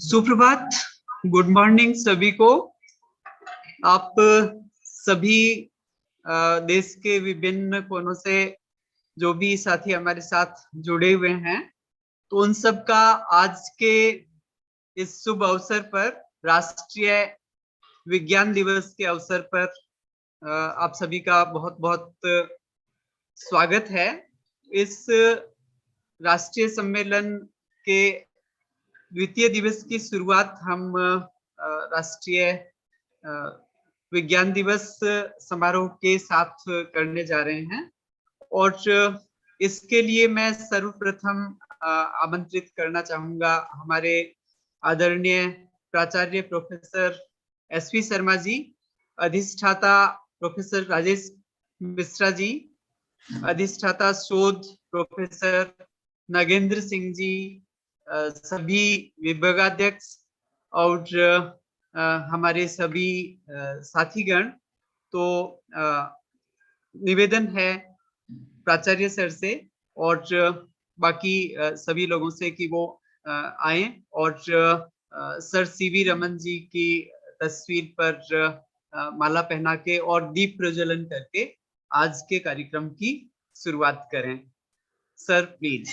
सुप्रभात, good morning सभी को। आप सभी देश के विभिन्न कोनों से जो भी साथी हमारे साथ जुड़े हुए हैं, तो उन सब का आज के इस शुभ अवसर पर, राष्ट्रीय विज्ञान दिवस के अवसर पर आप सभी का बहुत बहुत स्वागत है। इस राष्ट्रीय सम्मेलन के द्वितीय दिवस की शुरुआत हम राष्ट्रीय विज्ञान दिवस समारोह के साथ करने जा रहे हैं, और इसके लिए मैं सर्वप्रथम आमंत्रित करना चाहूंगा हमारे आदरणीय प्राचार्य प्रोफेसर SV शर्मा जी, अधिष्ठाता प्रोफेसर राजेश मिश्रा जी, अधिष्ठाता शोध प्रोफेसर नागेंद्र सिंह जी, सभी विभागाध्यक्ष और हमारे सभी साथीगण। तो निवेदन है प्राचार्य सर से और बाकी सभी लोगों से कि वो आए और सर CV रमन जी की तस्वीर पर माला पहना के और दीप प्रज्वलन करके आज के कार्यक्रम की शुरुआत करें। Sir please.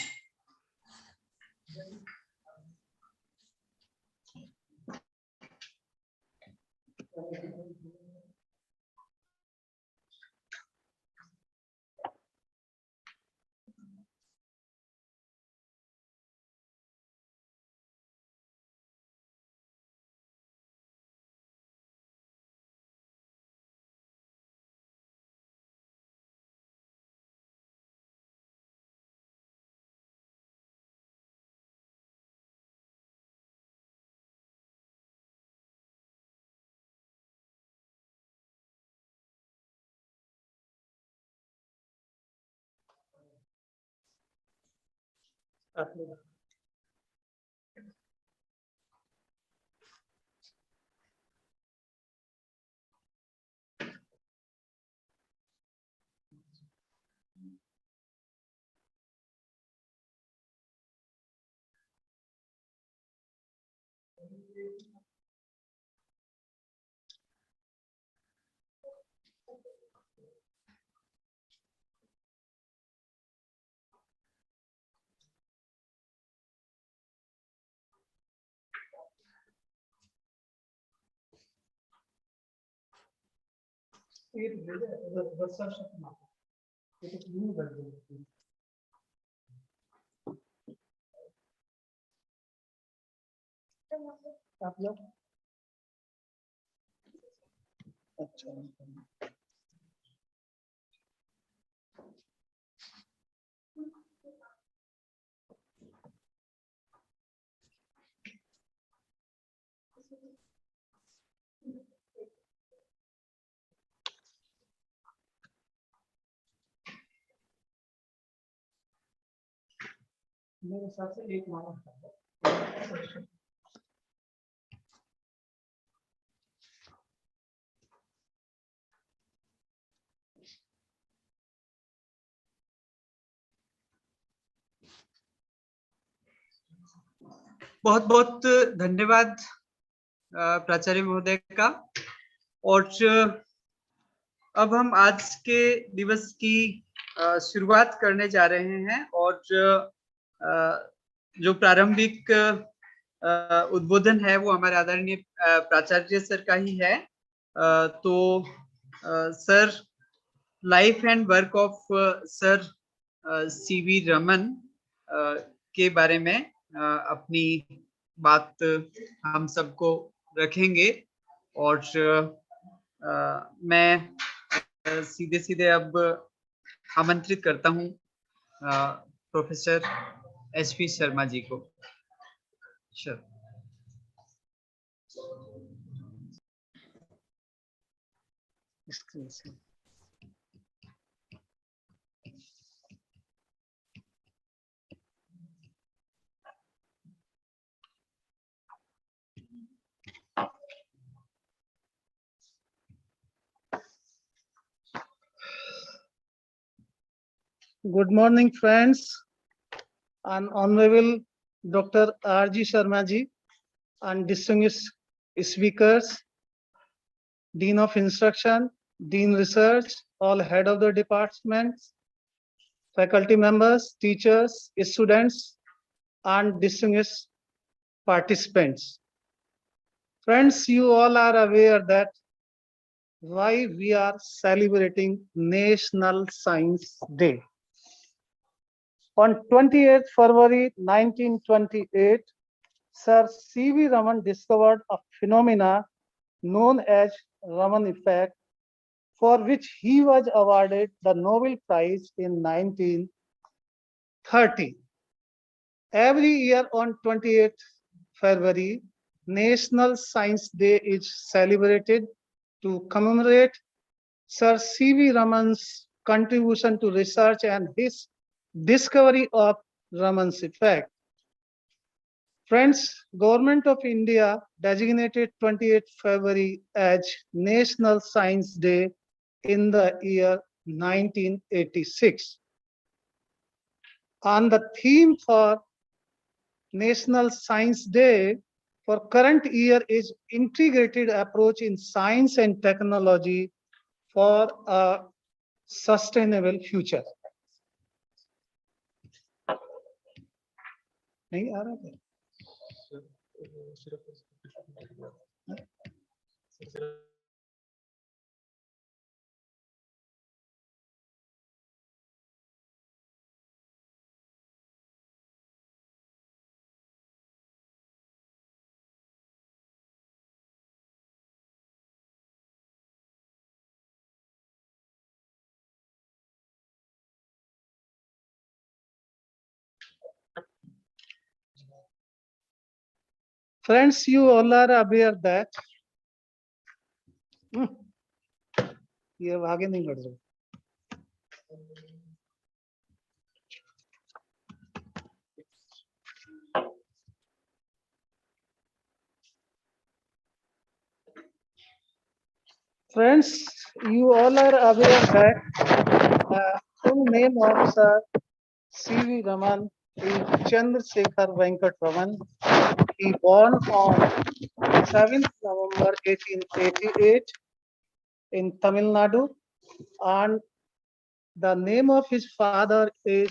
मेरे हिसाब से एक माला बहुत बहुत धन्यवाद प्राचार्य महोदय का। और अब हम आज के दिवस की शुरुआत करने जा रहे हैं, और जो प्रारंभिक उद्बोधन है वो हमारे आदरणीय प्राचार्य सर का ही है। तो sir, life and work of sir CV Raman के बारे में अपनी बात हम सबको रखेंगे, और मैं सीधे सीधे अब आमंत्रित करता हूं प्रोफेसर SV शर्मा जी को। Sir. Good morning, friends, and Honorable Dr. Rj Sharma ji, and distinguished speakers, Dean of Instruction, Dean Research, all head of the departments, faculty members, teachers, students, and distinguished participants. Friends, you all are aware that why we are celebrating National Science Day. On 28th February 1928, Sir C.V. Raman discovered a phenomena known as Raman Effect, for which he was awarded the Nobel Prize in 1930. Every year on 28th February, National Science Day is celebrated to commemorate Sir C.V. Raman's contribution to research and his discovery of Raman's effect. Friends, Government of India designated 28th February as National Science Day in the year 1986. And the theme for National Science Day for current year is Integrated Approach in Science and Technology for a Sustainable Future. नहीं आ रहा है? Friends, you all are aware that ये अब आगे नहीं बढ़ रहा. Friends, you all are aware that full name of Sir C.V. Raman is Chandrasekhar Venkat Raman. He born on 7th November 1888 in Tamil Nadu, and the name of his father is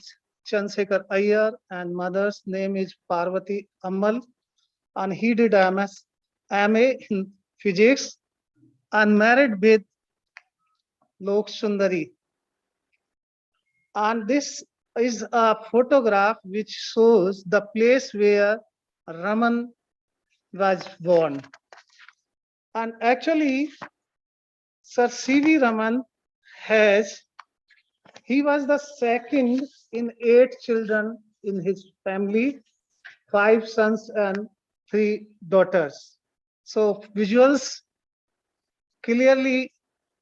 Chandrasekhar Iyer and mother's name is Parvati Ammal, and he did MA in physics and married with Lok Sundari. And this is a photograph which shows the place where Raman was born. And actually, Sir C.V. Raman he was the second in 8 children in his family, 5 sons and 3 daughters. So visuals clearly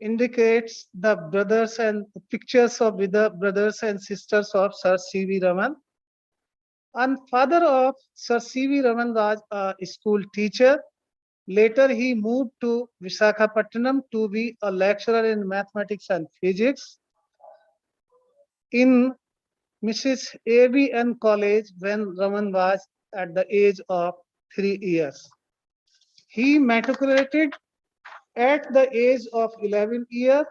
indicates the brothers and pictures of the brothers and sisters of Sir C.V. Raman. And father of Sir C.V. Raman was a school teacher. Later he moved to Visakhapatnam to be a lecturer in mathematics and physics in Mrs. A.B.N. College when Raman was at the age of 3 years. He matriculated at the age of 11 years,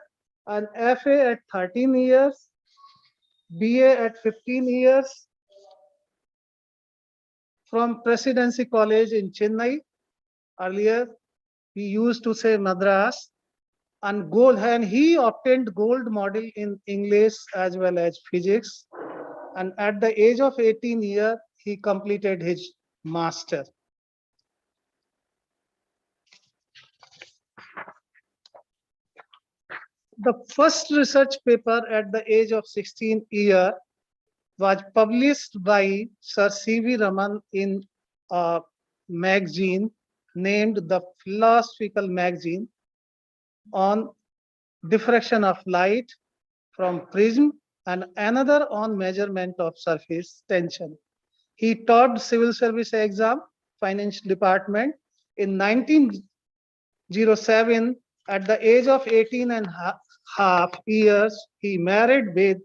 an FA at 13 years, BA at 15 years from Presidency College in Chennai. Earlier, we used to say Madras, and he obtained gold medal in English as well as physics. And at the age of 18 years, he completed his master. The first research paper at the age of 16 years was published by Sir C.V. Raman in a magazine named the Philosophical Magazine on diffraction of light from prism and another on measurement of surface tension. He taught civil service exam, finance department. In 1907, at the age of 18 and half years, he married with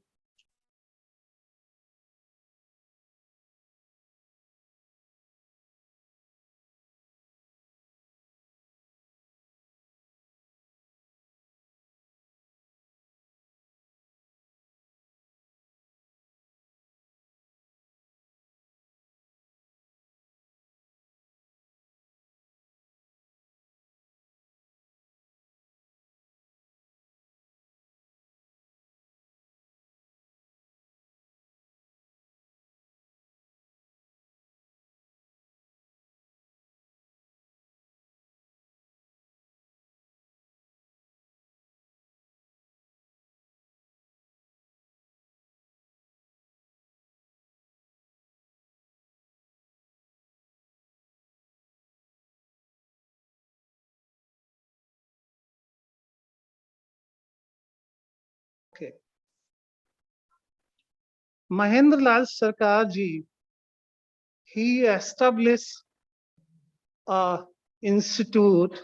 Okay. Mahendra Lal Sarkar ji, he established a institute,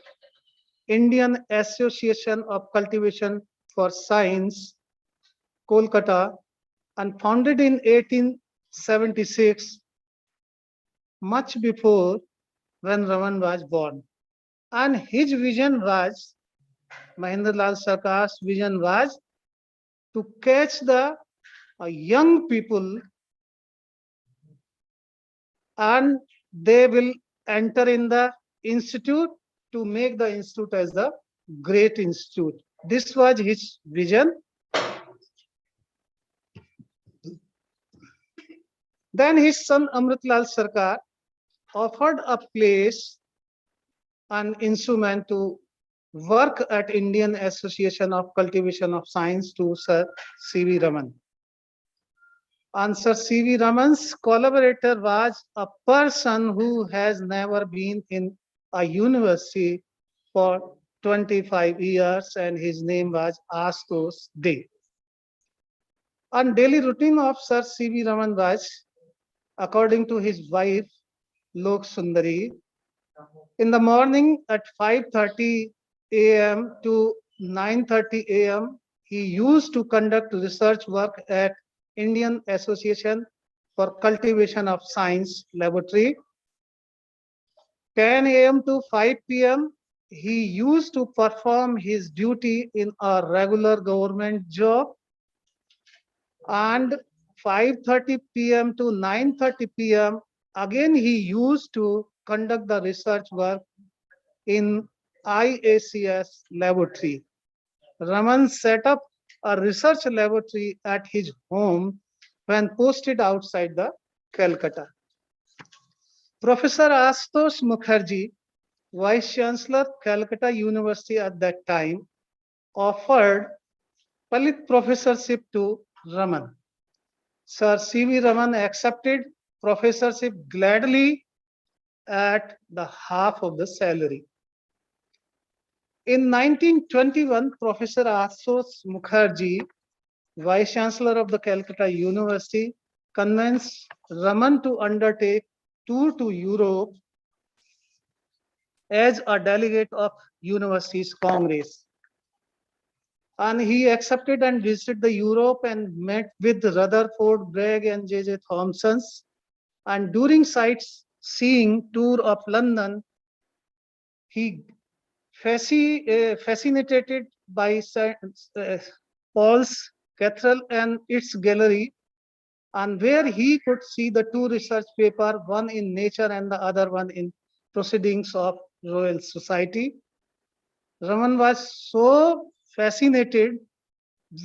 Indian Association of Cultivation for Science, Kolkata, and founded in 1876, much before when Raman was born. And his vision was, Mahendra Lal Sarkar's vision was to catch the young people, and they will enter in the institute to make the institute as the great institute. This was his vision. Then his son Amritlal Sarkar offered a place, an instrument to work at Indian Association of Cultivation of Science to Sir C.V. Raman. And Sir C.V. Raman's collaborator was a person who has never been in a university for 25 years, and his name was Astos De. And daily routine of Sir C.V. Raman was, according to his wife, Lok Sundari, in the morning at 5:30 a.m. to 9:30 a.m., he used to conduct research work at Indian Association for Cultivation of Science Laboratory. 10 a.m. to 5 p.m., he used to perform his duty in a regular government job. And 5:30 p.m. to 9:30 p.m., again he used to conduct the research work in IACS laboratory. Raman set up a research laboratory at his home when posted outside the Calcutta. Professor Ashutosh Mukherjee, Vice Chancellor, Calcutta University at that time, offered Palit professorship to Raman. Sir C.V. Raman accepted professorship gladly at the half of the salary. In 1921, Professor Ashutosh Mukherjee, Vice Chancellor of the Calcutta University, convinced Raman to undertake tour to Europe as a delegate of university's Congress. And he accepted and visited the Europe and met with Rutherford, Bragg, and J.J. Thomson's. And during sightseeing tour of London, he fascinated by Paul's Cathedral and its gallery, and where he could see the two research papers, one in Nature and the other one in Proceedings of Royal Society. Raman was so fascinated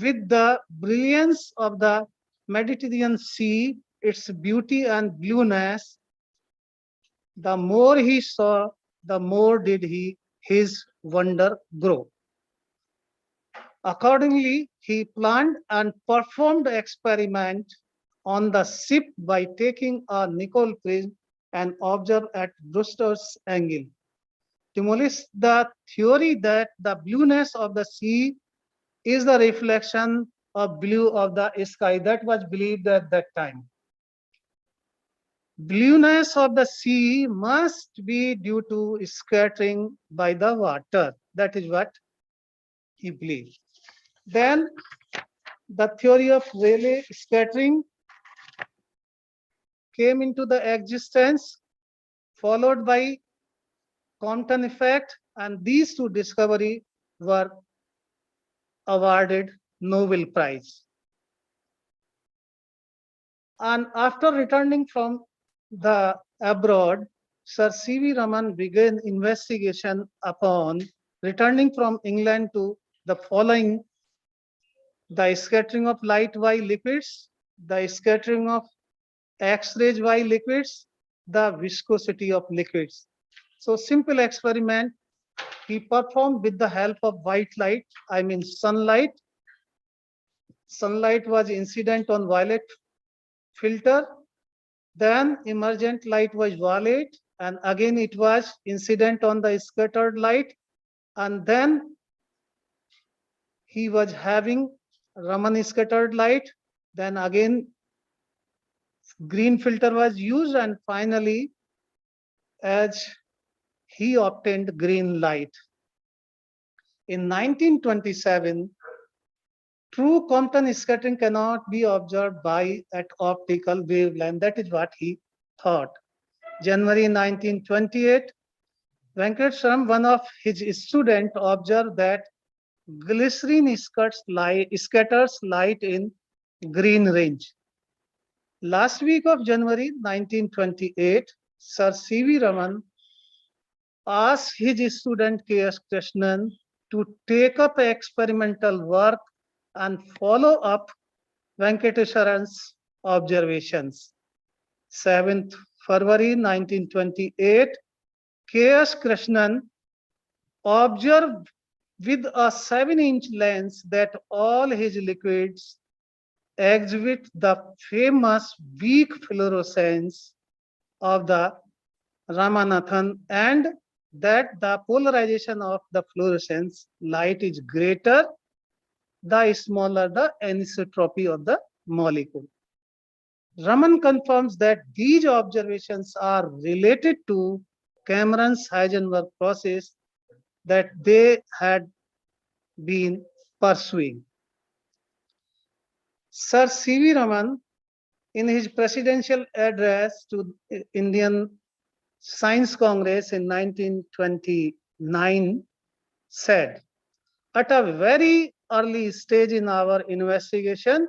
with the brilliance of the Mediterranean Sea, its beauty and blueness. The more he saw, the more did his wonder grow. Accordingly, he planned and performed experiment on the ship by taking a nickel prism and observe at Brewster's angle. Demolish the theory that the blueness of the sea is the reflection of blue of the sky. That was believed at that time. Blueness of the sea must be due to scattering by the water. That is what he believed. Then the theory of Rayleigh scattering came into the existence, followed by Compton effect, and these two discoveries were awarded Nobel Prize. And after returning from the abroad, Sir C.V. Raman began investigation upon returning from England to the following: the scattering of light by liquids, the scattering of X-rays by liquids, the viscosity of liquids. So simple experiment he performed with the help of white light, I mean sunlight. Sunlight was incident on violet filter, then emergent light was violet, and again it was incident on the scattered light, and then he was having Raman scattered light, then again green filter was used, and finally as he obtained green light. In 1927, true Compton scattering cannot be observed by at optical wavelength. That is what he thought. January 1928, Venkat Sharma, one of his students, observed that glycerin scatters light in green range. Last week of January 1928, Sir C.V. Raman asked his student K.S. Krishnan to take up experimental work and follow up Venkateswaran's observations. 7th February 1928, K.S. Krishnan observed with a 7-inch lens that all his liquids exhibit the famous weak fluorescence of the Ramanathan, and that the polarization of the fluorescence light is greater the smaller the anisotropy of the molecule. Raman confirms that these observations are related to Cameron's Heisenberg process that they had been pursuing. Sir C.V. Raman, in his presidential address to Indian Science Congress in 1929, said, "At a very early stage in our investigation,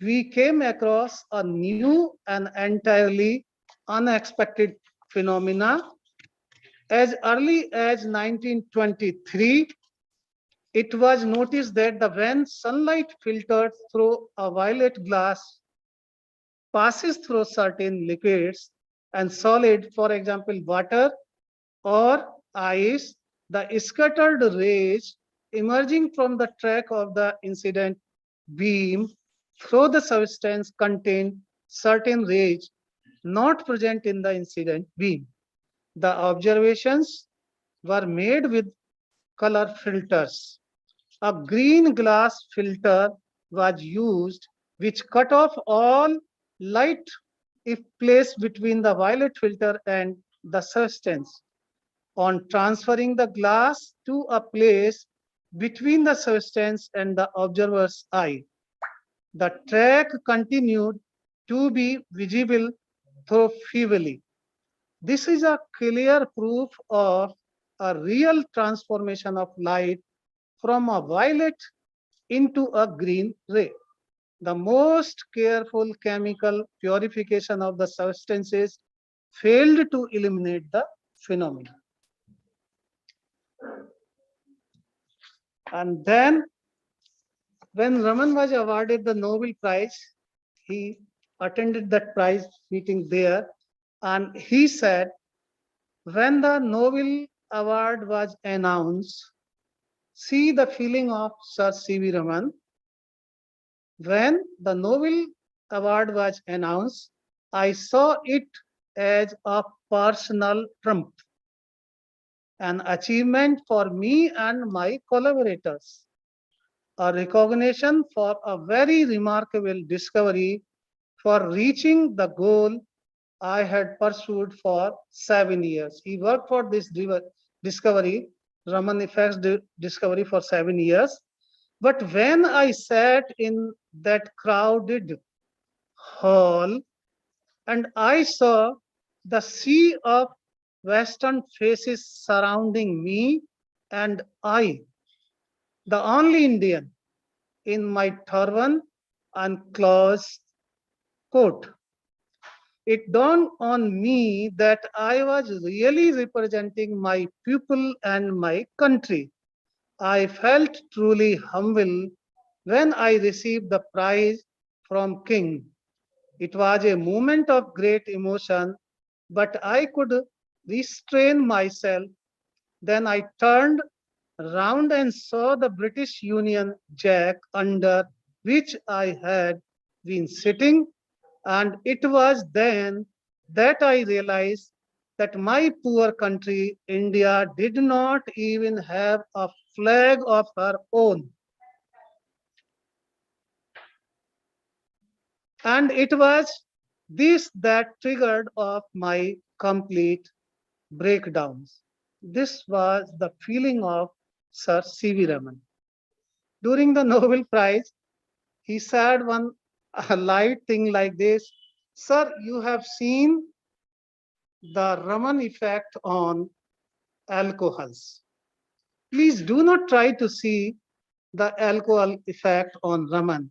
we came across a new and entirely unexpected phenomena. As early as 1923, it was noticed that when sunlight filtered through a violet glass passes through certain liquids and solid, for example, water or ice, the scattered rays emerging from the track of the incident beam through the substance contain certain rays not present in the incident beam. The observations were made with color filters. A green glass filter was used which cut off all light if placed between the violet filter and the substance. On transferring the glass to a place between the substance and the observer's eye, the track continued to be visible though feebly. This is a clear proof of a real transformation of light from a violet into a green ray. The most careful chemical purification of the substances failed to eliminate the phenomenon." And then, when Raman was awarded the Nobel Prize, he attended that prize meeting there, and he said, when the Nobel Award was announced, see the feeling of Sir C.V. Raman. When the Nobel Award was announced, I saw it as a personal trump, an achievement for me and my collaborators, a recognition for a very remarkable discovery for reaching the goal I had pursued for 7 years. He worked for this discovery, Raman Effect's discovery, for 7 years. But when I sat in that crowded hall and I saw the sea of Western faces surrounding me, and I, the only Indian in my turban and closed coat, it dawned on me that I was really representing my people and my country. I felt truly humble when I received the prize from King. It was a moment of great emotion, but I could restrain myself. Then I turned round and saw the British Union Jack under which I had been sitting, and it was then that I realized that my poor country, India, did not even have a flag of her own. And it was this that triggered off my complete breakdowns. This was the feeling of Sir C.V. Raman. During the Nobel Prize, he said one light thing like this: Sir, you have seen the Raman effect on alcohols. Please do not try to see the alcohol effect on Raman.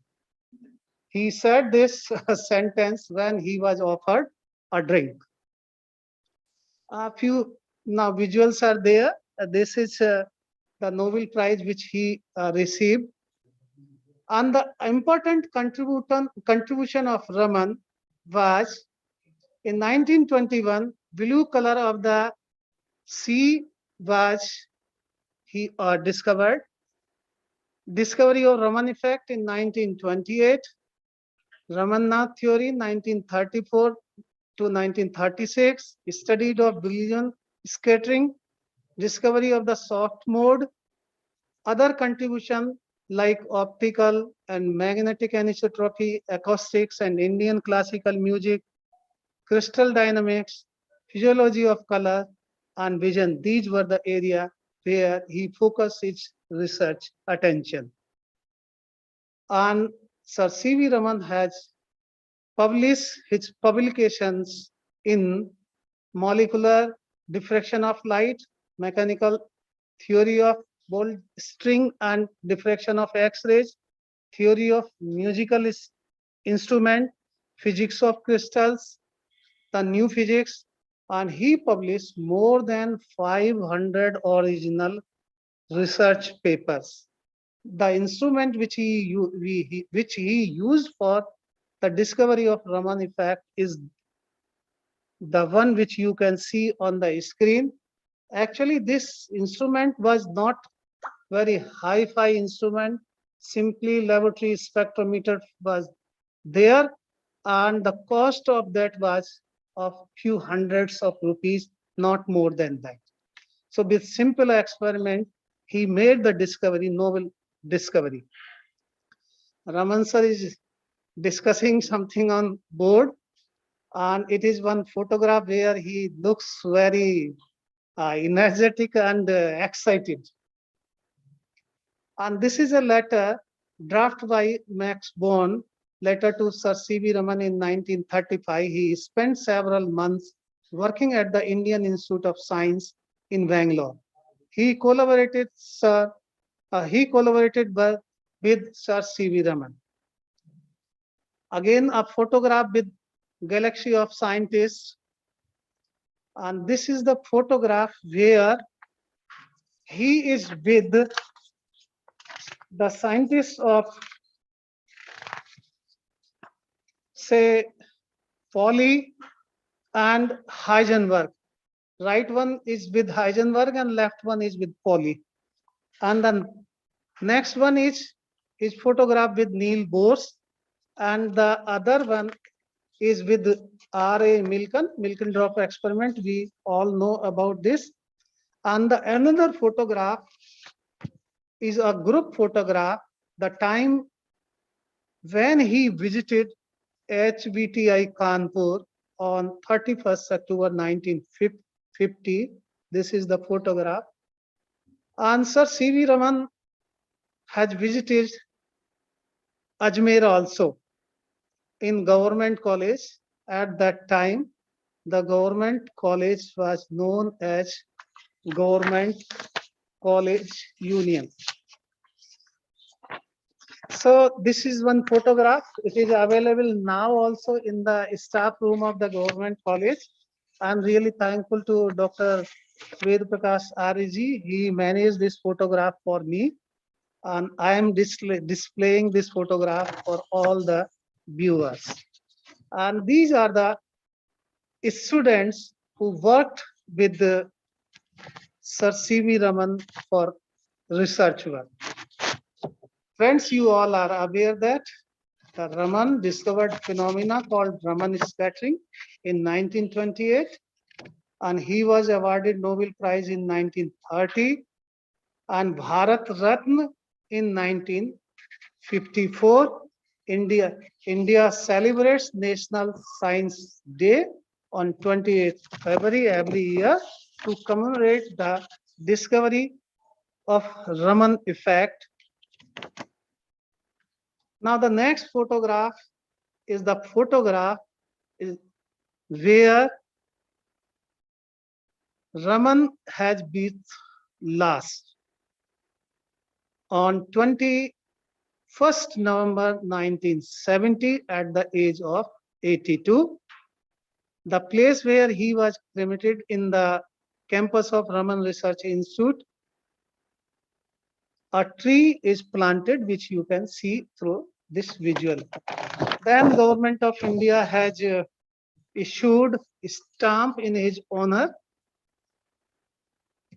He said this sentence when he was offered a drink. A few now visuals are there. This is the Nobel Prize which he received. And the important contribution of Raman was in 1921, blue color of the sea was he discovered. Discovery of Raman effect in 1928. Ramannath theory 1934 to 1936. Study of Billion scattering. Discovery of the soft mode. Other contribution like optical and magnetic anisotropy, acoustics and Indian classical music, crystal dynamics, physiology of color and vision. These were the area where he focused his research attention. And Sir C.V. Raman has published his publications in molecular diffraction of light, mechanical theory of ball string and diffraction of X-rays, theory of musical instrument, physics of crystals, the new physics, and he published more than 500 original research papers. The instrument which he used for the discovery of Raman effect is the one which you can see on the screen. Actually, this instrument was not very hi-fi instrument. Simply laboratory spectrometer was there, and the cost of that was of few hundreds of rupees, not more than that. So with simple experiment, he made the discovery, novel discovery. Raman sir is discussing something on board, and it is one photograph where he looks very energetic and excited. And this is a letter drafted by Max Born, letter to Sir C.V. Raman in 1935. He spent several months working at the Indian Institute of Science in Bangalore. He collaborated with Sir C.V. Raman. Again, a photograph with galaxy of scientists. And this is the photograph where he is with the scientists of, say, Pauli and Heisenberg. Right one is with Heisenberg and left one is with Pauli. And then next one is photographed with Neil Bohr, and the other one is with R.A. Milken drop experiment. We all know about this. And the another photograph is a group photograph, the time when he visited HBTI Kanpur on 31st October 1950. This is the photograph. And Sir C.V. Raman has visited Ajmer also in government college. At that time, the government college was known as Government College Union. So this is one photograph. It is available now also in the staff room of the government college. I'm really thankful to Dr. Ved Prakash Ariji. He managed this photograph for me, and I am displaying this photograph for all the viewers. And these are the students who worked with the Sir C.V. Raman for research work. Friends, you all are aware that the Raman discovered phenomena called Raman scattering in 1928, and he was awarded Nobel Prize in 1930 and Bharat Ratna in 1954. India celebrates National Science Day on 28th February every year to commemorate the discovery of Raman effect. Now the next photograph is the photograph where Raman has been last on 21st November 1970 at the age of 82. The place where he was cremated in the campus of Raman Research Institute. A tree is planted, which you can see through this visual. Then Government of India has issued a stamp in his honor.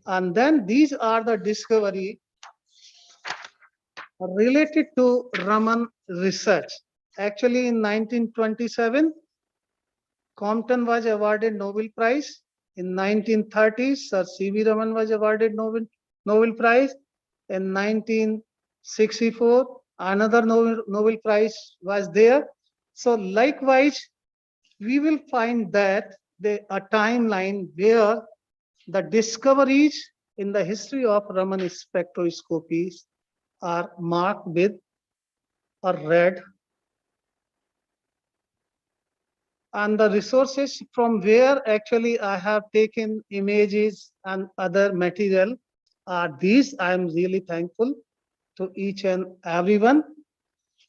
And then these are the discovery related to Raman research. Actually, in 1927, Compton was awarded Nobel Prize. In 1930s, Sir C.V. Raman was awarded Nobel Prize. In 1964, another Nobel Prize was there. So likewise, we will find that a timeline where the discoveries in the history of Raman spectroscopies are marked with a red. And the resources from where actually I have taken images and other material are these. I am really thankful to each and everyone.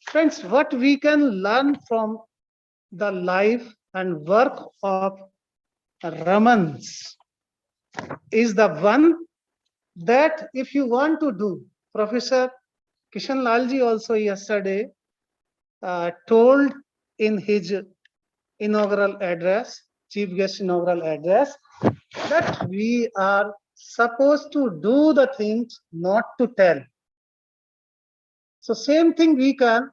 Friends, what we can learn from the life and work of Ramans is the one that if you want to do, Professor Kishan Lalji also yesterday told in his inaugural address, chief guest inaugural address, that we are supposed to do the things, not to tell. So same thing we can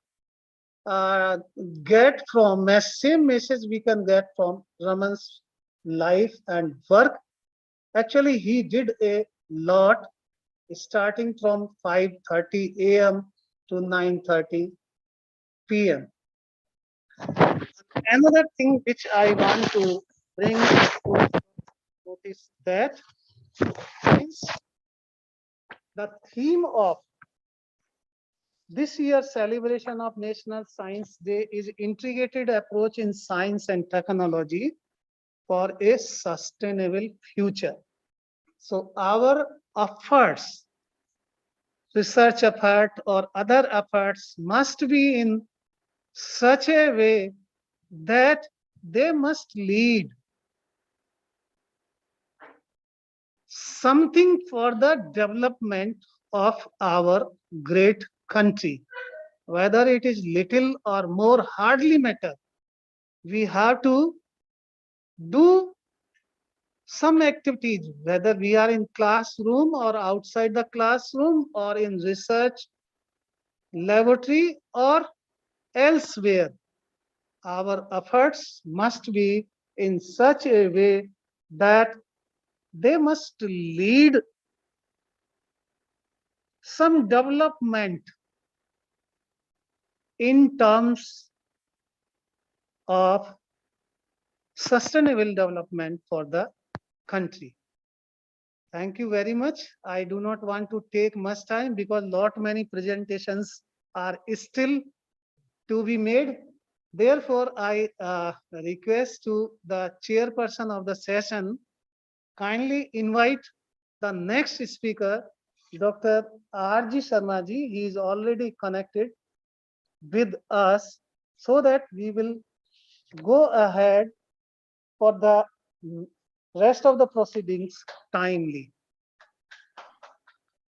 get from, same message we can get from Raman's life and work. Actually, he did a lot, starting from 5:30 a.m. to 9:30 p.m. Another thing which I want to bring to notice that is the theme of this year's celebration of National Science Day is integrated approach in science and technology for a sustainable future. So our efforts, research effort or other efforts must be in such a way that they must lead something for the development of our great country. Whether it is little or more hardly matter. We have to do some activities, whether we are in classroom or outside the classroom or in research laboratory or elsewhere. Our efforts must be in such a way that they must lead some development in terms of sustainable development for the country. Thank you very much. I do not want to take much time because many presentations are still to be made. Therefore, I request to the chairperson of the session kindly invite the next speaker, Dr. Rj Sharma ji. He is already connected with us so that we will go ahead for the rest of the proceedings timely.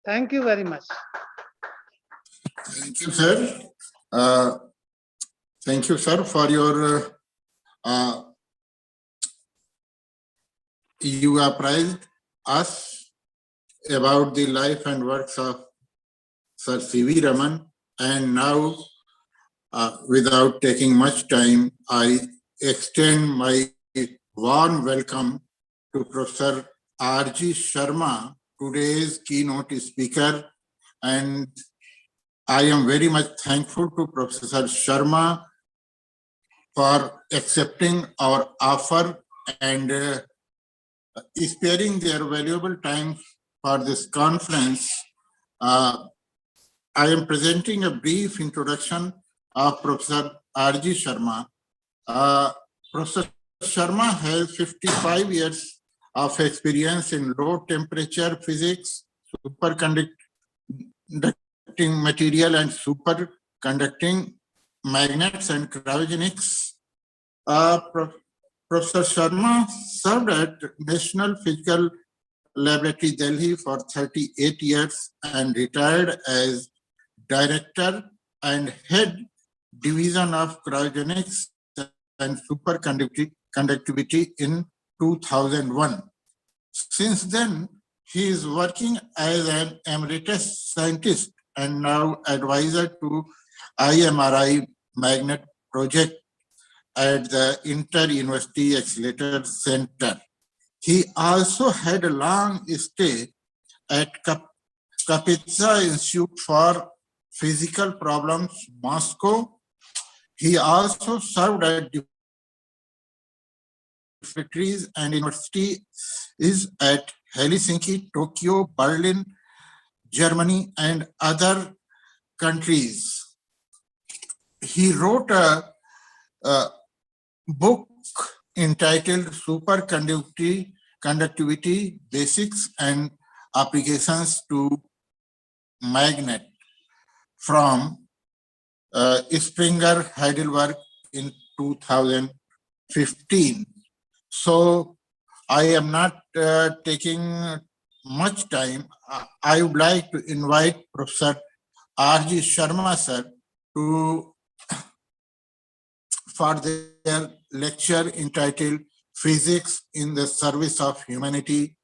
Thank you very much. Thank you, sir. Thank you, sir, for your you apprised us about the life and works of Sir C.V. Raman, and now, without taking much time, I extend my warm welcome to Professor Rj Sharma, today's keynote speaker, and I am very much thankful to Professor Sharma for accepting our offer and sparing their valuable time for this conference. I am presenting a brief introduction of Professor Rj Sharma. Professor Sharma has 55 years of experience in low temperature physics, superconducting material and superconducting magnets and cryogenics. Professor Sharma served at National Physical Laboratory, Delhi for 38 years and retired as Director and Head Division of Cryogenics and Superconductivity in 2001. Since then, he is working as an emeritus scientist and now advisor to IMRI magnet project at the Inter-University Accelerator Center. He also had a long stay at Kapitsa Institute for Physical Problems, Moscow. He also served at factories and universities at Helsinki, Tokyo, Berlin, Germany, and other countries. He wrote a book entitled Superconductivity Basics and Applications to Magnet from Springer, Heidelberg in 2015. So I am not taking much time. I would like to invite Professor Rj Sharma sir for their lecture entitled Physics in the Service of Humanity,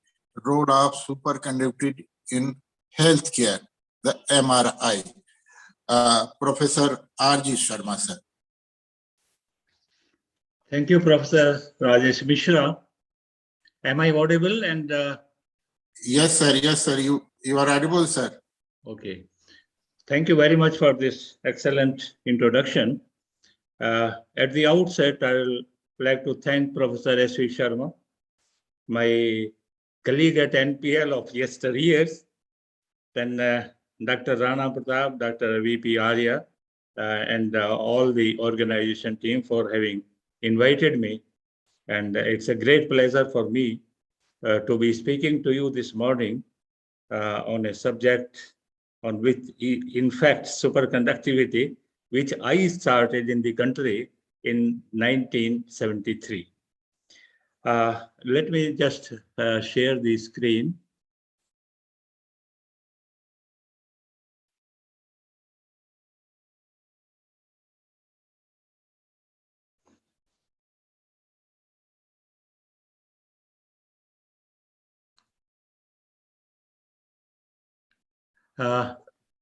Role of Superconductivity in Healthcare, the MRI. Professor Rj Sharma sir. Thank you, Professor Rajesh Mishra. Am I audible? And yes, sir. Yes, sir. You are audible, sir. Okay. Thank you very much for this excellent introduction. At the outset, I will like to thank Professor S.V. Sharma, my colleague at NPL of yesteryears, then Dr. Rana Pratap, Dr. V.P. Arya, and all the organization team for having invited me. And it's a great pleasure for me to be speaking to you this morning on a subject on which, in fact, superconductivity, which I started in the country in 1973. Let me just share the screen.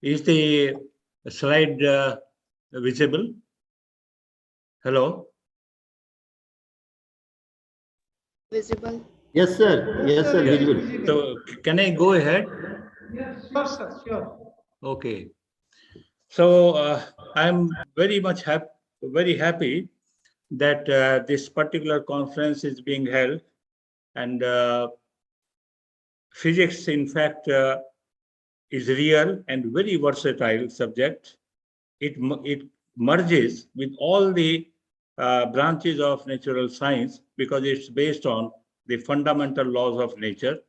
Is the slide visible? Hello? Visible. Yes, sir. Yes, sir. Yeah. Visible. So can I go ahead? Sure, sir, sure. Okay. So I'm very happy that this particular conference is being held, and physics, in fact, is real and very versatile subject. It merges with all the branches of natural science because it's based on the fundamental laws of nature.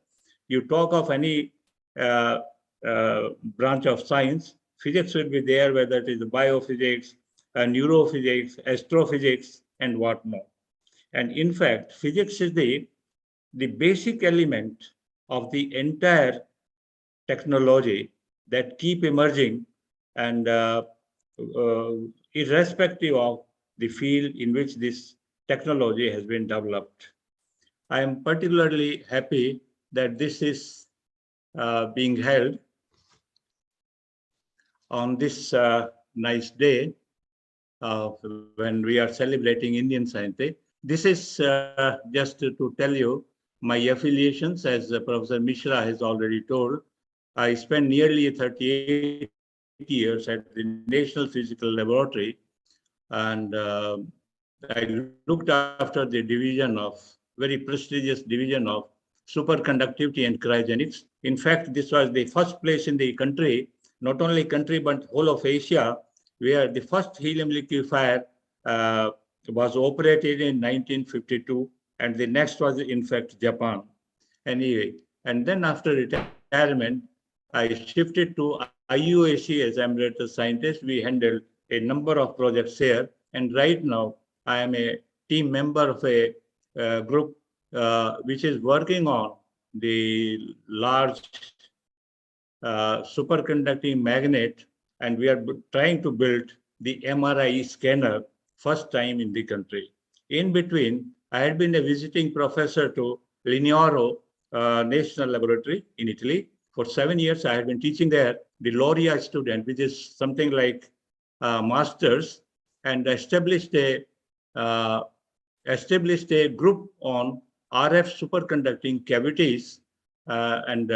You talk of any branch of science, physics will be there, whether it is biophysics, neurophysics, astrophysics, and whatnot. And in fact, physics is the basic element of the entire technology that keep emerging, and irrespective of the field in which this technology has been developed. I am particularly happy that this is being held on this nice day when we are celebrating Indian Science Day. This is just to tell you my affiliations, as Professor Mishra has already told. I spent nearly 38 years at the National Physical Laboratory, and I looked after the division of, very prestigious division of superconductivity and cryogenics. In fact, this was the first place in the country, not only country, but whole of Asia, where the first helium liquefier was operated in 1952, and the next was, in fact, Japan. Anyway, and then after retirement, I shifted to IUAC as emeritus scientist. We handled a number of projects here, and right now I am a team member of a group which is working on the large superconducting magnet, and we are trying to build the MRI scanner, first time in the country. In between, I had been a visiting professor to Lignaro National Laboratory in Italy. For 7 years, I had been teaching there, the Laurea student, which is something like masters, and established a group on RF superconducting cavities, and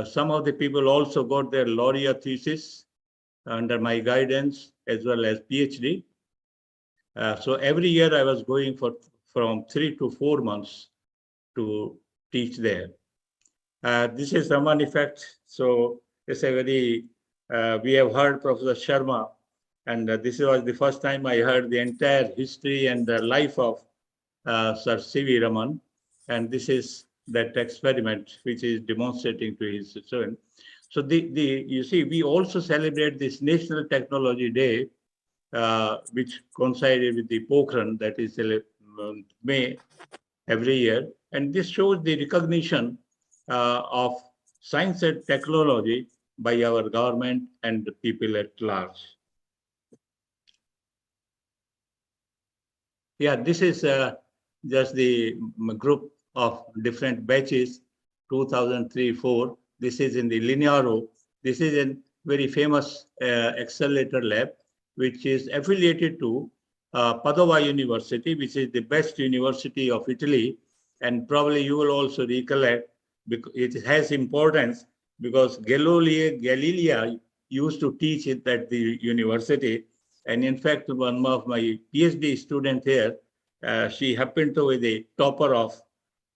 some of the people also got their Laurea thesis under my guidance, as well as PhD. So every year I was going from 3 to 4 months to teach there. This is Raman effect. So it's a very, we have heard Professor Sharma, and this was the first time I heard the entire history and the life of Sir C.V. Raman. And this is that experiment which is demonstrating to his student. So you see, we also celebrate this National Technology Day, which coincided with the Pokhran, that is May every year. And this shows the recognition of science and technology by our government and the people at large. Yeah, this is just the group of different batches, 2003-4. This is in the Lignaro. This is a very famous accelerator lab, which is affiliated to Padova University, which is the best university of Italy. And probably you will also recollect, because it has importance, because Galilei used to teach it at the university. And in fact, one of my PhD students here, she happened to be the topper of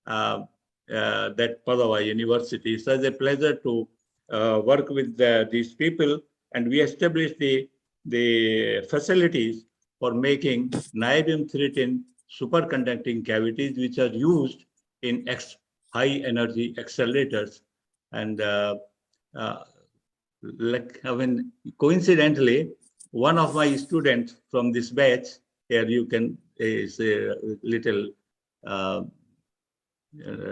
that Padova University. So it's a pleasure to work with these people, and we established the facilities for making niobium-13 superconducting cavities, which are used in high energy accelerators. And coincidentally, one of my students from this batch, here you can, is a little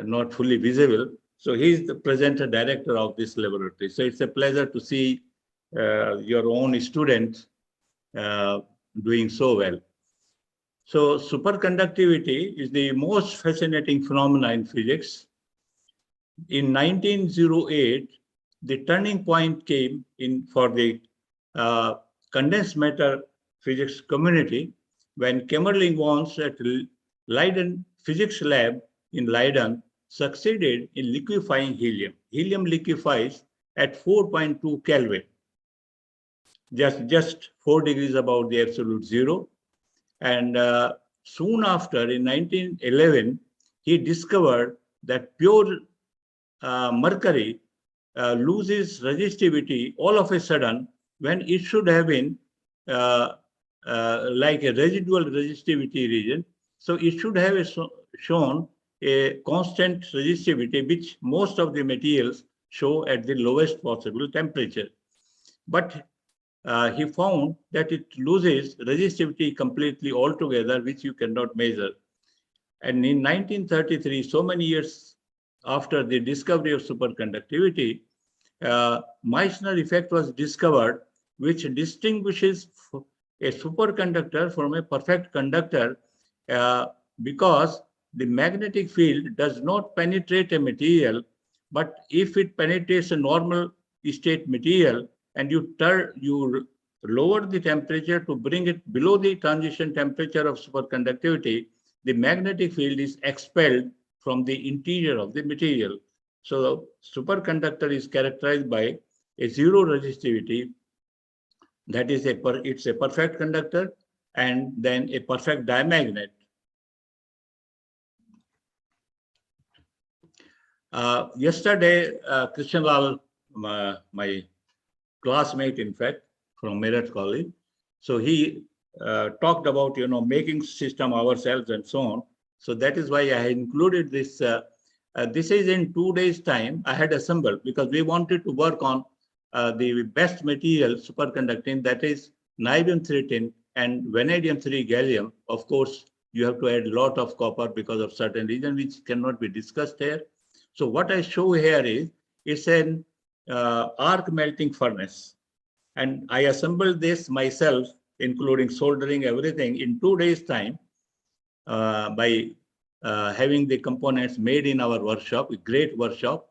not fully visible. So he's the presenter director of this laboratory. So it's a pleasure to see your own student doing so well. So superconductivity is the most fascinating phenomena in physics. In 1908, the turning point came in for the condensed matter physics community when Kamerlingh Wons at Leiden Physics Lab in Leiden succeeded in liquefying helium. Helium liquefies at 4.2 Kelvin, just 4 degrees above the absolute zero. And soon after, in 1911, he discovered that pure mercury loses resistivity all of a sudden when it should have been like a residual resistivity region. So it should have shown a constant resistivity, which most of the materials show at the lowest possible temperature. But he found that it loses resistivity completely altogether, which you cannot measure. And in 1933, so many years after the discovery of superconductivity, Meissner effect was discovered, which distinguishes a superconductor from a perfect conductor because the magnetic field does not penetrate a material, but if it penetrates a normal state material and you lower the temperature to bring it below the transition temperature of superconductivity, the magnetic field is expelled from the interior of the material. So superconductor is characterized by a zero resistivity That is it's a perfect conductor and then a perfect diamagnet. Yesterday, Christian Lal, my classmate, in fact, from Merit College, so he talked about, making system ourselves and so on. So that is why I included this. This is in 2 days' time. I had assembled because we wanted to work on the best material superconducting, that is niobium-13 and vanadium-3 gallium. Of course, you have to add a lot of copper because of certain reason which cannot be discussed here. So what I show here is it's an arc melting furnace, and I assembled this myself, including soldering everything, in 2 days' time by having the components made in our workshop, a great workshop.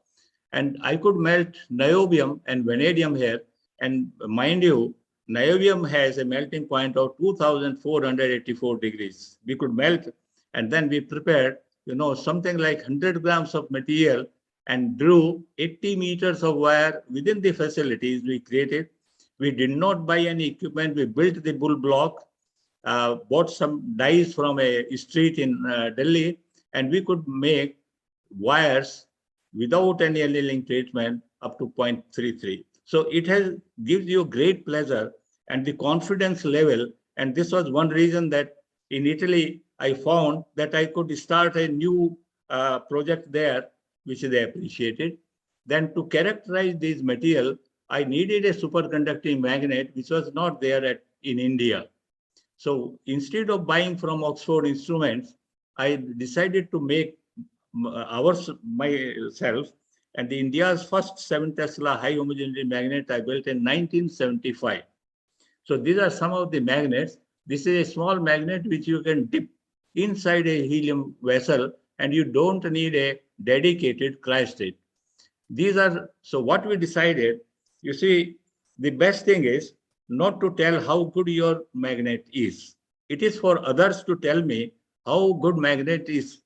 And I could melt niobium and vanadium here. And mind you, niobium has a melting point of 2,484 degrees. We could melt, and then we prepared, something like 100 grams of material and drew 80 meters of wire within the facilities we created. We did not buy any equipment. We built the bull block, bought some dies from a street in Delhi, and we could make wires without any annealing treatment up to 0.33. So it gives you great pleasure and the confidence level. And this was one reason that in Italy, I found that I could start a new project there, which they appreciated. Then to characterize this material, I needed a superconducting magnet, which was not there in India. So instead of buying from Oxford Instruments, I decided to make myself, and the India's first 7 Tesla high homogeneity magnet I built in 1975. So these are some of the magnets. This is a small magnet which you can dip inside a helium vessel, and you don't need a dedicated cryostat. So what we decided, you see, the best thing is not to tell how good your magnet is. It is for others to tell me how good magnet is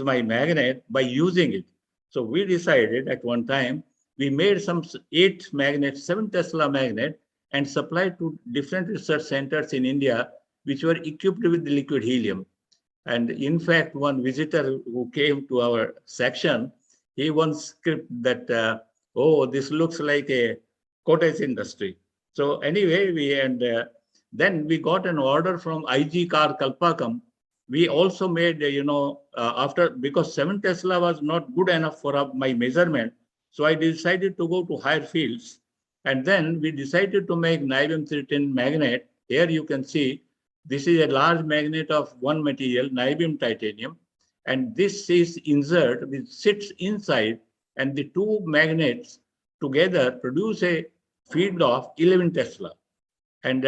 my magnet by using it. So we decided at one time, we made some 8 magnets, 7 Tesla magnet, and supplied to different research centers in India, which were equipped with liquid helium. And in fact, one visitor who came to our section, he once scripted that, oh, this looks like a cottage industry. So anyway, then we got an order from IG Car Kalpakam. We also made, because 7 Tesla was not good enough for my measurement. So I decided to go to higher fields. And then we decided to make niobium-13 magnet. Here you can see, this is a large magnet of one material, niobium titanium. And this is insert, which sits inside, and the 2 magnets together produce a field of 11 Tesla. And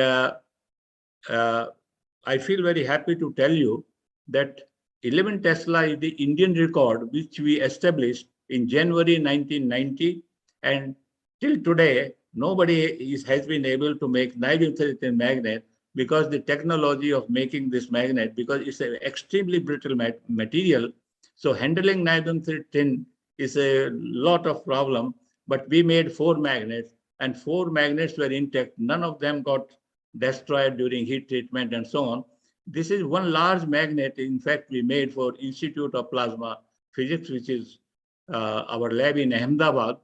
I feel very happy to tell you that 11 Tesla is the Indian record, which we established in January 1990. And till today, nobody has been able to make niobium-13 magnet, because the technology of making this magnet, because it's an extremely brittle material. So handling niobium-13 is a lot of problem, but we made 4 magnets, and 4 magnets were intact. None of them got destroyed during heat treatment and so on. This is one large magnet, in fact, we made for Institute of Plasma Physics, which is our lab in Ahmedabad,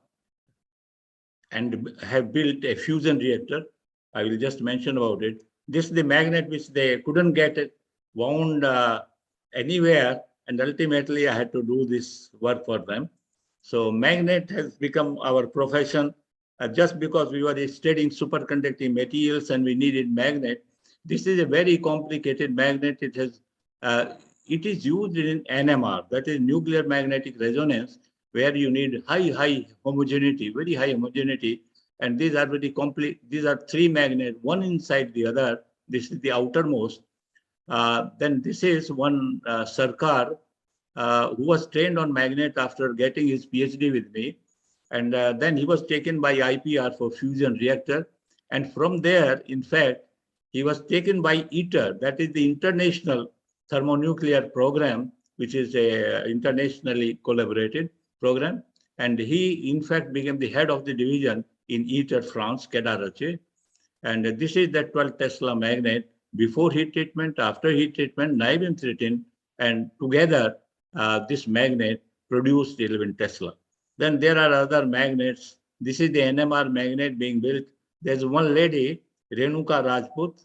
and have built a fusion reactor. I will just mention about it. This is the magnet which they couldn't get it wound anywhere, and ultimately I had to do this work for them. So magnet has become our profession just because we were studying superconducting materials and we needed magnet. This is a very complicated magnet. It is used in NMR, that is nuclear magnetic resonance, where you need high homogeneity, very high homogeneity. And these are very complete. These are 3 magnets, one inside the other. This is the outermost. Then this is one Sarkar who was trained on magnet after getting his PhD with me. And then he was taken by IPR for fusion reactor. And from there, in fact, he was taken by ITER, that is the International Thermonuclear Program, which is a internationally collaborated program. And he, in fact, became the head of the division in ITER France, Quai d'Orsay. And this is the 12 Tesla magnet before heat treatment, after heat treatment, naive threatened, and together this magnet produced 11 Tesla. Then there are other magnets. This is the NMR magnet being built. There's one lady, Renuka Rajput,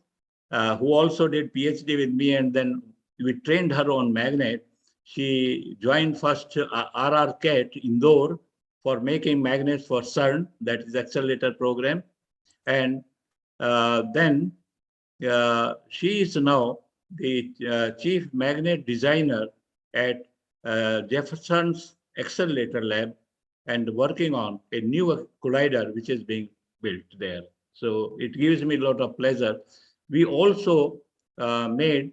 who also did PhD with me, and then we trained her on magnet. She joined first RRCAT Indore for making magnets for CERN, that is accelerator program. And then she is now the chief magnet designer at Jefferson's Accelerator Lab and working on a new collider which is being built there. So it gives me a lot of pleasure. We also made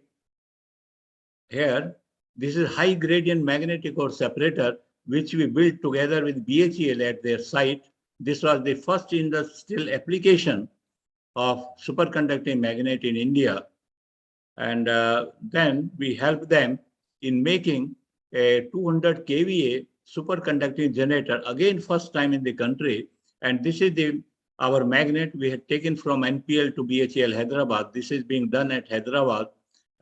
here, this is high gradient magnetic core separator, which we built together with BHEL at their site. This was the first industrial application of superconducting magnet in India. And then we helped them in making a 200 kVA superconducting generator, again, first time in the country. And this is our magnet we had taken from NPL to BHEL Hyderabad. This is being done at Hyderabad.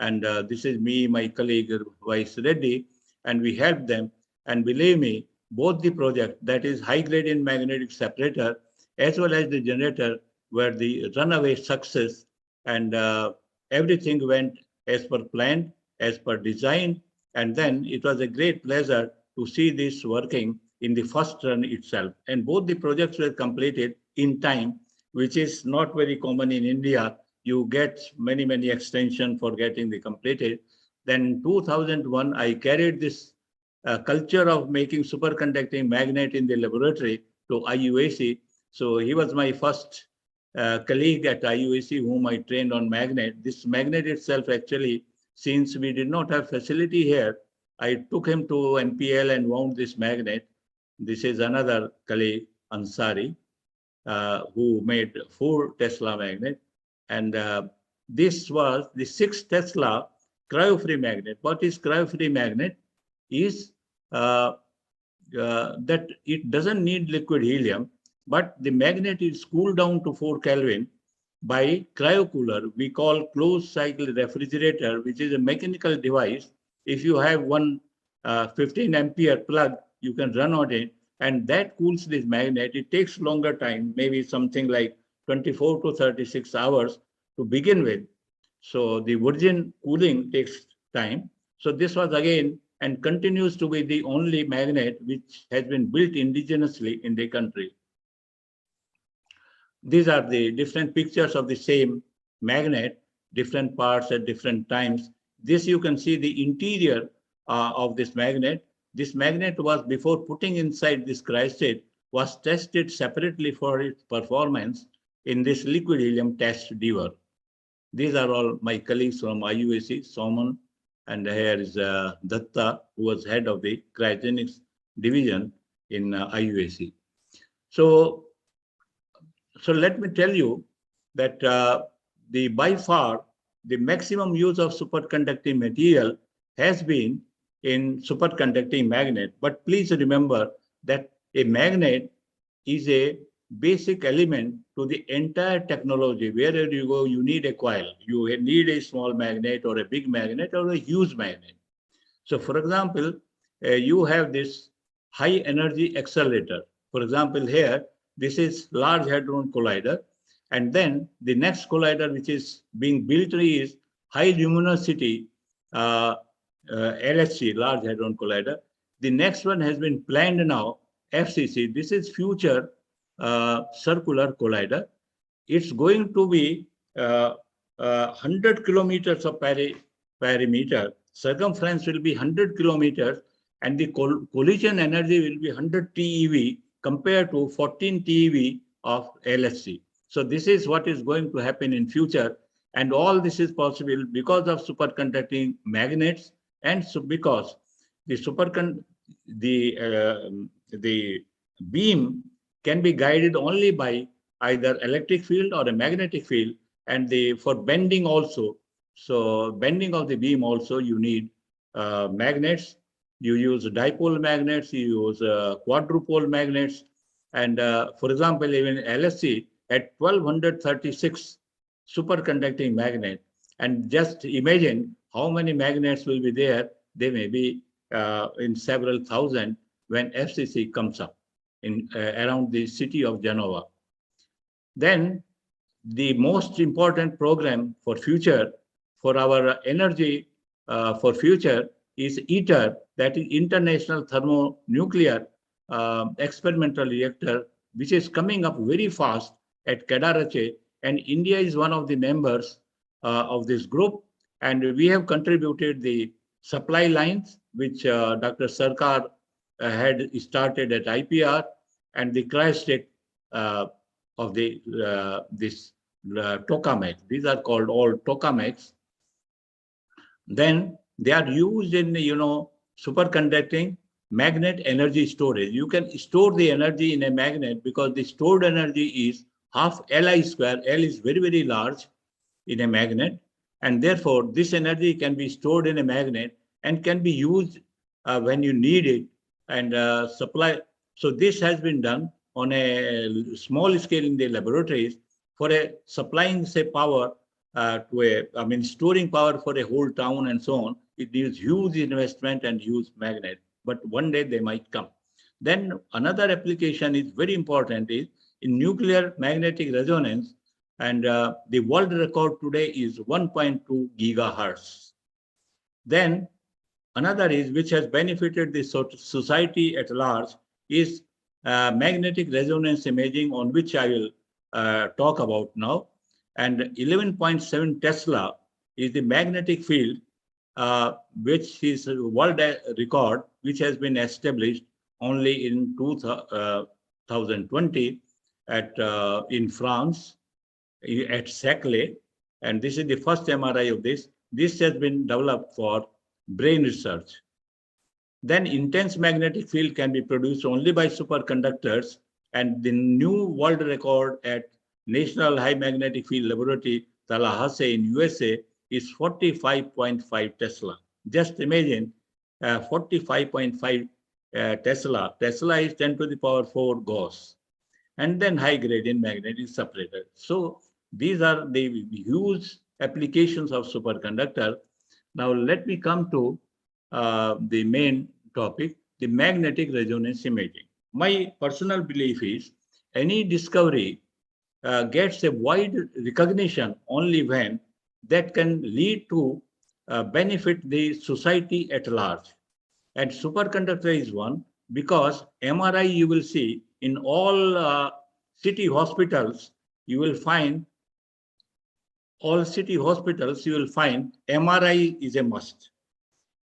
And this is me, my colleague, Vice Reddy, and we helped them. And believe me, both the project, that is high gradient magnetic separator, as well as the generator, were the runaway success. And everything went as per plan, as per design. And then it was a great pleasure to see this working in the first run itself. And both the projects were completed in time, which is not very common in India. You get many, many extensions for getting the completed. Then in 2001, I carried this culture of making superconducting magnet in the laboratory to IUAC. So he was my first colleague at IUAC whom I trained on magnet. This magnet itself, actually, since we did not have facility here, I took him to NPL and wound this magnet. This is another colleague, Ansari, who made 4 Tesla magnet. And this was the 6 Tesla cryo-free magnet. What is cryo-free magnet? Is that it doesn't need liquid helium, but the magnet is cooled down to 4 Kelvin by cryocooler. We call closed cycle refrigerator, which is a mechanical device. If you have one 15 ampere plug, you can run on it, and that cools this magnet. It takes longer time, maybe something like 24 to 36 hours to begin with. So the virgin cooling takes time. So this was again and continues to be the only magnet which has been built indigenously in the country. These are the different pictures of the same magnet, different parts at different times. This you can see the interior of this magnet. This magnet was, before putting inside this cryostat, was tested separately for its performance in this liquid helium test dever. These are all my colleagues from IUAC, Soman, and here is Datta, who was head of the cryogenics division in IUAC. So let me tell you that by far, the maximum use of superconducting material has been in superconducting magnet. But please remember that a magnet is a basic element to the entire technology. Wherever you go, you need a coil. You need a small magnet or a big magnet or a huge magnet. So for example, you have this high energy accelerator. For example, here, this is Large Hadron Collider. And then the next collider which is being built is high luminosity LHC, Large Hadron Collider. The next one has been planned now, FCC. This is Future Circular Collider. It's going to be 100 kilometers of perimeter. Circumference will be 100 kilometers, and the collision energy will be 100 TeV compared to 14 TeV of LHC. So this is what is going to happen in future, and all this is possible because of superconducting magnets, and so because the the beam can be guided only by either electric field or a magnetic field, and for bending also. So bending of the beam also, you need magnets. You use dipole magnets, you use quadrupole magnets. And for example, even LHC, at 1236 superconducting magnet. And just imagine how many magnets will be there. They may be in several thousand when FCC comes up in around the city of Genova. Then the most important program for future, for our energy for future, is ITER, that is International Thermonuclear Experimental Reactor, which is coming up very fast at Kedarache, and India is one of the members of this group, and we have contributed the supply lines, which Dr. Sarkar had started at IPR, and the cryostat of the this tokamaks. These are called all tokamaks. Then they are used in, superconducting magnet energy storage. You can store the energy in a magnet because the stored energy is half Li square. L is very, very large in a magnet. And therefore, this energy can be stored in a magnet and can be used when you need it and supply. So this has been done on a small scale in the laboratories for supplying, say, power storing power for a whole town and so on. It needs huge investment and huge magnet, but one day they might come. Then another application is very important is in nuclear magnetic resonance, and the world record today is 1.2 gigahertz. Then another is, which has benefited the society at large, is magnetic resonance imaging, on which I will talk about now. And 11.7 Tesla is the magnetic field, which is a world record, which has been established only in 2020 in France, at Saclay. And this is the first MRI of this. This has been developed for brain research. Then intense magnetic field can be produced only by superconductors, and the new world record at National High Magnetic Field Laboratory, Tallahassee in USA, is 45.5 Tesla. Just imagine 45.5 Tesla. Tesla is 10 to the power 4 Gauss. And then high gradient magnet is separated. So these are the huge applications of superconductor. Now let me come to the main topic, the magnetic resonance imaging. My personal belief is any discovery gets a wide recognition only when that can lead to benefit the society at large. And superconductor is one, because MRI you will see in all city hospitals, you will find MRI is a must.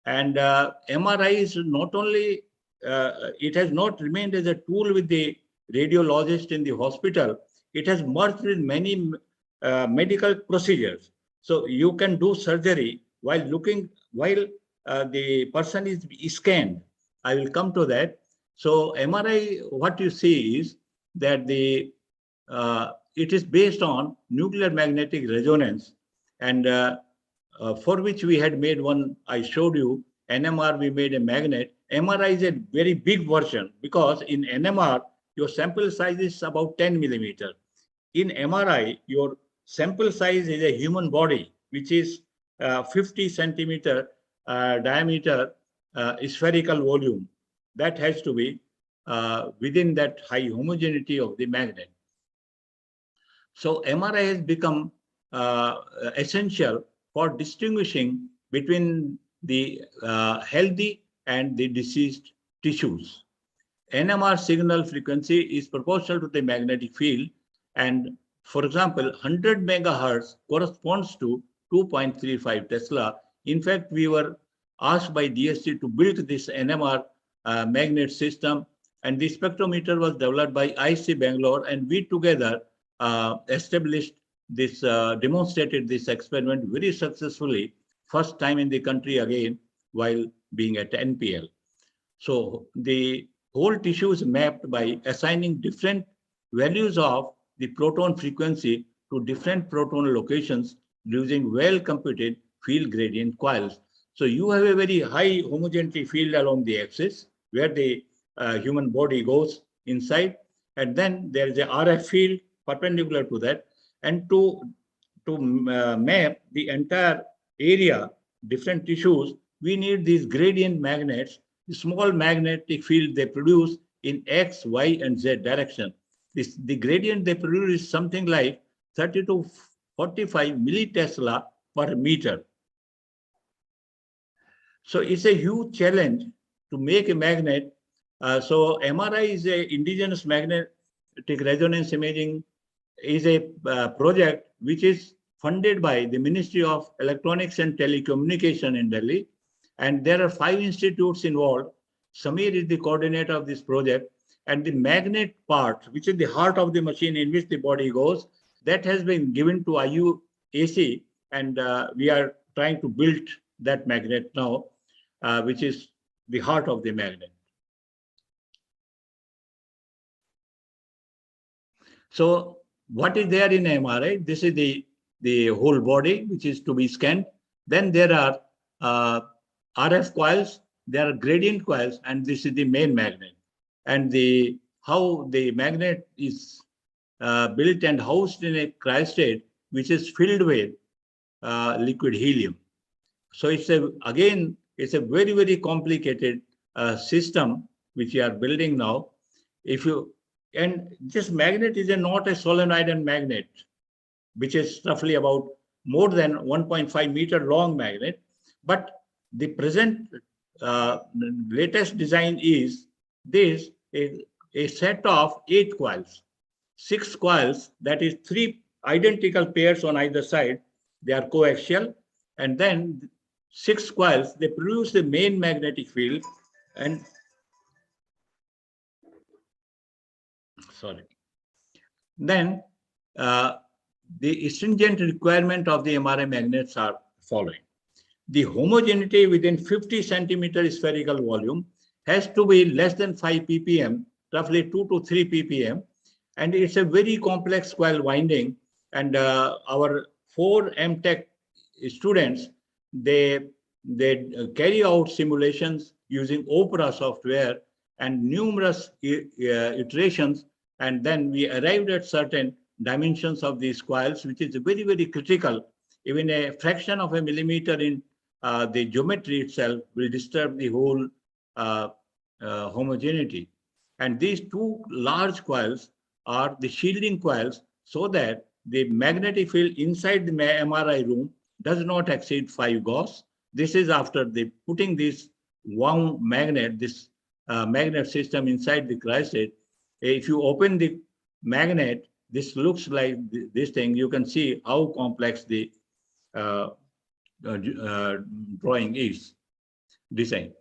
And MRI is not only, it has not remained as a tool with the radiologist in the hospital, it has merged with many medical procedures. So you can do surgery while the person is scanned. I will come to that. So MRI, what you see is that it is based on nuclear magnetic resonance, and for which we had made one, I showed you, NMR, we made a magnet. MRI is a very big version, because in NMR, your sample size is about 10 millimeter. In MRI, your sample size is a human body, which is 50 centimeter diameter spherical volume. That has to be within that high homogeneity of the magnet. So MRI has become essential for distinguishing between the healthy and the diseased tissues. NMR signal frequency is proportional to the magnetic field, and for example, 100 megahertz corresponds to 2.35 Tesla. In fact, we were asked by DSC to build this NMR magnet system, and the spectrometer was developed by IC Bangalore, and we together established this, demonstrated this experiment very successfully, first time in the country again, while being at NPL. So the whole tissue is mapped by assigning different values of the proton frequency to different proton locations using well-computed field gradient coils. So you have a very high homogeneity field along the axis where the human body goes inside, and then there is a RF field perpendicular to that, and to map the entire area, different tissues, we need these gradient magnets, the small magnetic field they produce in X, Y, and Z direction. The gradient they produce is something like 30 to 45 millitesla per meter. So it's a huge challenge to make a magnet. So MRI is a indigenous magnetic resonance imaging is a project which is funded by the Ministry of Electronics and Telecommunication in Delhi. And there are 5 institutes involved. Samir is the coordinator of this project. And the magnet part, which is the heart of the machine in which the body goes, that has been given to IUAC. And we are trying to build that magnet now, which is the heart of the magnet. So what is there in MRI? This is the whole body, which is to be scanned. Then there are RF coils, there are gradient coils, and this is the main magnet. And how the magnet is built and housed in a cryostat, which is filled with liquid helium. So it's again a very, very complicated system which we are building now. And this magnet is not a solenoid and magnet, which is roughly about more than 1.5 meter long magnet. But the present latest design is this, a set of 8 coils, 6 coils, that is 3 identical pairs on either side. They are coaxial. And then 6 coils, they produce the main magnetic field. And then the stringent requirement of the MRI magnets are following. The homogeneity within 50 centimeter spherical volume has to be less than 5 ppm, roughly 2 to 3 ppm. And it's a very complex coil winding. And our 4 MTech students, they carry out simulations using Opera software and numerous iterations. And then we arrived at certain dimensions of these coils, which is very, very critical. Even a fraction of a millimeter in the geometry itself will disturb the whole homogeneity. And these 2 large coils are the shielding coils, so that the magnetic field inside the MRI room does not exceed 5 Gauss. This is after putting this wound magnet, this magnet system inside the cryostat. If you open the magnet, this looks like this thing. You can see how complex the drawing is, design.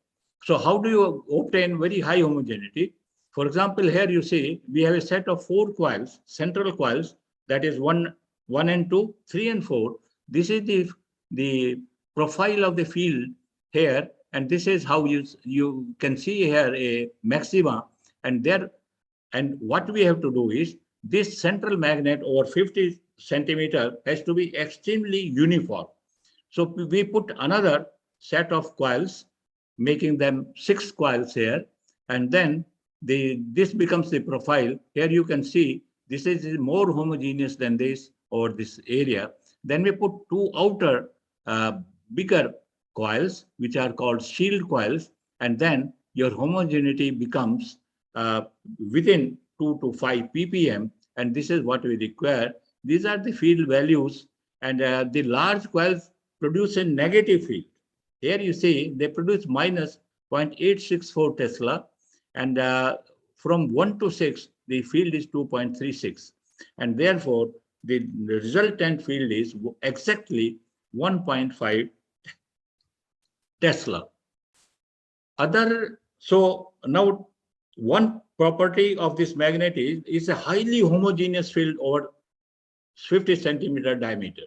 So how do you obtain very high homogeneity? For example, here you see we have a set of 4 coils, central coils, that is 1 and 2, 3 and 4. This is the profile of the field here, and this is how you can see here a maxima. And what we have to do is, this central magnet over 50 centimeter has to be extremely uniform. So we put another set of coils, making them 6 coils here, and then this becomes the profile. Here you can see this is more homogeneous than this over this area. Then we put 2 outer bigger coils, which are called shield coils, and then your homogeneity becomes within 2 to 5 ppm, and this is what we require. These are the field values, and the large coils produce a negative field. Here you see they produce minus 0.864 Tesla, and from 1 to 6, the field is 2.36. And therefore, the resultant field is exactly 1.5 Tesla. So now one property of this magnet is a highly homogeneous field over 50 centimeter diameter.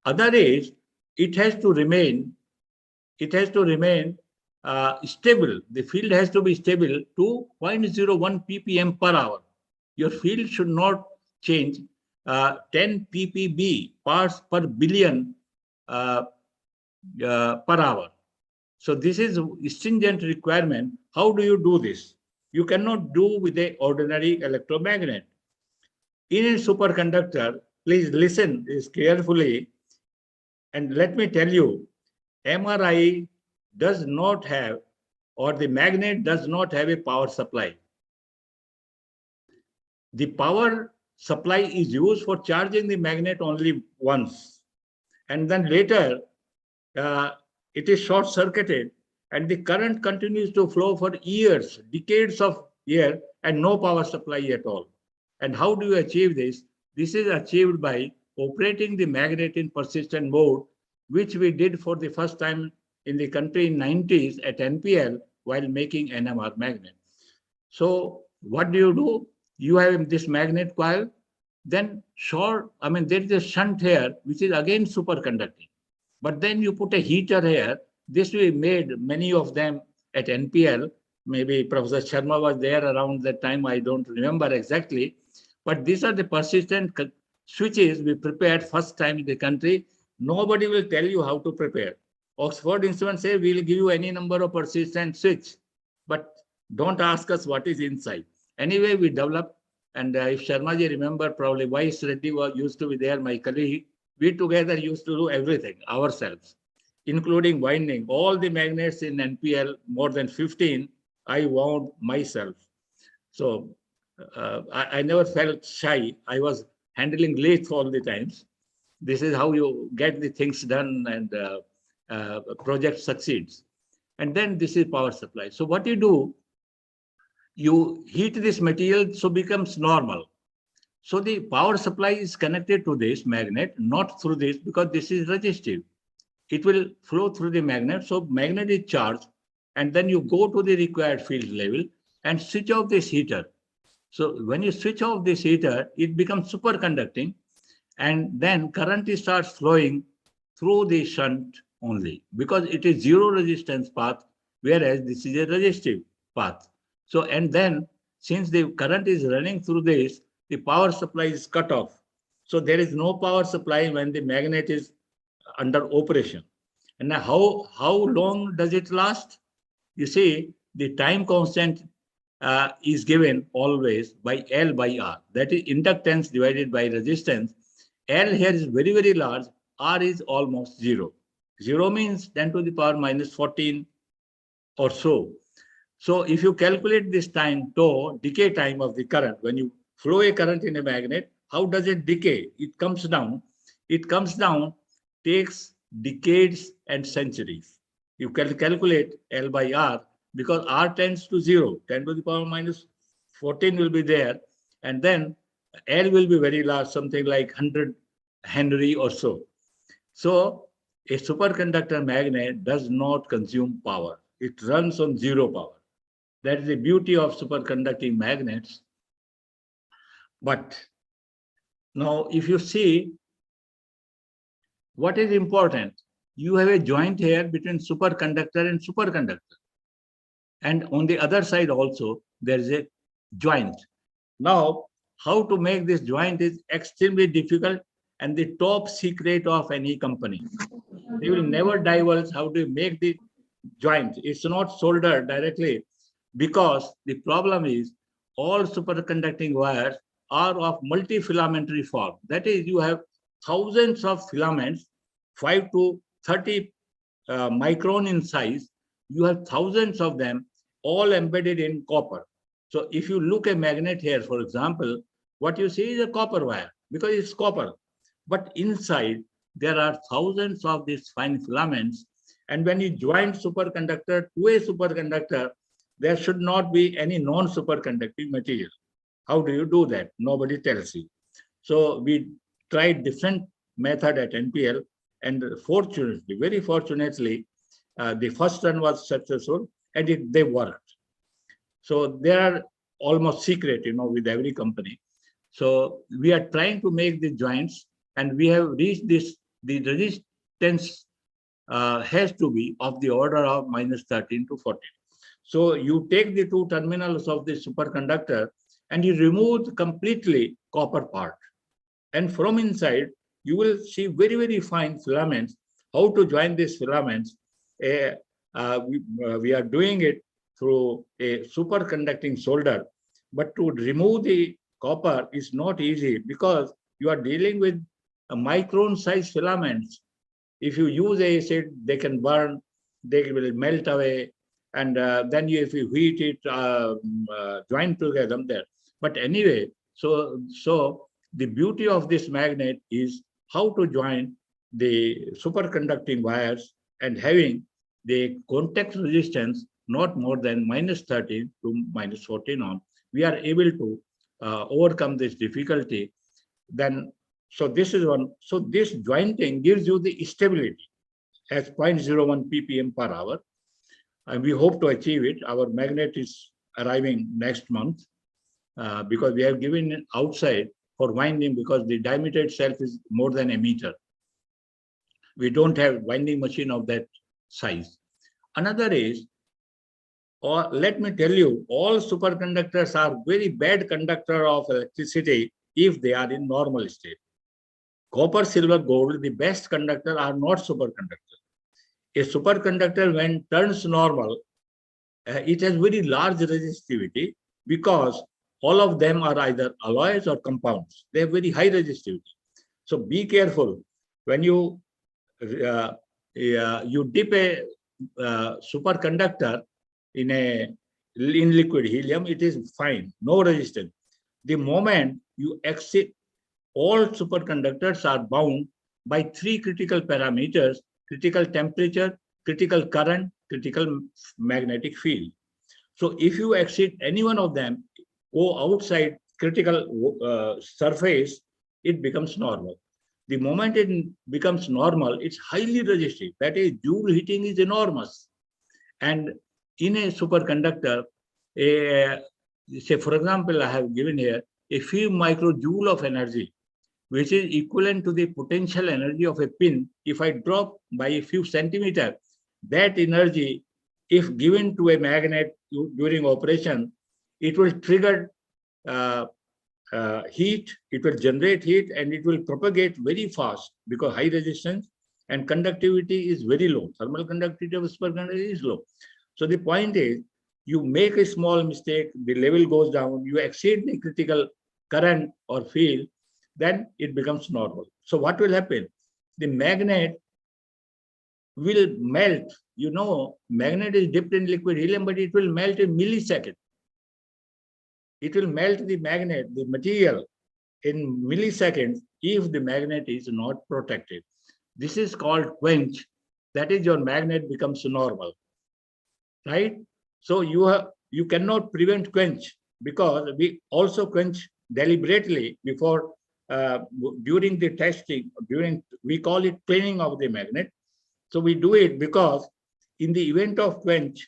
Other is it has to remain stable. The field has to be stable to 0.01 ppm per hour. Your field should not change 10 ppb, parts per billion per hour. So this is a stringent requirement. How do you do this? You cannot do with an ordinary electromagnet. In a superconductor, please listen this carefully, and let me tell you, MRI does not have, or the magnet does not have a power supply. The power supply is used for charging the magnet only once, and then later it is short-circuited, and the current continues to flow for years, decades of years, and no power supply at all. And how do you achieve this? This is achieved by operating the magnet in persistent mode, which we did for the first time in the country in 90s at NPL while making NMR magnet. So what do? You have this magnet coil, then there is a shunt here, which is again superconducting. But then you put a heater here. This we made many of them at NPL. Maybe Professor Sharma was there around that time. I don't remember exactly. But these are the persistent switches we prepared first time in the country. Nobody will tell you how to prepare. Oxford Instruments say we'll give you any number of persistent switch, but don't ask us what is inside. Anyway, we developed, and if Sharmaji remember, probably Vice Reddy used to be there, my colleague. We together used to do everything ourselves, including winding. All the magnets in NPL, more than 15, I wound myself. So I never felt shy. I was handling lathe all the times. This is how you get the things done, and project succeeds. And then this is power supply. So what you do, you heat this material so becomes normal. So the power supply is connected to this magnet, not through this, because this is resistive. It will flow through the magnet. So magnet is charged, and then you go to the required field level and switch off this heater. So when you switch off this heater, it becomes superconducting, and then current starts flowing through the shunt only, because it is zero resistance path, whereas this is a resistive path. So, and then since the current is running through this, the power supply is cut off. So there is no power supply when the magnet is under operation. And now how long does it last? You see, the time constant is given always by L by R. That is inductance divided by resistance. L here is very, very large. R is almost 0. 0 means 10 to the power minus 14 or so. So if you calculate this time, tau, decay time of the current, when you flow a current in a magnet, how does it decay? It comes down. It comes down, takes decades and centuries. You can calculate L by R, because R tends to 0, 10 to the power minus 14 will be there. And then L will be very large, something like 100 Henry or so. So a superconductor magnet does not consume power. It runs on 0 power. That is the beauty of superconducting magnets. But now if you see what is important, you have a joint here between superconductor and superconductor. And on the other side also, there is a joint. Now, how to make this joint is extremely difficult and the top secret of any company. They will never divulge how to make the joint. It's not soldered directly, because the problem is all superconducting wires are of multifilamentary form. That is, you have thousands of filaments, 5 to 30 micron in size. You have thousands of them all embedded in copper. So if you look at a magnet here, for example, what you see is a copper wire, because it's copper. But inside, there are thousands of these fine filaments. And when you join superconductor to a superconductor, there should not be any non-superconducting material. How do you do that? Nobody tells you. So we tried different method at NPL, and fortunately, very fortunately, the first one was successful, and they worked. So they are almost secret, with every company. So we are trying to make the joints, and we have reached this. The resistance has to be of the order of minus 13 to 14. So you take the two terminals of the superconductor and you remove completely copper part. And from inside, you will see very, very fine filaments. How to join these filaments? We are doing it through a superconducting solder. But to remove the copper is not easy because you are dealing with a micron-sized filaments. If you use acid, they can burn, they will melt away, and then if you heat it, join together there. But anyway, so the beauty of this magnet is how to join the superconducting wires and having the contact resistance not more than -13 to -14 ohm. We are able to overcome this difficulty. Then, so this is one. So this jointing gives you the stability as 0.01 ppm per hour, and we hope to achieve it. Our magnet is arriving next month because we have given it outside for winding because the diameter itself is more than a meter. We don't have winding machine of that size. Another is, or let me tell you, all superconductors are very bad conductor of electricity if they are in normal state. Copper, silver, gold, the best conductor are not superconductors. A superconductor, when turns normal, it has very large resistivity because all of them are either alloys or compounds. They have very high resistivity. So be careful when you dip a superconductor in liquid helium. It is fine, no resistance. The moment you exit, all superconductors are bound by 3 critical parameters: critical temperature, critical current, critical magnetic field. So if you exceed any one of them, go outside critical surface, it becomes normal. The moment it becomes normal, it's highly resistive. That is, Joule heating is enormous. And in a superconductor, say for example, I have given here a few microjoule of energy, which is equivalent to the potential energy of a pin. If I drop by a few centimeters, that energy, if given to a magnet during operation, it will trigger heat, it will generate heat, and it will propagate very fast because high resistance and conductivity is very low. Thermal conductivity of superconductor is low. So the point is, you make a small mistake, the level goes down, you exceed the critical current or field, then it becomes normal. So what will happen? The magnet will melt. You know, magnet is dipped in liquid helium, but it will melt in millisecond. It will melt the magnet, the material, in milliseconds if the magnet is not protected. This is called quench. That is, your magnet becomes normal, right? So you cannot prevent quench because we also quench deliberately before during the testing. We call it cleaning of the magnet. So we do it because in the event of quench,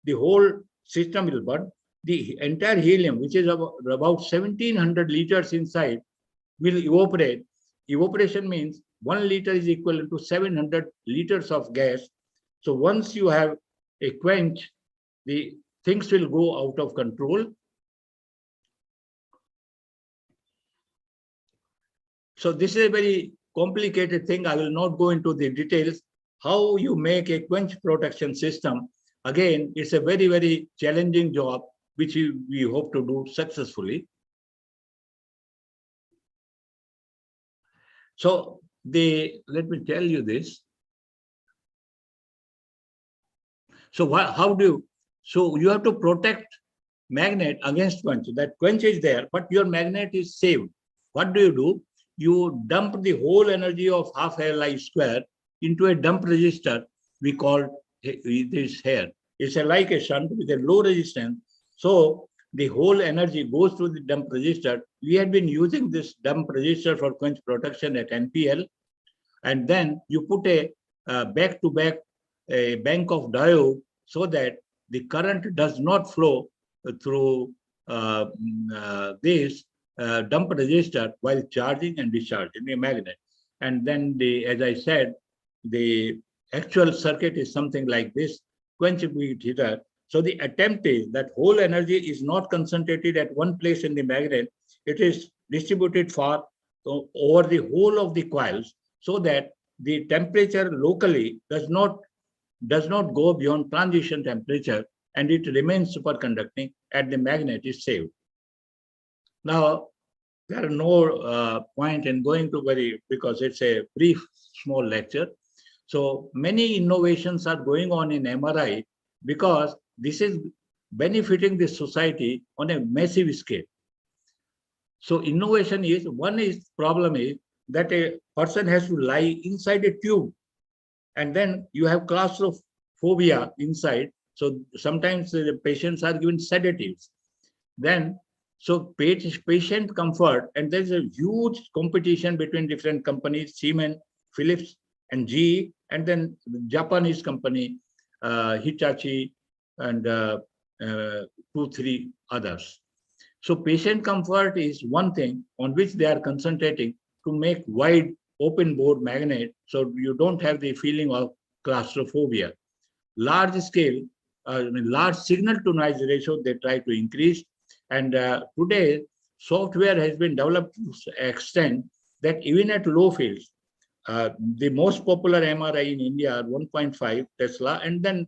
the whole system will burn. The entire helium, which is about 1700 liters inside, will evaporate. Evaporation means 1 liter is equivalent to 700 liters of gas. So once you have a quench, the things will go out of control. So this is a very complicated thing. I will not go into the details. How you make a quench protection system, again, it's a very, very challenging job, which we hope to do successfully. So let me tell you this. So so you have to protect magnet against quench. That quench is there, but your magnet is saved. What do? You dump the whole energy of half Li square into a dump resistor. We call this here. It's like a shunt with a low resistance. So the whole energy goes to the dump resistor. We had been using this dump resistor for quench protection at NPL. And then you put a back-to-back bank of diode so that the current does not flow through this dump resistor while charging and discharging a magnet. And then, as I said, the actual circuit is something like this, quench heater. So the attempt is that whole energy is not concentrated at one place in the magnet. It is distributed far over the whole of the coils so that the temperature locally does not go beyond transition temperature, and it remains superconducting and the magnet is saved. Now, there are no point in going to because it's a brief, small lecture. So many innovations are going on in MRI because this is benefiting the society on a massive scale. So innovation is, problem is that a person has to lie inside a tube, and then you have claustrophobia inside. So sometimes the patients are given sedatives. Then, so patient comfort, and there's a huge competition between different companies, Siemens, Philips, and GE, and then the Japanese company, Hitachi, and 2-3 others. So patient comfort is one thing on which they are concentrating to make wide open bore magnet, so you don't have the feeling of claustrophobia. Large scale, large signal to noise ratio, they try to increase. And today, software has been developed to the extent that even at low fields, the most popular MRI in India are 1.5 Tesla, and then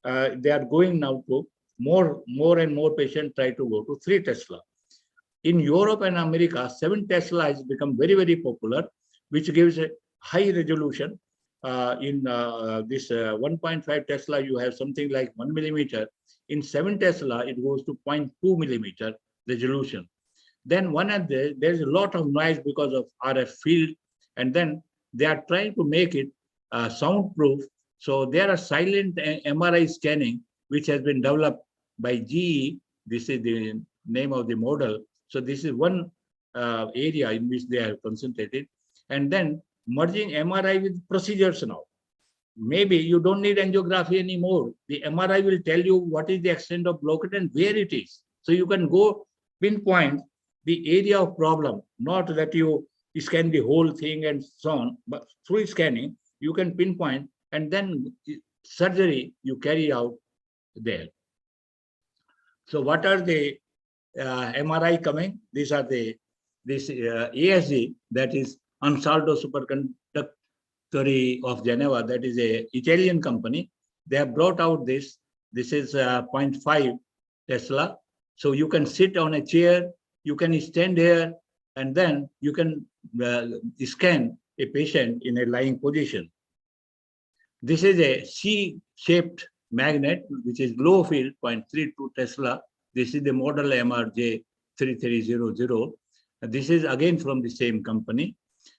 they are going now to more and more patients try to go to 3 Tesla. In Europe and America, 7 Tesla has become very, very popular, which gives a high resolution. In this 1.5 Tesla, you have something like 1 millimeter. In 7 Tesla, it goes to 0.2 millimeter resolution. Then there's a lot of noise because of RF field, and then they are trying to make it soundproof. So there are silent MRI scanning, which has been developed by GE. This is the name of the model. So this is one area in which they are concentrated. And then merging MRI with procedures now. Maybe you don't need angiography anymore. The MRI will tell you what is the extent of blockade and where it is. So you can go pinpoint the area of problem, not that you scan the whole thing and so on, but through scanning, you can pinpoint, and then surgery you carry out there. So what are the MRI coming? These are this ASG, that is Ansaldo Superconductory of Geneva, that is a Italian company. They have brought out this. This is 0.5 Tesla. So you can sit on a chair, you can stand here, and then you can scan a patient in a lying position. This is a C-shaped magnet, which is low field, 0.32 Tesla. This is the model MRJ 3300. This is again from the same company.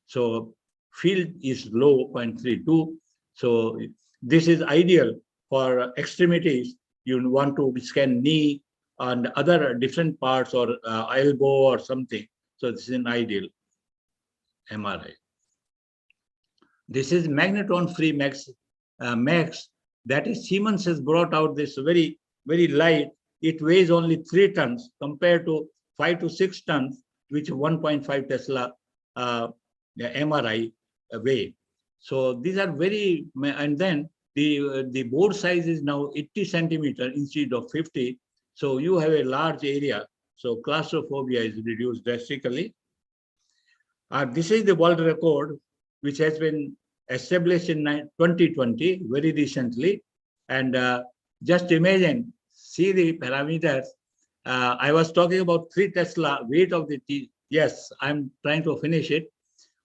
So field is low, 0.32. So this is ideal for extremities. You want to scan knee and other different parts, or elbow or something. So this is an ideal MRI. This is magnetron-free Max. That is, Siemens has brought out this very, very light. It weighs only 3 tons compared to 5 to 6 tons, which 1.5 Tesla MRI weigh. So these are very, and then the board size is now 80 centimeter instead of 50. So you have a large area. So claustrophobia is reduced drastically. This is the world record, which has been established in 2020, very recently. And just imagine, see the parameters. I was talking about 3 Tesla weight of the yes, I'm trying to finish it.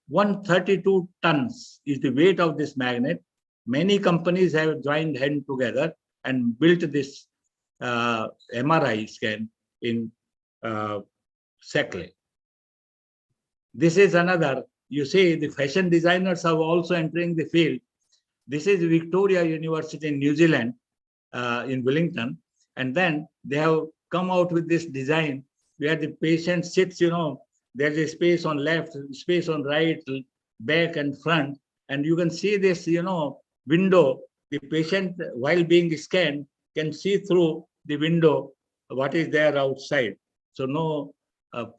132 tons is the weight of this magnet. Many companies have joined hands together and built this MRI scan in Sekle. This is another, you see, the fashion designers are also entering the field. This is Victoria University in New Zealand, in Wellington. And then they have come out with this design where the patient sits, there's a space on left, space on right, back and front. And you can see this, window. The patient, while being scanned, can see through the window what is there outside. So no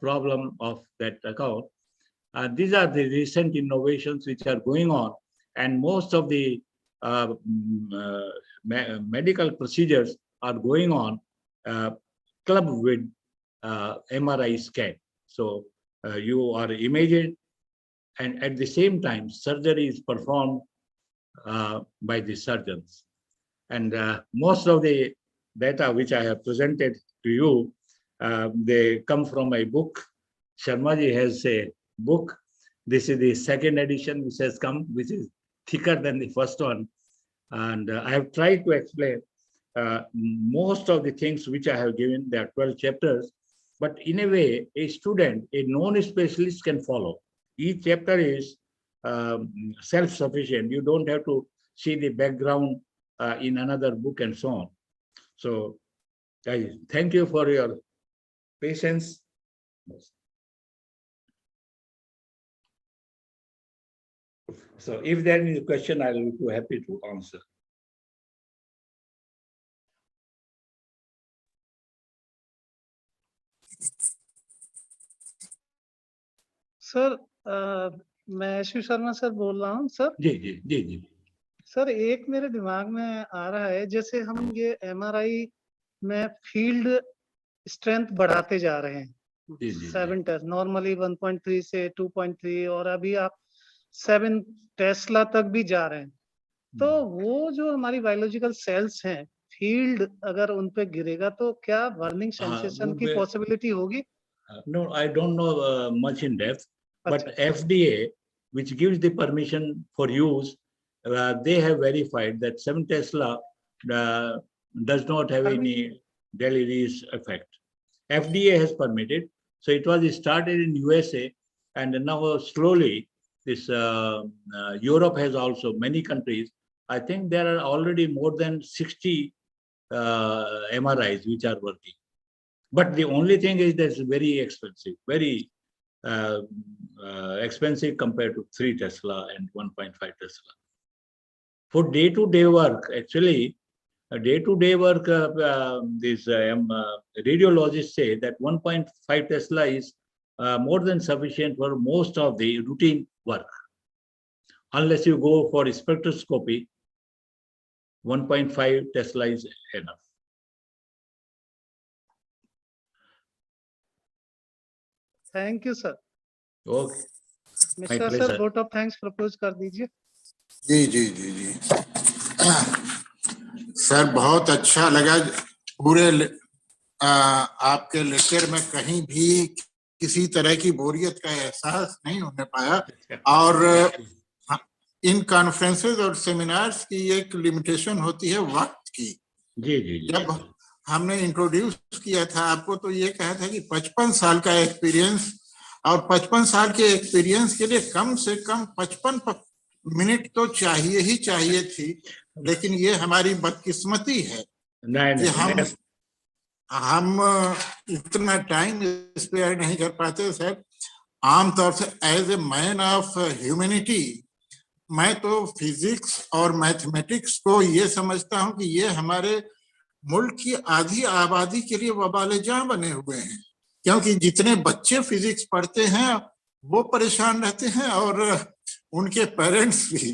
problem of that account. These are the recent innovations which are going on. And most of the medical procedures are going on clubbed with MRI scan. So you are imaged, and at the same time, surgery is performed by the surgeons. And most of the data which I have presented to you, they come from my book. Sharma ji has a book. This is the second edition which has come, which is thicker than the first one. And I have tried to explain most of the things which I have given. There are 12 chapters, but in a way, a student, a non-specialist can follow. Each chapter is self-sufficient. You don't have to see the background in another book and so on. So, guys, thank you for your patience. So, if there is a question, I will be happy to answer. Sir मैं SV Sharma sir बोल रहा हूँ sir. जी जी जी जी sir एक मेरे दिमाग में आ रहा है, जैसे हम ये एमआरआई में फील्ड स्ट्रेंथ बढ़ाते जा रहे हैं, 7 टेस्ट नॉर्मली 1.3 से 2.3 और अभी आप 7 टेस्ला तक भी जा रहे हैं, तो वो जो हमारी बायोलॉजिकल सेल्स हैं, फील्ड अगर उन पे गिरेगा तो क्या बर्निंग सेंसेशन की पॉसिबिलिटी होगी? No, I don't know much in depth, but FDA, which gives the permission for use, they have verified that 7 Tesla does not have any deleterious effect. FDA has permitted. So it was started in USA, and now slowly this Europe has also many countries. I think there are already more than 60 MRIs which are working. But the only thing is that it's very expensive, very expensive compared to 3 Tesla and 1.5 Tesla. For day-to-day work, actually, day-to-day work, these radiologists say that 1.5 Tesla is more than sufficient for most of the routine work. Unless you go for spectroscopy, 1.5 Tesla is enough. Thank you sir. Okay, mister sir vote of thanks propose कर दीजिए। जी जी जी जी sir, बहुत अच्छा लगा। पूरे आपके lecture में कहीं भी किसी तरह की बोरियत का एहसास नहीं होने पाया। और इन कॉन्फ्रेंसेस और सेमिनार्स की एक लिमिटेशन होती है वक्त की। जी जी जी। जब हमने इंट्रोड्यूस किया था आपको तो ये कहा था कि 55 साल का एक्सपीरियंस, और 55 साल के एक्सपीरियंस के लिए कम से कम 55 मिनट तो चाहिए ही चाहिए थी। लेकिन ये हमारी बदकिस्मती है कि हम इतना टाइम स्पेयर नहीं कर पाते। सर, आमतौर से as a man of humanity मैं तो फिजिक्स और मैथमेटिक्स को ये समझता हूँ कि ये हमारे मुल्क की आधी आबादी के लिए वबाल-ए-जहाँ बने हुए हैं, क्योंकि जितने बच्चे फिजिक्स पढ़ते हैं वो परेशान रहते हैं और उनके पेरेंट्स भी।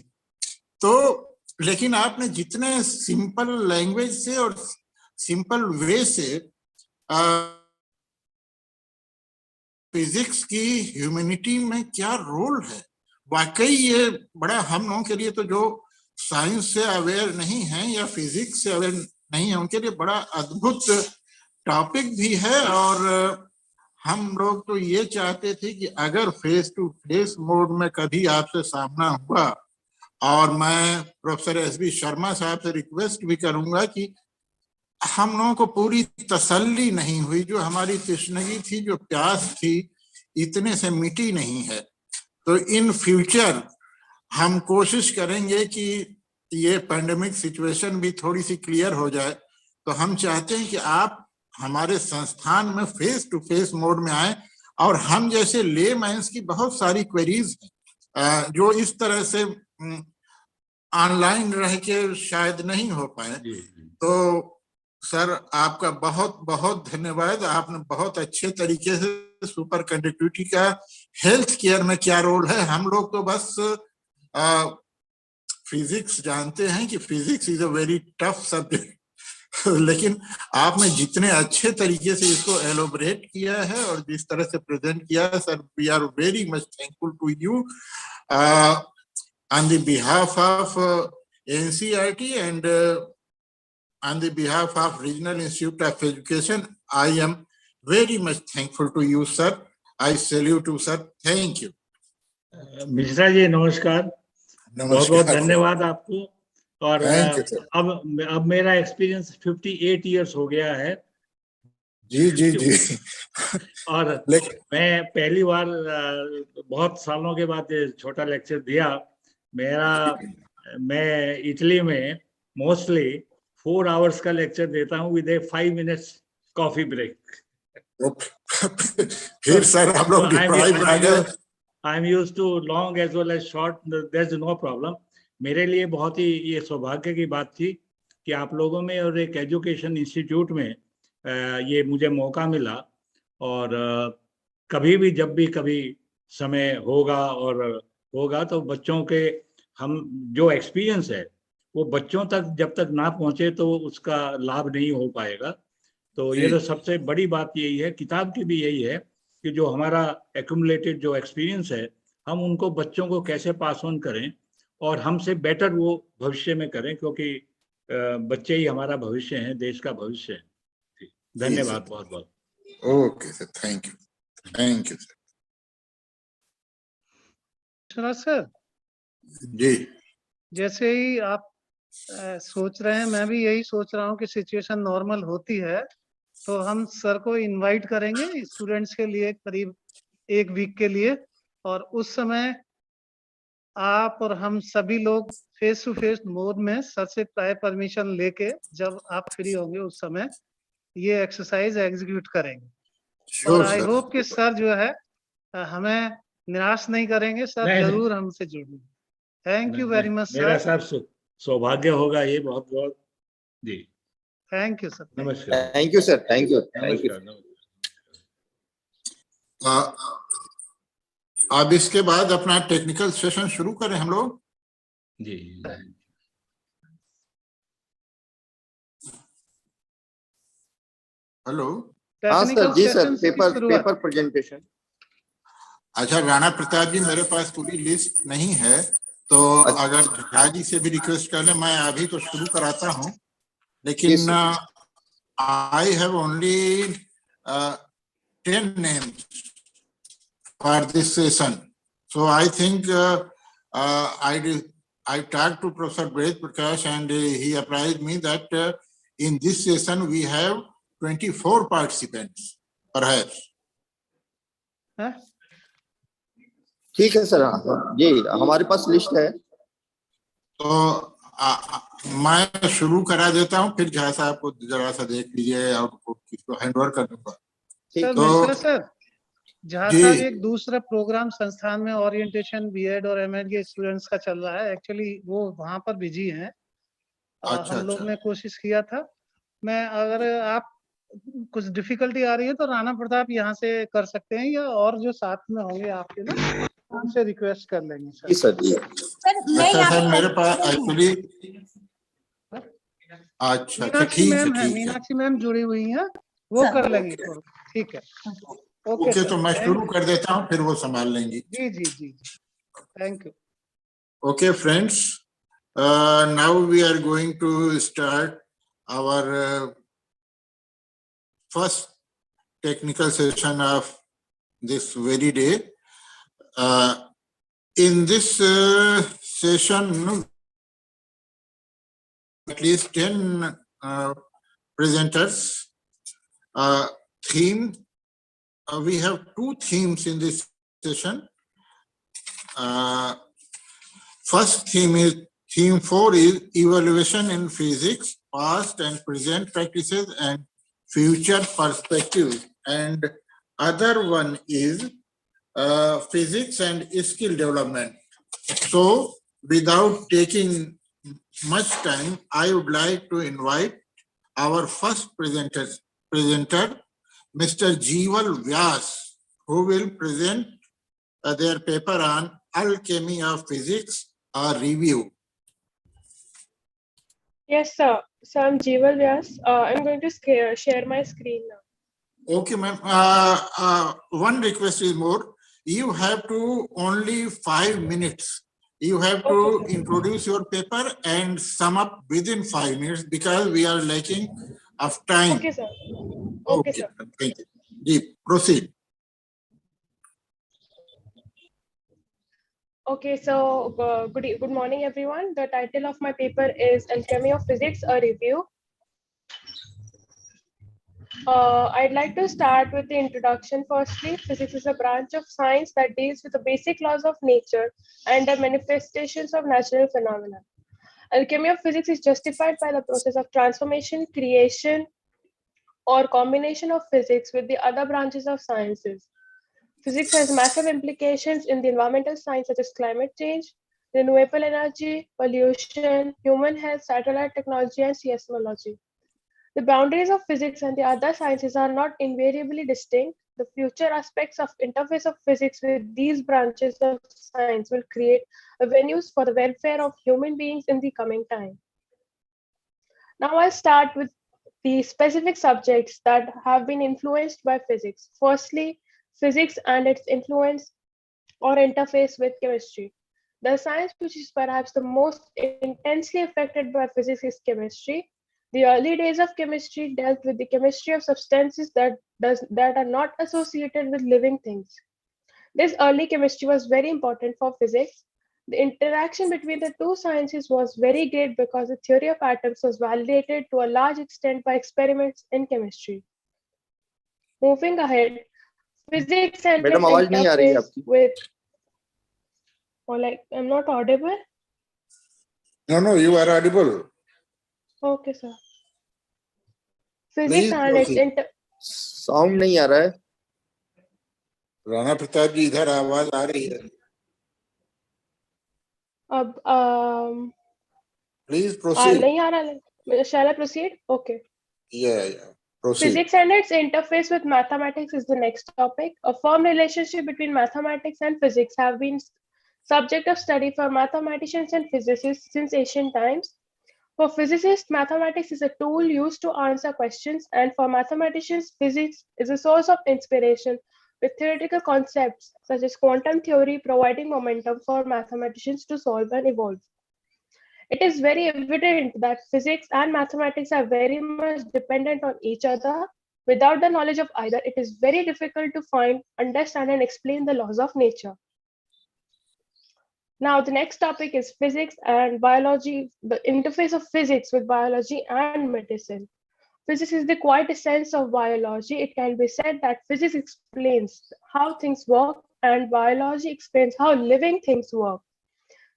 तो लेकिन आपने जितने सिंपल लैंग्वेज से और सिंपल वे से फिजिक्स की ह्यूमैनिटी में क्या रोल है, वाकई ये बड़ा हम लोगों के लिए तो जो साइंस से अवेयर नहीं है या फिजिक्स से अवेयर नहीं है उनके लिए बड़ा अद्भुत टॉपिक भी है। और हम लोग तो ये चाहते थे कि अगर फेस टू फेस मोड में कभी आपसे सामना हुआ, और मैं प्रोफेसर एसवी शर्मा साहब से रिक्वेस्ट भी करूंगा कि हम लोगों को पूरी तसल्ली नहीं हुई, जो हमारी तृष्णगी थी, जो प्यास थी, इतने से मिटी नहीं है। तो इन फ्यूचर हम कोशिश करेंगे कि ये पैंडेमिक सिचुएशन भी थोड़ी सी क्लियर हो जाए। तो हम चाहते हैं कि आप हमारे संस्थान में फेस टू फेस मोड में आए, और हम जैसे लेमैन्स की बहुत सारी क्वेरीज हैं जो इस तरह से ऑनलाइन रह के शायद नहीं हो पाए। तो सर आपका बहुत बहुत धन्यवाद। आपने बहुत अच्छे तरीके से सुपर कंडक्टिविटी का हेल्थ केयर में क्या रोल है, हम लोग तो बस फिजिक्स जानते हैं कि physics is a very tough subject, लेकिन आपने जितने अच्छे तरीके से इसको एलोबरेट किया है और जिस तरह से प्रेजेंट किया है, sir we are very much thankful to you on the behalf of NCERT and on the behalf of Regional Institute of Education. I am very much thankful to you, sir. I salute you, sir. Thank you. Mishra ji नमस्कार, बहुत बहुत धन्यवाद आपको। और अब मेरा experience 58 years हो गया है। जी जी जी। और मैं पहली बार बहुत सालों के बाद छोटा लेक्चर दिया। मैं इटली में मोस्टली 4 आवर्स का लेक्चर देता हूँ with a 5 minutes coffee break. फिर सर हम लोग I am used to long as well as short. There's no problem. मेरे लिए बहुत ही ये सौभाग्य की बात थी कि आप लोगों में और एक एजुकेशन इंस्टीट्यूट में ये मुझे मौका मिला। और कभी भी जब भी कभी समय होगा तो बच्चों के हम जो एक्सपीरियंस है वो बच्चों तक जब तक ना पहुंचे तो उसका लाभ नहीं हो पाएगा। तो ये तो सबसे बड़ी बात यही है, किताब की भी यही है कि जो हमारा एक्यूमुलेटेड जो एक्सपीरियंस है हम उनको बच्चों को कैसे पास ऑन करें और हमसे बेटर वो भविष्य में करें, क्योंकि बच्चे ही हमारा भविष्य हैं, देश का भविष्य है। धन्यवाद बहुत बहुत। Okay sir, thank you sir. जी, जैसे ही आप सोच रहे हैं, मैं भी यही सोच रहा हूँ कि सिचुएशन नॉर्मल होती है तो हम सर को इनवाइट करेंगे स्टूडेंट्स के लिए करीब 1 वीक के लिए, और उस समय आप और हम सभी लोग फेस टू फेस मोड में सर से प्रायर परमिशन लेके जब आप फ्री होंगे उस समय ये एक्सरसाइज एग्जीक्यूट करेंगे। और आई होप कि सर जो है हमें निराश नहीं करेंगे, सर जरूर हमसे जुड़ेंगे। Thank you very much sir. मेरा साहब सौभाग्य होगा ये, बहुत बहुत जी। Thank you sir. नमस्कार। Thank you sir. Thank you. अब इसके बाद अपना टेक्निकल सेशन शुरू करें हम लोग। जी हेलो। हाँ सर जी सर, पेपर प्रेजेंटेशन। अच्छा राणा प्रताप जी, मेरे पास पूरी लिस्ट नहीं है तो अगर झा जी से भी रिक्वेस्ट कर ले, मैं अभी तो शुरू कराता हूँ, लेकिन I have only 10 names for this session. So I think I talked to Professor Braj Prakash and he apprised me that in this session we have 24 participants perhaps. ठीक है सर, जी हमारे पास लिस्ट है। तो मैं शुरू करा देता हूँ, फिर झा साहब को जरा सा देख लीजिए और किसको हैंडओवर कर दूंगा। तो सर जहाँ साहब एक दूसरा प्रोग्राम संस्थान में ओरिएंटेशन बीएड और एमएड के स्टूडेंट्स का चल रहा है, एक्चुअली वो वहाँ पर बिजी हैं। हम लोग ने कोशिश किया था, मैं अगर आप कुछ डिफिकल्टी आ रही है तो राणा प्रताप यहाँ से कर सकते हैं, या और जो साथ में होंगे आपके ना उनसे रिक्वेस्ट कर लेंगे सर। जी सर जी। अच्छा सर, मेरे पास एक्चुअली अच्छा ठीक है, मीनाक्षी मैम जुड़ी हुई हैं, वो कर लेंगे। ठीक है, ओके तो मैं शुरू कर देता हूँ, फिर वो संभाल लेंगी। जी जी जी, thank you. Okay friends, now we are going to start our first technical session of this very day. In this session, at least 10 presenters. Theme, we have 2 themes in this session. First theme is, theme 4 is evaluation in physics, past and present practices and future perspectives, and other one is physics and skill development. So without taking much time, I would like to invite our first presenter, Mr. Jeeval Vyas, who will present their paper on alchemy of physics, a review. Yes, sir. So I'm Jeeval Vyas. I'm going to share my screen now. Okay, ma'am. One request is more. You have to only 5 minutes. You have to introduce your paper and sum up within 5 minutes because we are lacking of time. Okay, sir. Okay, sir. Thank you. Deep, proceed. Okay, so good morning, everyone. The title of my paper is Alchemy of Physics, a review. I'd like to start with the introduction. Firstly, physics is a branch of science that deals with the basic laws of nature and the manifestations of natural phenomena. Alchemy of physics is justified by the process of transformation, creation, or combination of physics with the other branches of sciences. Physics has massive implications in the environmental science such as climate change, renewable energy, pollution, human health, satellite technology, and seismology. The boundaries of physics and the other sciences are not invariably distinct. The future aspects of interface of physics with these branches of science will create avenues for the welfare of human beings in the coming time. Now I'll start with the specific subjects that have been influenced by physics. Firstly, physics and its influence or interface with chemistry. The science which is perhaps the most intensely affected by physics is chemistry. The early days of chemistry dealt with the chemistry of substances that are not associated with living things. This early chemistry was very important for physics. The interaction between the two sciences was very great because the theory of atoms was validated to a large extent by experiments in chemistry. Moving ahead, physics and its madam आवाज नहीं आ रही है interface आपकी with, or like, I'm not audible? No, you are audible. Okay, sir. Please Physics and its proceed. Sound नहीं आ रहा है राणा प्रताप जी इधर आवाज आ रही है Please proceed. नहीं आ रहा, shall I proceed? Okay. Yeah, proceed. Physics and its interface with mathematics is the next topic. A firm relationship between mathematics and physics have been subject of study for mathematicians and physicists since ancient times. For physicists, mathematics is a tool used to answer questions, and for mathematicians, physics is a source of inspiration with theoretical concepts such as quantum theory providing momentum for mathematicians to solve and evolve. It is very evident that physics and mathematics are very much dependent on each other. Without the knowledge of either, it is very difficult to find, understand, and explain the laws of nature. Now, the next topic is physics and biology, the interface of physics with biology and medicine. Physics is the quiet essence of biology. It can be said that physics explains how things work and biology explains how living things work.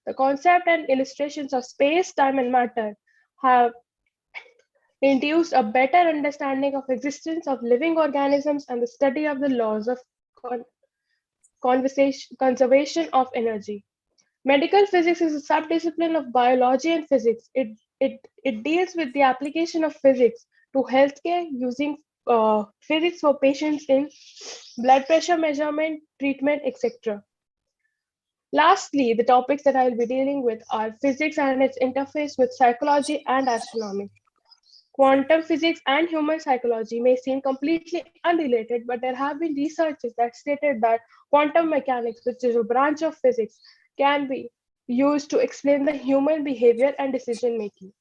The concept and illustrations of space, time, and matter have induced a better understanding of existence of living organisms and the study of the laws of conservation of energy. Medical physics is a subdiscipline of biology and physics. It deals with the application of physics to healthcare using physics for patients in blood pressure measurement, treatment, etc. Lastly, the topics that I will be dealing with are physics and its interface with psychology and astronomy. Quantum physics and human psychology may seem completely unrelated, but there have been researches that stated that quantum mechanics, which is a branch of physics, can be used to explain the human behavior and decision making.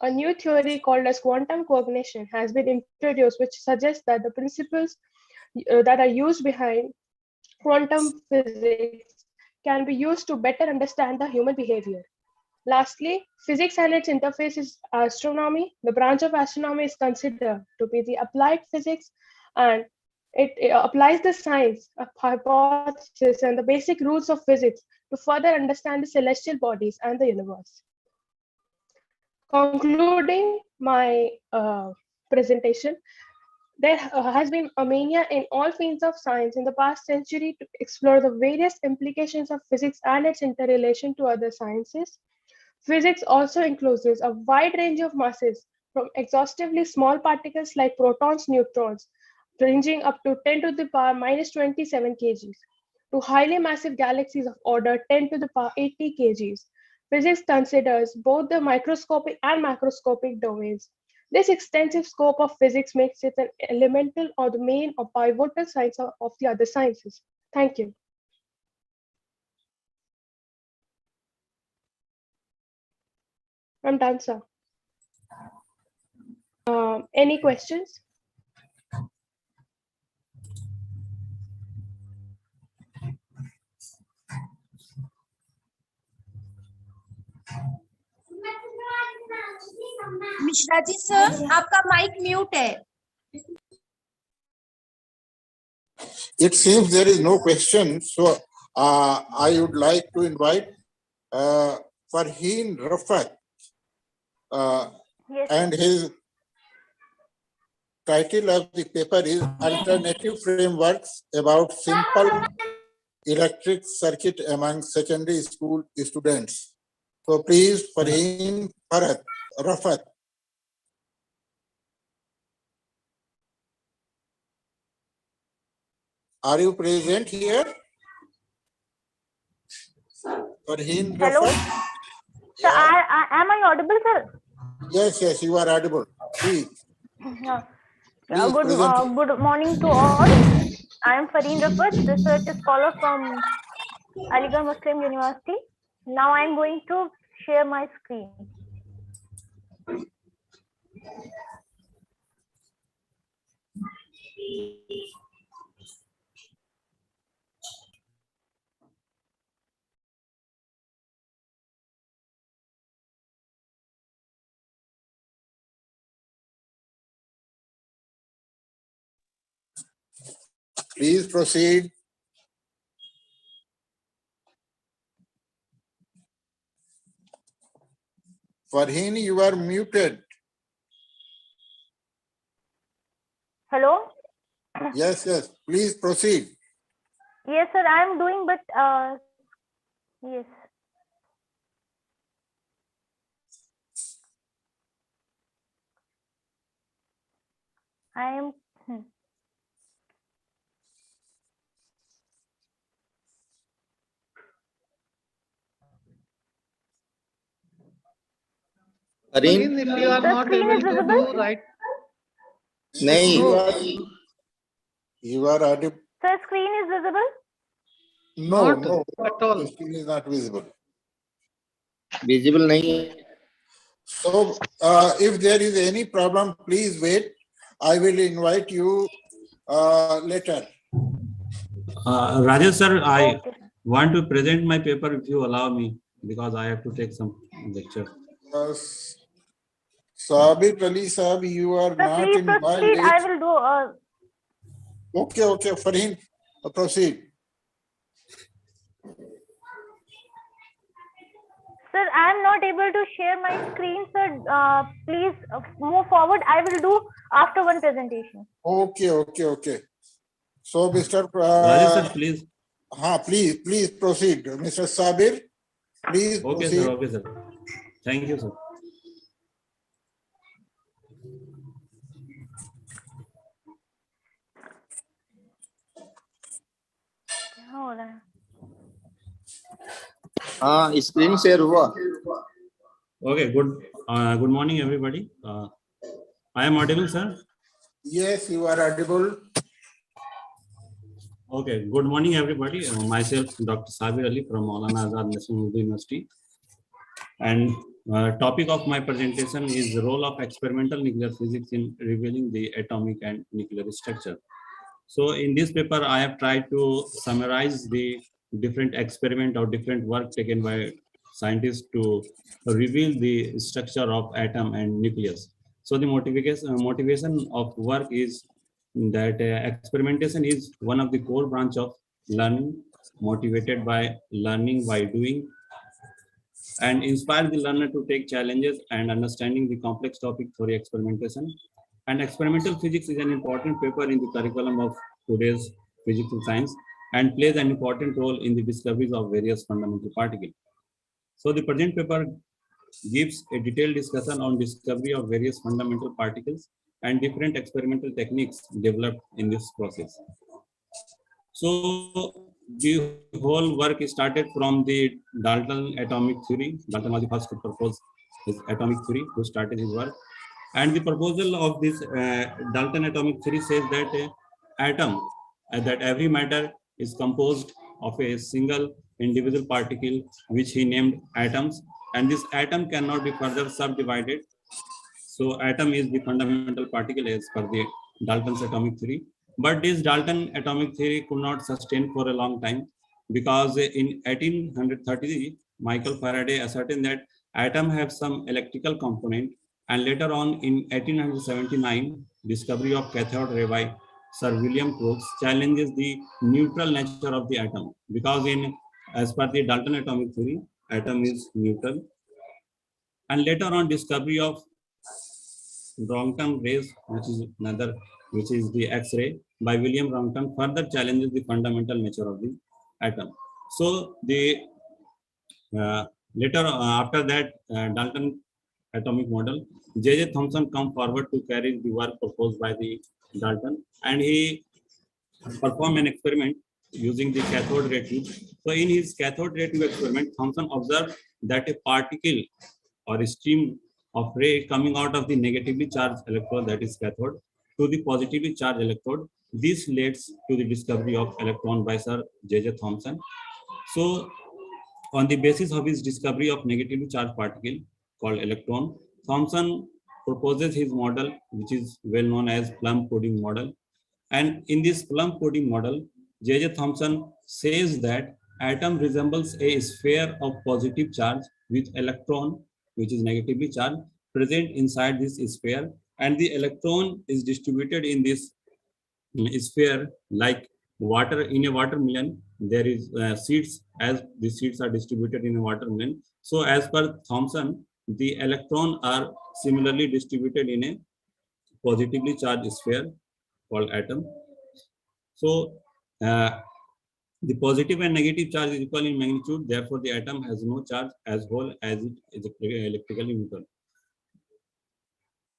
A new theory called as quantum cognition has been introduced, which suggests that the principles that are used behind quantum physics can be used to better understand the human behavior. Lastly, physics and its interface is astronomy. The branch of astronomy is considered to be the applied physics, and it applies the science of hypothesis and the basic rules of physics to further understand the celestial bodies and the universe. Concluding my presentation, there has been a mania in all fields of science in the past century to explore the various implications of physics and its interrelation to other sciences. Physics also includes a wide range of masses, from exhaustively small particles like protons, neutrons, ranging up to 10 to the power minus 27 kgs, to highly massive galaxies of order 10 to the power 80 kgs. Physics considers both the microscopic and macroscopic domains. This extensive scope of physics makes it an elemental or the main or pivotal science of the other sciences. Thank you. I'm done, sir. Any questions? Mishra ji sir, आपका mic mute है। It seems there is no question, so I would like to invite Farheen Rafat, Yes. and his title of the paper is Alternative Frameworks about Simple Electric Circuit Among Secondary School Students. So please, Farheen Rafat. Are you present here? Farheen Hello. Rafat? So am I audible, sir? Yes, you are audible. Please. Good morning to all. I am Farheen Rafat, research scholar from Aligarh Muslim University. Now I am going to share my screen. Please proceed. Farheen, you are muted. Hello? Yes. Please proceed. Yes, sir, I am doing, but yes. I am. Farheen, if you are The not screen able is to visible? do right, नहीं, You are audible. Sir, screen is visible? No, at all. the screen is not visible. visible नहीं है। So, if there is any problem, please wait. I will invite you later. Rajesh sir, I Okay. want to present my paper if you allow me, because I have to take some lecture. Sabir Ali Sahab, you are Sir, not please in my proceed. list. I will do. Okay, Farheen, proceed. Sir, I am not able to share my screen, sir. Please move forward. I will do after one presentation. Okay. So, Mr. Rajesh sir, please. Please proceed. Mr. Sabir, please proceed. Okay, sir. Thank you, sir. क्या हो रहा है? हाँ, screen share हुआ। Okay, good morning, everybody. I am audible, sir. Yes, you are audible. Okay, good morning, everybody. Myself, Dr. Sabir Ali from Maulana Azad National University. And topic of my presentation is the role of experimental nuclear physics in revealing the atomic and nuclear structure. So in this paper, I have tried to summarize the different experiment or different work taken by scientists to reveal the structure of atom and nucleus. So the motivation of work is that experimentation is one of the core branch of learning, motivated by learning by doing, and inspire the learner to take challenges and understanding the complex topic for experimentation. And experimental physics is an important paper in the curriculum of today's physical science and plays an important role in the discoveries of various fundamental particles. So the present paper gives a detailed discussion on discovery of various fundamental particles and different experimental techniques developed in this process. So the whole work started from the Dalton atomic theory. Dalton was the first to propose his atomic theory, who started his work. And the proposal of this Dalton atomic theory says that atom, that every matter is composed of a single indivisible particle, which he named atoms. And this atom cannot be further subdivided. So atom is the fundamental particle as per the Dalton's atomic theory. But this Dalton atomic theory could not sustain for a long time, because in 1830, Michael Faraday ascertained that atom have some electrical component, and later on in 1879, discovery of cathode ray by Sir William Crookes challenges the neutral nature of the atom, because as per the Dalton atomic theory, atom is neutral. And later on, discovery of Röntgen rays, which is the X-ray by William Röntgen, further challenges the fundamental nature of the atom. So the after that Dalton atomic model, J.J. Thomson come forward to carry the work proposed by the Dalton, and he performed an experiment using the cathode ray tube. So in his cathode ray tube experiment, Thomson observed that a particle or a stream of ray coming out of the negatively charged electrode, that is cathode, to the positively charged electrode. This leads to the discovery of electron by Sir J.J. Thomson. So on the basis of his discovery of negatively charged particle called electron, Thomson proposes his model, which is well known as Plum coding model. And in this Plum coding model, J.J. Thomson says that atom resembles a sphere of positive charge with electron, which is negatively charged, present inside this sphere, and the electron is distributed in this sphere like water in a watermelon. There is seeds, as the seeds are distributed in a watermelon. So as per Thomson, the electron are similarly distributed in a positively charged sphere called atom. So the positive and negative charge is equal in magnitude. Therefore, the atom has no charge as whole, as it is electrically neutral.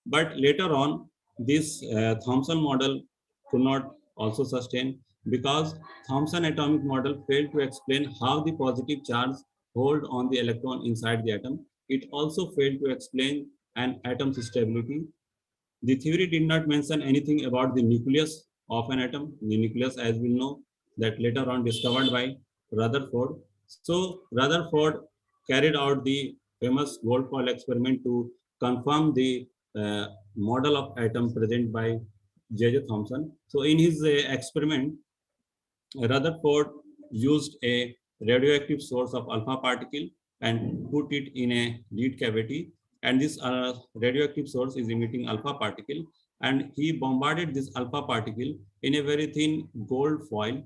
But later on, this Thomson model could not also sustain, because Thomson atomic model failed to explain how the positive charge hold on the electron inside the atom. It also failed to explain an atom's stability. The theory did not mention anything about the nucleus of an atom. The nucleus, as we know, that later on discovered by Rutherford. So Rutherford carried out the famous gold foil experiment to confirm the model of atom present by J.J. Thomson. So in his experiment, Rutherford used a radioactive source of alpha particle and put it in a lead cavity, and this radioactive source is emitting alpha particle, and he bombarded this alpha particle in a very thin gold foil.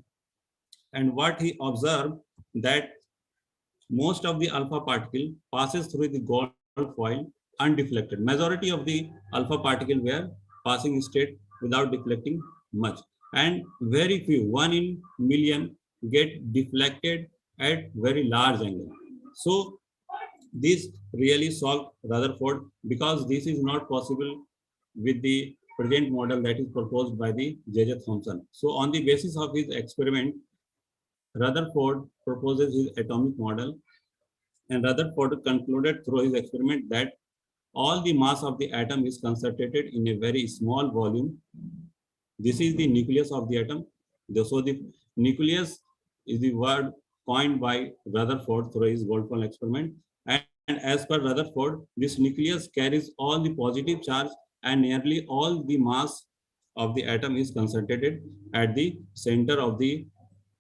And what he observed, that most of the alpha particle passes through the gold foil undeflected. Majority of the alpha particle were passing straight without deflecting much, and very few, 1 in million, get deflected at very large angle. So this really solved Rutherford, because this is not possible with the present model that is proposed by the J.J. Thomson. So on the basis of his experiment, Rutherford proposes his atomic model, and Rutherford concluded through his experiment that all the mass of the atom is concentrated in a very small volume. This is the nucleus of the atom. So the nucleus is the word coined by Rutherford through his gold foil experiment. And as per Rutherford, this nucleus carries all the positive charge, and nearly all the mass of the atom is concentrated at the center of the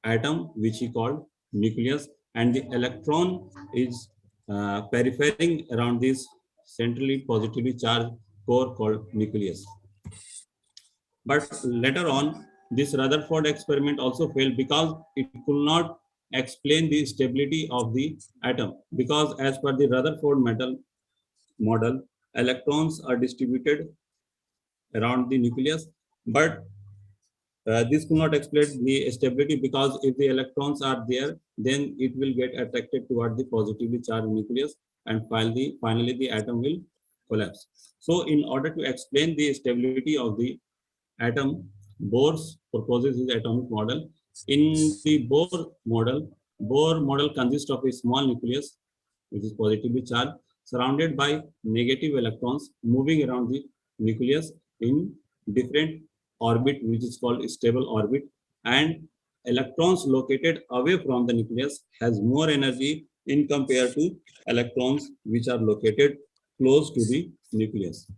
atom, which he called nucleus, and the electron is peripheral around this centrally positively charged core called nucleus. But later on, this Rutherford experiment also failed, because it could not explain the stability of the atom, because as per the Rutherford model, electrons are distributed around the nucleus, but this could not explain the stability, because if the electrons are there, then it will get attracted toward the positively charged nucleus, and finally the atom will collapse. So in order to explain the stability of the atom, Bohr proposes his atomic model. In the Bohr model consists of a small nucleus, which is positively charged, surrounded by negative electrons moving around the nucleus in different orbit, which is called stable orbit, and electrons located away from the nucleus has more energy in compared to electrons which are located close to the nucleus.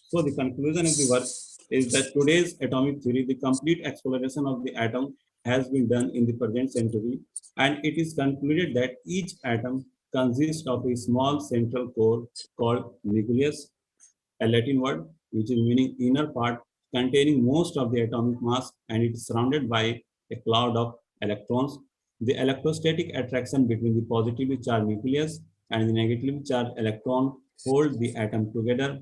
So the conclusion of the work is that today's atomic theory, the complete exploration of the atom has been done in the present century, and it is concluded that each atom consists of a small central core called nucleus, a Latin word which is meaning inner part, containing most of the atomic mass, and it is surrounded by a cloud of electrons. The electrostatic attraction between the positively charged nucleus and the negatively charged electron hold the atom together.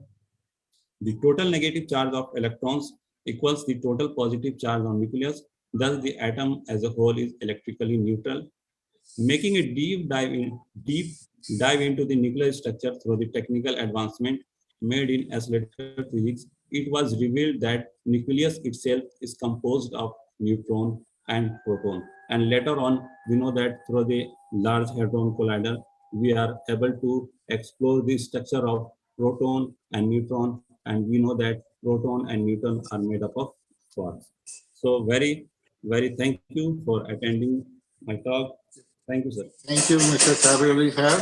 The total negative charge of electrons equals the total positive charge on nucleus. Thus, the atom as a whole is electrically neutral. Making a deep dive into the nuclear structure through the technical advancement made in accelerated physics, it was revealed that nucleus itself is composed of neutron and proton. And later on, we know that through the Large Hadron Collider, we are able to explore the structure of proton and neutron, and we know that proton and neutron are made up of quarks. So very thank you for attending my talk. Thank you, sir. Thank you, Mr. Sabri sir.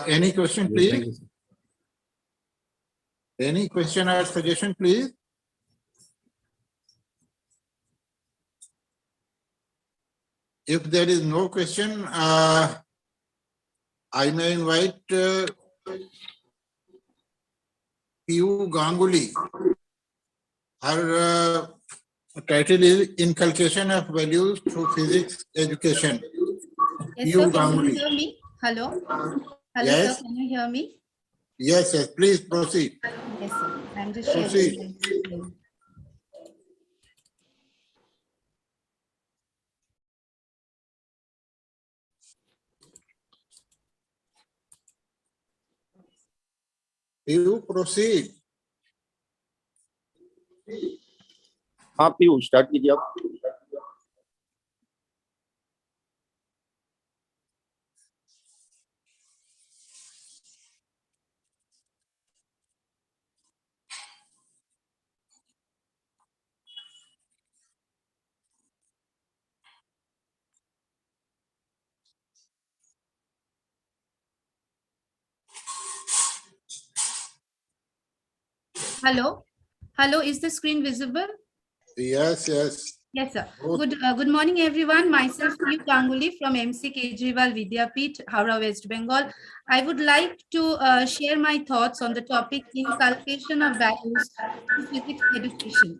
Any question, please? Thank you, sir. Any question or suggestion, please? If there is no question, I may invite P.U. Ganguly. Her title is Inculcation of Values Through Physics Education. Yes, sir, can you hear me? Hello? Hello, Yes. sir, can you hear me? Yes, yes, please proceed. Yes, sir. I'm just Proceed. sharing my screen. You proceed. हाँ Piyush start कीजिए आप। Hello? Hello, is the screen visible? Yes, yes. Yes, sir. Good morning, everyone. Myself, P.U. Ganguly from MC Kejriwal Vidyapeeth, Howrah, West Bengal. I would like to share my thoughts on the topic inculcation of values in physics education.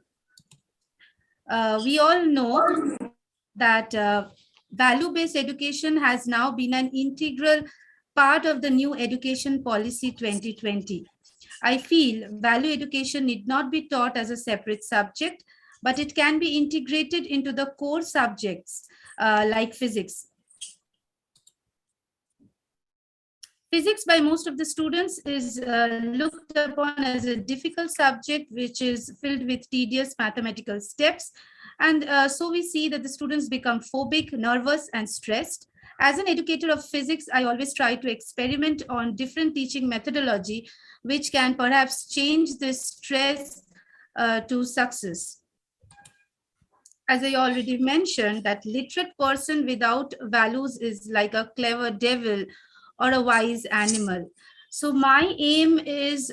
We all know that value-based education has now been an integral part of the new education policy 2020. I feel value education need not be taught as a separate subject, but it can be integrated into the core subjects like physics. Physics by most of the students is looked upon as a difficult subject, which is filled with tedious mathematical steps. And so we see that the students become phobic, nervous, and stressed. As an educator of physics, I always try to experiment on different teaching methodology, which can perhaps change this stress to success. As I already mentioned, that literate person without values is like a clever devil or a wise animal. So my aim is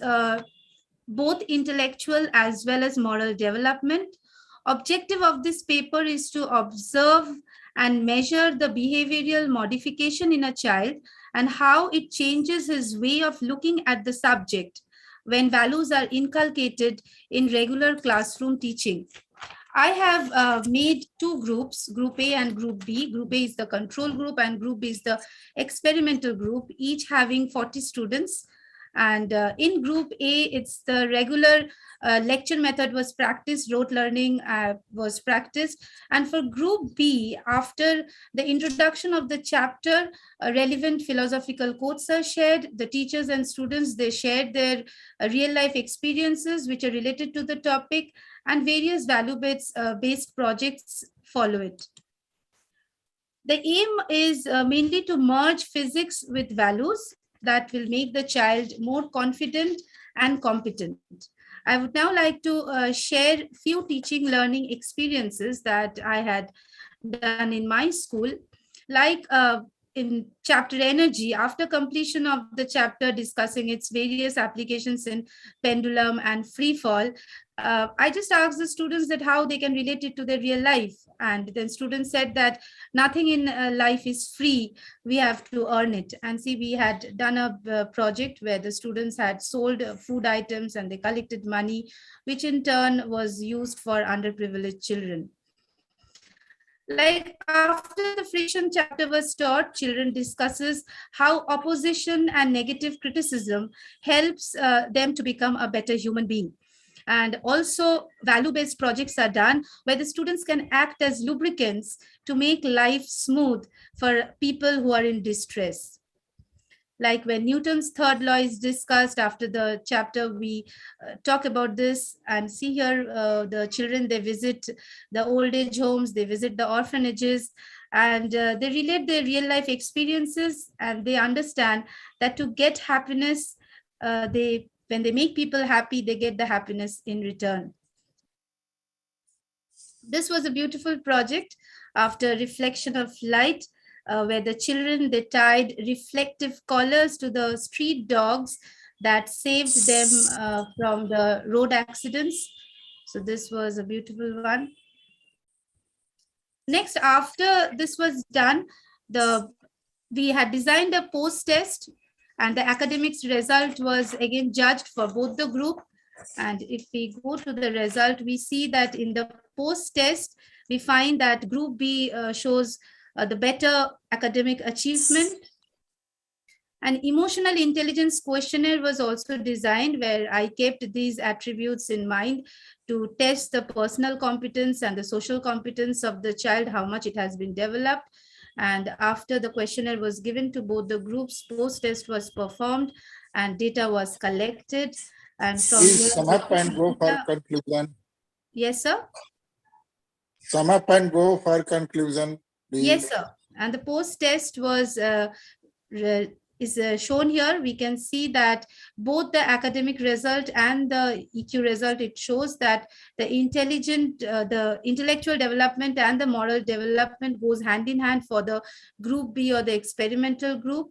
both intellectual as well as moral development. Objective of this paper is to observe and measure the behavioral modification in a child and how it changes his way of looking at the subject when values are inculcated in regular classroom teaching. I have made two groups, Group A and Group B. Group A is the control group and Group B is the experimental group, each having 40 students. And in Group A, it's the regular lecture method was practiced, rote learning was practiced. And for Group B, after the introduction of the chapter, relevant philosophical quotes are shared. The teachers and students, they shared their real life experiences which are related to the topic, and various value-based projects follow it. The aim is mainly to merge physics with values that will make the child more confident and competent. I would now like to share few teaching learning experiences that I had done in my school. Like in chapter energy, after completion of the chapter discussing its various applications in pendulum and free fall, I just asked the students that how they can relate it to their real life. And then students said that nothing in life is free. We have to earn it. And see, we had done a project where the students had sold food items and they collected money, which in turn was used for underprivileged children. Like after the friction chapter was taught, children discusses how opposition and negative criticism helps them to become a better human being. And also value-based projects are done where the students can act as lubricants to make life smooth for people who are in distress. Like when Newton's third law is discussed after the chapter, we talk about this and see here the children, they visit the old age homes, they visit the orphanages, and they relate their real life experiences, and they understand that to get happiness, when they make people happy, they get the happiness in return. This was a beautiful project after reflection of light, where the children, they tied reflective collars to the street dogs that saved them from the road accidents. So this was a beautiful one. Next, after this was done, we had designed a post-test, and the academics result was again judged for both the group. And if we go to the result, we see that in the post-test, we find that group B shows the better academic achievement. An emotional intelligence questionnaire was also designed where I kept these attributes in mind to test the personal competence and the social competence of the child, how much it has been developed. And after the questionnaire was given to both the groups, post-test was performed and data was collected. And from Please sum up and go for conclusion. Yes, sir. Sum up and go for conclusion, please. Yes, sir. And the post-test was shown here. We can see that both the academic result and the EQ result, it shows that the intellectual development and the moral development goes hand in hand for the group B or the experimental group.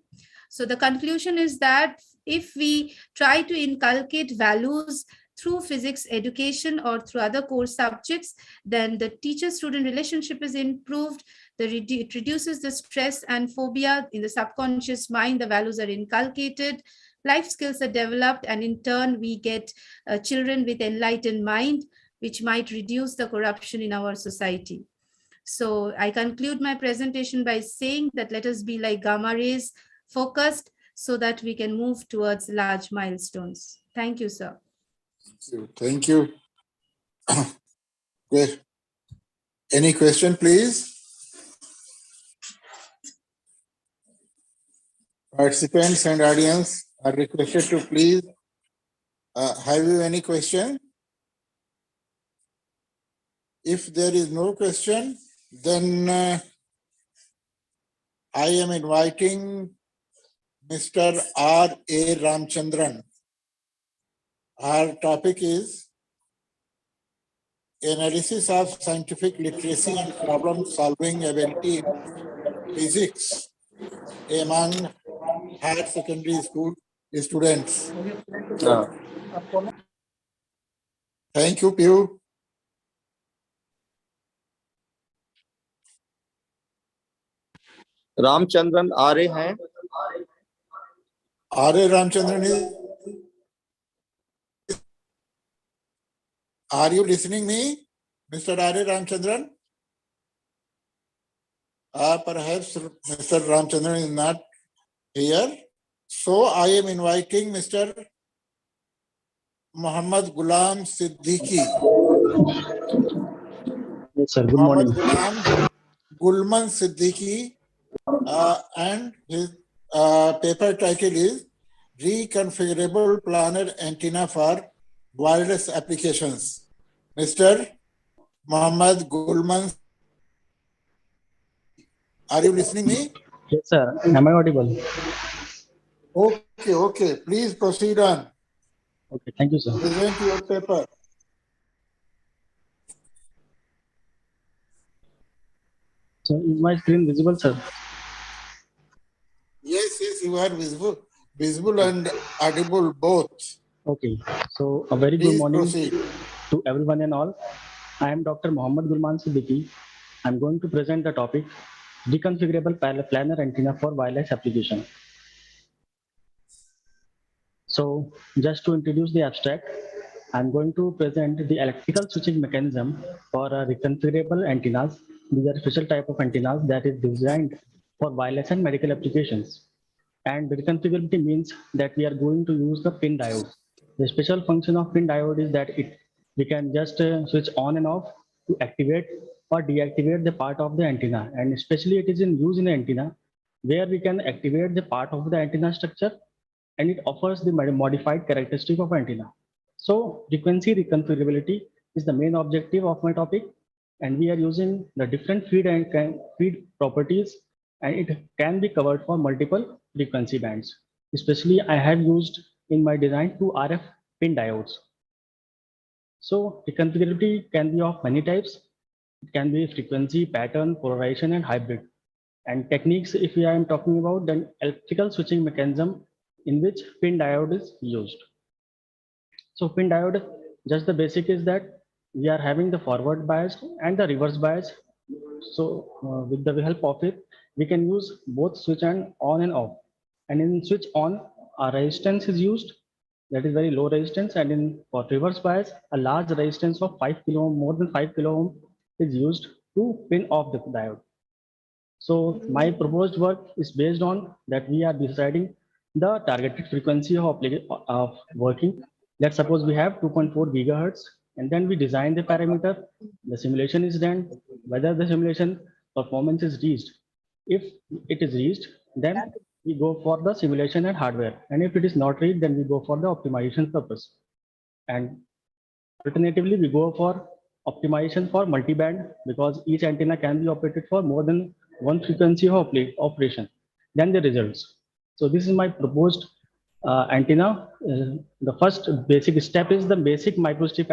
So the conclusion is that if we try to inculcate values through physics education or through other core subjects, then the teacher-student relationship is improved. It reduces the stress and phobia in the subconscious mind. The values are inculcated, life skills are developed, and in turn, we get children with enlightened mind, which might reduce the corruption in our society. So I conclude my presentation by saying that let us be like gamma rays, focused, so that we can move towards large milestones. Thank you, sir. Thank you. Any question, please? Participants and audience are requested to please have you any question? If there is no question, then I am inviting Mr. R.A. Ramchandran. Our topic is analysis of scientific literacy and problem-solving ability in physics among higher secondary school students. Thank you, Piyu. Ramachandran आर्य हैं. R.A. Ramchandran is. Are you listening me, Mr. R.A. Ramchandran? Perhaps Mr. Ramchandran is not here. So I am inviting Mr. Muhammad Ghulam Siddiqui. Yes, sir. Good morning. Gulman Siddiqui, and his paper title is Reconfigurable Planar Antenna for Wireless Applications. Mr. Muhammad Gulman, are you listening me? Yes, sir. Am I audible? Okay. Please proceed on. Okay, thank you, sir. Present your paper. So is my screen visible, sir? Yes, you are visible and audible both. Okay. So a very Please good morning. proceed. to everyone and all. I am Dr. Mohammad Gulman Siddiqui. I'm going to present the topic Reconfigurable Planar Antenna for Wireless Application. So just to introduce the abstract, I'm going to present the electrical switching mechanism for reconfigurable antennas. These are special type of antennas that is designed for wireless and medical applications. And the reconfigurability means that we are going to use the pin diode. The special function of pin diode is that we can just switch on and off to activate or deactivate the part of the antenna. And especially it is in use in antenna where we can activate the part of the antenna structure and it offers the modified characteristic of antenna. So frequency reconfigurability is the main objective of my topic, and we are using the different feed properties, and it can be covered for multiple frequency bands. Especially I have used in my design 2 RF pin diodes. So reconfigurability can be of many types. It can be frequency, pattern, polarization, and hybrid. And techniques, if I am talking about, then electrical switching mechanism in which pin diode is used. So pin diode, just the basic is that we are having the forward bias and the reverse bias. So with the help of it, we can use both switch and on and off. And in switch on, a resistance is used, that is very low resistance, and in for reverse bias, a large resistance of 5 kilo ohm, more than 5 kilo ohm is used to pin off the diode. So my proposed work is based on that we are deciding the targeted frequency of working. Let's suppose we have 2.4 gigahertz, and then we design the parameter. The simulation is done, whether the simulation performance is reached. If it is reached, then we go for the simulation and hardware. And if it is not reached, then we go for the optimization purpose. And alternatively, we go for optimization for multiband because each antenna can be operated for more than one frequency of operation. Then the results. So this is my proposed antenna. The first basic step is the basic microstrip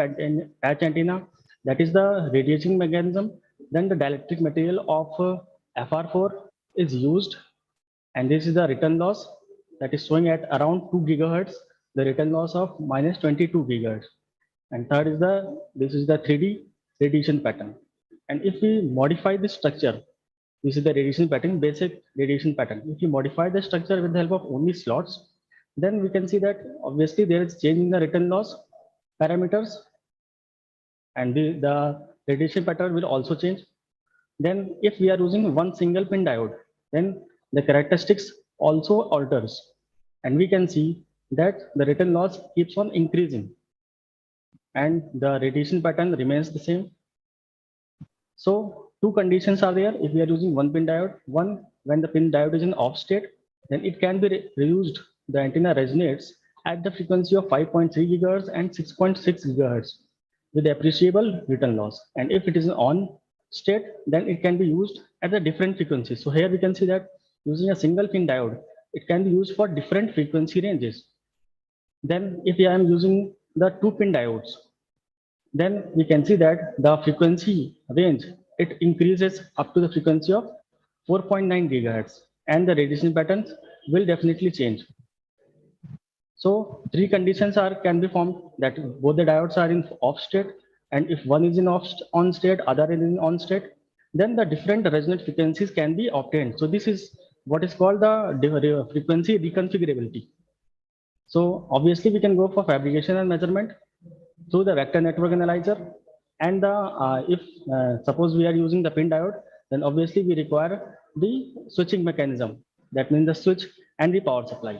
patch antenna. That is the radiation mechanism. Then the dielectric material of FR4 is used. And this is the return loss that is showing at around 2 gigahertz, the return loss of minus 22 gigahertz. And third is this is the 3D radiation pattern. And if we modify this structure, this is the radiation pattern, basic radiation pattern. If you modify the structure with the help of only slots, then we can see that obviously there is change in the return loss parameters, and the radiation pattern will also change. Then if we are using one single pin diode, then the characteristics also alters, and we can see that the return loss keeps on increasing and the radiation pattern remains the same. So two conditions are there if we are using one pin diode. One, when the pin diode is in off state, then it can be reused. The antenna resonates at the frequency of 5.3 gigahertz and 6.6 gigahertz with appreciable return loss. And if it is on state, then it can be used at a different frequency. So here we can see that using a single pin diode, it can be used for different frequency ranges. Then if I am using the 2 pin diodes, then we can see that the frequency range, it increases up to the frequency of 4.9 gigahertz, and the radiation patterns will definitely change. So three conditions can be formed, that both the diodes are in off state, and if one is in on state, other is in on state, then the different resonant frequencies can be obtained. So this is what is called the frequency reconfigurability. So obviously we can go for fabrication and measurement through the vector network analyzer, and if suppose we are using the pin diode, then obviously we require the switching mechanism, that means the switch and the power supply.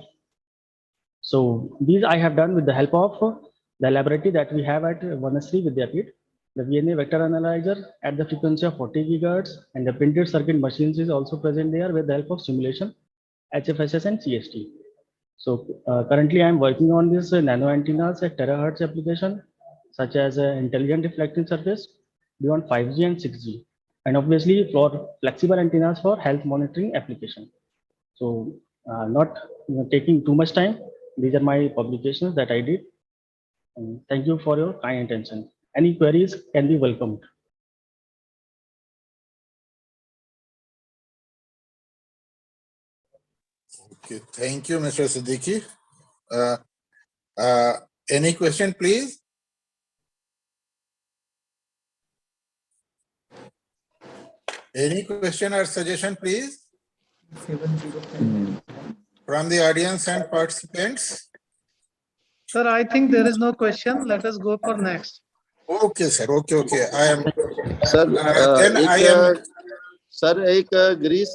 So these I have done with the help of the laboratory that we have at Vanasri Vidyapeeth, the VNA vector analyzer at the frequency of 40 gigahertz, and the printed circuit machines is also present there with the help of simulation, HFSS and CST. So currently I am working on this nano antennas at terahertz application, such as intelligent reflecting surface beyond 5G and 6G, and obviously for flexible antennas for health monitoring application. So not taking too much time, these are my publications that I did. And thank you for your kind attention. Any queries can be welcomed. Okay, thank you, Mr. Siddiqui. Any question, please? Any question or suggestion, please? From the audience and participants? Sir, I think there is no question. Let us go for next. Okay, sir. Okay. I am. Sir Then I am. Sir एक गिरीश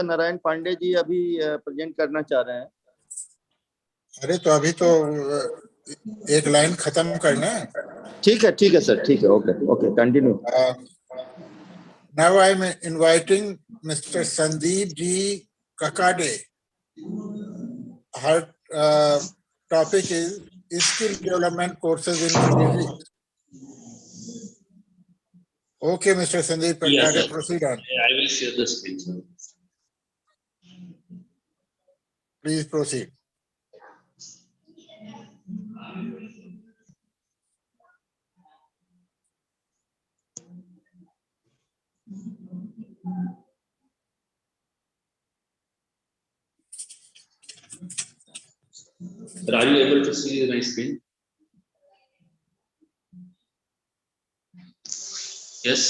नारायण पांडे जी अभी present करना चाह रहे हैं. अरे तो अभी तो एक लाइन खत्म करना है. ठीक है सर, ठीक है. Okay continue. Now I am inviting Mr. Sandeep G. Kakade. Her topic is skill development courses in physics. Okay, Mr. Sandeep Kakade, Yes, proceed on. I will share the screen, sir. Please proceed. Sir, are you able to see my screen? Yes.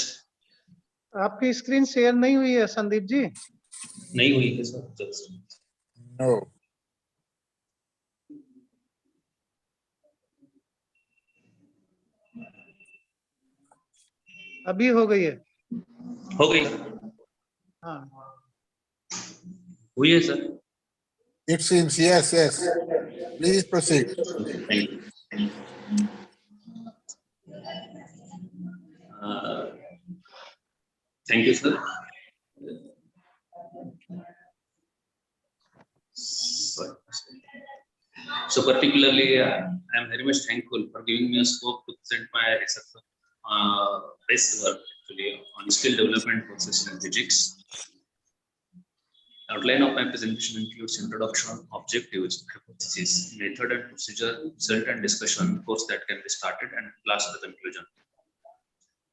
आपकी screen share नहीं हुई है संदीप जी? नहीं हुई है sir. No. अभी हो गई है? हो गई. हाँ. हुई है sir. It seems, yes. Please proceed. Thank you. Thank you, sir. So particularly, I am very much thankful for giving me a scope to present my research based work actually on skill development process in physics. Outline of my presentation includes introduction, objectives, hypothesis, method and procedure, result and discussion, course that can be started, and last the conclusion.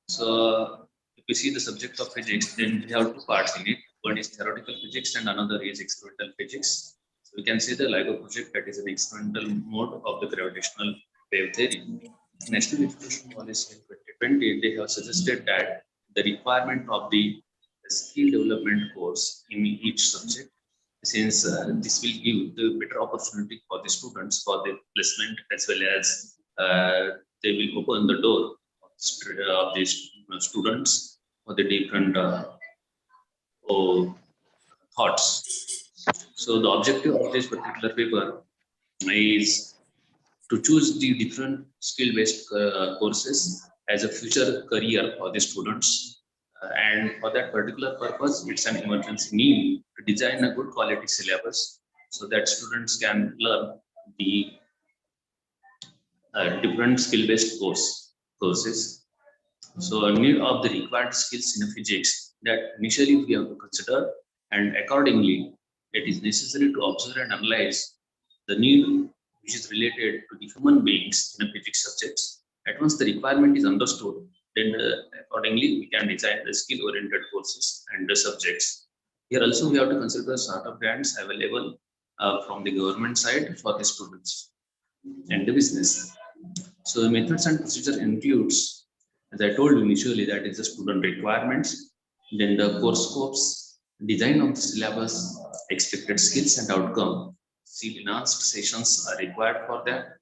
So if you see the subject of physics, then we have two parts in it. One is theoretical physics and another is experimental physics. So we can see the LIGO project, that is an experimental mode of the gravitational wave theory. National Education Policy in 2020, they have suggested that the requirement of the skill development course in each subject, since this will give the better opportunity for the students for the placement, as well as they will open the door of the students for the different thoughts. So the objective of this particular paper is to choose the different skill-based courses as a future career for the students. And for that particular purpose, it's an emergency need to design a good quality syllabus so that students can learn the different skill-based courses. So a need of the required skills in physics that initially we have to consider, and accordingly, it is necessary to observe and analyze the need which is related to the human beings in a physics subjects. At once the requirement is understood, then accordingly we can design the skill-oriented courses and the subjects. Here also we have to consider startup grants available from the government side for the students and the business. So the methods and procedure includes, as I told you initially, that is the student requirements, then the course scopes, design of the syllabus, expected skills and outcome. See, enhanced sessions are required for that.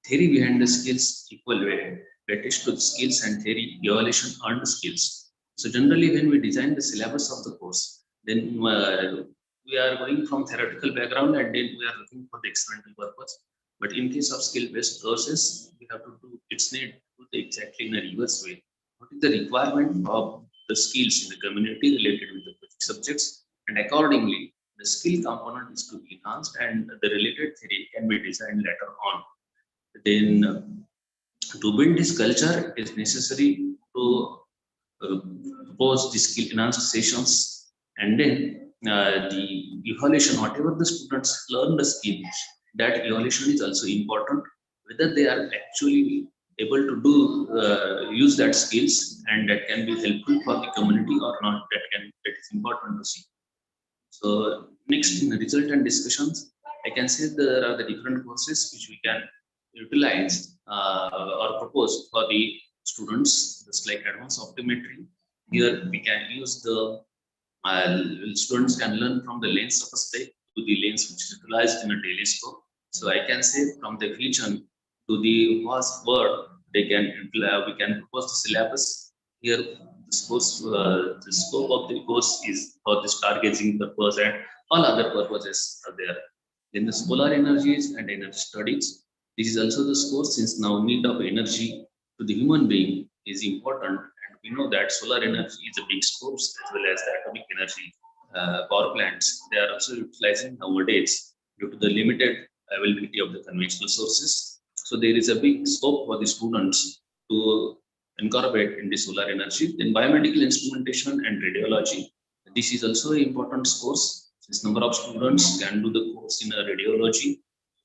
Theory behind the skills, equal weightage to the skills, and theory evaluation earned skills. So generally when we design the syllabus of the course, then we are going from theoretical background and then we are looking for the experimental purpose. But in case of skill-based courses, we have to do its need to do exactly in a reverse way. What is the requirement of the skills in the community related with the physics subjects, and accordingly the skill component is to be enhanced and the related theory can be designed later on. Then to build this culture, it is necessary to propose the skill enhanced sessions, and then the evaluation, whatever the students learn the skills, that evaluation is also important, whether they are actually able to do use that skills and that can be helpful for the community or not, that is important to see. So next, in the result and discussions, I can say there are the different courses which we can utilize or propose for the students, just like advanced optometry, Here we can use the students can learn from the lens of a speck to the lens which is utilized in a telescope. So I can say from the vision to the vast world, we can propose the syllabus. Here the scope of the course is for the stargazing purpose and all other purposes are there. Then the solar energies and energy studies. This is also the course since now need of energy to the human being is important, and we know that solar energy is a big source as well as the atomic energy power plants. They are also utilizing nowadays due to the limited availability of the conventional sources. So there is a big scope for the students to incorporate in the solar energy. Then biomedical instrumentation and radiology. This is also an important course since number of students can do the course in radiology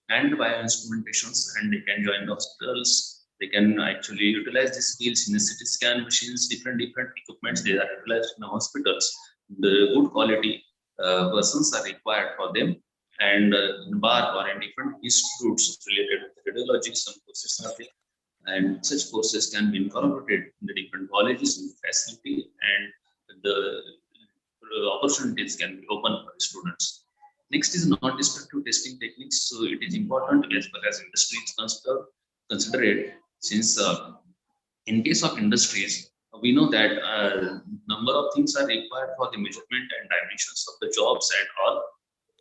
and bioinstrumentations, and they can join the hospitals. They can actually utilize the skills in the CT scan machines, different equipments they are utilized in the hospitals. The good quality persons are required for them, and in BAR or in different institutes related with radiology, some courses are there, and such courses can be incorporated in the different colleges with facility, and the opportunities can be open for the students. Next is non-destructive testing techniques. So it is important as far as industry is consider it, since in case of industries, we know that number of things are required for the measurement and dimensions of the jobs and all.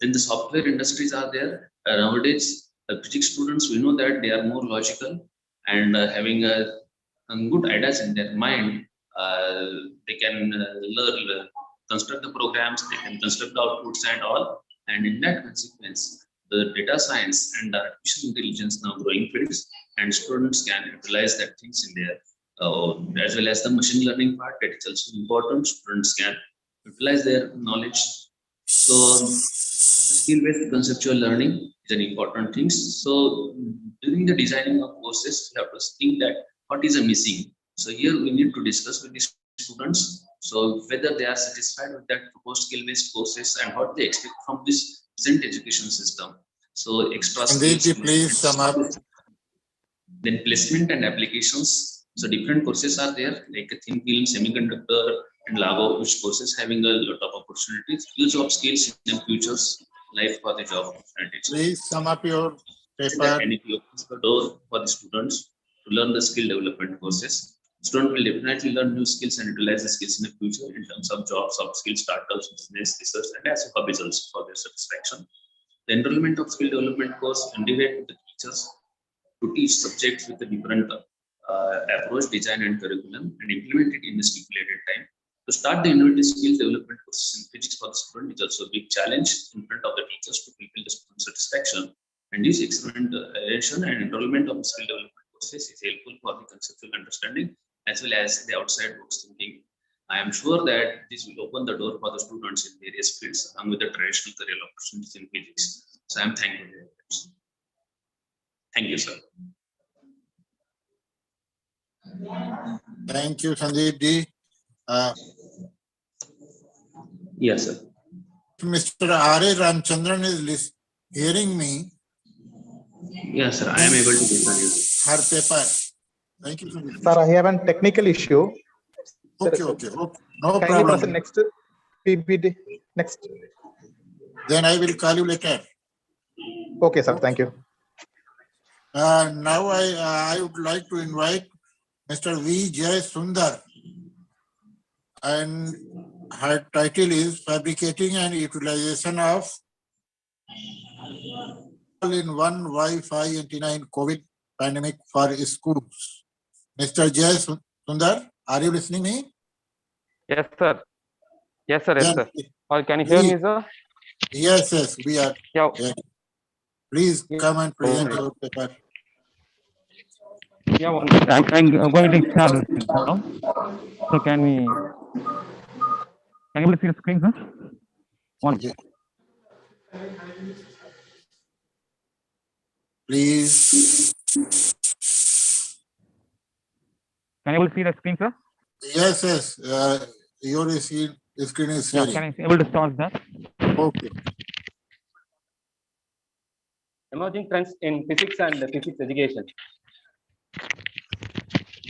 Then the software industries are there. Nowadays, physics students, we know that they are more logical and having a good ideas in their mind. They can learn, construct the programs, they can construct the outputs and all. And in that consequence, the data science and artificial intelligence now growing fields, and students can utilize that things in their as well as the machine learning part. That is also important. Students can utilize their knowledge. So skill-based conceptual learning is an important thing. So during the designing of courses, we have to think that what is missing. So here we need to discuss with the students. So whether they are satisfied with that proposed skill-based courses and what they expect from this present education system. So extra skills. Please sum up. Then placement and applications. So different courses are there, like a thin film, semiconductor, and Labo, which courses having a lot of opportunities. Use of skills in the futures life for the job opportunities. Please sum up your paper. And it opens the door for the students to learn the skill development courses. Student will definitely learn new skills and utilize the skills in the future in terms of jobs, soft skills, startups, business, research, and as hobbies also for their satisfaction. The enrollment of skill development course integrate with the teachers to teach subjects with a different approach, design, and curriculum, and implement it in the stipulated time. To start the innovative skill development courses in physics for the student is also a big challenge in front of the teachers to fulfill the student satisfaction. And this experimentation and enrollment of skill development courses is helpful for the conceptual understanding as well as the outside box thinking. I am sure that this will open the door for the students in various fields along with the traditional career opportunities in physics. So I am thankful. Thank you, sir. Thank you, Sandeep ji. Yes, sir. Mr. Rj Ramchandran is hearing me. Yes, sir. I am able to listen you. Her paper. Thank you. Sir, I have a technical issue. Okay. No Kindly problem. present next PPT. Next. Then I will call you later. Okay, sir. Thank you. Now I would like to invite Mr. Rj Sundar, and her title is Fabricating and Utilization of All-in-One Wi-Fi Antenna in COVID Pandemic for Schools. Mr. J. Sundar, are you listening to me? Yes, sir. Yes, sir. Yes, sir. Or can you hear me, sir? Yes, we are. Yeah. Please come and present your paper. Yeah, I'm going to start now. So can you see the screen, sir? One. Okay. Please. Can you see the screen, sir? Yes. Your screen is sharing. Can I able to start that? Okay. Emerging trends in physics and physics education.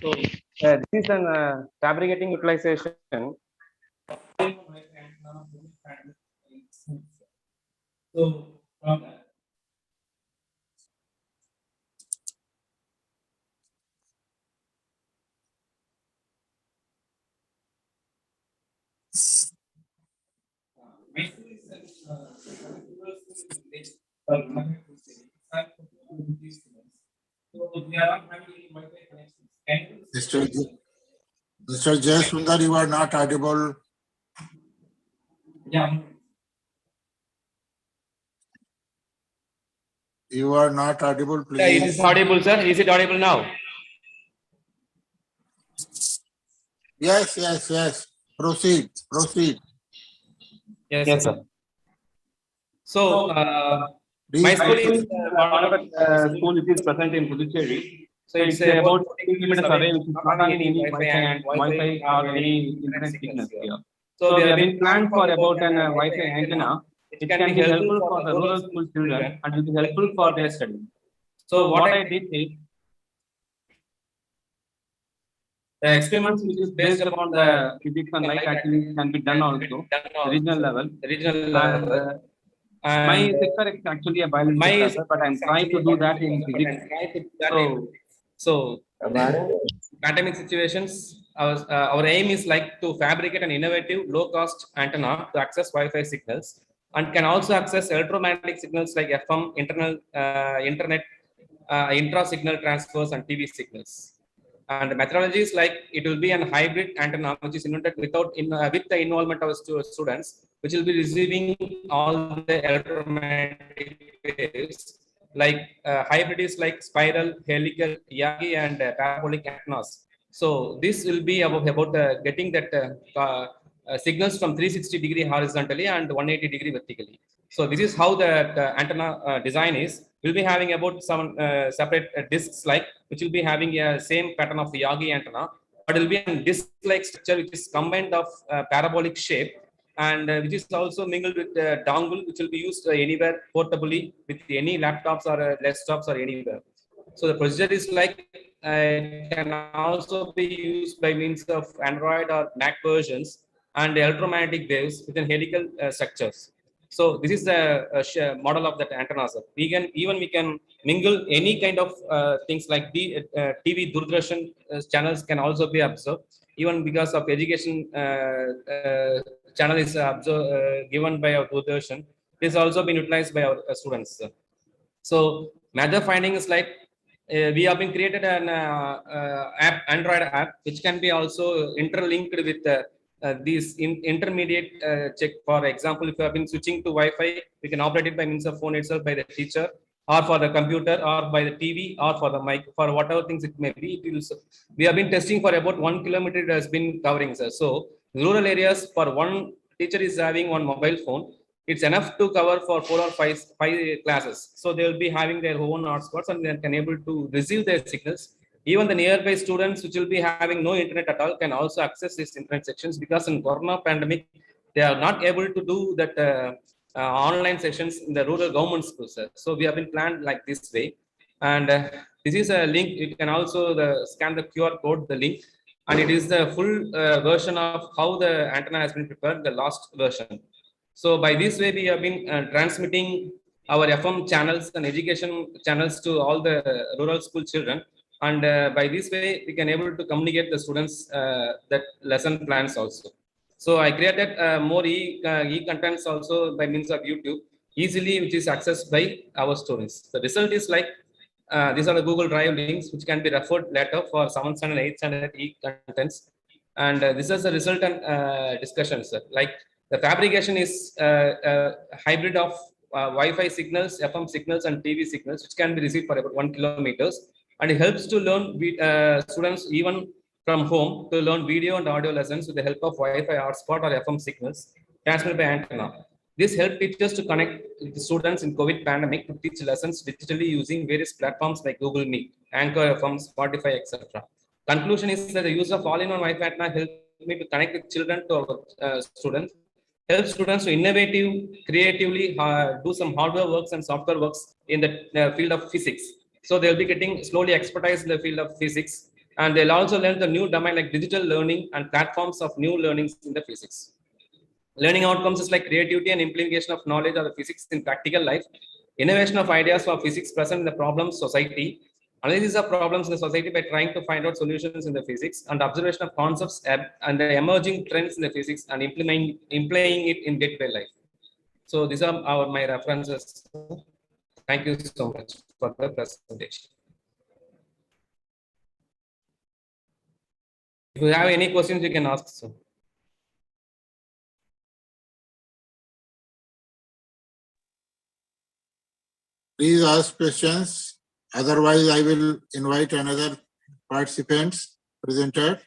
So this is an fabricating utilization. So from that, Mr. Jayasundar, you are not audible. yeah. You are not audible, please. Yeah, it is audible, sir. Is it audible now? Yes, yes, yes. Proceed, proceed. Yes, sir. So, my school is one of the school which is present in Puducherry. So it's about 40 kilometers away, which is not having any Wi-Fi or any internet signals here. So we have been planned for about an Wi-Fi antenna, which can be helpful for the rural school children and will be helpful for their study. So what I did is, the experiments which is based upon the physics and light actually can be done also regional level. My sector is actually a biology sector, but I'm trying to do that in physics. So pandemic situations, our aim is like to fabricate an innovative low-cost antenna to access Wi-Fi signals and can also access electromagnetic signals like FM, internet, intra-signal transfers and TV signals. And the methodology is like it will be an hybrid antenna which is invented with the involvement of students, which will be receiving all the electromagnetic waves. Like hybrid is like spiral, helical, Yagi, and parabolic antennas. So this will be about getting that signals from 360-degree horizontally and 180-degree vertically. So this is how the antenna design is. We'll be having about some separate discs which will be having a same pattern of the Yagi antenna, but it will be a disc-like structure which is combined of parabolic shape and which is also mingled with dongle, which will be used anywhere portably with any laptops or desktops or anywhere. So the procedure is like it can also be used by means of Android or Mac versions and electromagnetic waves within helical structures. So this is the model of that antenna. We can mingle any kind of things like the TV Doordarshan channels can also be observed, even because of education channel is given by our Doordarshan. This has also been utilized by our students. So major finding is like we have been created an Android app which can be also interlinked with these intermediate check. For example, if you have been switching to Wi-Fi, we can operate it by means of phone itself by the teacher, or for the computer, or by the TV, or for the mic, for whatever things it may be. We have been testing for about 1 kilometer. It has been covering, sir. So rural areas, for one teacher is having one mobile phone, it's enough to cover for 4 or 5 classes. So they will be having their own hotspots and they can able to receive their signals. Even the nearby students which will be having no internet at all can also access these internet sections, because in Corona pandemic, they are not able to do that online sessions in the rural government schools. So we have been planned like this way. And this is a link. You can also scan the QR code, the link, and it is the full version of how the antenna has been prepared, the last version. So by this way, we have been transmitting our FM channels and education channels to all the rural school children. And by this way, we can able to communicate the students that lesson plans also. So I created more e-contents also by means of YouTube, easily, which is accessed by our students. The result is like, these are the Google Drive links, which can be referred later for 7th standard, 8th standard e-contents. And this is the result and discussions. Like the fabrication is a hybrid of Wi-Fi signals, FM signals, and TV signals, which can be received for about 1 kilometers. And it helps to learn students even from home to learn video and audio lessons with the help of Wi-Fi hotspot or FM signals transmitted by antenna. This helps teachers to connect with the students in COVID pandemic to teach lessons digitally using various platforms like Google Meet, Anchor FM, Spotify, etc. Conclusion is that the use of all-in-one Wi-Fi antenna helps me to connect with children to our students, help students to creatively do some hardware works and software works in the field of physics. So they'll be getting slowly expertise in the field of physics, And they'll also learn the new domain like digital learning and platforms of new learnings in the physics. Learning outcomes is like creativity and implementation of knowledge of the physics in practical life, innovation of ideas for physics present in the problem society, analysis of problems in the society by trying to find out solutions in the physics, and observation of concepts and the emerging trends in the physics and implying it in day-to-day life. So these are my references. Thank you so much for the presentation. If you have any questions, you can ask. So. Please ask questions. Otherwise, I will invite another participants, presenter.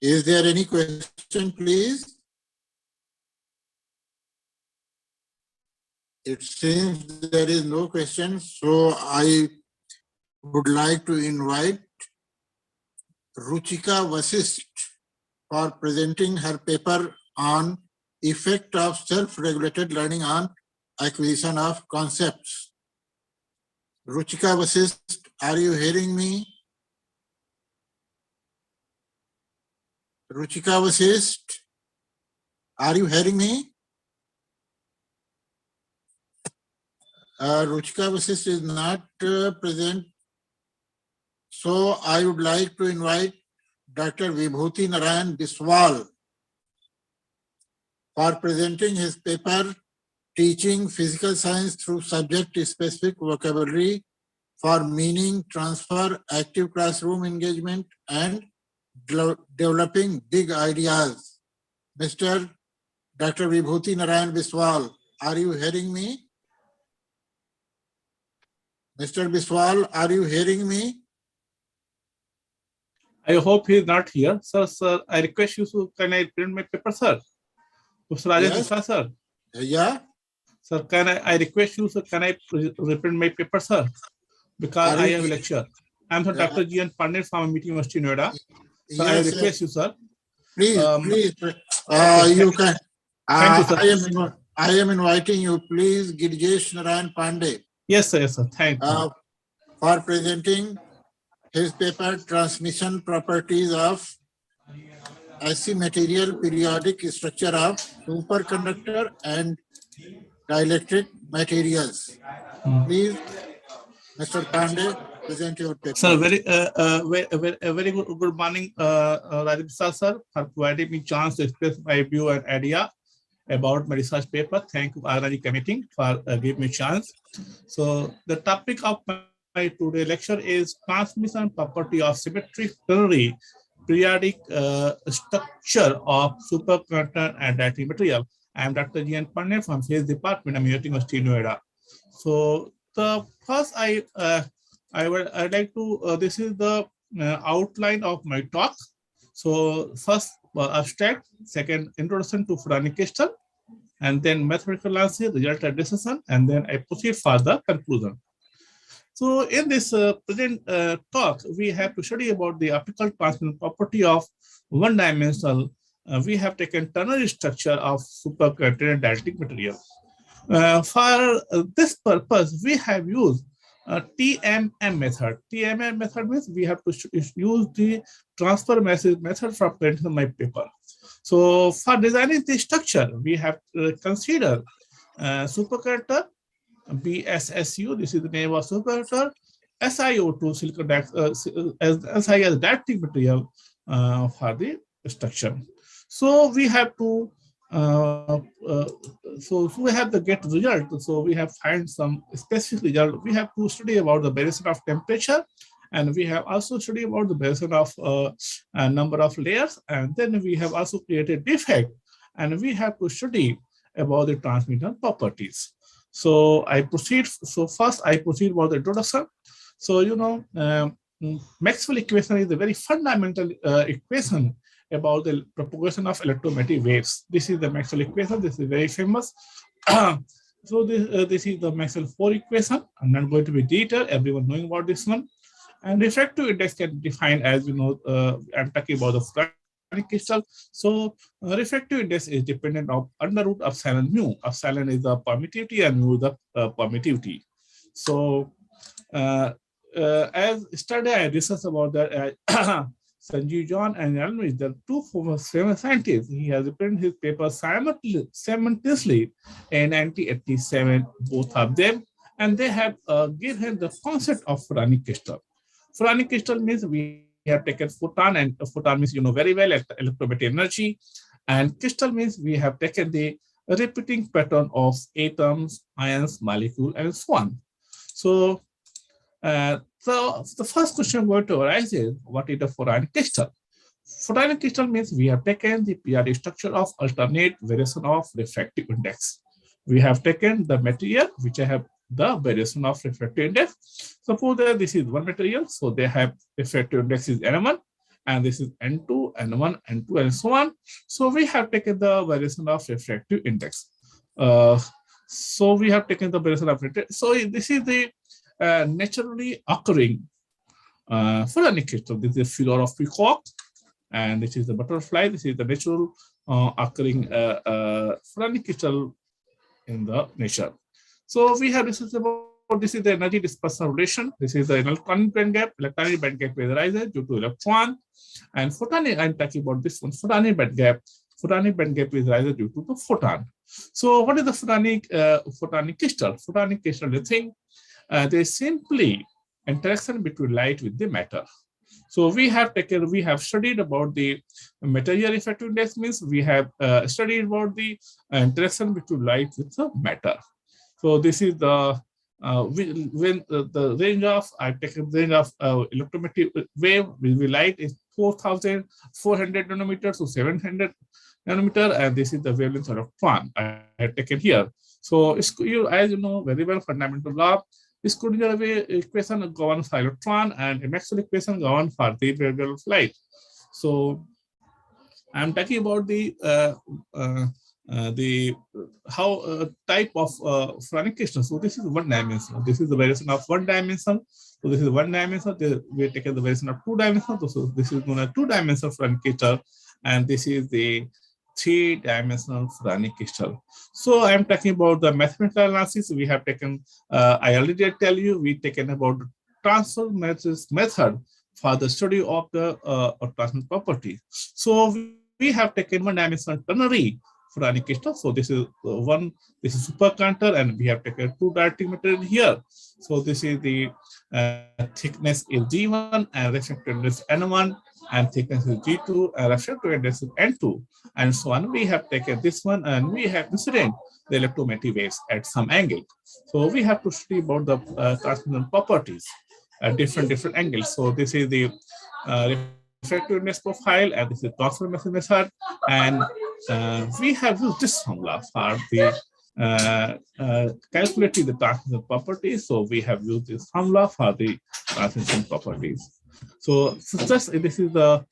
Is there any question, please? It seems there is no question, so I would like to invite Ruchika Vasisht for presenting her paper on effect of self-regulated learning on acquisition of concepts. Ruchika Vasisht, are you hearing me? Ruchika Vasisht, are you hearing me? Ruchika Vasisht is not present. So I would like to invite Dr. Vibhuti Narayan Biswal for presenting his paper, Teaching Physical Science Through Subject-Specific Vocabulary for Meaning Transfer, Active Classroom Engagement, and Developing Big Ideas. Mr. Dr. Vibhuti Narayan Biswal, are you hearing me? Mr. Biswal, are you hearing me? I hope he is not here. Sir, I request you to, can I print my paper, sir? Mr. Rj Sharma, sir. Yeah. Sir, I request you, sir, can I reprint my paper, sir? Because I have a lecture. I'm Dr. G.N. Pandit from Meissner University, Noida. So yes, I request you, sir. Please, you can. Thank you, sir. I am inviting you, please, Girjesh Narayan Pandey. Yes, sir. Yes, sir. Thank you. For presenting his paper, Transmission Properties of Asymmetrical Periodic Structure of Superconductor and Dielectric Materials. Please, Mr. Pandey, present your paper. Sir, very good morning, Rajibsar sir, for providing me chance to express my view and idea about my research paper. Thank you, RIE committee, for giving me a chance. So the topic of my today's lecture is transmission property of symmetrically periodic structure of superconductor and dielectric material. I am Dr. G.N. Pandey from Physics Department of Meissner University, Noida. So the first I'd like to, this is the outline of my talk. So first abstract, second introduction to Fronic crystal, and then mathematical analysis, result and decision, and then I proceed for the conclusion. So in this present talk, we have to study about the optical transmission property of one-dimensional. We have taken ternary structure of superconductor and dielectric material. For this purpose, we have used TMM method. TMM method means we have to use the transfer method from my paper. So for designing the structure, we have considered superconductor, BSSU, this is the name of superconductor, SiO2, silicon as dielectric material for the structure. So we have to so we have the get result. So we have find some specific result. We have to study about the variation of temperature, and we have also studied about the variation of number of layers, and then we have also created defect, and we have to study about the transmission properties. So I proceed. So first I proceed about the introduction. So you know, Maxwell equation is a very fundamental equation about the propagation of electromagnetic waves. This is the Maxwell equation. This is very famous. So this is the Maxwell 4 equation. I'm not going to be detailed. Everyone knowing about this one. And refractive index can be defined as, you know, I'm talking about the Fronic crystal. So refractive index is dependent on under root epsilon mu. Epsilon is the permittivity and mu is the permittivity. So as yesterday I discussed about that, Sanjeev John and Almich, the two famous scientists, he has written his paper simultaneously in 1987, both of them, and they have given the concept of photonic crystal. Photonic crystal means we have taken photon, and photon means, you know very well, electromagnetic energy, and crystal means we have taken the repeating pattern of atoms, ions, molecule, and so on. So the first question going to arise is, what is the photonic crystal? Photonic crystal means we have taken the periodic structure of alternate variation of refractive index. We have taken the material which have the variation of refractive index. Suppose that this is one material, so they have refractive index is N1, and this is N2, N1, N2, and so on. So we have taken the variation of refractive index. So we have taken the variation of refractive. So this is the naturally occurring photonic crystal. This is the figure of peacock, and this is the butterfly. This is the natural occurring photonic crystal in the nature. So we have discussed about this is the energy dispersion relation. This is the electronic band gap. Electronic band gap arises due to electron, and photonic. I'm talking about this one. Photonic band gap. Photonic band gap is arises due to the photon. So what is the photonic crystal? Photonic crystal, the thing. They simply interaction between light with the matter. So we have studied about the material refractive index, means we have studied about the interaction between light with the matter. So this is the when the range of I've taken the range of electromagnetic wave with light is 4,400 nanometers to 700 nanometer, and this is the wavelength of electron I have taken here. So as you know very well, fundamental law. Schrödinger equation governs for electron, and Maxwell equation governs for the wavelength of light. So I'm talking about the type of photonic crystal. So this is one dimension. This is the variation of one dimension. So this is one dimension. We taken the variation of two dimensions. So this is known as two-dimensional photonic crystal, and this is the three-dimensional photonic crystal. So I'm talking about the mathematical analysis. We have taken, I already tell you, we taken about the transfer method for the study of the transfer properties. So we have taken one-dimensional ternary photonic crystal. So this is this is superconductor, and we have taken two dielectric material here. So this is the thickness is G1 and refractive index N1, and thickness is G2 and refractive index is N2, and so on. We have taken this one, and we have incident the electromagnetic waves at some angle. So we have to study about the transmission properties at different angles. So this is the refractive index profile, and this is transformation method, and we have used this formula for the calculating the transmission properties. So we have used this formula for the transmission properties. So just this is the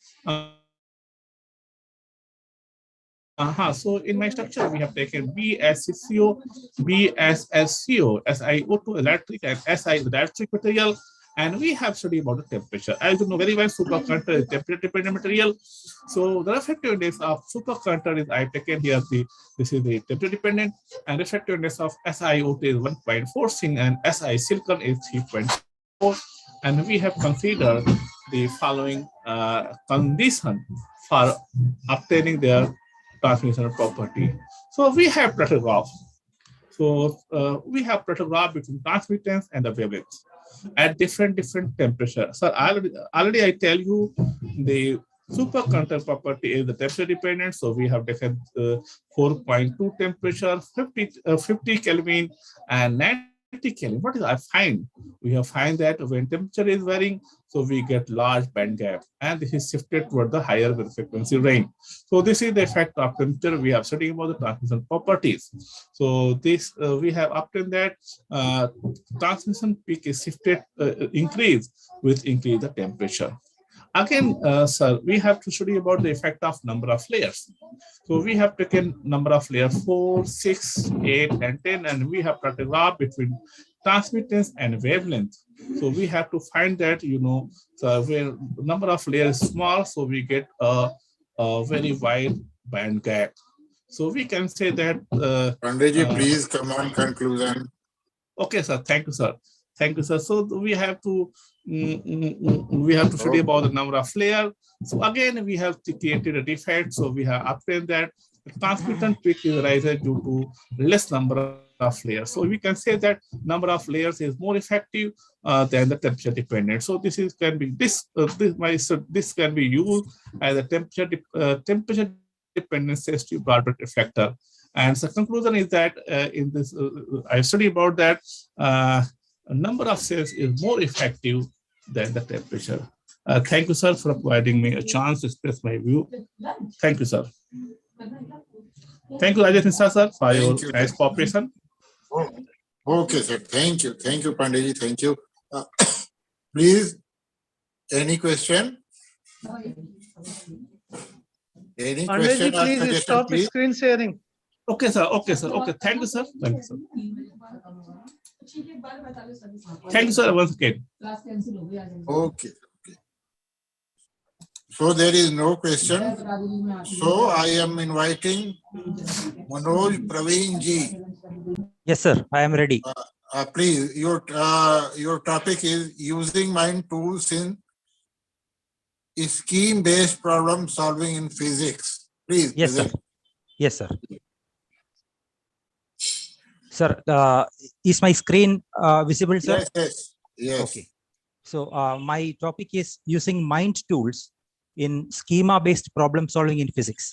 so in my structure we have taken B as CO, B as SiO, SiO2 electric, and Si electric material. And we have studied about the temperature. As you know very well, superconductor is temperature-dependent material. So the refractive index of superconductor is I've taken here this is the temperature-dependent, and refractive index of SiO2 is 1.46, and Si silicon is 3.4. And we have considered the following condition for obtaining their transmission property. So we have Plato graph. So we have Plato graph between transmittance and the wavelength at different temperatures. So already I tell you the superconductor property is the temperature dependent. So we have taken 4.2 temperature, 50 Kelvin, and 90 Kelvin. What is I find? We have find that when temperature is varying, so we get large band gap, and this is shifted toward the higher frequency range. So this is the effect of temperature. We have studied about the transmission properties. So this we have obtained that transmission peak is shifted increase with increase the temperature. Again, sir, we have to study about the effect of number of layers. So we have taken number of layers 4, 6, 8, and 10, and we have plotted a graph between transmittance and wavelength. So we have to find that, so where number of layers is small, so we get a very wide band gap. So we can say that. Pandeyji, please come on conclusion. Okay, sir. Thank you, sir. Thank you, sir. So we have to study about the number of layers. So again, we have created a defect. So we have obtained that the transmittance peak is rises due to less number of layers. So we can say that number of layers is more effective than the temperature dependent. So this can be used as a temperature dependent sensitive broadband reflector. And the conclusion is that in this, I studied about that a number of cells is more effective than the temperature. Thank you, sir, for providing me a chance to express my view. Thank you, sir. Thank you, Rj Sharma, sir, for your nice cooperation. Oh, okay, sir. Thank you. Thank you, Pandeyji. Thank you. Please, any question? Any question or Please suggestion, stop please? screen sharing. Okay, sir. Okay, sir. Okay. Thank you, sir. Thank you, sir. Thank you, sir. Once again. Okay. So there is no question. So I am inviting Manoj Praveen ji. Yes, sir. I am ready. Please, your topic is using mind tools in scheme-based problem solving in physics. Please. Yes, sir. Yes, sir. Sir, is my screen visible, sir? Yes. Okay. So my topic is using mind tools in schema-based problem solving in physics.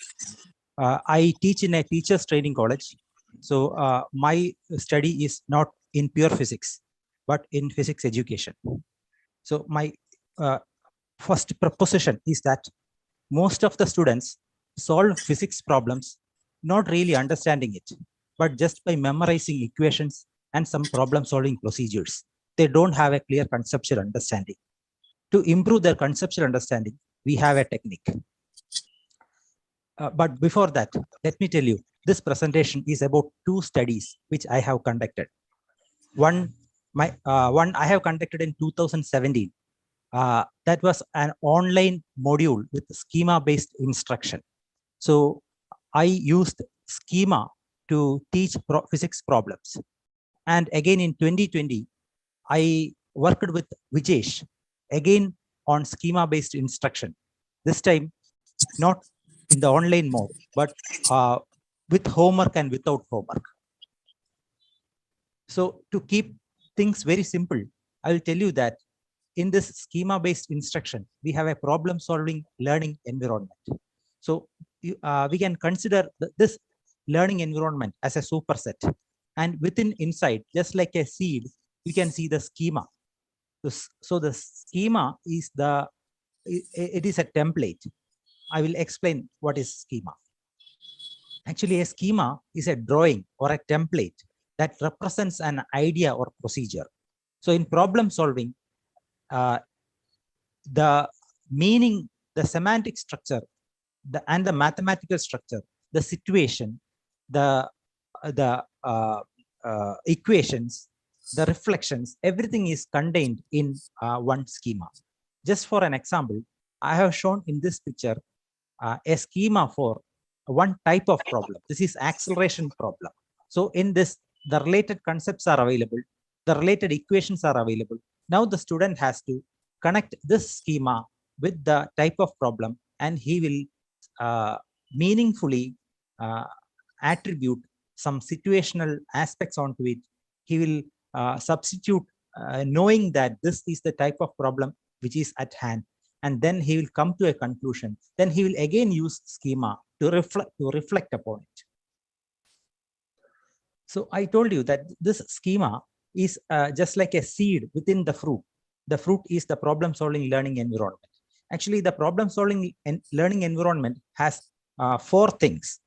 I teach in a teacher's training college. So my study is not in pure physics, but in physics education. So my first proposition is that most of the students solve physics problems not really understanding it, but just by memorizing equations and some problem solving procedures. They don't have a clear conceptual understanding. To improve their conceptual understanding, we have a technique. But before that, let me tell you, this presentation is about two studies which I have conducted. One I have conducted in 2017. That was an online module with schema-based instruction. So I used schema to teach physics problems. And again in 2020, I worked with Vijesh, again on schema-based instruction. This time, not in the online mode, but with homework and without homework. So to keep things very simple, I will tell you that in this schema-based instruction, we have a problem-solving learning environment. So we can consider this learning environment as a superset. And within inside, just like a seed, we can see the schema. So the schema is it is a template. I will explain what is schema. Actually, a schema is a drawing or a template that represents an idea or procedure. So in problem solving, the meaning, the semantic structure, and the mathematical structure, the situation, the equations, the reflections, everything is contained in one schema. Just for an example, I have shown in this picture a schema for one type of problem. This is acceleration problem. So in this, the related concepts are available, the related equations are available. Now the student has to connect this schema with the type of problem, and he will meaningfully attribute some situational aspects onto it. He will substitute knowing that this is the type of problem which is at hand, and then he will come to a conclusion. Then he will again use schema to reflect upon it. So I told you that this schema is just like a seed within the fruit. The fruit is the problem solving learning environment. Actually, the problem solving and learning environment has 4 things.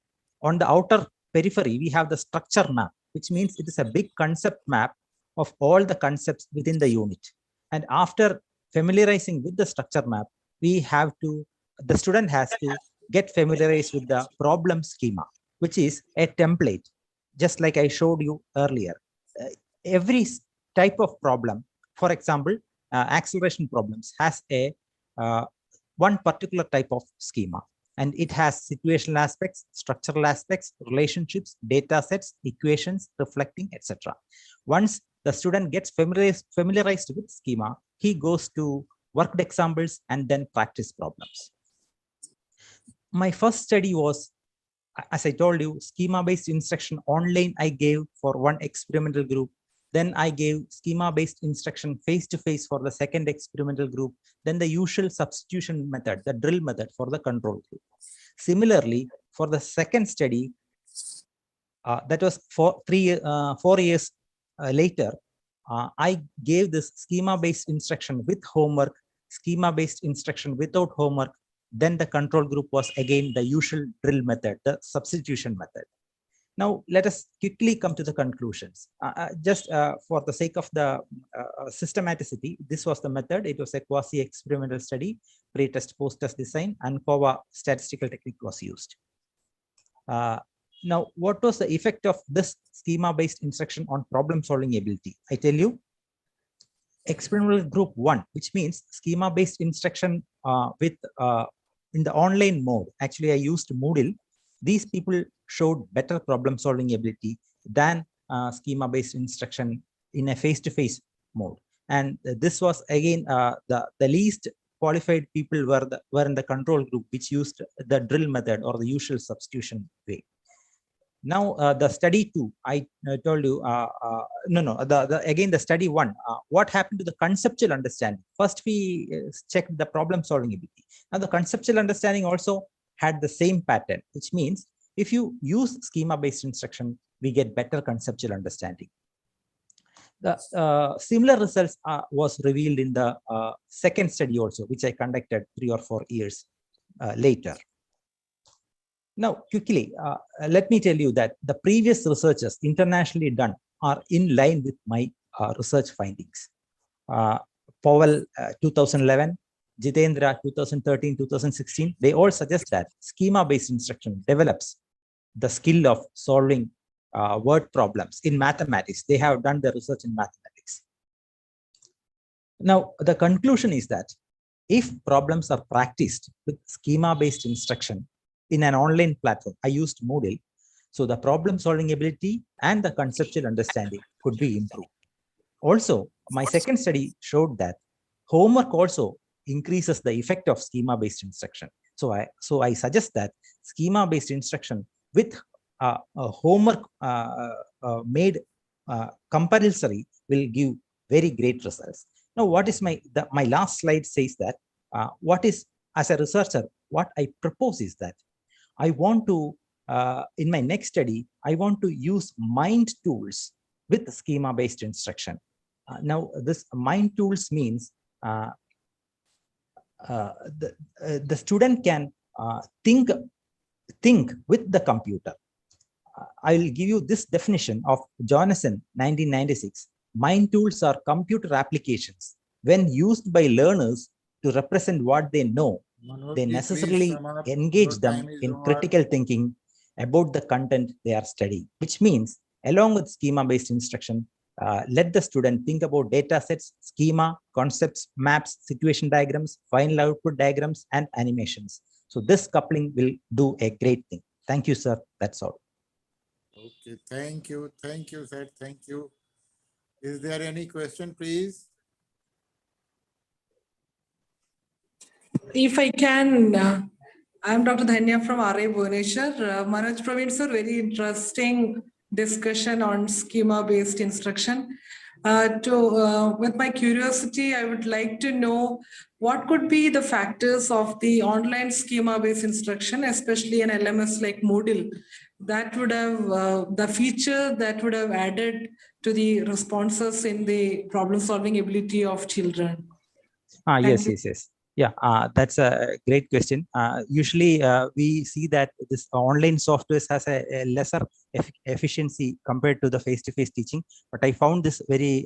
On the outer periphery, we have the structure map, which means it is a big concept map of all the concepts within the unit. And after familiarizing with the structure map, the student has to get familiarized with the problem schema, which is a template, just like I showed you earlier. Every type of problem, for example, acceleration problems, has a one particular type of schema, and it has situational aspects, structural aspects, relationships, data sets, equations, reflecting, etc. Once the student gets familiarized with schema. He goes to worked examples and then practice problems. My first study was, as I told you, schema-based instruction online I gave for one experimental group. Then I gave schema-based instruction face-to-face for the second experimental group. Then the usual substitution method, the drill method for the control group. Similarly, for the second study, that was 4 years later, I gave this schema-based instruction with homework, schema-based instruction without homework. Then the control group was again the usual drill method, the substitution method. Now, let us quickly come to the conclusions. Just for the sake of the systematicity, this was the method. It was a quasi-experimental study, pre-test, post-test design, and COVA statistical technique was used. Now, what was the effect of this schema-based instruction on problem-solving ability? I tell you, experimental group 1, which means schema-based instruction in the online mode. Actually, I used Moodle. These people showed better problem-solving ability than schema-based instruction in a face-to-face mode. And this was again the least qualified people were in the control group, which used the drill method or the usual substitution way. Now, the study 2, I told you, again, the study 1, what happened to the conceptual understanding? First, we checked the problem solving ability. Now, the conceptual understanding also had the same pattern, which means if you use schema-based instruction, we get better conceptual understanding. The similar results was revealed in the second study also, which I conducted 3 or 4 years later. Now, quickly, let me tell you that the previous researches internationally done are in line with my research findings. Powell 2011, Jitendra 2013, 2016, they all suggest that schema-based instruction develops the skill of solving word problems in mathematics. They have done the research in mathematics. Now, the conclusion is that if problems are practiced with schema-based instruction in an online platform, I used Moodle, so the problem solving ability and the conceptual understanding could be improved. Also, my second study showed that homework also increases the effect of schema-based instruction. So I suggest that schema-based instruction with homework made compulsory will give very great results. Now, what is my last slide says that what is, as a researcher, what I propose is that I want to, in my next study, I want to use mind tools with schema-based instruction. Now, this mind tools means the student can think with the computer. I will give you this definition of Johnson, 1996. Mind tools are computer applications. When used by learners to represent what they know, they necessarily engage them in critical thinking about the content they are studying, which means along with schema-based instruction, let the student think about data sets, schema, concepts, maps, situation diagrams, final output diagrams, and animations. So this coupling will do a great thing. Thank you, sir. That's all. Okay, thank you, sir. Thank you. Is there any question, please? If I can, I'm Dr. Dhanya from RI-NCERT. Manoj Praveen sir, very interesting discussion on schema-based instruction. With my curiosity, I would like to know what could be the factors of the online schema-based instruction, especially an LMS like Moodle, that would have the feature that would have added to the responses in the problem-solving ability of children. Yes. Yeah, that's a great question. Usually, we see that this online software has a lesser efficiency compared to the face-to-face teaching. But I found this very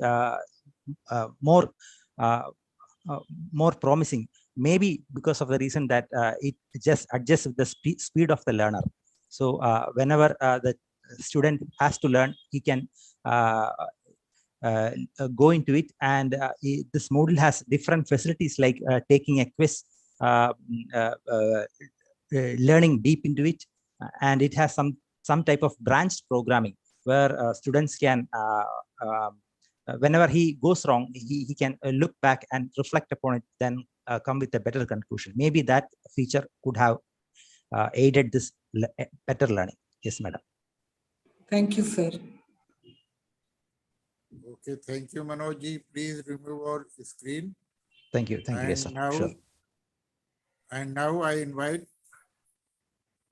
more promising. Maybe because of the reason that it just adjusts with the speed of the learner. So whenever the student has to learn, he can go into it, and this Moodle has different facilities like taking a quiz, learning deep into it, and it has some type of branched programming where students can whenever he goes wrong, he can look back and reflect upon it, then come with a better conclusion. Maybe that feature could have aided this better learning. Yes, madam. Thank you, sir. Okay, thank you, Manoj ji. Please remove our screen. Thank you. Thank you. Yes, sir. Sure. And now I invite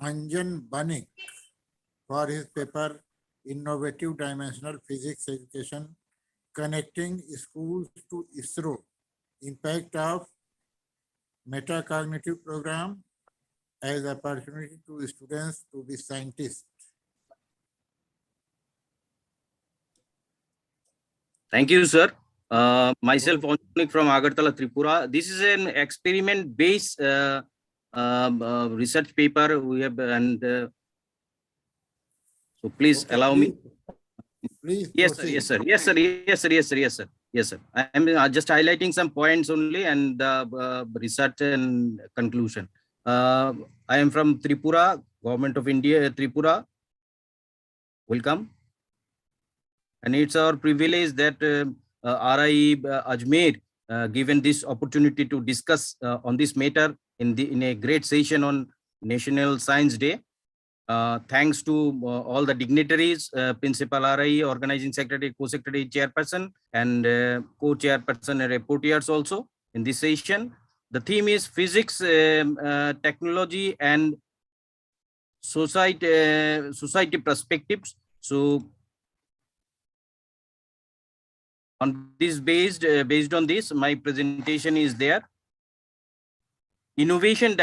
Anjan Banik for his paper, Innovative Dimensional Physics Education, Connecting Schools to ISRO, Impact of Metacognitive Program as Opportunity to Students to be Scientists. Thank you, sir. Myself, Anjan from Agartala, Tripura. This is an experiment-based research paper we have, and so please allow me. Please yes, sir, yes, sir. Yes, sir. Yes, sir. Yes, sir. Yes, sir. Yes, sir. I am just highlighting some points only and research and conclusion. I am from Tripura, Government of India, Tripura. Welcome. And it's our privilege that RIE Ajmer given this opportunity to discuss on this matter in a great session on National Science Day. Thanks to all the dignitaries, Principal RIE, Organizing Secretary, Co-Secretary, Chairperson, and Co-Chairperson and reporters also in this session. The theme is Physics, Technology, and Society Perspectives. So, on this based on this, my presentation is there. Innovative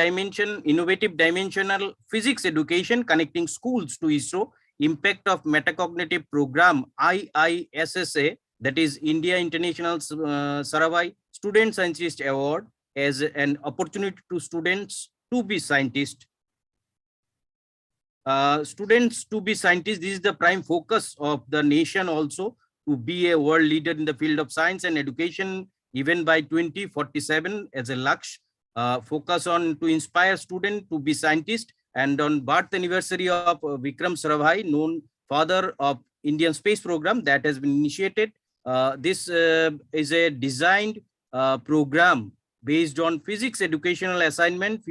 dimensional physics education connecting schools to ISRO, impact of metacognitive program IISSA, that is India International Saravai Student Scientist Award, as an opportunity to students to be scientists. Students to be scientists, this is the prime focus of the nation also, to be a world leader in the field of science and education, even by 2047 as a Laksh. Focus on to inspire students to be scientists, and on birth anniversary of Vikram Sarabhai, known father of Indian space program, that has been initiated. This is a designed program based on physics educational assignment,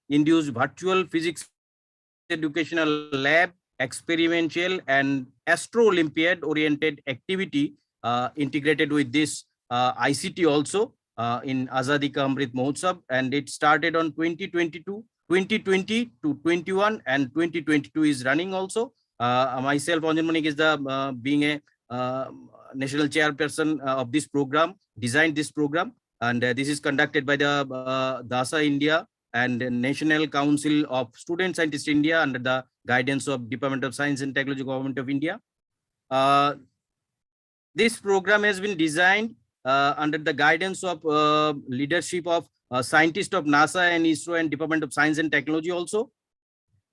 induced virtual physics educational lab, experimental and Astro Olympiad oriented activity integrated with this ICT also in Azadi Ka Amrit Mahotsav, and it started on 2020 to 21, and 2022 is running also. Myself, Anjan Manik, is the being a national chairperson of this program, designed this program, and this is conducted by the DASA India and National Council of Student Scientists India under the guidance of Department of Science and Technology, Government of India. This program has been designed under the guidance of leadership of scientists of NASA and ISRO and Department of Science and Technology also.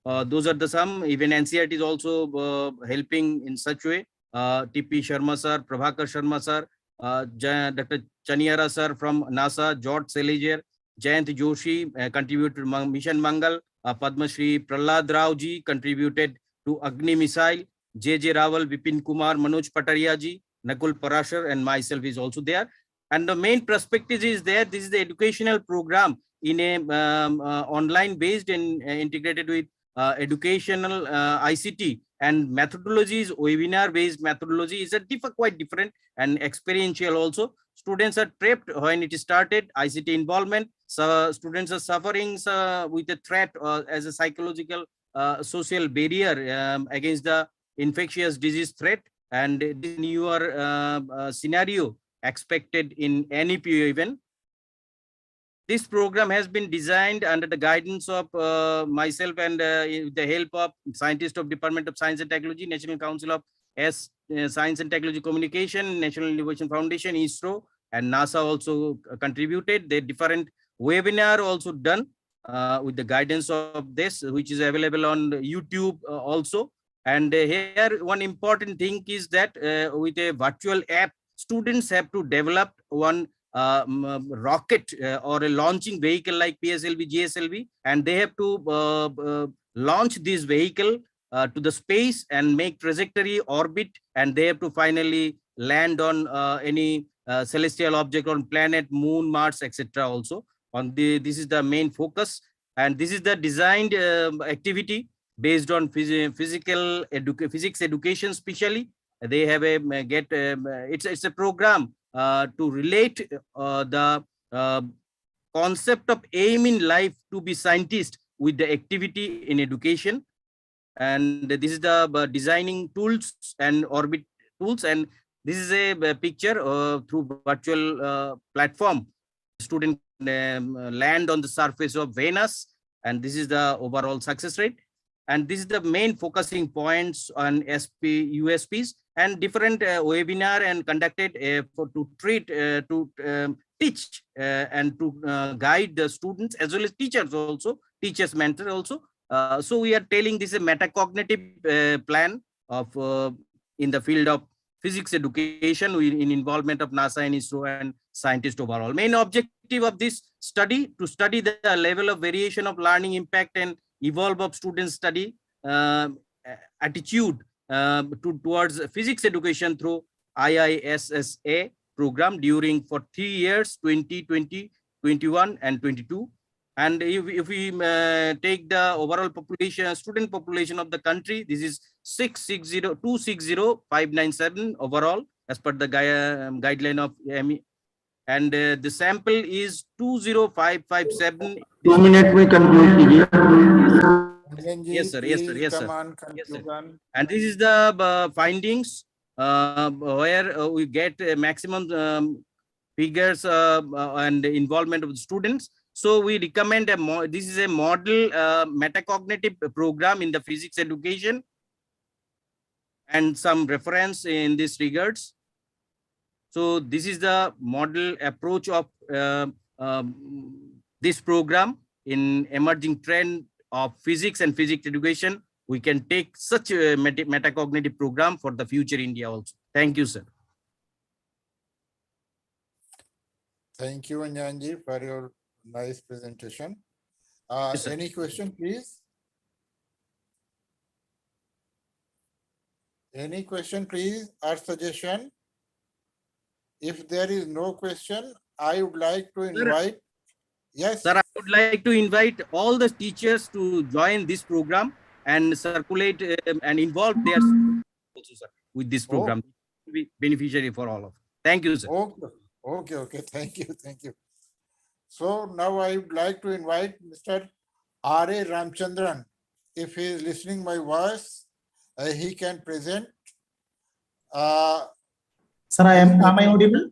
Those are the some. Even NCERT is also helping in such way. TP Sharma sir, Prabhakar Sharma sir, Dr. Chaniara sir from NASA, George Seliger, Jayant Joshi contributed to Mission Mangal, Padma Shri Prahlad Rao ji contributed to Agni Missile, J.J. Rawal, Vipin Kumar, Manoj Pataria ji, Nakul Parashar, and myself is also there. And the main perspective is there. This is the educational program in a online based and integrated with educational ICT and methodologies. Webinar based methodology is quite different and experiential also. Students are prepped when it started, ICT involvement. So students are suffering with a threat as a psychological social barrier against the infectious disease threat, and this newer scenario expected in NEP even. This program has been designed under the guidance of myself and the help of scientists of Department of Science and Technology, National Council of Science and Technology Communication, National Innovation Foundation, ISRO, and NASA also contributed. The different webinar also done with the guidance of this, which is available on YouTube also. And here one important thing is that with a virtual app, students have to develop one rocket or a launching vehicle like PSLV, GSLV, and they have to launch this vehicle to the space and make trajectory, orbit, and they have to finally land on any celestial object on planet, moon, Mars, etc. also. This is the main focus, and this is the designed activity based on physics education. Especially, they have a it's a program to relate the concept of aim in life to be scientist with the activity in education. And this is the designing tools and orbit tools, and this is a picture through virtual platform. Student land on the surface of Venus, and this is the overall success rate. And this is the main focusing points on USPs, and different webinar and conducted to teach and to guide the students as well as teachers also, teachers mentor also. So we are telling this is a metacognitive plan of in the field of physics education in involvement of NASA and ISRO and scientists overall. Main objective of this study to study the level of variation of learning impact and evolve of student study attitude towards physics education through IISSA program during for 3 years, 2020, 21 and 22. And if we take the overall population, student population of the country, this is 260,597 overall as per the guideline of ME. And the sample is 20557. 2 minutes we conclude. Yes, sir. Yes, sir. Yes, sir. Yes, sir. And this is the findings where we get maximum figures and involvement of the students. So we recommend this is a model metacognitive program in the physics education, and some reference in this regards. So this is the model approach of this program in emerging trend of physics and physics education. We can take such a metacognitive program for the future India also. Thank you, sir. Thank you, Anjanji, for your nice presentation. Yes, any question, please? Any question, please, or suggestion? If there is no question, I would like to invite. Yes. Sir, I would like to invite all the teachers to join this program and circulate and involve their also, sir, with this program. It will be beneficiary for all of us. Thank you, sir. Okay. Thank you. So now I would like to invite Mr. R.A. Ramchandran. If he is listening my voice, he can present. Sir, am I audible?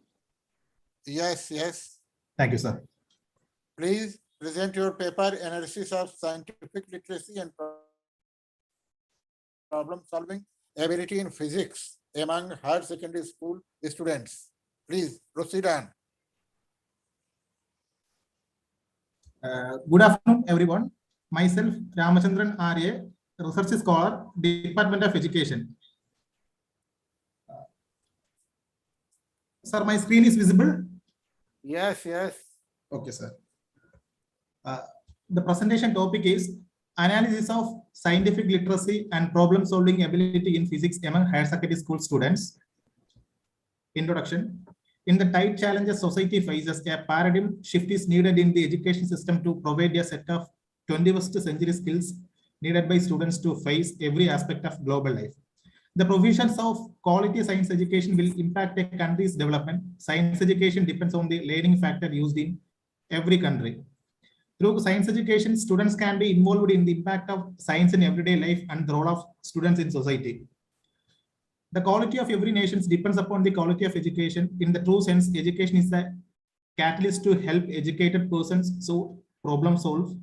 Yes. Thank you, sir. Please present your paper, Analysis of Scientific Literacy and Problem Solving Ability in Physics among higher secondary school students. Please proceed on. Good afternoon, everyone. Myself, Ramachandran R.A., Research Scholar, Department of Education. Sir, my screen is visible? Yes. Okay, sir. The presentation topic is Analysis of Scientific Literacy and Problem Solving Ability in Physics among higher secondary school students. Introduction. In the tight challenges society faces, a paradigm shift is needed in the education system to provide a set of 21st century skills needed by students to face every aspect of global life. The provisions of quality science education will impact a country's development. Science education depends on the learning factor used in every country. Through science education, students can be involved in the impact of science in everyday life and the role of students in society. The quality of every nation depends upon the quality of education. In the true sense, education is the catalyst to help educated persons problem solve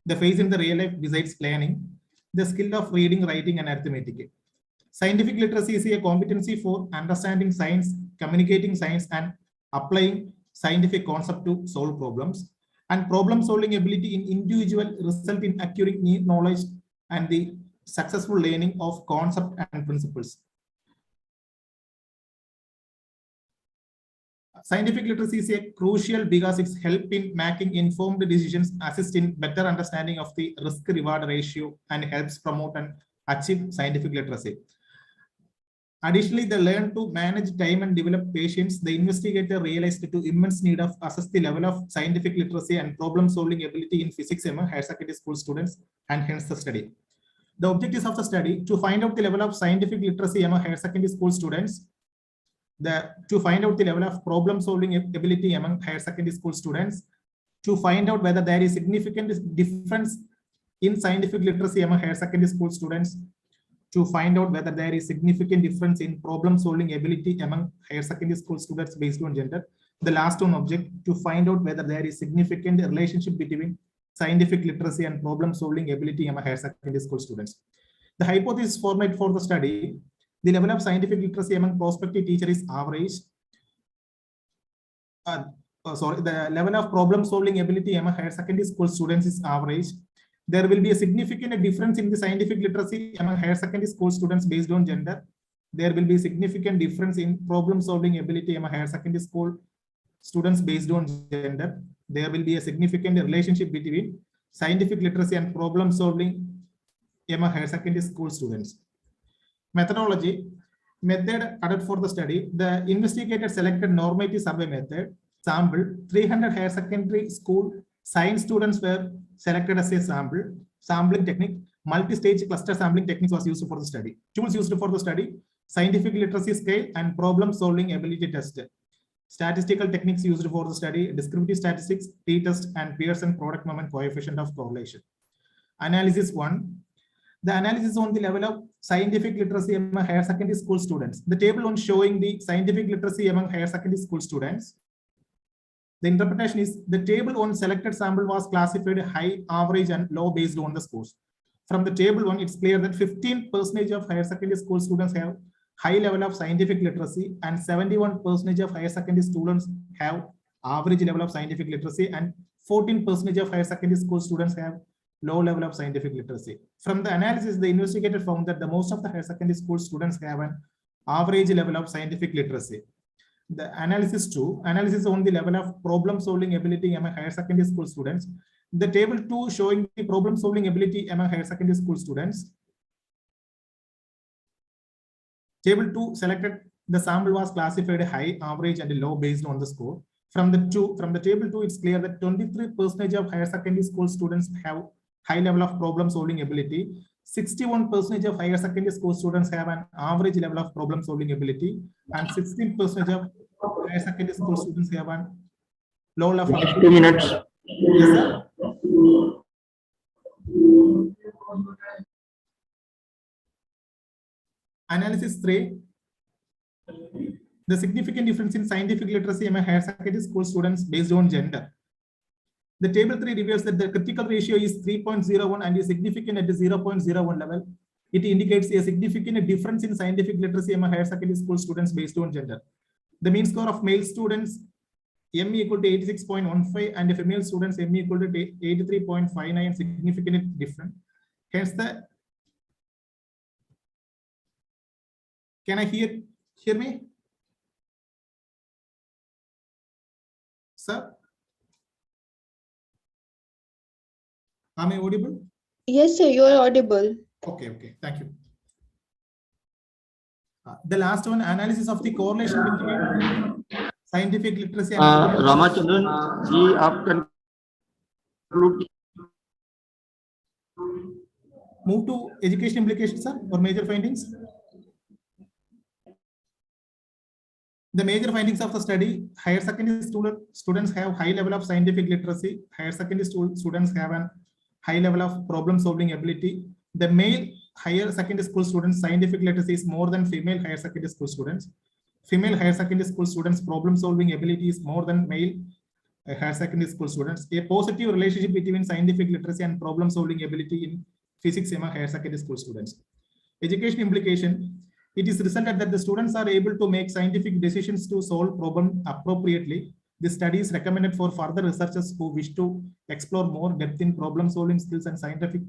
the face in the real life besides learning the skill of reading, writing, and arithmetic. Scientific literacy is a competency for understanding science, communicating science, and applying scientific concept to solve problems. And problem solving ability in individual result in acquiring new knowledge and the successful learning of concept and principles. Scientific literacy is a crucial because it's help in making informed decisions, assist in better understanding of the risk-reward ratio, and helps promote and achieve scientific literacy. Additionally, they learn to manage time and develop patience. The investigator realized the immense need of assess the level of scientific literacy and problem-solving ability in physics among higher secondary school students, and hence the study. The objectives of the study: to find out the level of scientific literacy among higher secondary school students, to find out the level of problem-solving ability among higher secondary school students, to find out whether there is significant difference in scientific literacy among higher secondary school students, to find out whether there is significant difference in problem-solving ability among higher secondary school students based on gender. The last one object: to find out whether there is significant relationship between scientific literacy and problem-solving ability among higher secondary school students. The hypothesis format for the study: the level of scientific literacy among prospective teacher is average. The level of problem-solving ability among higher secondary school students is average. There will be a significant difference in the scientific literacy among higher secondary school students based on gender. There will be significant difference in problem-solving ability among higher secondary school students based on gender. There will be a significant relationship between scientific literacy and problem-solving among higher secondary school students. Methodology: method adopted for the study. The investigator selected normative survey method. Sample: 300 higher secondary school science students were selected as a sample. Sampling technique: multi-stage cluster sampling techniques was used for the study. Tools used for the study: scientific literacy scale and problem-solving ability test. Statistical techniques used for the study: descriptive statistics, t-test, and Pearson product moment coefficient of correlation. Analysis 1. The analysis on the level of scientific literacy among higher secondary school students. The table on showing the scientific literacy among higher secondary school students. The interpretation is: the table on selected sample was classified high, average, and low based on the scores. From the table 1, it's clear that 15% of higher secondary school students have high level of scientific literacy, and 71% of higher secondary students have average level of scientific literacy, and 14% of higher secondary school students have low level of scientific literacy. From the analysis, the investigator found that the most of the higher secondary school students have an average level of scientific literacy. The analysis 2, analysis on the level of problem-solving ability among higher secondary school students. The table 2 showing the problem-solving ability among higher secondary school students. Table 2 selected the sample was classified high, average, and low based on the score. From the table 2, it's clear that 23% of higher secondary school students have high level of problem-solving ability. 61% of higher secondary school students have an average level of problem-solving ability, and 16% of higher secondary school students have an low level of 2 minutes. Yes, sir. Analysis 3. The significant difference in scientific literacy among higher secondary school students based on gender. The table 3 reveals that the critical ratio is 3.01 and is significant at the 0.01 level. It indicates a significant difference in scientific literacy among higher secondary school students based on gender. The mean score of male students M equal to 86.15 and female students M equal to 83.59 significantly different. Hence the, can I hear me? Sir? Am I audible? Yes, sir, you are audible. Okay, thank you. The last one, analysis of the correlation between scientific literacy and Ramachandran ji, आप conclude. Move to education implications, sir, or major findings. The major findings of the study: higher secondary students have high level of scientific literacy. Higher secondary students have an high level of problem-solving ability. The male higher secondary school students' scientific literacy is more than female higher secondary school students. Female higher secondary school students' problem-solving ability is more than male higher secondary school students. A positive relationship between scientific literacy and problem-solving ability in physics among higher secondary school students. Education implication: it is resulted that the students are able to make scientific decisions to solve problems appropriately. This study is recommended for further researchers who wish to explore more depth in problem-solving skills and scientific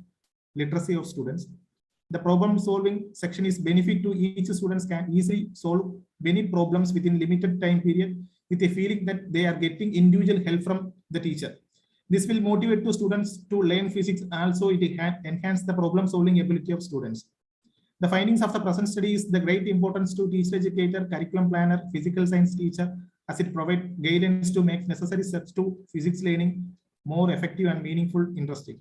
literacy of students. The problem-solving section is benefit to each student can easily solve many problems within limited time period with a feeling that they are getting individual help from the teacher. This will motivate the students to learn physics. Also, it enhance the problem-solving ability of students. The findings of the present study is the great importance to teacher educator, curriculum planner, physical science teacher, as it provides guidance to make necessary steps to physics learning more effective and meaningful, interesting.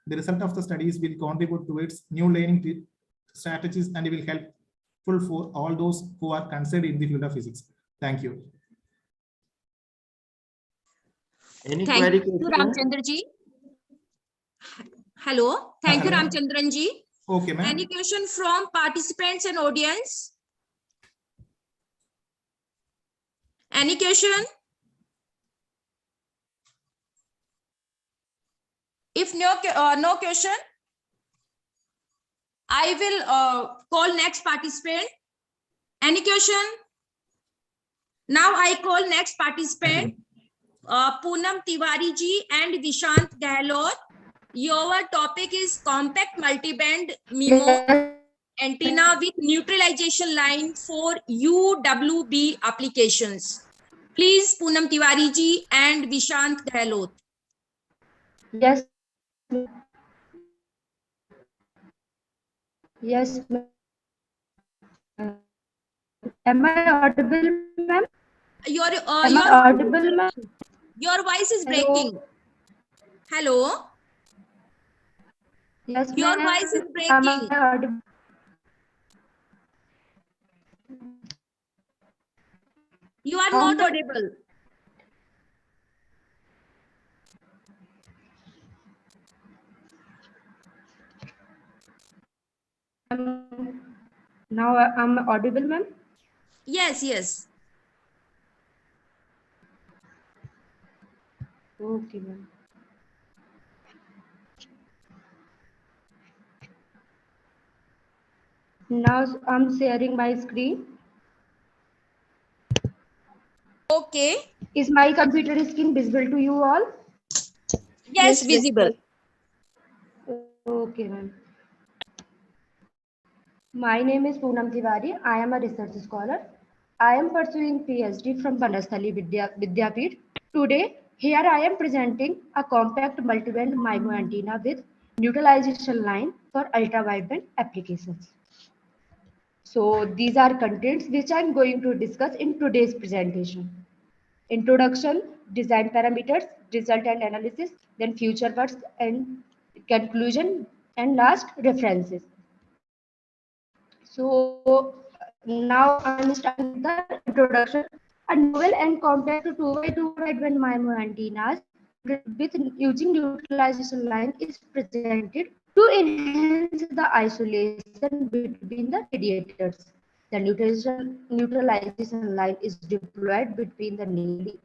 The result of the studies will contribute towards new learning strategies and will help for all those who are concerned in the field of physics. Thank you. Any Thank query? you, Ramchandra ji. Hello. Thank you, Hello. Ramchandran ji. Okay, ma'am. Any question from participants and audience? Any question? If no question, I will call next participant. Any question? Now I call next participant, Poonam Tiwari ji and Vishant Gehlot. Your topic is compact multiband MIMO antenna with neutralization line for UWB applications. Please, Poonam Tiwari ji and Vishant Gehlot. Yes. Yes, ma'am. Am I audible, ma'am? Your audible, ma'am? Your voice is Hello? breaking. Hello. Yes, Your ma'am. voice is Am breaking. I audible? You are not audible. Now I'm audible, ma'am? Yes, yes. Okay, ma'am. Now I'm sharing my screen. Okay. Is my computer screen visible to you all? Yes, visible. Okay, ma'am. My name is Poonam Tiwari. I am a research scholar. I am pursuing PhD from Banasthali Vidyapeeth. Today, here I am presenting a compact multiband MIMO antenna with neutralization line for ultra-wideband applications. So these are contents which I am going to discuss in today's presentation. Introduction, design parameters, result and analysis, then future works and conclusion, and last references. So now I'm starting with the introduction. A novel and compact 2x2 wideband MIMO antennas with using neutralization line is presented to enhance the isolation between the radiators. The neutralization line is deployed between the nearly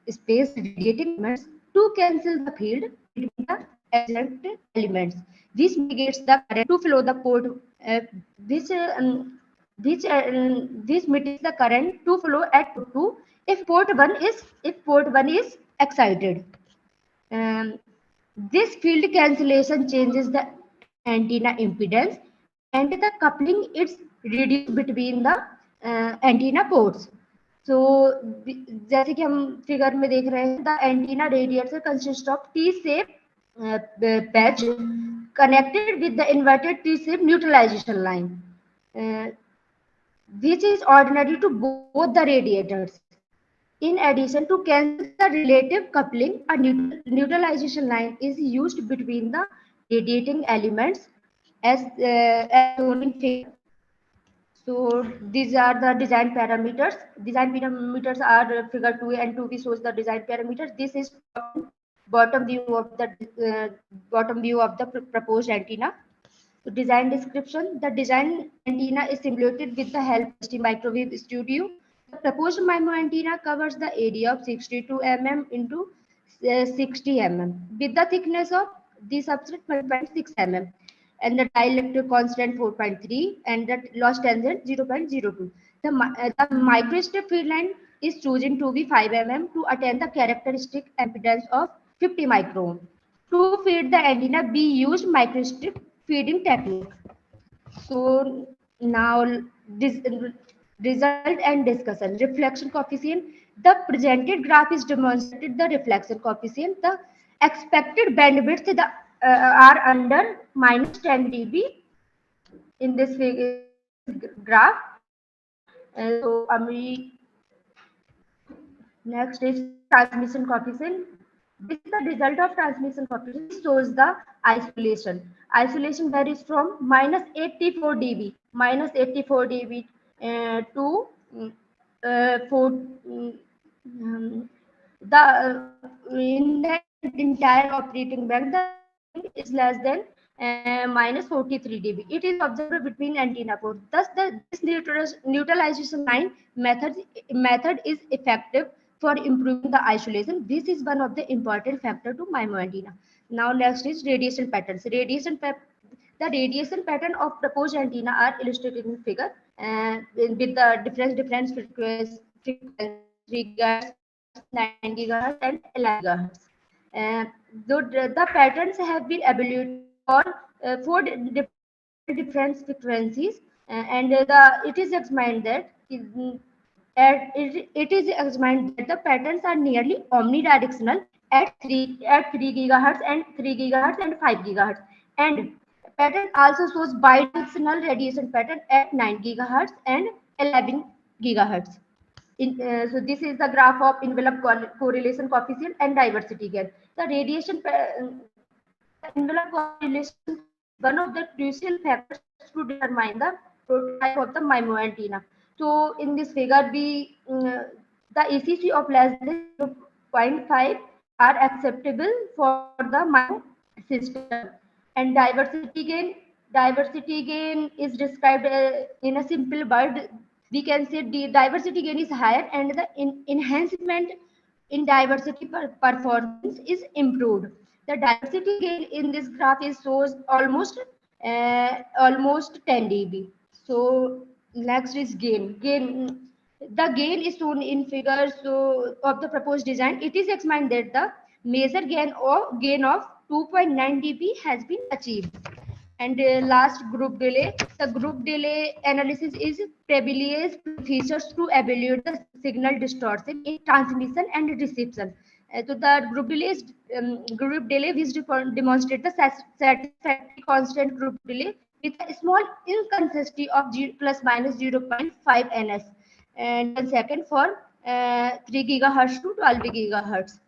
spaced radiating elements to cancel the field between the adjacent elements. This mitigates the current to flow the port. This mitigates the current to flow at port 2 if port 1 is excited. This field cancellation changes the antenna impedance and the coupling is reduced between the antenna ports. So जैसे कि हम figure में देख रहे हैं, the antenna radiator consists of T-shaped patch connected with the inverted T-shaped neutralization line, which is ordinary to both the radiators. In addition, to cancel the relative coupling, a neutralization line is used between the radiating elements as shown in figure. So these are the design parameters. Design parameters are figure 2 and 2b shows the design parameters. This is bottom view of the proposed antenna. So design description: the design antenna is simulated with the help of the microwave studio. The proposed MIMO antenna covers the area of 62 mm into 60 mm with the thickness of the substrate 1.6 mm and the dielectric constant 4.3 and the loss tangent 0.02. The microstrip field line is chosen to be 5 mm to attain the characteristic impedance of 50 micron. To feed the antenna, be used microstrip feeding technique. So now this result and discussion. Reflection coefficient. The presented graph is demonstrated the reflection coefficient. The expected bandwidth are under -10 dB in this graph. So next is transmission coefficient. This is the result of transmission coefficient. This shows the isolation. Isolation varies from -84 dB, to 4. In that entire operating band, the is less than -43 dB. It is observed between antenna ports. Thus, this neutralization line method is effective for improving the isolation. This is one of the important factor to MIMO antenna. Now, next is radiation patterns. The radiation pattern of proposed antenna are illustrated in figure with the different frequency 3 GHz, 9 GHz, and 11 GHz. The patterns have been evaluated for 4 different frequencies, and it is examined that the patterns are nearly omnidirectional at 3 GHz and 3 GHz and 5 GHz, and pattern also shows bidirectional radiation pattern at 9 GHz and 11 GHz. So this is the graph of envelope correlation coefficient and diversity gain. The radiation envelope correlation, one of the crucial factors to determine the prototype of the MIMO antenna. So in this figure, the ECC of less than 0.5 are acceptable for the MIMO system. And diversity gain is described in a simple word. We can say the diversity gain is higher and the enhancement in diversity performance is improved. The diversity gain in this graph is shows almost 10 dB. So next is gain. The gain is shown in figures of the proposed design. It is examined that the major gain of 2.9 dB has been achieved. And last, group delay. The group delay analysis is privileged features to evaluate the signal distortion in transmission and reception. So the group delay which demonstrate the satisfactory constant group delay with a small inconsistency of plus minus 0.5 ns. And then second for 3 GHz to 12 GHz.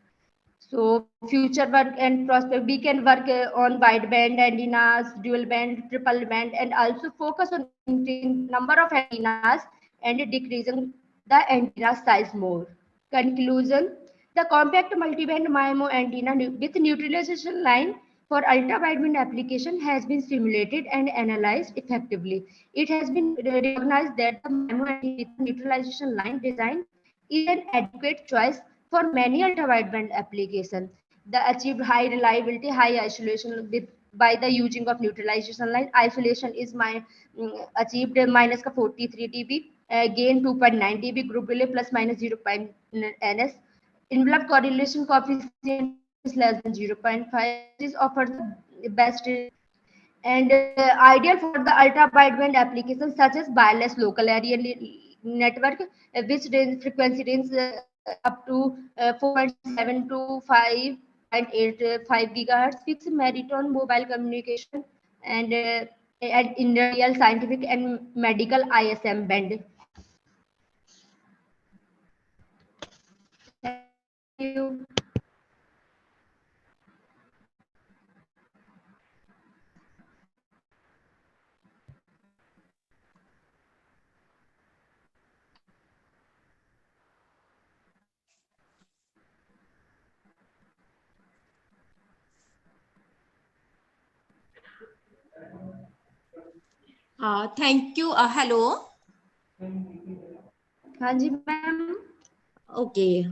So future work and prospect, we can work on wideband antennas, dual band, triple band, and also focus on increasing number of antennas and decreasing the antenna size more. Conclusion: the compact multiband MIMO antenna with neutralization line for ultra-wideband application has been simulated and analyzed effectively. It has been recognized that the MIMO antenna with neutralization line design is an adequate choice for many ultra-wideband applications. The achieved high reliability, high isolation by the using of neutralization line. Isolation is achieved minus 43 dB, gain 2.9 dB, group delay plus minus 0.ns. Envelope correlation coefficient is less than 0.5. This offers the best and ideal for the ultra wideband applications such as wireless local area network, which frequency range up to 4.7 to 5.85 gigahertz, fixed marathon mobile communication, and in real scientific and medical ISM band. Thank you. Thank you. Hello. हाँ जी ma'am. Okay.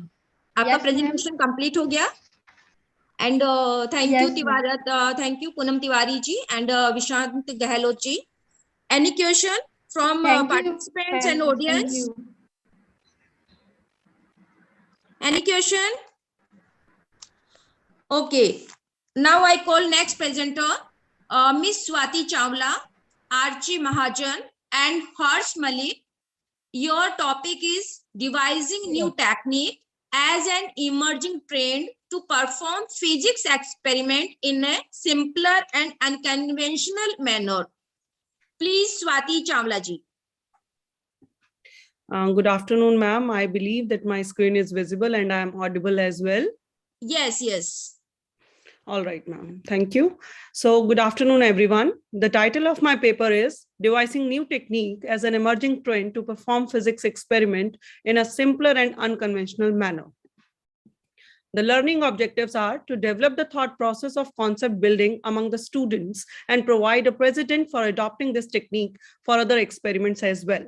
आपका presentation complete हो गया? And thank Yes, you Tiwari, thank you Poonam Tiwari ji and Vishant Gehlot ji. Any question from participants and audience? Any question? Okay. Now I call next presenter, Miss Swati Chawla, Archie Mahajan, and Harsh Malik. Your topic is devising new technique as an emerging trend to perform physics experiment in a simpler and unconventional manner. Please, Swati Chawla ji. Good afternoon, ma'am. I believe that my screen is visible and I am audible as well. Yes, yes. All right, ma'am. Thank you. So good afternoon, everyone. The title of my paper is Devising New Technique as an Emerging Trend to Perform Physics Experiment in a Simpler and Unconventional Manner. The learning objectives are to develop the thought process of concept building among the students and provide a precedent for adopting this technique for other experiments as well.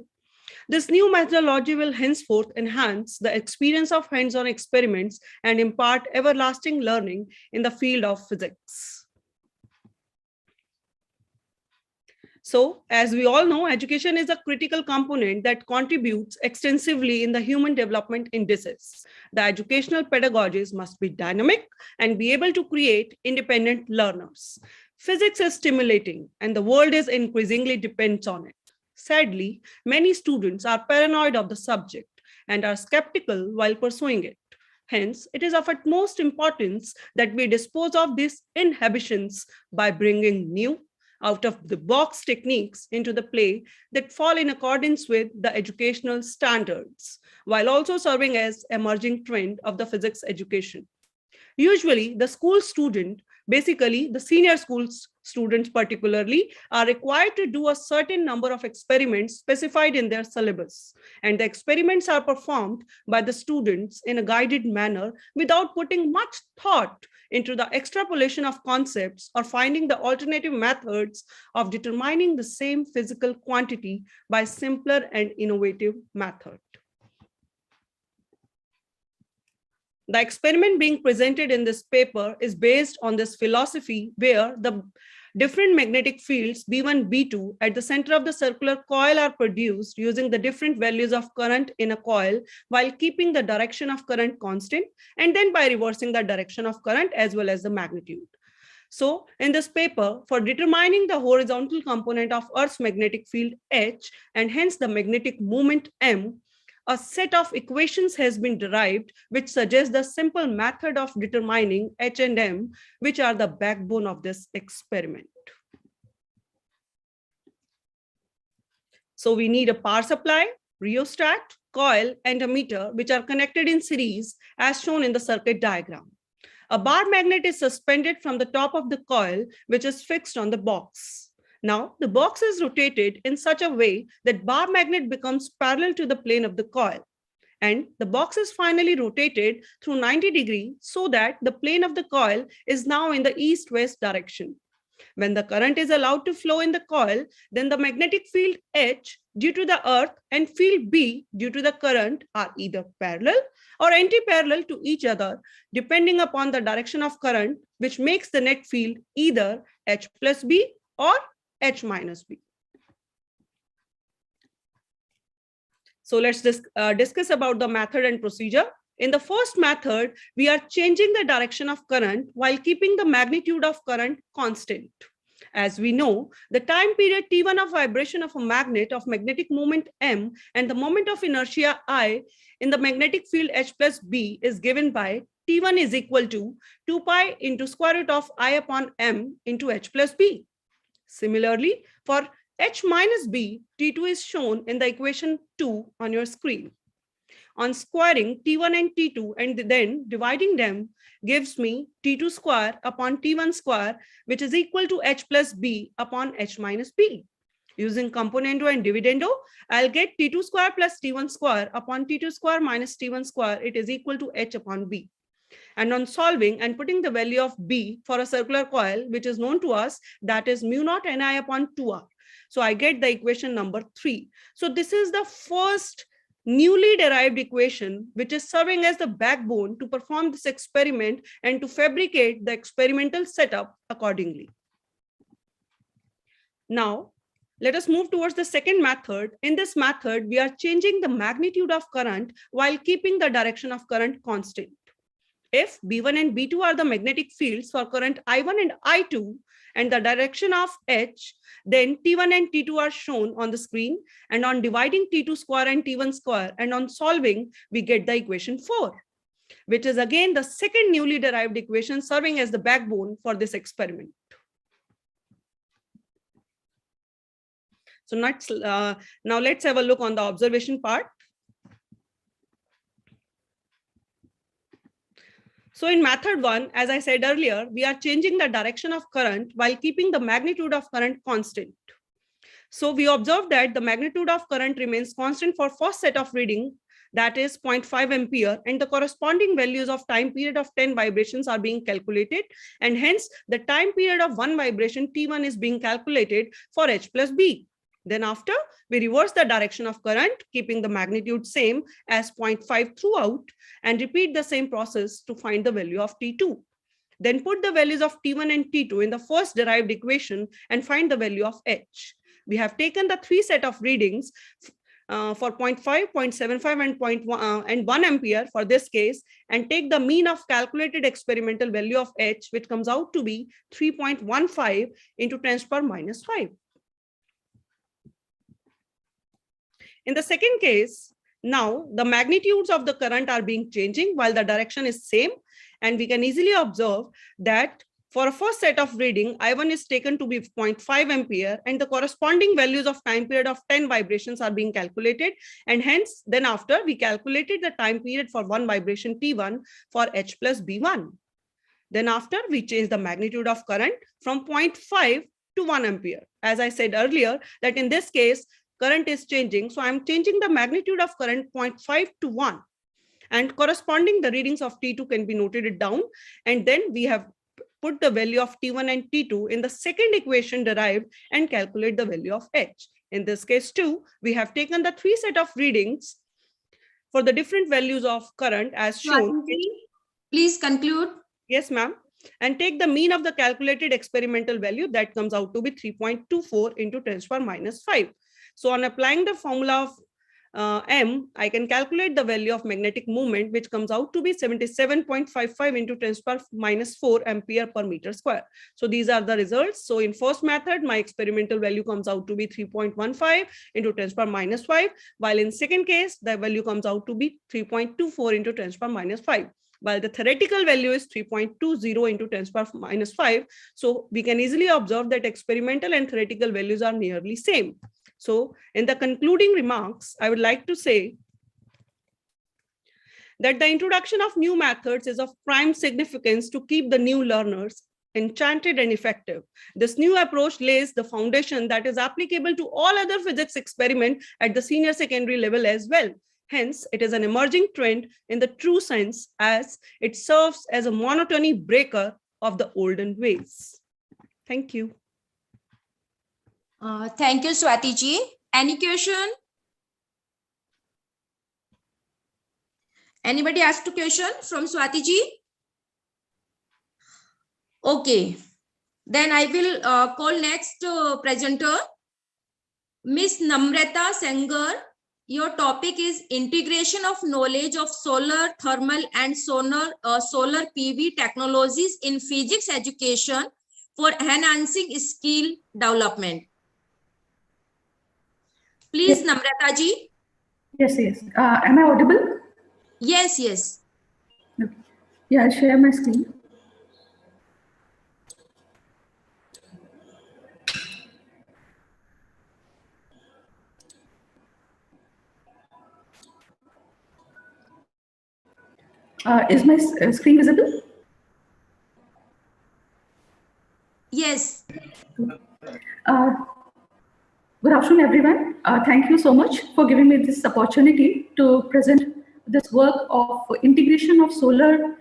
This new methodology will henceforth enhance the experience of hands-on experiments and impart everlasting learning in the field of physics. So, as we all know, education is a critical component that contributes extensively in the human development indices. The educational pedagogies must be dynamic and be able to create independent learners. Physics is stimulating and the world is increasingly depends on it. Sadly, many students are paranoid of the subject and are skeptical while pursuing it. Hence, it is of utmost importance that we dispose of these inhibitions by bringing new, out-of-the-box techniques into the play that fall in accordance with the educational standards, while also serving as emerging trend of the physics education. Usually, the school student, basically the senior school students particularly, are required to do a certain number of experiments specified in their syllabus. And the experiments are performed by the students in a guided manner without putting much thought into the extrapolation of concepts or finding the alternative methods of determining the same physical quantity by simpler and innovative method. The experiment being presented in this paper is based on this philosophy where the different magnetic fields B1, B2 at the center of the circular coil are produced using the different values of current in a coil while keeping the direction of current constant and then by reversing the direction of current as well as the magnitude. So in this paper, for determining the horizontal component of Earth's magnetic field H and hence the magnetic moment M, a set of equations has been derived which suggests the simple method of determining H and M, which are the backbone of this experiment. So we need a power supply, rheostat, coil, and a meter, which are connected in series as shown in the circuit diagram. A bar magnet is suspended from the top of the coil, which is fixed on the box. Now, the box is rotated in such a way that bar magnet becomes parallel to the plane of the coil. And the box is finally rotated through 90 degrees so that the plane of the coil is now in the east-west direction. When the current is allowed to flow in the coil, then the magnetic field H due to the earth and field B due to the current are either parallel or anti-parallel to each other, depending upon the direction of current, which makes the net field either H plus B or H minus B. So let's discuss about the method and procedure. In the first method, we are changing the direction of current while keeping the magnitude of current constant. As we know, the time period T1 of vibration of a magnet of magnetic moment M and the moment of inertia I in the magnetic field H plus B is given by T1 is equal to 2 pi into square root of I upon M into H plus B. Similarly, for H minus B, T2 is shown in the equation 2 on your screen. On squaring T1 and T2 and then dividing them gives me T2 square upon T1 square, which is equal to H plus B upon H minus B. Using componendo and dividendo, I'll get T2 square plus T1 square upon T2 square minus T1 square. It is equal to H upon B. And on solving and putting the value of B for a circular coil, which is known to us, that is mu naught Ni upon 2R. So I get the equation number 3. So this is the first newly derived equation, which is serving as the backbone to perform this experiment and to fabricate the experimental setup accordingly. Now, let us move towards the second method. In this method, we are changing the magnitude of current while keeping the direction of current constant. If B1 and B2 are the magnetic fields for current I1 and I2 and the direction of H, then T1 and T2 are shown on the screen, and on dividing T2 square and T1 square and on solving, we get the equation 4, which is again the second newly derived equation serving as the backbone for this experiment. So now let's have a look on the observation part. So in method 1, as I said earlier, we are changing the direction of current while keeping the magnitude of current constant. So we observe that the magnitude of current remains constant for first set of reading, that is 0.5 ampere, and the corresponding values of time period of 10 vibrations are being calculated, and hence the time period of 1 vibration T1 is being calculated for H plus B. Then after, we reverse the direction of current, keeping the magnitude same as 0.5 throughout, and repeat the same process to find the value of T2. Then put the values of T1 and T2 in the first derived equation and find the value of H. We have taken the 3 set of readings for 0.5, 0.75, and 1 ampere for this case, and take the mean of calculated experimental value of H, which comes out to be 3.15 into 10 to the power minus 5. In the second case, now the magnitudes of the current are being changing while the direction is same, and we can easily observe that for a first set of reading, I1 is taken to be 0.5 ampere, and the corresponding values of time period of 10 vibrations are being calculated, and hence then after we calculated the time period for 1 vibration T1 for H plus B1. Then after we change the magnitude of current from 0.5 to 1 ampere. As I said earlier, that in this case, current is changing. So I'm changing the magnitude of current 0.5 to 1, and corresponding the readings of T2 can be noted down. And then we have put the value of T1 and T2 in the second equation derived and calculate the value of H. In this case too, we have taken the 3 set of readings for the different values of current as shown. Please conclude. Yes, ma'am. And take the mean of the calculated experimental value, that comes out to be 3.24 into 10 to the power minus 5. So on applying the formula of M, I can calculate the value of magnetic moment, which comes out to be 77.55 into 10 to the power minus 4 ampere per meter square. So these are the results. So in first method, my experimental value comes out to be 3.15 into 10 to the power minus 5, while in second case, the value comes out to be 3.24 into 10 to the power minus 5. While the theoretical value is 3.20 into 10 to the power minus 5. So we can easily observe that experimental and theoretical values are nearly same. So in the concluding remarks, I would like to say that the introduction of new methods is of prime significance to keep the new learners enchanted and effective. This new approach lays the foundation that is applicable to all other physics experiments at the senior secondary level as well. Hence, it is an emerging trend in the true sense, as it serves as a monotony breaker of the olden ways. Thank you. Thank you, Swati ji. Any question? Anybody ask a question from Swati ji? Okay. Then I will call next presenter, Miss Namrata Sengar. Your topic is integration of knowledge of solar, thermal, and solar PV technologies in physics education for enhancing skill development. Please, yes. Namrata ji. Yes, yes. Am I audible? Yes, yes. Okay. Yeah, I'll share my screen. Is my screen visible? Yes. Good afternoon, everyone. Thank you so much for giving me this opportunity to present this work of integration of solar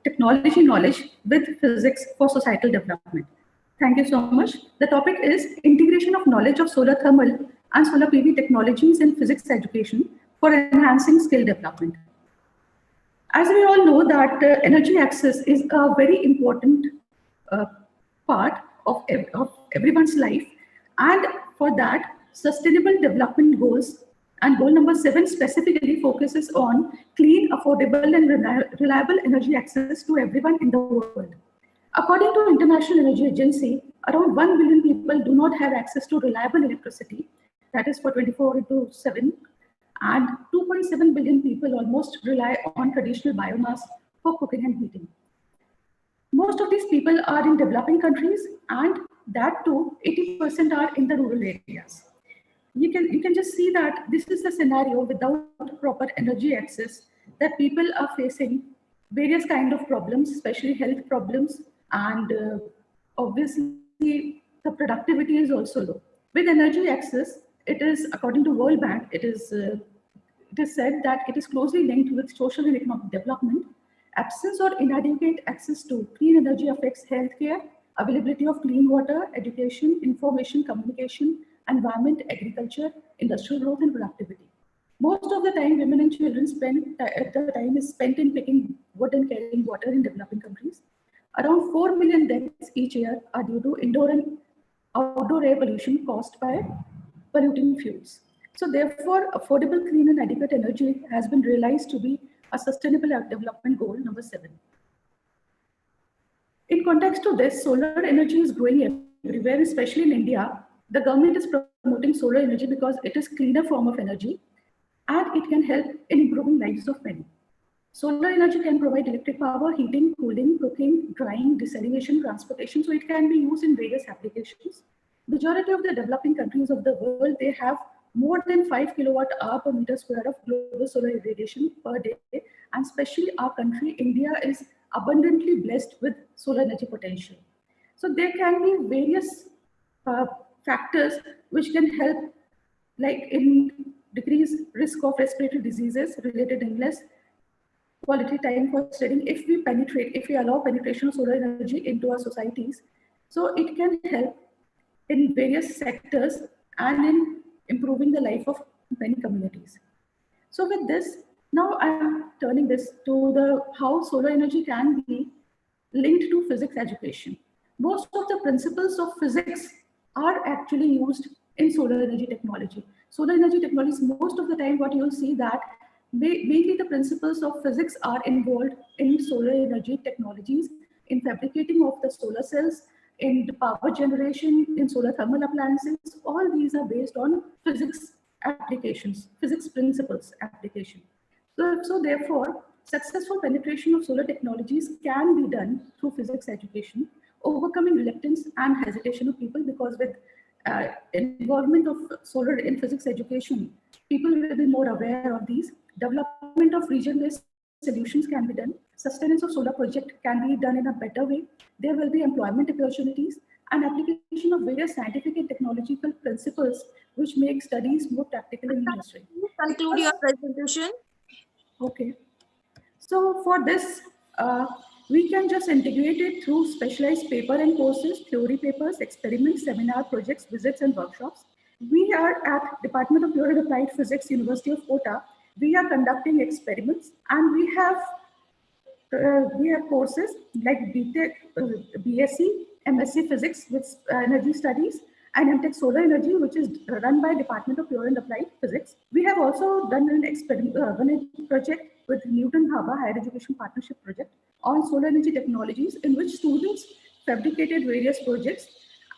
technology knowledge with physics for societal development. Thank you so much. The topic is integration of knowledge of solar thermal and solar PV technologies in physics education for enhancing skill development. As we all know that energy access is a very important part of everyone's life, and for that, sustainable development goals and goal number 7 specifically focuses on clean, affordable, and reliable energy access to everyone in the world. According to International Energy Agency, around 1 billion people do not have access to reliable electricity, that is for 24/7, and 2.7 billion people almost rely on traditional biomass for cooking and heating. Most of these people are in developing countries, and that too, 80% are in the rural areas. you can just see that this is the scenario without proper energy access, that people are facing various kind of problems, especially health problems, and obviously the productivity is also low. With energy access, it is, according to World Bank, it is said that it is closely linked with social and economic development. Absence or inadequate access to clean energy affects healthcare, availability of clean water, education, information, communication, environment, agriculture, industrial growth, and productivity. Most of the time, women and children the time is spent in picking wood and carrying water in developing countries. Around 4 million deaths each year are due to indoor and outdoor air pollution caused by polluting fuels. So therefore, affordable, clean, and adequate energy has been realized to be a sustainable development goal number 7. In context to this, solar energy is growing everywhere, especially in India. The government is promoting solar energy because it is a cleaner form of energy and it can help in improving lives of many. Solar energy can provide electric power, heating, cooling, cooking, drying, desalination, transportation, so it can be used in various applications. Majority of the developing countries of the world, they have more than 5 kilowatt-hour per meter square of global solar irradiation per day, and especially our country, India, is abundantly blessed with solar energy potential. So there can be various factors which can help, like in decrease risk of respiratory diseases, related illness, quality time for studying, if we allow penetration of solar energy into our societies. So it can help in various sectors and in improving the life of many communities. So with this, now I'm turning this to how solar energy can be linked to physics education. Most of the principles of physics are actually used in solar energy technology. Solar energy technologies, most of the time what you'll see that mainly the principles of physics are involved in solar energy technologies, in fabricating of the solar cells, in the power generation, in solar thermal appliances. All these are based on physics applications, physics principles application. So therefore, successful penetration of solar technologies can be done through physics education, overcoming reluctance and hesitation of people, because with involvement of solar in physics education, people will be more aware of these. Development of region-based solutions can be done. Sustenance of solar project can be done in a better way. There will be employment opportunities and application of various scientific and technological principles which make studies more practical and interesting. Conclude your presentation. Okay. So for this, we can just integrate it through specialized paper and courses, theory papers, experiments, seminar projects, visits, and workshops. We are at Department of Pure and Applied Physics, University of Kota. We are conducting experiments, and we have courses like BTech, BSc, MSc Physics with Energy Studies, and MTech Solar Energy, which is run by Department of Pure and Applied Physics. We have also done an experiment, a project with Newton Bhabha Higher Education Partnership Project on solar energy technologies, in which students fabricated various projects,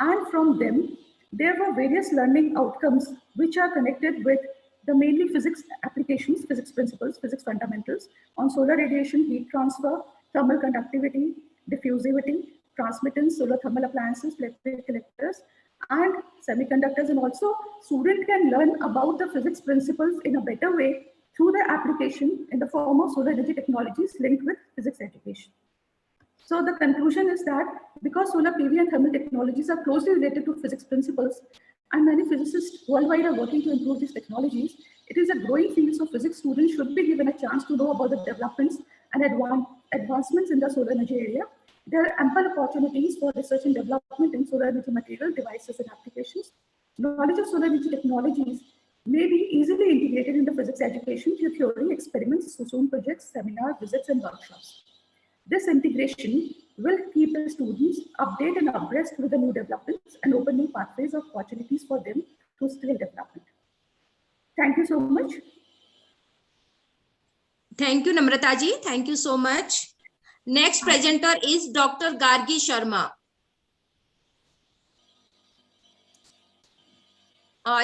and from them there were various learning outcomes which are connected with the mainly physics applications, physics principles, physics fundamentals on solar radiation, heat transfer, thermal conductivity, diffusivity, transmittance, solar thermal appliances, electric collectors, and semiconductors. And also student can learn about the physics principles in a better way through the application in the form of solar energy technologies linked with physics education. So the conclusion is that because solar PV and thermal technologies are closely related to physics principles, and many physicists worldwide are working to improve these technologies, it is a growing field, so physics students should be given a chance to know about the developments and advancements in the solar energy area. There are ample opportunities for research and development in solar energy material, devices, and applications. Knowledge of solar energy technologies may be easily integrated into physics education through theory, experiments, Zoom projects, seminars, visits, and workshops. This integration will keep the students updated and abreast with the new developments and open new pathways of opportunities for them to skill development. Thank you so much. Thank you, Namrata ji. Thank you so much. Next presenter is Dr. Rj Sharma.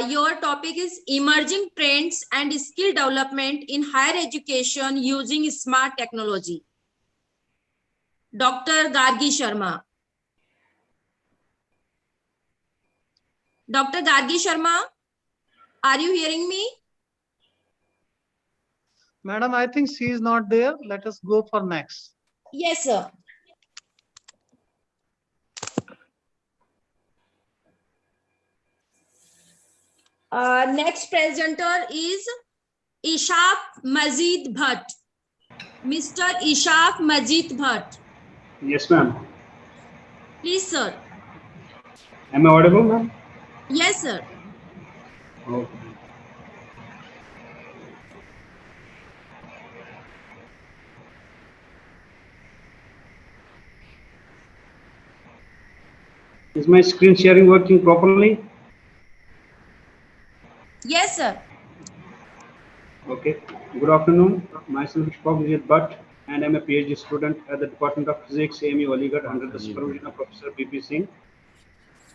Your topic is emerging trends and skill development in higher education using smart technology. Dr. Rj Sharma. Dr. Rj Sharma. Are you hearing me? Madam, I think she is not there. Let us go for next. Yes, sir. Next presenter is Ishaq Majid Bhatt. Mr. Ishaq Majid Bhatt. Yes, ma'am. Please, sir. Am I audible, ma'am? Yes, sir. Okay. Is my screen sharing working properly? Yes, sir. Okay. Good afternoon. Myself is Ishaq Bhatt, and I'm a PhD student at the Department of Physics, AMU Aligarh, under the supervision of Professor BP Singh.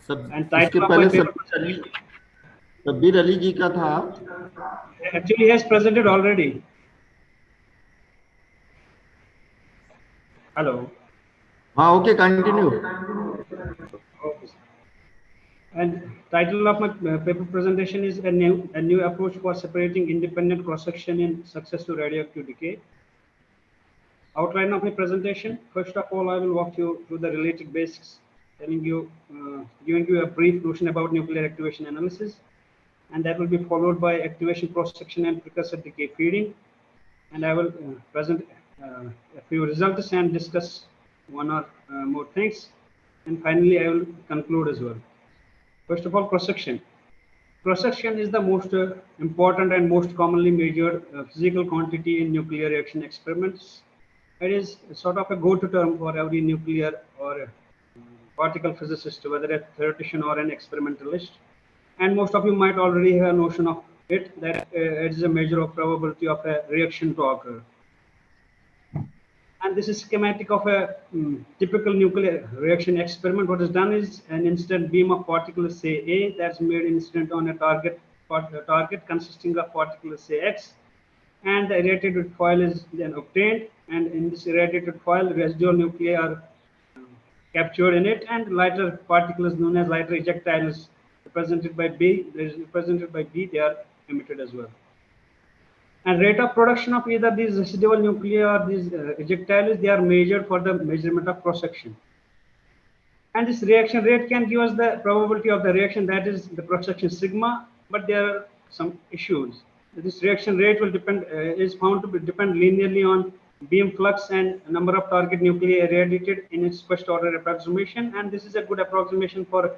And title of my paper Sabbir Ali ji ka tha. Actually, he has presented already. Hello. Okay, continue. Okay. And title of my paper presentation is a new approach for separating independent cross-section in successive radioactive decay. Outline of my presentation. First of all, I will walk you through the related basics, giving you a brief notion about nuclear activation analysis, and that will be followed by activation cross-section and precursor decay feeding. And I will present a few results and discuss one or more things. And finally, I will conclude as well. First of all, cross-section. Cross-section is the most important and most commonly measured physical quantity in nuclear reaction experiments. It is sort of a go-to term for every nuclear or particle physicist, whether a theoretician or an experimentalist. And most of you might already have a notion of it, that it is a measure of probability of a reaction to occur. And this is schematic of a typical nuclear reaction experiment. What is done is an incident beam of particles, say A, that's made incident on a target consisting of particles, say X, and the irradiated foil is then obtained. And in this irradiated foil, residual nuclei are captured in it, and lighter particles known as lighter ejectiles represented by B, they are emitted as well. And rate of production of either these residual nuclei or these ejectiles, they are measured for the measurement of cross-section. And this reaction rate can give us the probability of the reaction, that is the cross-section sigma, but there are some issues. This reaction rate will depend, is found to depend linearly on beam flux and number of target nuclei irradiated in its first order approximation. And this is a good approximation for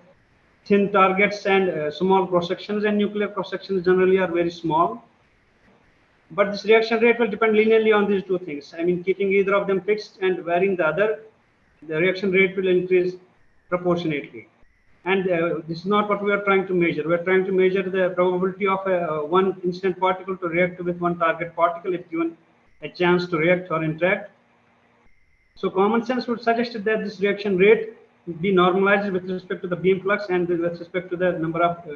thin targets and small cross-sections, and nuclear cross-sections generally are very small. But this reaction rate will depend linearly on these two things. I mean, keeping either of them fixed and varying the other, the reaction rate will increase proportionately. And this is not what we are trying to measure. We are trying to measure the probability of one incident particle to react with one target particle if given a chance to react or interact. So common sense would suggest that this reaction rate be normalized with respect to the beam flux and with respect to the number of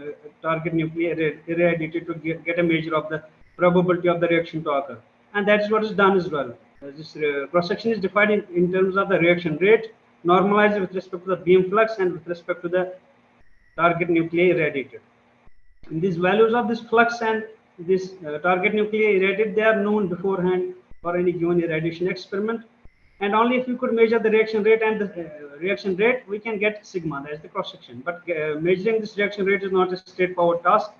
target nuclei irradiated to get a measure of the probability of the reaction to occur. And that is what is done as well. This cross-section is defined in terms of the reaction rate, normalized with respect to the beam flux and with respect to the target nuclei irradiated. And these values of this flux and this target nuclei irradiated, they are known beforehand for any given irradiation experiment. And only if you could measure the reaction rate and the reaction rate, we can get sigma, that is the cross-section. But measuring this reaction rate is not a straightforward task.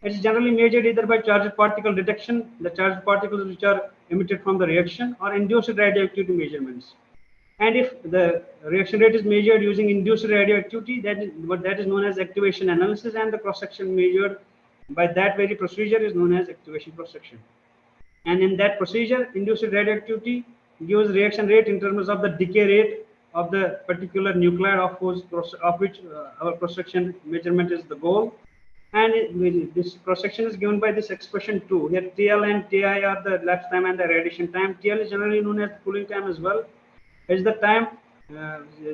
It is generally measured either by charged particle detection, the charged particles which are emitted from the reaction, or induced radioactivity measurements. And if the reaction rate is measured using induced radioactivity, that is known as activation analysis, and the cross-section measured by that very procedure is known as activation cross-section. And in that procedure, induced radioactivity gives reaction rate in terms of the decay rate of the particular nuclide of which our cross-section measurement is the goal. And this cross-section is given by this expression 2. Here TL and TI are the elapsed time and the radiation time. TL is generally known as cooling time as well. It's the time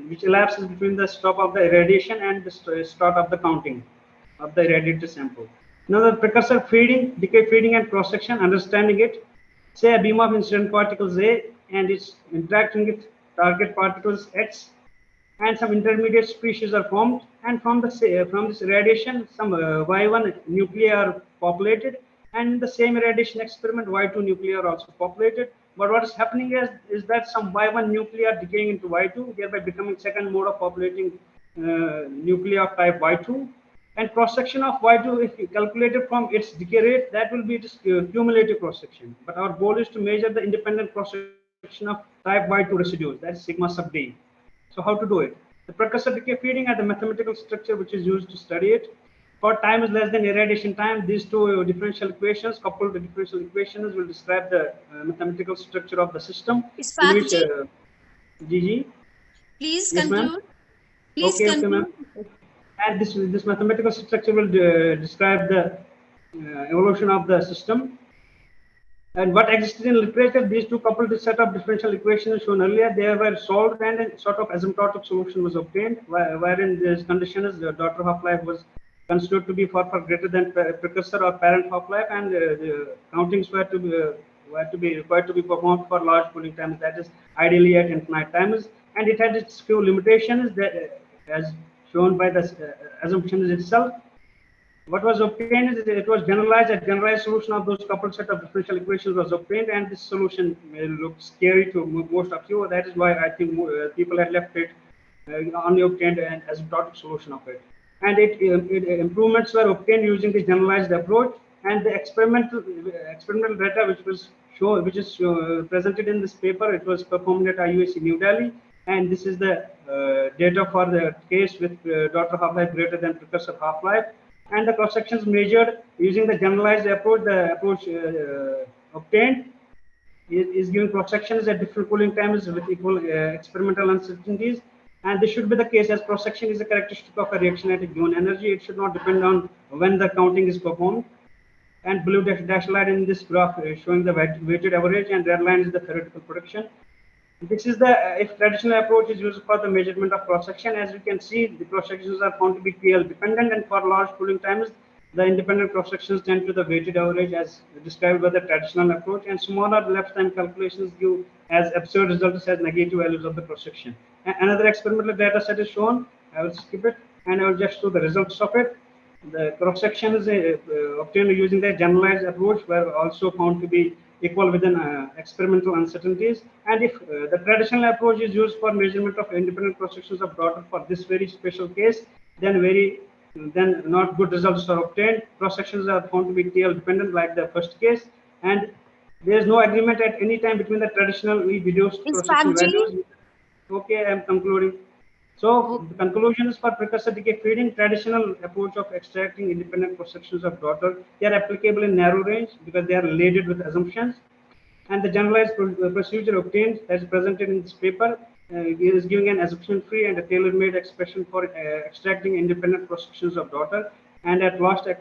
which elapses between the stop of the irradiation and the start of the counting of the irradiated sample. Now the precursor feeding, decay feeding and cross-section, understanding it. Say a beam of incident particles A and it's interacting with target particles X, and some intermediate species are formed, and from this radiation some Y1 nuclei are populated, and the same radiation experiment Y2 nuclei are also populated. But what is happening is that some Y1 nuclei are decaying into Y2, thereby becoming second mode of populating nuclei of type Y2. And cross section of Y2, if calculated from its decay rate, that will be its cumulative cross section. But our goal is to measure the independent cross section of type Y2 residues, that is sigma sub d. So how to do it? The precursor decay feeding and the mathematical structure which is used to study it. For time is less than irradiation time, these two differential equations, coupled the differential equations, will describe the mathematical structure of the system. In which, Gigi? Please yes, conclude. Please okay, conclude. Okay, and this mathematical structure will describe the evolution of the system. And what existed in literature, these two coupled set of differential equations shown earlier, they were solved and a sort of asymptotic solution was obtained, wherein this condition is the daughter half-life was considered to be far greater than precursor or parent half-life, and the countings were to be required to be performed for large cooling times, that is ideally at infinite times, and it had its few limitations that, as shown by the assumptions itself. What was obtained is it was generalized. A generalized solution of those coupled set of differential equations was obtained, and this solution looked scary to most of you. That is why I think people had left it only obtained an asymptotic solution of it. And improvements were obtained using the generalized approach, and the experimental data which is presented in this paper. It was performed at IUAC New Delhi, and this is the data for the case with daughter half-life greater than precursor half-life. And the cross sections measured using the generalized approach. The approach obtained is giving cross sections at different cooling times with equal experimental uncertainties. And this should be the case, as cross section is a characteristic of a reaction at a given energy. It should not depend on when the counting is performed. And blue dash line in this graph is showing the weighted average, and red line is the theoretical prediction. This is the if traditional approach is used for the measurement of cross section. As you can see, the cross sections are found to be TL dependent, and for large cooling times, the independent cross sections tend to the weighted average as described by the traditional approach, and smaller left time calculations give as absurd results as negative values of the cross section. Another experimental data set is shown. I will skip it, and I will just show the results of it. The cross section is obtained using the generalized approach were also found to be equal within experimental uncertainties. And if the traditional approach is used for measurement of independent cross sections of daughter for this very special case, then not good results are obtained. Cross sections are found to be TL dependent like the first case, and there is no agreement at any time between the traditional reduced cross section values. Okay, I am concluding. So the conclusion is for precursor decay feeding, traditional approach of extracting independent cross sections of daughter, they are applicable in narrow range because they are related with assumptions. And the generalized procedure obtained as presented in this paper is giving an assumption-free and a tailor-made expression for extracting independent cross sections of daughter. And at last, a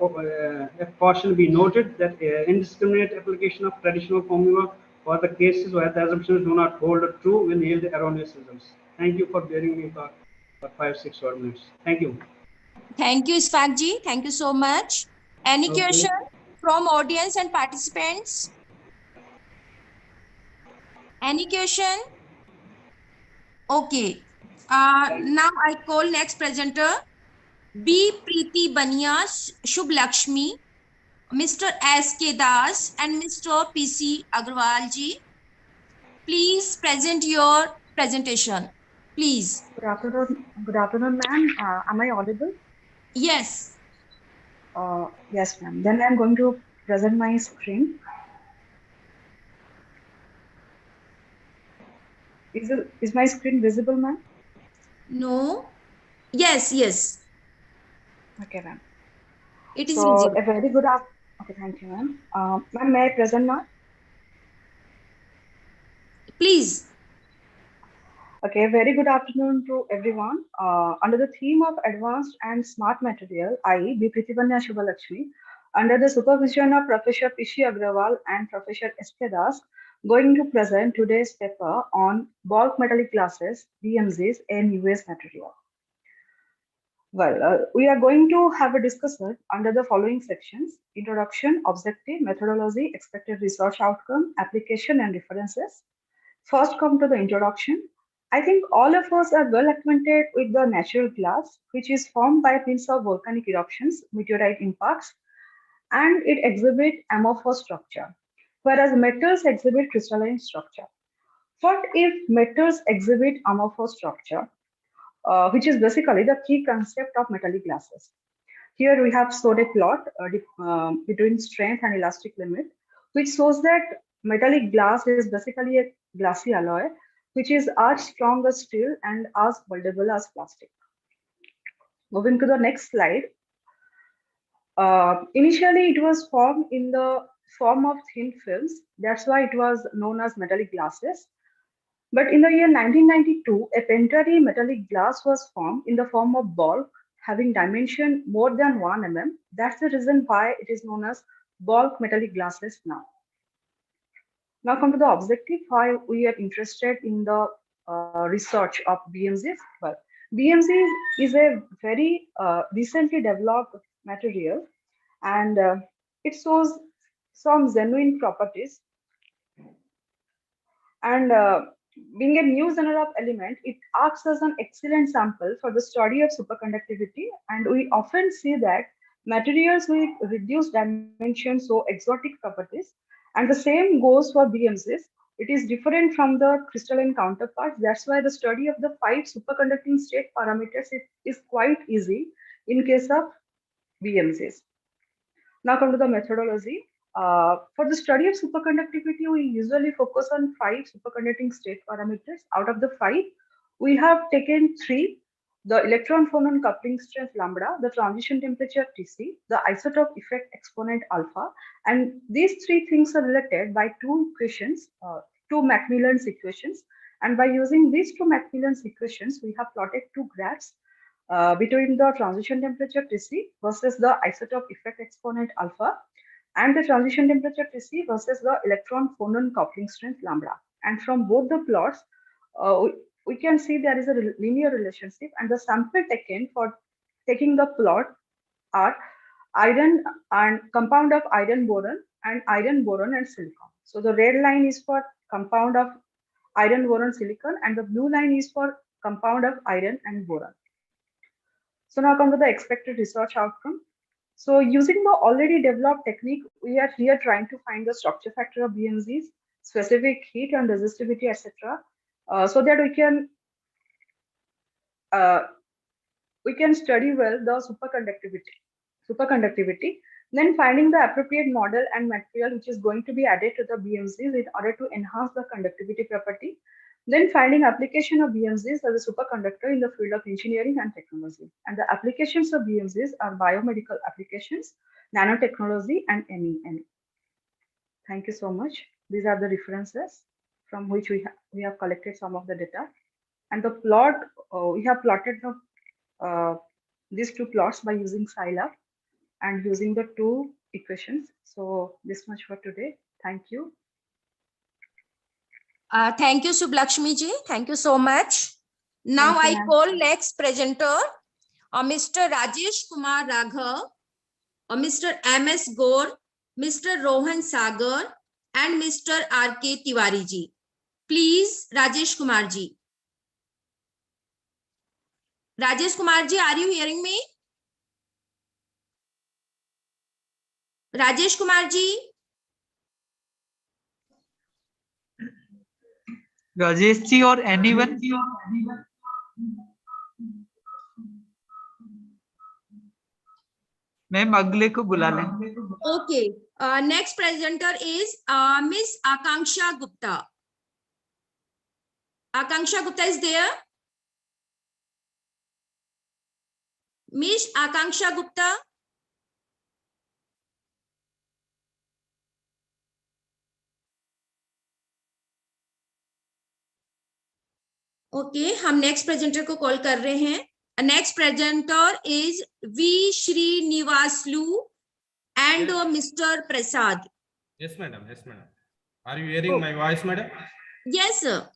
caution be noted that indiscriminate application of traditional formula for the cases where the assumptions do not hold true will yield erroneous results. Thank you for bearing me for 5-6 odd minutes. Thank you. Thank you, Isfakji. Thank you so much. Any question from audience and participants? Any question? Okay. Now I call next presenter B. Preeti Bania, Shubh Lakshmi, Mr. S.K. Das, and Mr. P.C. Agrawal ji. Please present your presentation. Please. Good afternoon, ma'am. Am I audible? Yes. Yes, ma'am. Then I'm going to present my screen. Is my screen visible, ma'am? No. Yes, yes. Okay, ma'am. It is so visible. A very good afternoon. Okay, thank you, ma'am. Ma'am, may I present now? Please. Okay, very good afternoon to everyone. Under the theme of advanced and smart material, I, B. Preeti Bania Shubh Lakshmi, under the supervision of Professor P.C. Agrawal and Professor S.K. Das, going to present today's paper on bulk metallic glasses, BMGs, and US material. Well, we are going to have a discussion under the following sections: introduction, objective, methodology, expected research outcome, application, and references. First, come to the introduction. I think all of us are well acquainted with the natural glass, which is formed by means of volcanic eruptions, meteorite impacts, and it exhibits amorphous structure, whereas metals exhibit crystalline structure. What if metals exhibit amorphous structure, which is basically the key concept of metallic glasses? Here we have showed a plot between strength and elastic limit, which shows that metallic glass is basically a glassy alloy, which is as strong as steel and as moldable as plastic. Moving to the next slide. Initially, it was formed in the form of thin films. That's why it was known as metallic glasses. But in the year 1992, a pentary metallic glass was formed in the form of bulk, having dimension more than 1 mm. That's the reason why it is known as bulk metallic glasses now. Now come to the objective, why we are interested in the research of BMZs. Well, BMZ is a very recently developed material, and it shows some genuine properties. And being a new genre of element, it acts as an excellent sample for the study of superconductivity. And we often see that materials with reduced dimensions show exotic properties. And the same goes for BMCs. It is different from the crystalline counterparts. That's why the study of the 5 superconducting state parameters is quite easy in case of BMCs. Now come to the methodology. For the study of superconductivity, we usually focus on 5 superconducting state parameters. Out of the 5, we have taken 3: the electron phonon coupling strength lambda, the transition temperature Tc, the isotope effect exponent alpha, and these 3 things are related by 2 equations, 2 Macmillan's equations. And by using these 2 Macmillan's equations, we have plotted 2 graphs between the transition temperature Tc versus the isotope effect exponent alpha, and the transition temperature Tc versus the electron phonon coupling strength lambda. And from both the plots, we can see there is a linear relationship, and the sample taken for taking the plot are iron and compound of iron boron and silicon. So the red line is for compound of iron boron silicon, and the blue line is for compound of iron and boron. So now come to the expected research outcome. So using the already developed technique, we are here trying to find the structure factor of BMZs, specific heat and resistivity, etc., so that we can study well the superconductivity. Then finding the appropriate model and material which is going to be added to the BMZs in order to enhance the conductivity property. Then finding application of BMZs as a superconductor in the field of engineering and technology. And the applications of BMZs are biomedical applications, nanotechnology, and NEN. Thank you so much. These are the references from which we have collected some of the data. And the plot, we have plotted these 2 plots by using Scilab and using the 2 equations. So this much for today. Thank you. Thank you, Sublakshmi ji. Thank you so much. Now I call next presenter, Mr. Rajesh Kumar Raghav, Mr. M.S. Gore, Mr. Rohan Sagar, and Mr. R.K. Tiwari ji. Please, Rajesh Kumar ji. Rajesh Kumar ji, are you hearing me? Rajesh Kumar ji. Rajesh ji or anyone? Ma'am अगले को बुला लें. Okay. Next presenter is Miss Akanksha Gupta. Akanksha Gupta is there? Miss Akanksha Gupta. Okay, हम next presenter को call कर रहे हैं. Next presenter is V. Srinivaslu and Mr. Prasad. Yes, madam. Yes, madam. Are you hearing my voice, madam? Yes, sir.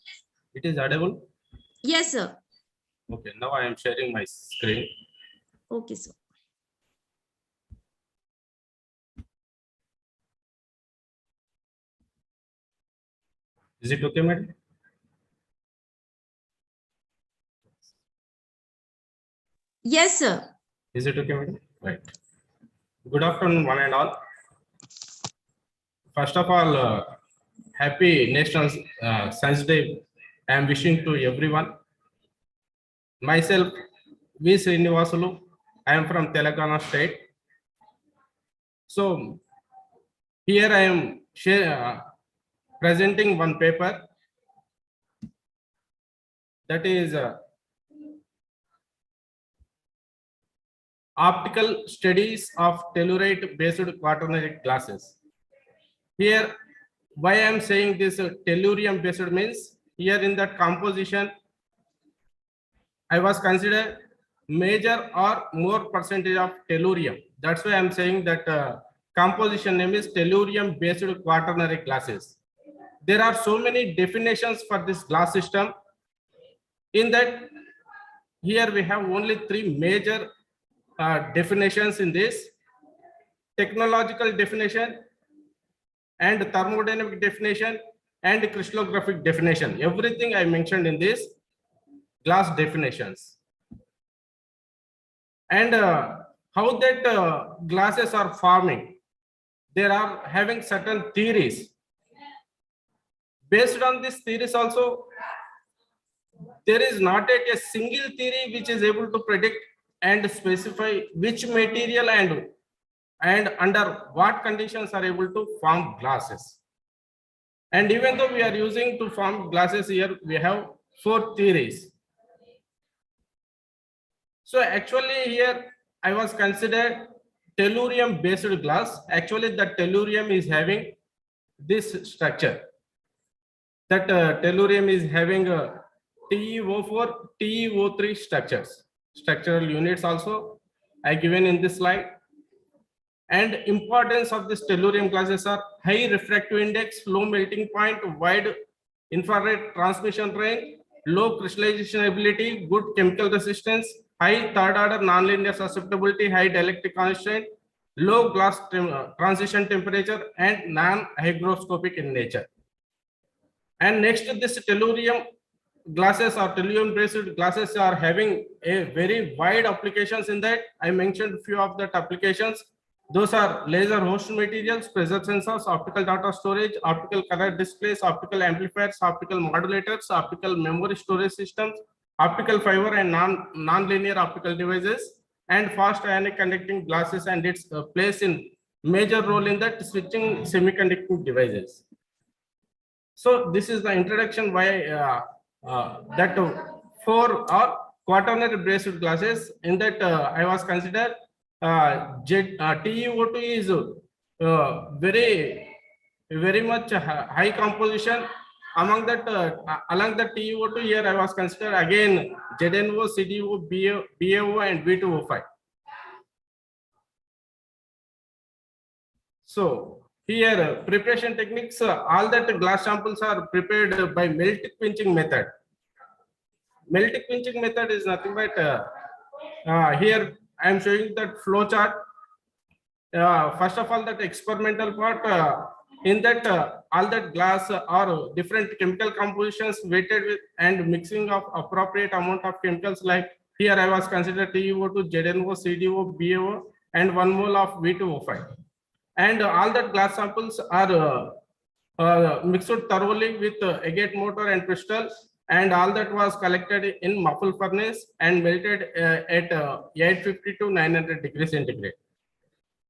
It is audible? Yes, sir. Okay, now I am sharing my screen. Okay, sir. Is it okay, madam? Yes, sir. Is it okay, madam? Right. Good afternoon, one and all. First of all, happy National Science Day. I am wishing to everyone. Myself, V. Srinivasulu. I am from Telangana state. So here I am presenting one paper that is optical studies of telluride based quaternary glasses. Here, why I am saying this tellurium based means here in that composition, I was considered major or more percentage of tellurium. That's why I am saying that composition name is tellurium based quaternary glasses. There are so many definitions for this glass system. In that, here we have only three major definitions in this: technological definition, and thermodynamic definition, and crystallographic definition. Everything I mentioned in this glass definitions. And how that glasses are forming. They are having certain theories. Based on these theories also, there is not yet a single theory which is able to predict and specify which material and under what conditions are able to form glasses. And even though we are using to form glasses here, we have 4 theories. So actually here I was considered tellurium based glass. Actually the tellurium is having this structure. That tellurium is having a TeO4, TeO3 structures. Structural units also I given in this slide. And importance of this tellurium glasses are high refractive index, low melting point, wide infrared transmission range, low crystallization ability, good chemical resistance, high third order nonlinear susceptibility, high dielectric constraint, low glass transition temperature, and non-hygroscopic in nature. And next to this tellurium glasses or tellurium based glasses are having a very wide applications in that. I mentioned few of that applications. Those are laser host materials, pressure sensors, optical data storage, optical color displays, optical amplifiers, optical modulators, optical memory storage systems, optical fiber and non-linear optical devices, and fast ionic conducting glasses, and its plays in major role in that switching semiconducting devices. So this is the introduction why that 4 are quaternary based glasses. In that I was considered TeO2 is very much high composition. Among that along the TeO2 here I was considered again ZNO, CDO, BAO and V2O5. So here preparation techniques, all that glass samples are prepared by melt pinching method. Melt pinching method is nothing but here I am showing that flow chart. First of all, that experimental part, in that all that glass or different chemical compositions weighted with and mixing of appropriate amount of chemicals, like here I was considered TeO2, ZNO, CDO, BAO and 1 mole of V2O5. And all that glass samples are mixed thoroughly with agate mortar and crystals, and all that was collected in muffle furnace and melted at 850 to 900 degrees centigrade.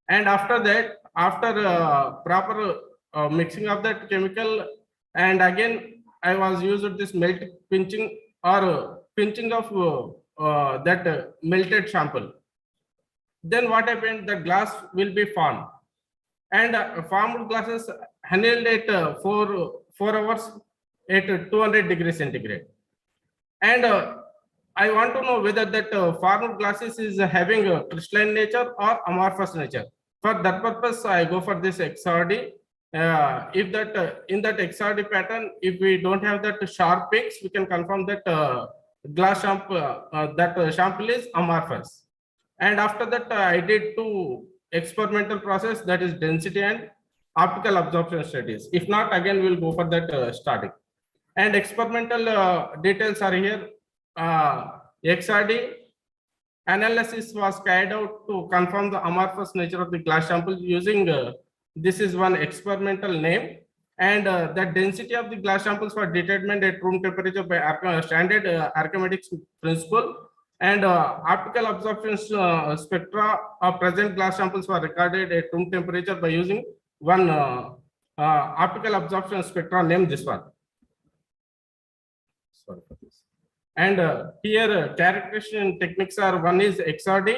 And after that, after proper mixing of that chemical, and again I was used this melt pinching or pinching of that melted sample. Then what happened? The glass will be formed, and formed glasses annealed at 4 hours at 200 degrees centigrade. And I want to know whether that formed glasses is having a crystalline nature or amorphous nature. For that purpose, I go for this XRD. If that in that XRD pattern, if we don't have that sharp peaks, we can confirm that glass sample sample is amorphous. And after that, I did 2 experimental process, that is density and optical absorption studies. If not, again we'll go for that static. And experimental details are here. XRD analysis was carried out to confirm the amorphous nature of the glass sample using this is one experimental name, and the density of the glass samples was determined at room temperature by standard Archimedes principle, and optical absorption spectra of present glass samples were recorded at room temperature by using one optical absorption spectra named this one. Sorry for this. And here characterization techniques are, one is XRD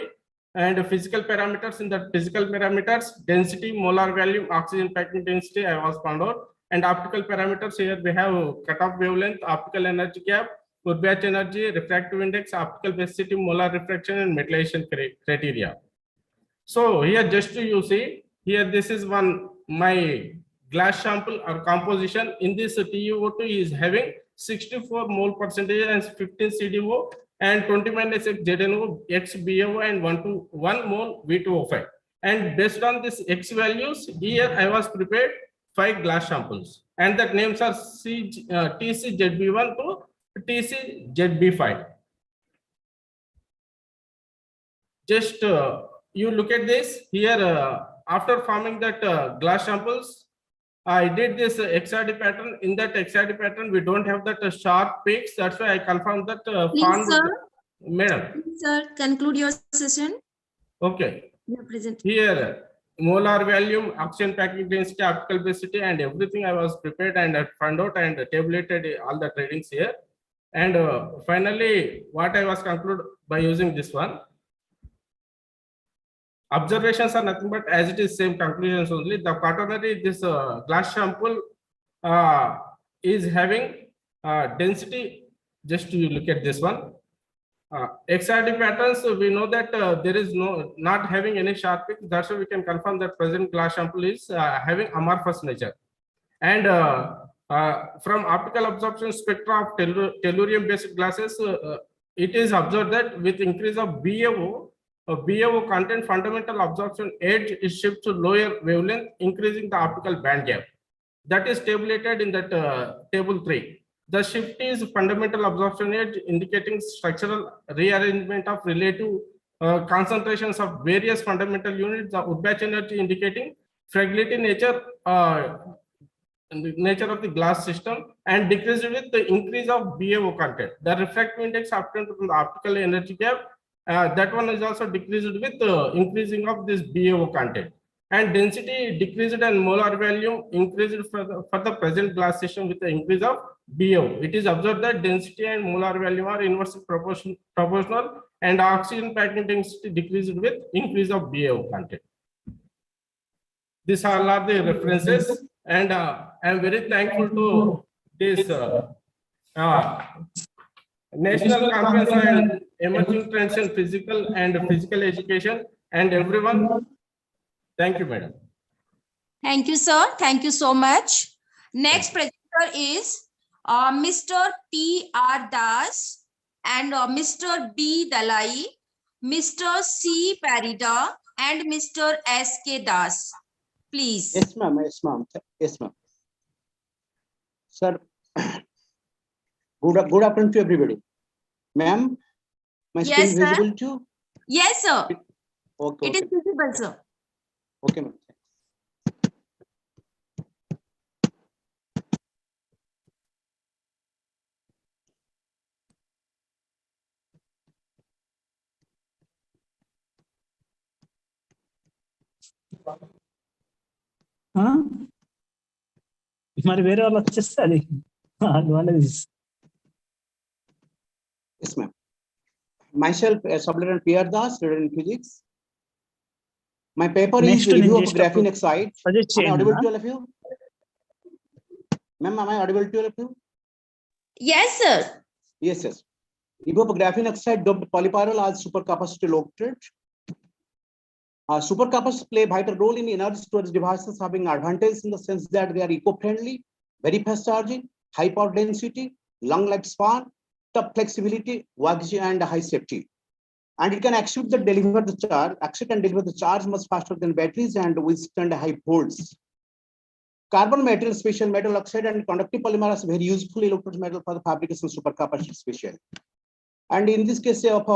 and physical parameters. In the physical parameters, density, molar volume, oxygen packing density I was found out, and optical parameters, here we have cutoff wavelength, optical energy gap, Woodbatch energy, refractive index, optical basicity, molar refraction, and metallization criteria. So here just you see, here this is one my glass sample or composition. In this TuO2 is having 64 mole percentage and 15 CDO and 20 minus X ZNO, X BO and 1 mole V2O5. And based on this X values, here I was prepared 5 glass samples, and that names are TCZB1 to TCZB5. Just you look at this here. After forming that glass samples, I did this XRD pattern. In that XRD pattern, we don't have that sharp peaks. That's why I confirmed that. Please, sir. Madam. Please, sir, conclude your session. Okay. Present. Here, molar volume, oxygen packing density, optical basicity, and everything I was prepared and I found out and tabulated all the readings here. And finally, what I was concluded by using this one. Observations are nothing but as it is same conclusions only. The quaternary, this glass sample is having density. Just to look at this one. XRD patterns, we know that there is not having any sharp peak. That's why we can confirm that present glass sample is having amorphous nature. And from optical absorption spectra of tellurium based glasses, it is observed that with increase of BAO content, fundamental absorption edge is shifted to lower wavelength, increasing the optical band gap. That is tabulated in that table 3. The shift is fundamental absorption edge, indicating structural rearrangement of relative concentrations of various fundamental units. The Woodbatch energy indicating fragility nature of the glass system, and decreased with the increase of BAO content. The refractive index obtained from the optical energy gap, that one is also decreased with increasing of this BAO content. And density decreased and molar volume increased for the present glass system with the increase of BAO. It is observed that density and molar volume are inversely proportional, and oxygen packing density decreased with increase of BAO content. These all are the references, and I am very thankful to this National Conference on Emerging Trends in Physical and Physical Education, and everyone. Thank you, madam. Thank you, sir. Thank you so much. Next presenter is Mr. T.R. Das and Mr. B. Dalai, Mr. C. Parida, and Mr. S.K. Das. Please. Yes, ma'am. Yes, ma'am. Yes, ma'am. Sir, good afternoon to everybody. Ma'am, my screen is visible too? Yes, sir. Okay. It is visible, sir. Okay, ma'am. మరి వేరే వాళ్ళు వచ్చేస్తుంది Yes, ma'am. Myself, Sublieutenant P.R. Das, student in physics. My paper is review of graphene oxide. Am I audible to all of you? Ma'am, am I audible to all of you? Yes, sir. Yes, yes. Review of graphene oxide doped polypyrrole as supercapacitor located. Supercapacitors play a vital role in energy storage devices, having advantage in the sense that they are eco-friendly, very fast charging, high power density, long lifespan, tough flexibility, waxy and high safety. And it can accept and deliver the charge much faster than batteries and withstand high volts. Carbon material, special metal oxide, and conductive polymer are very useful electrode metal for the fabrication of supercapacitor special. And in this case of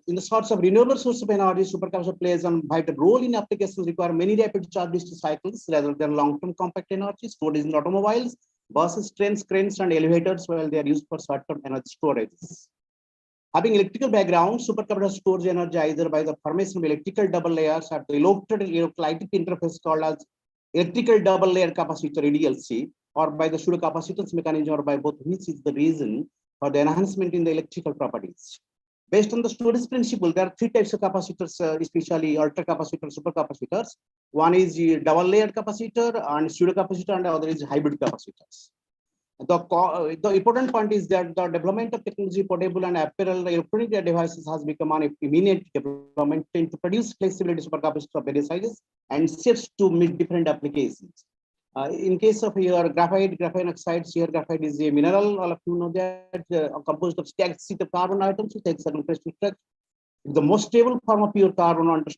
in the sorts of renewable source of energy, supercapacitor plays a vital role in applications require many rapid charge discharge cycles rather than long-term compact energy storage in automobiles, buses, trains, cranes, and elevators, while they are used for short-term energy storage. Having electrical background, supercapacitor stores energy either by the formation of electrical double layers at the electrolytic interface called as electrical double layer capacitor EDLC, or by the pseudo-capacitance mechanism, or by both, which is the reason for the enhancement in the electrical properties. Based on the storage principle, there are three types of capacitors, especially ultra capacitor, supercapacitors. One is double layered capacitor and pseudo-capacitor, and the other is hybrid capacitors. The important point is that the development of technology, portable and apparel electronic devices has become an imminent development to produce flexibility supercapacitors of various sizes and shapes to meet different applications. In case of your graphene oxides, here graphite is a mineral. All of you know that composed of stacked sheet of carbon atoms with hexagonal crystal structure. It's the most stable form of pure carbon under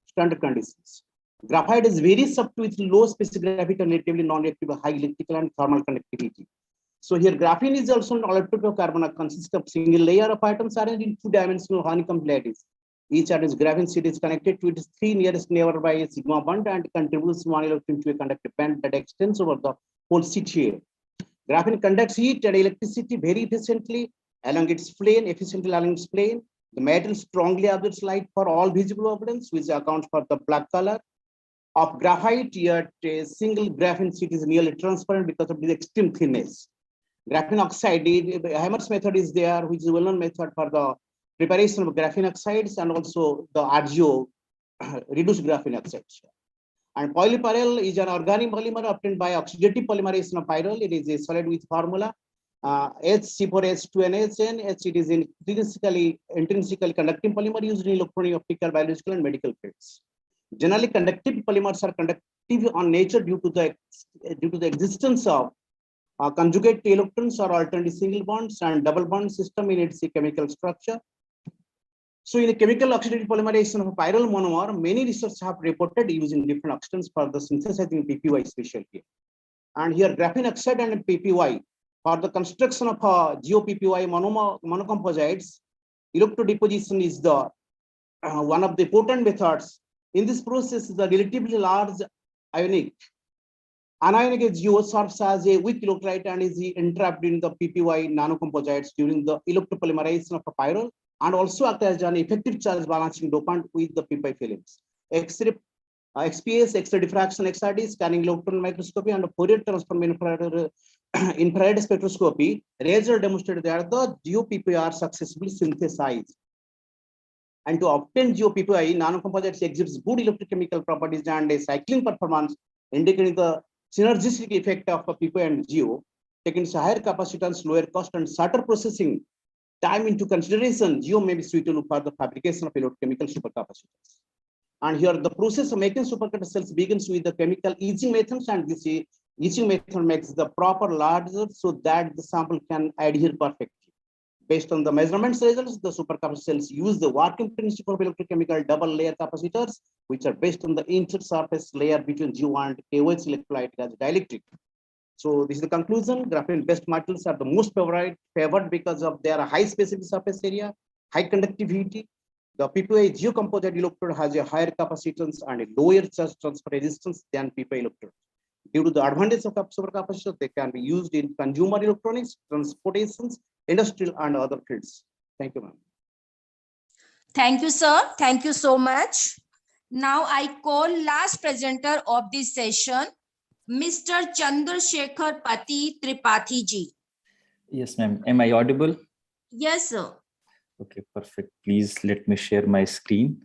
standard conditions. Graphite is very soft with low specific gravity and relatively non-reactive, high electrical and thermal conductivity. So here graphene is also an allotrope of carbon, consists of single layer of atoms arranged in two-dimensional honeycomb lattice. Each atom's graphene sheet is connected to its three nearest neighbor by a sigma bond and contributes one electron to a conductive band that extends over the whole sheet here. Graphene conducts heat and electricity very efficiently along its plane, The metal strongly absorbs light for all visible wavelengths, which accounts for the black color of graphite, yet a single graphene sheet is nearly transparent because of the extreme thinness. Graphene oxide, Hammer's method is there, which is a well-known method for the preparation of graphene oxides and also the RGO, reduced graphene oxides. And polypyrrole is an organic polymer obtained by oxidative polymerization of pyrrole. It is a solid with formula HC4H2NHN. It is intrinsically conducting polymer used in electronic, optical, biological, and medical fields. Generally, conductive polymers are conductive on nature due to the existence of conjugate electrons or alternative single bonds and double bond system in its chemical structure. So in a chemical oxidative polymerization of a pyrrole monomer, many researchers have reported using different oxidants for the synthesizing PPY special here. And here graphene oxide and PPY for the construction of GeoPPY monocomposites, electrodeposition is the one of the potent methods. In this process, the relatively large anionic geo serves as a weak electrolyte and is entrapped in the PPY nanocomposites during the electropolymerization of a pyrrole, and also act as an effective charge balancing dopant with the PPY films. XPS, X-ray diffraction, XRD, scanning electron microscopy, and Fourier transform infrared spectroscopy, Rj demonstrated that the GeoPPY are successfully synthesized. And to obtain GeoPPY, nanocomposites exhibits good electrochemical properties and a cycling performance, indicating the synergistic effect of PPY and Geo, taking higher capacitance, lower cost, and shorter processing time into consideration. Geo may be suitable for the fabrication of electrochemical supercapacitors. And here the process of making supercapacitor cells begins with the chemical etching methods, and this etching method makes the proper larger so that the sample can adhere perfectly. Based on the measurements results, the supercapacitor cells use the working principle of electrochemical double layer capacitors, which are based on the intersurface layer between Geo and KOH electrolyte as dielectric. So this is the conclusion. Graphene-based materials are the most favored because of their high specific surface area, high conductivity. The PPY geocomposite electrode has a higher capacitance and a lower charge transfer resistance than PPY electrode. Due to the advantage of supercapacitor, they can be used in consumer electronics, transportations, industrial, and other fields. Thank you, ma'am. Thank you, sir. Thank you so much. Now I call last presenter of this session, Mr. Chandrasekhar Pati Tripathi ji. Yes, ma'am. Am I audible? Yes, sir. Okay, perfect. Please let me share my screen.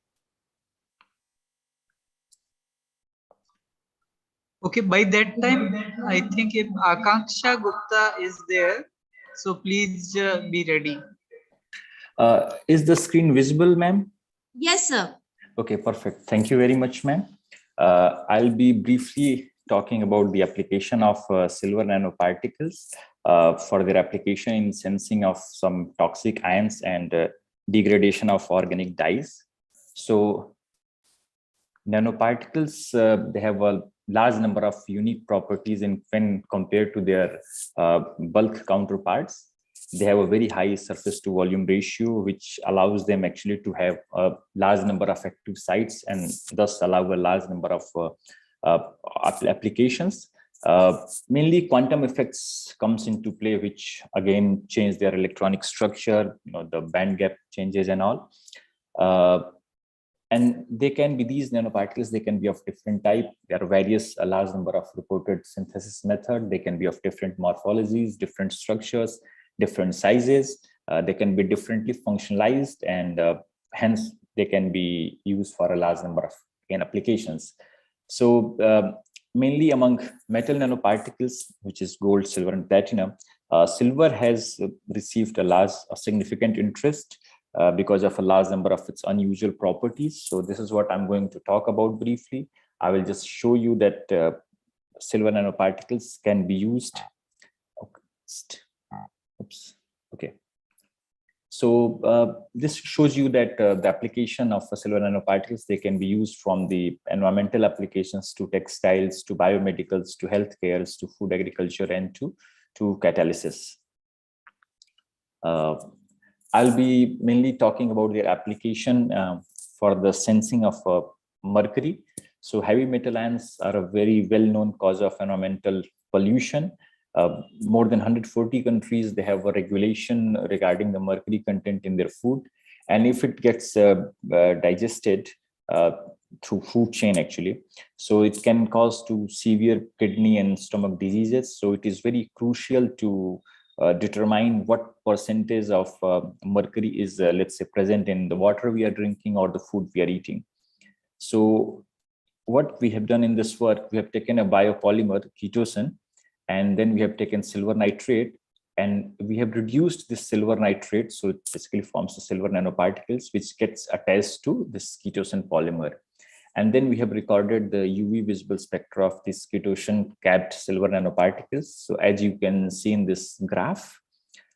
Okay, by that time, I think if Akanksha Gupta is there, so please be ready. Is the screen visible, ma'am? Yes, sir. Okay, perfect. Thank you very much, ma'am. I'll be briefly talking about the application of silver nanoparticles for their application in sensing of some toxic ions and degradation of organic dyes. So nanoparticles, they have a large number of unique properties when compared to their bulk counterparts. They have a very high surface to volume ratio, which allows them actually to have a large number of active sites and thus allow a large number of applications. Mainly quantum effects comes into play, which again change their electronic structure, the band gap changes and all. And they can be, these nanoparticles, they can be of different type. There are various, a large number of reported synthesis method. They can be of different morphologies, different structures, different sizes. They can be differently functionalized, and hence they can be used for a large number of applications. So mainly among metal nanoparticles, which is gold, silver, and platinum, silver has received a significant interest because of a large number of its unusual properties. So this is what I'm going to talk about briefly. I will just show you that silver nanoparticles can be used. Oops. Okay. So this shows you that the application of silver nanoparticles, they can be used from the environmental applications to textiles, to biomedicals, to healthcare, to food agriculture, and to catalysis. I'll be mainly talking about their application for the sensing of mercury. So heavy metal ions are a very well-known cause of environmental pollution. More than 140 countries, they have a regulation regarding the mercury content in their food. And if it gets digested through food chain actually, so it can cause to severe kidney and stomach diseases. So it is very crucial to determine what percentage of mercury is, let's say, present in the water we are drinking or the food we are eating. So what we have done in this work, we have taken a biopolymer, ketone, and then we have taken silver nitrate, and we have reduced this silver nitrate. So it basically forms the silver nanoparticles, which gets attached to this ketone polymer. And then we have recorded the UV visible spectra of this ketone capped silver nanoparticles. So as you can see in this graph,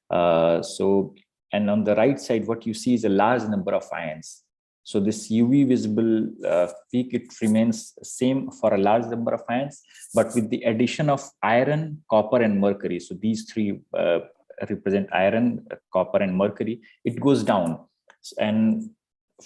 and on the right side, what you see is a large number of ions. So this UV visible peak, it remains same for a large number of ions, but with the addition of iron, copper, and mercury. So these three represent iron, copper, and mercury. It goes down. And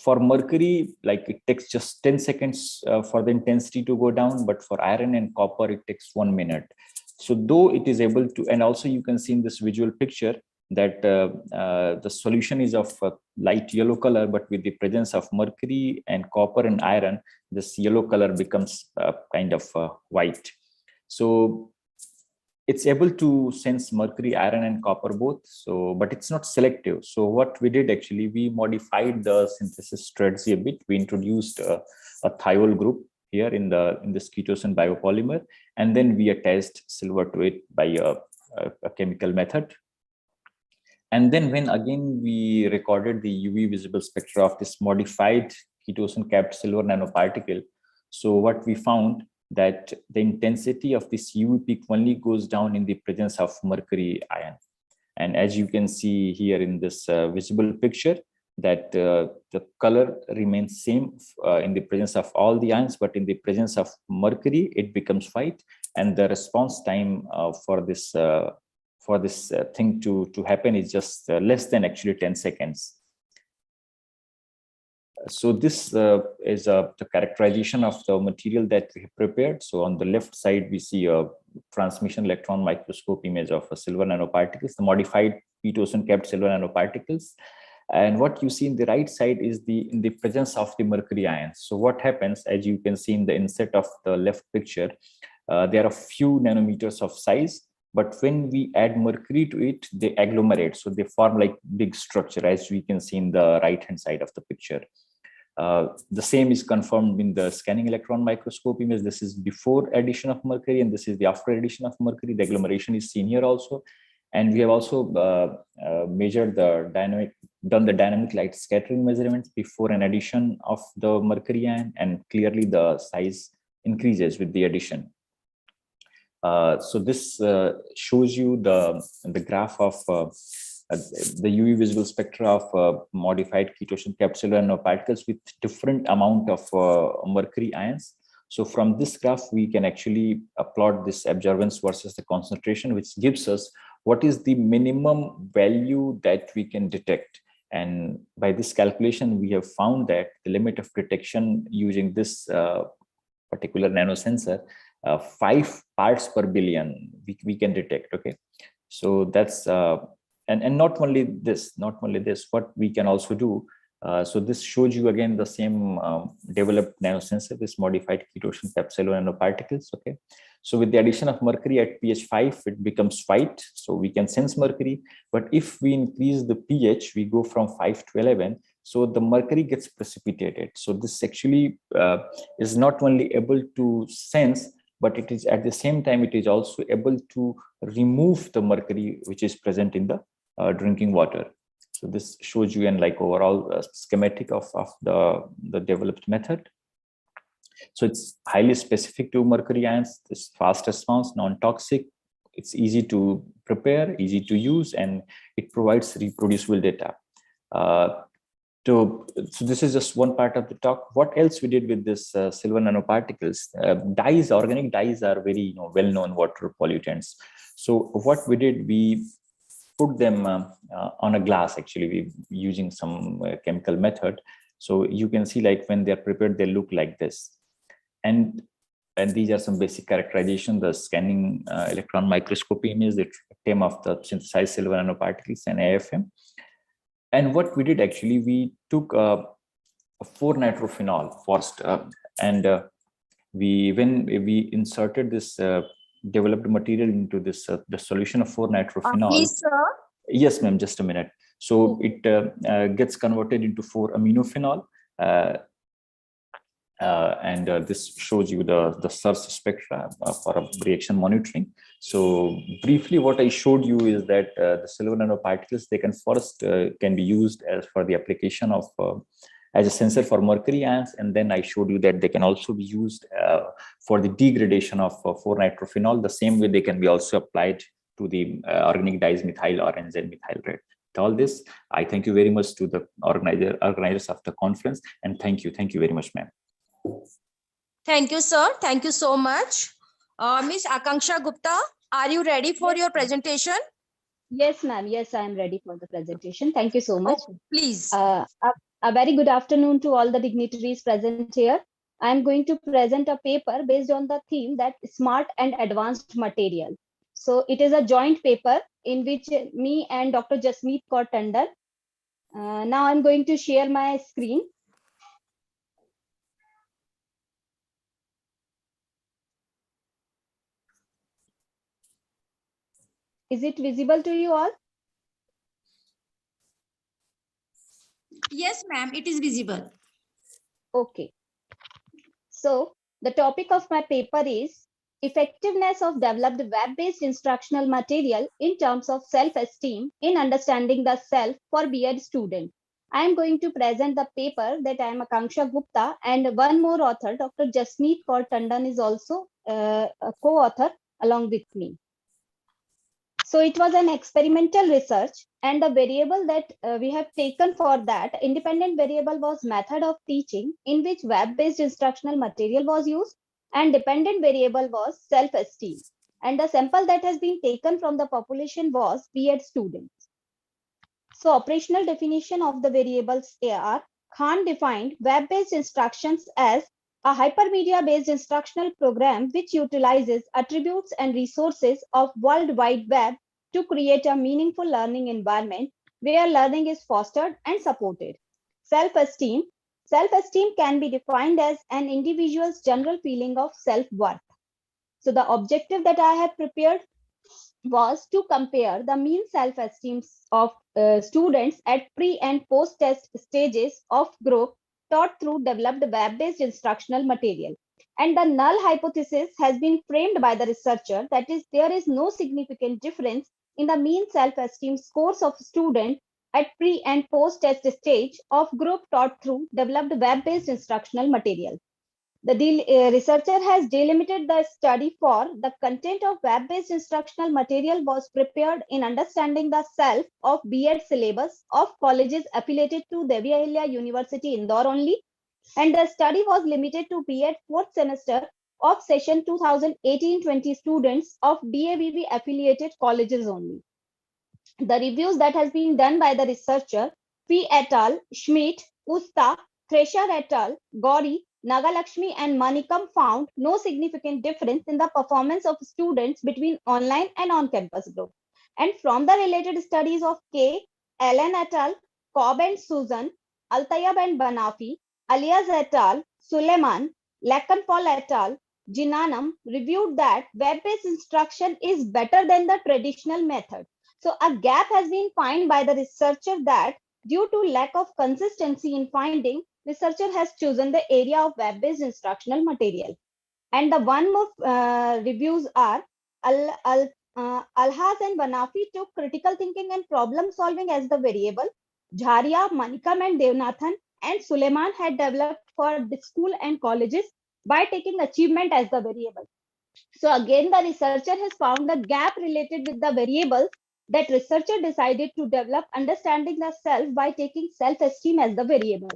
for mercury, like it takes just 10 seconds for the intensity to go down, but for iron and copper, it takes 1 minute. So though it is able to, and also you can see in this visual picture that the solution is of light yellow color, but with the presence of mercury and copper and iron, this yellow color becomes kind of white. So it's able to sense mercury, iron, and copper both. So, but it's not selective. So what we did actually, we modified the synthesis strategy a bit. We introduced a thiol group here in this ketone biopolymer, and then we attached silver to it by a chemical method. And then when again we recorded the UV visible spectra of this modified ketone capped silver nanoparticle, so what we found that the intensity of this UV peak only goes down in the presence of mercury ion. And as you can see here in this visible picture, that the color remains same in the presence of all the ions, but in the presence of mercury, it becomes white, and the response time for this thing to happen is just less than actually 10 seconds. So this is the characterization of the material that we have prepared. So on the left side, we see a transmission electron microscope image of silver nanoparticles, the modified ketone capped silver nanoparticles. And what you see in the right side is in the presence of the mercury ions. So what happens, as you can see in the inset of the left picture, there are a few nanometers of size, but when we add mercury to it, they agglomerate. So they form like big structure, as we can see in the right-hand side of the picture. The same is confirmed in the scanning electron microscope image. This is before addition of mercury, and this is the after addition of mercury. The agglomeration is seen here also. And we have also measured done the dynamic light scattering measurements before an addition of the mercury ion, and clearly the size increases with the addition. So this shows you the graph of the UV visible spectra of modified ketone capped silver nanoparticles with different amount of mercury ions. So from this graph, we can actually plot this absorbance versus the concentration, which gives us what is the minimum value that we can detect. And by this calculation, we have found that the limit of detection using this particular nanosensor, 5 parts per billion we can detect. Okay, so that's and not only this, what we can also do. So this shows you again the same developed nanosensor, this modified ketone cellular nanoparticles. Okay, so with the addition of mercury at pH 5, it becomes white, so we can sense mercury. But if we increase the pH, we go from 5 to 11, so the mercury gets precipitated. So this actually is not only able to sense, but it is at the same time, it is also able to remove the mercury which is present in the drinking water. So this shows you an like overall schematic of the developed method. So it's highly specific to mercury ions, this fast response, non-toxic, it's easy to prepare, easy to use, and it provides reproducible data. So this is just one part of the talk. What else we did with this silver nanoparticles? Dyes, organic dyes are very well-known water pollutants. So what we did, we put them on a glass, actually, we using some chemical method. So you can see like when they're prepared, they look like this. And these are some basic characterization, the scanning electron microscopy image, the term of the synthesized silver nanoparticles and AFM. And what we did actually, we took 4-nitrophenol first, and when we inserted this developed material into this the solution of 4-nitrophenol. Please, sir. Yes, ma'am, just a minute. So it gets converted into 4-aminophenol. And this shows you the source spectra for reaction monitoring. So briefly, what I showed you is that the silver nanoparticles, they can first can be used as for the application of as a sensor for mercury ions, and then I showed you that they can also be used for the degradation of 4-nitrophenol. The same way they can be also applied to the organic dyes methyl orange and methyl red. With all this, I thank you very much to the organizers of the conference, and thank you very much, ma'am. Thank you, sir. Thank you so much. Ms. Akanksha Gupta, are you ready for your presentation? Yes, ma'am. Yes, I am ready for the presentation. Thank you so much. Please. A very good afternoon to all the dignitaries present here. I am going to present a paper based on the theme that smart and advanced material. So it is a joint paper in which me and Dr. Jasmeet Kaur Tandon. Now I'm going to share my screen. Is it visible to you all? Yes, ma'am, it is visible. Okay. So the topic of my paper is effectiveness of developed web-based instructional material in terms of self-esteem in understanding the self for B.Ed students. I am going to present the paper that I am Akanksha Gupta, and one more author, Dr. Jasmeet Kaur Tandon, is also a co-author along with me. So it was an experimental research, and the variable that we have taken for that independent variable was method of teaching, in which web-based instructional material was used, and dependent variable was self-esteem. And the sample that has been taken from the population was B.Ed students. So operational definition of the variables are: Khan defined web-based instructions as a hypermedia-based instructional program which utilizes attributes and resources of World Wide Web to create a meaningful learning environment where learning is fostered and supported. Self-esteem. Self-esteem can be defined as an individual's general feeling of self-worth. So the objective that I have prepared was to compare the mean self-esteem of students at pre and post-test stages of group taught through developed web-based instructional material. And the null hypothesis has been framed by the researcher, that is, there is no significant difference in the mean self-esteem scores of students at pre and post-test stage of group taught through developed web-based instructional material. The researcher has delimited the study for the content of web-based instructional material was prepared in understanding the self of B.Ed syllabus of colleges affiliated to Devi Ahilya University, Indore only, and the study was limited to B.Ed 4th semester of session 2018-20 students of DAVV affiliated colleges only. The reviews that has been done by the researcher P et al., Schmidt, Usta, Thresher et al., Gauri, Nagalakshmi and Manikam found no significant difference in the performance of students between online and on-campus group. And from the related studies of K, Allen et al., Cobb and Susan, Altayeb and Banafi, Alias et al., Suleiman, Lakanpol et al., Jinanam reviewed that web-based instruction is better than the traditional method. So a gap has been found by the researcher that due to lack of consistency in finding, researcher has chosen the area of web-based instructional material. And the one more reviews are Alhaz and Banafi took critical thinking and problem solving as the variable. Jharia, Manikam and Devnathan and Suleiman had developed for the school and colleges by taking achievement as the variable. So again, the researcher has found the gap related with the variables that researcher decided to develop understanding the self by taking self-esteem as the variable.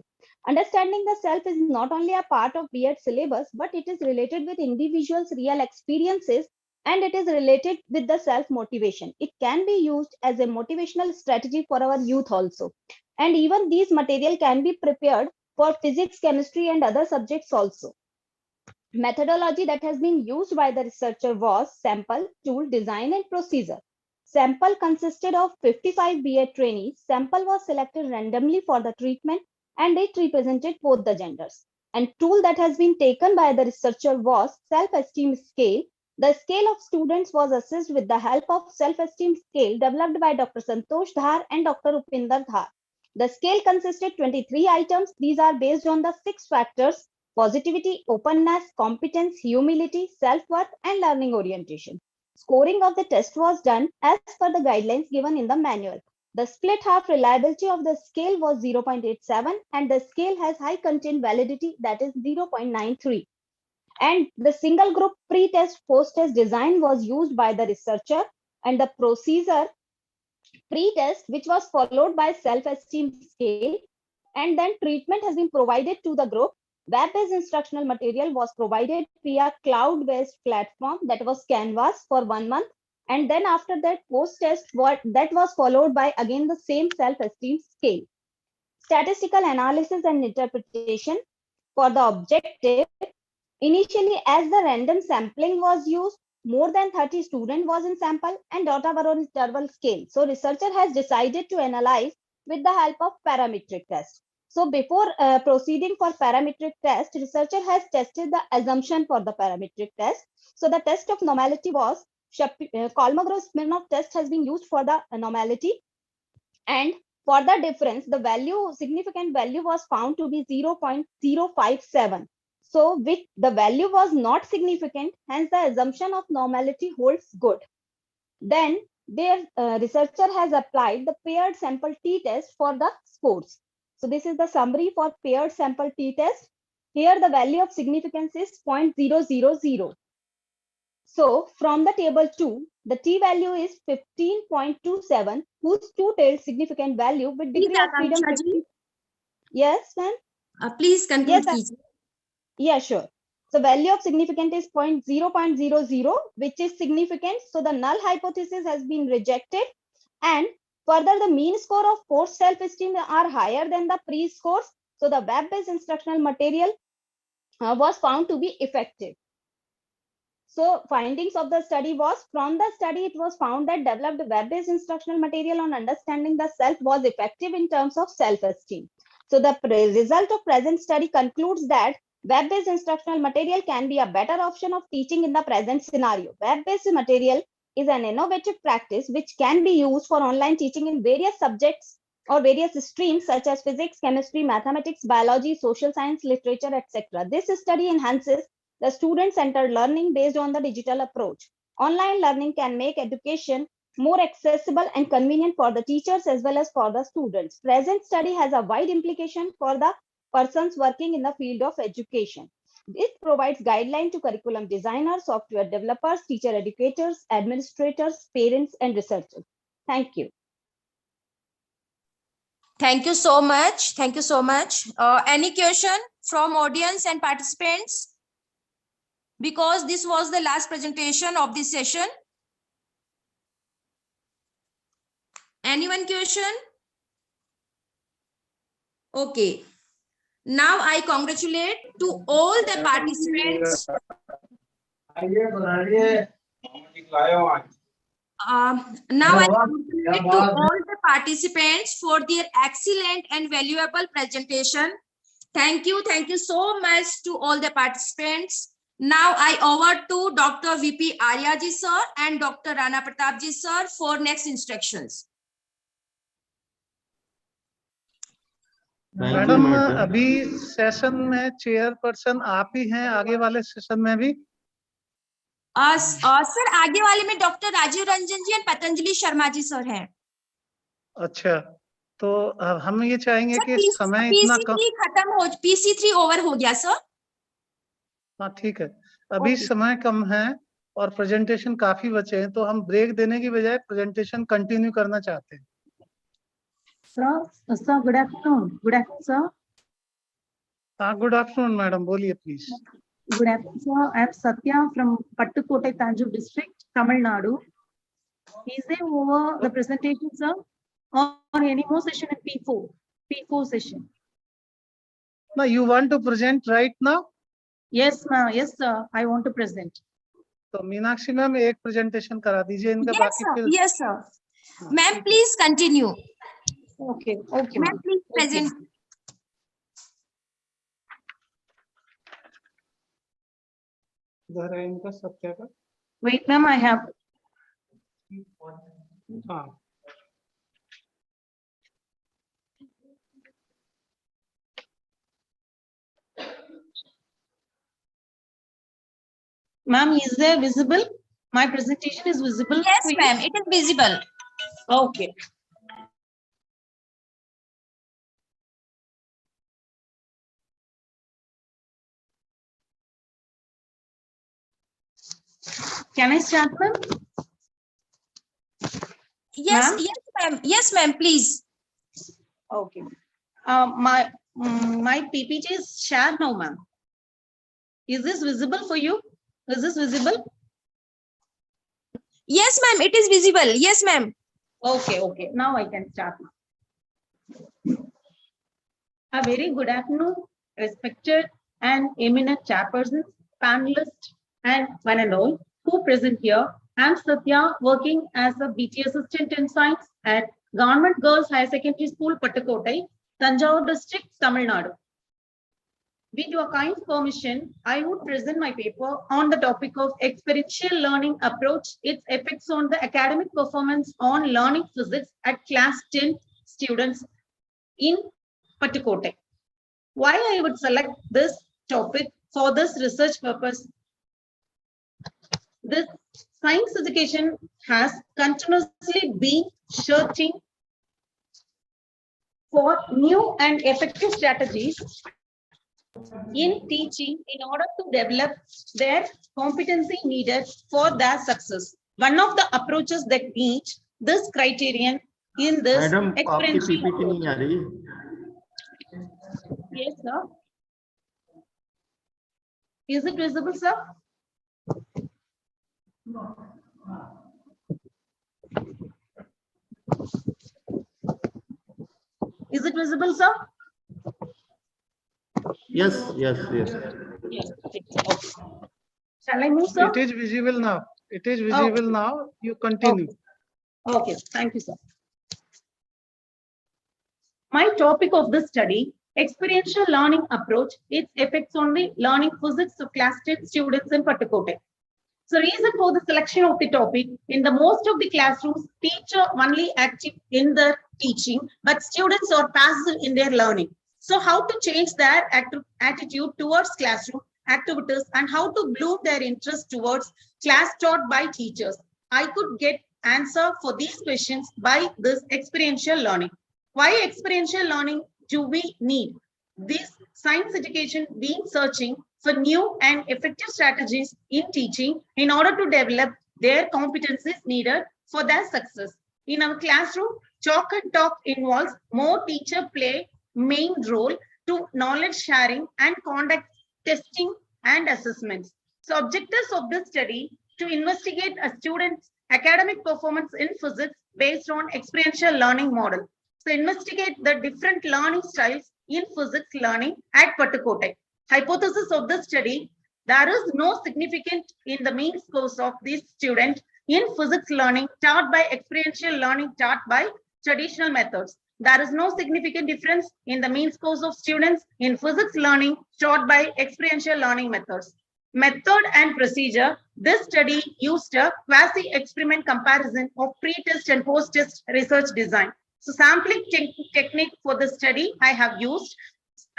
Understanding the self is not only a part of B.Ed syllabus, but it is related with individuals' real experiences and it is related with the self-motivation. It can be used as a motivational strategy for our youth also. And even these material can be prepared for physics, chemistry and other subjects also. Methodology that has been used by the researcher was sample, tool, design and procedure. Sample consisted of 55 B.Ed trainees. Sample was selected randomly for the treatment and it represented both the genders. And tool that has been taken by the researcher was self-esteem scale. The scale of students was assessed with the help of self-esteem scale developed by Dr. Santosh Dhar and Dr. Upinder Dhar. The scale consisted 23 items. These are based on the 6 factors: positivity, openness, competence, humility, self-worth, and learning orientation. Scoring of the test was done as per the guidelines given in the manual. The split half reliability of the scale was 0.87 and the scale has high content validity, that is 0.93. And the single group pre-test, post-test design was used by the researcher and the procedure pre-test, which was followed by self-esteem scale, and then treatment has been provided to the group. Web-based instructional material was provided via cloud-based platform, that was Canvas, for 1 month. And then after that post-test, that was followed by again the same self-esteem scale. Statistical analysis and interpretation for the objective. Initially, as the random sampling was used, more than 30 students was in sample and data were on interval scale. So researcher has decided to analyze with the help of parametric test. So before proceeding for parametric test, researcher has tested the assumption for the parametric test. So the test of normality was Kolmogorov-Smirnov test has been used for the normality, and for the difference, the value, significant value was found to be 0.057. So with the value was not significant, hence the assumption of normality holds good. Then their researcher has applied the paired sample t-test for the scores. So this is the summary for paired sample t-test. Here the value of significance is 0.000. So from the table 2, the t-value is 15.27, whose two-tailed significant value with degree of freedom 50. Yes, ma'am? Please conclude. Yes, yeah, sure. So value of significance is 0.00, which is significant. So the null hypothesis has been rejected. And further, the mean score of post self-esteem are higher than the pre-scores. So the web-based instructional material was found to be effective. So findings of the study was, from the study, it was found that developed web-based instructional material on understanding the self was effective in terms of self-esteem. So the result of present study concludes that web-based instructional material can be a better option of teaching in the present scenario. Web-based material is an innovative practice which can be used for online teaching in various subjects or various streams such as physics, chemistry, mathematics, biology, social science, literature, etc. This study enhances the student-centered learning based on the digital approach. Online learning can make education more accessible and convenient for the teachers as well as for the students. Present study has a wide implication for the persons working in the field of education. It provides guidelines to curriculum designers, software developers, teacher educators, administrators, parents, and researchers. Thank you. Thank you so much. Thank you so much. Any question from audience and participants? Because this was the last presentation of this session. Anyone question? Okay. Now I congratulate to all the participants. Now I congratulate to all the participants for their excellent and valuable presentation. Thank you so much to all the participants. Now I over to Dr. VP Arya ji sir and Dr. Rana Pratap ji sir for next instructions. Madam अभी session में chairperson आप ही हैं, आगे वाले session में भी? Sir आगे वाले में डॉक्टर राजीव रंजन जी और पतंजलि शर्मा जी सर हैं। अच्छा, तो हम ये चाहेंगे कि समय इतना कम। खत्म हो, PC3 ओवर हो गया सर। हाँ ठीक है, अभी समय कम है और प्रेजेंटेशन काफी बचे हैं, तो हम ब्रेक देने की बजाय प्रेजेंटेशन कंटिन्यू करना चाहते हैं। Sir, good afternoon. Good afternoon, sir. हाँ, गुड आफ्टरनून मैडम, बोलिए please. Good afternoon, sir. I am Satya from Pattukottai, Tanjore district, Tamil Nadu. Is there over the presentation, sir, or any more session in P4 session? No, you want to present right now? Yes, ma'am. Yes, sir. I want to present. तो Meenakshi ma'am एक presentation करा दीजिए इनका। Yes, बाकी sir. फिर। Yes, sir. Ma'am, please continue. Okay. Ma'am, please present. इधर है इनका सत्या का। Wait, ma'am. I have. हाँ। Ma'am, is there visible? My presentation is visible. Yes, ma'am. It is visible. Okay. Can I start, ma'am? Yes, yes, ma'am. Yes, ma'am. Please. Okay. My PPT is shared now, ma'am. Is this visible for you? Is this visible? Yes, ma'am. It is visible. Yes, ma'am. Okay, okay. Now I can start. A very good afternoon, respected and eminent chairpersons, panelists, and one and all who present here. I'm Satya, working as a BT assistant in science at Government Girls Higher Secondary School, Pattukottai, Tanjore district, Tamil Nadu. With your kind permission, I would present my paper on the topic of experiential learning approach, its effects on the academic performance on learning physics at class 10 students in Pattukottai. Why I would select this topic for this research purpose? This science education has continuously been searching for new and effective strategies in teaching in order to develop their competency needed for their success. One of the approaches that meet this criterion in this experiential approach. Yes, sir. Is it visible, sir? Is it visible, sir? Yes, yes, yes. Yes. Okay. Shall I move, sir? It is visible now. It is visible now. You continue. Okay, thank you, sir. My topic of this study, experiential learning approach, its effects on the learning physics of class 10 students in Pattukottai. So reason for the selection of the topic, in the most of the classrooms, teacher only active in their teaching, but students are passive in their learning. So how to change their attitude towards classroom activities and how to bloom their interest towards class taught by teachers? I could get answer for these questions by this experiential learning. Why experiential learning do we need? This science education being searching for new and effective strategies in teaching in order to develop their competencies needed for their success. In our classroom, chalk and talk involves more teacher play main role to knowledge sharing and conduct testing and assessments. So objectives of this study to investigate a student's academic performance in physics based on experiential learning model. So investigate the different learning styles in physics learning at Pattukotai. Hypothesis of the study: there is no significant in the mean scores of these students in physics learning taught by experiential learning taught by traditional methods. There is no significant difference in the mean scores of students in physics learning taught by experiential learning methods. Method and procedure: this study used a quasi-experiment comparison of pre-test and post-test research design. So sampling technique for the study, I have used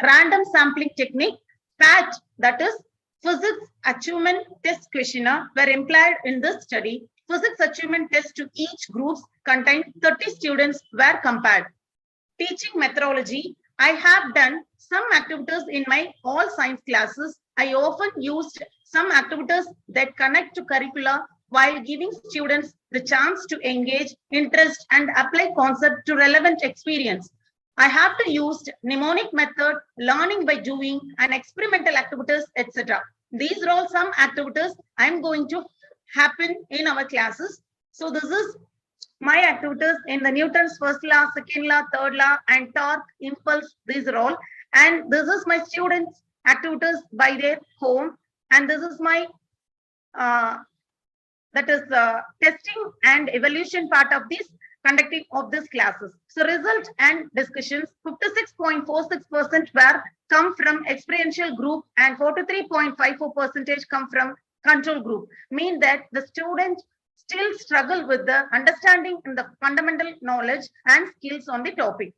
random sampling technique. PAT, that is Physics Achievement Test Questionnaire, were employed in this study. Physics Achievement Test to each group contained 30 students were compared. Teaching methodology: I have done some activities in my all science classes. I often used some activities that connect to curricula while giving students the chance to engage, interest, and apply concept to relevant experience. I have to use mnemonic method, learning by doing, and experimental activities, etc. These are all some activities I'm going to happen in our classes. So this is my activities in the Newton's first law, second law, third law, and torque, impulse. These are all. And this is my students' activities by their home. And this is my testing and evaluation part of this conducting of these classes. So result and discussions: 56.46% were come from experiential group and 43.54% come from control group. Mean that the students still struggle with the understanding and the fundamental knowledge and skills on the topic.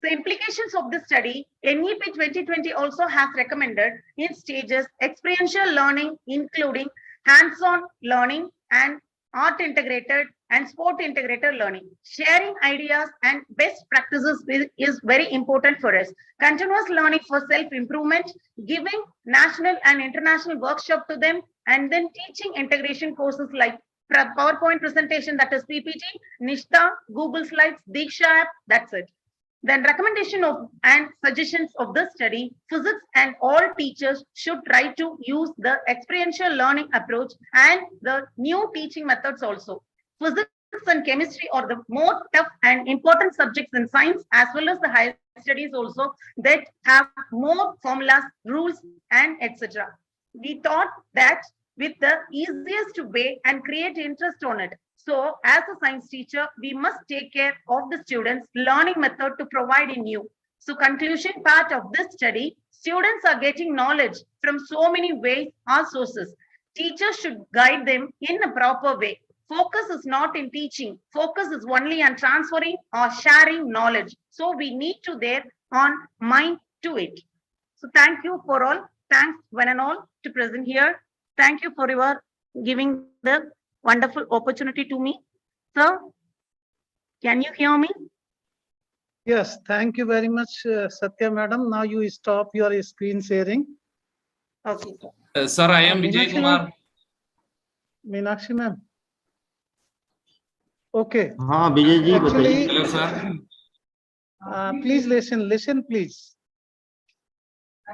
The implications of this study: NEP 2020 also has recommended in stages experiential learning, including hands-on learning and art integrated and sport integrated learning. Sharing ideas and best practices is very important for us. Continuous learning for self-improvement, giving national and international workshop to them, and then teaching integration courses like PowerPoint presentation, that is PPT, Nishta, Google Slides, Diksha app, that's it. Then recommendation of and suggestions of this study: physics and all teachers should try to use the experiential learning approach and the new teaching methods also. Physics and chemistry are the more tough and important subjects in science, as well as the higher studies also, that have more formulas, rules, and etc. We thought that with the easiest way and create interest on it. So as a science teacher, we must take care of the students' learning method to provide in you. So conclusion part of this study: students are getting knowledge from so many ways or sources. Teachers should guide them in a proper way. Focus is not in teaching. Focus is only on transferring or sharing knowledge. So we need to there on mind to it. So thank you for all. Thanks one and all to present here. Thank you for your giving the wonderful opportunity to me. Sir, can you hear me? Yes, thank you very much, Satya madam. Now you stop your screen sharing. Okay. Sir, I am Vijay Kumar. Meenakshi ma'am. Okay. हाँ Vijay ji Actually, Hello, sir. Please listen, please.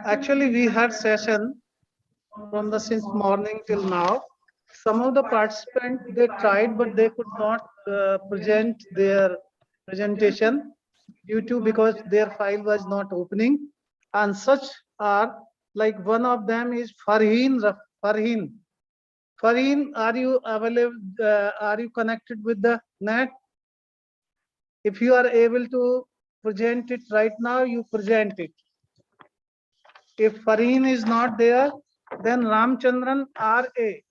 Actually, we had session from the since morning till now. Some of the participants, they tried, but they could not present their presentation due to because their file was not opening. And such are like one of them is Farheen. Farheen, are you available? Are you connected with the net? If you are able to present it right now, you present it. If Farheen is not there, then Ramchandran R.A.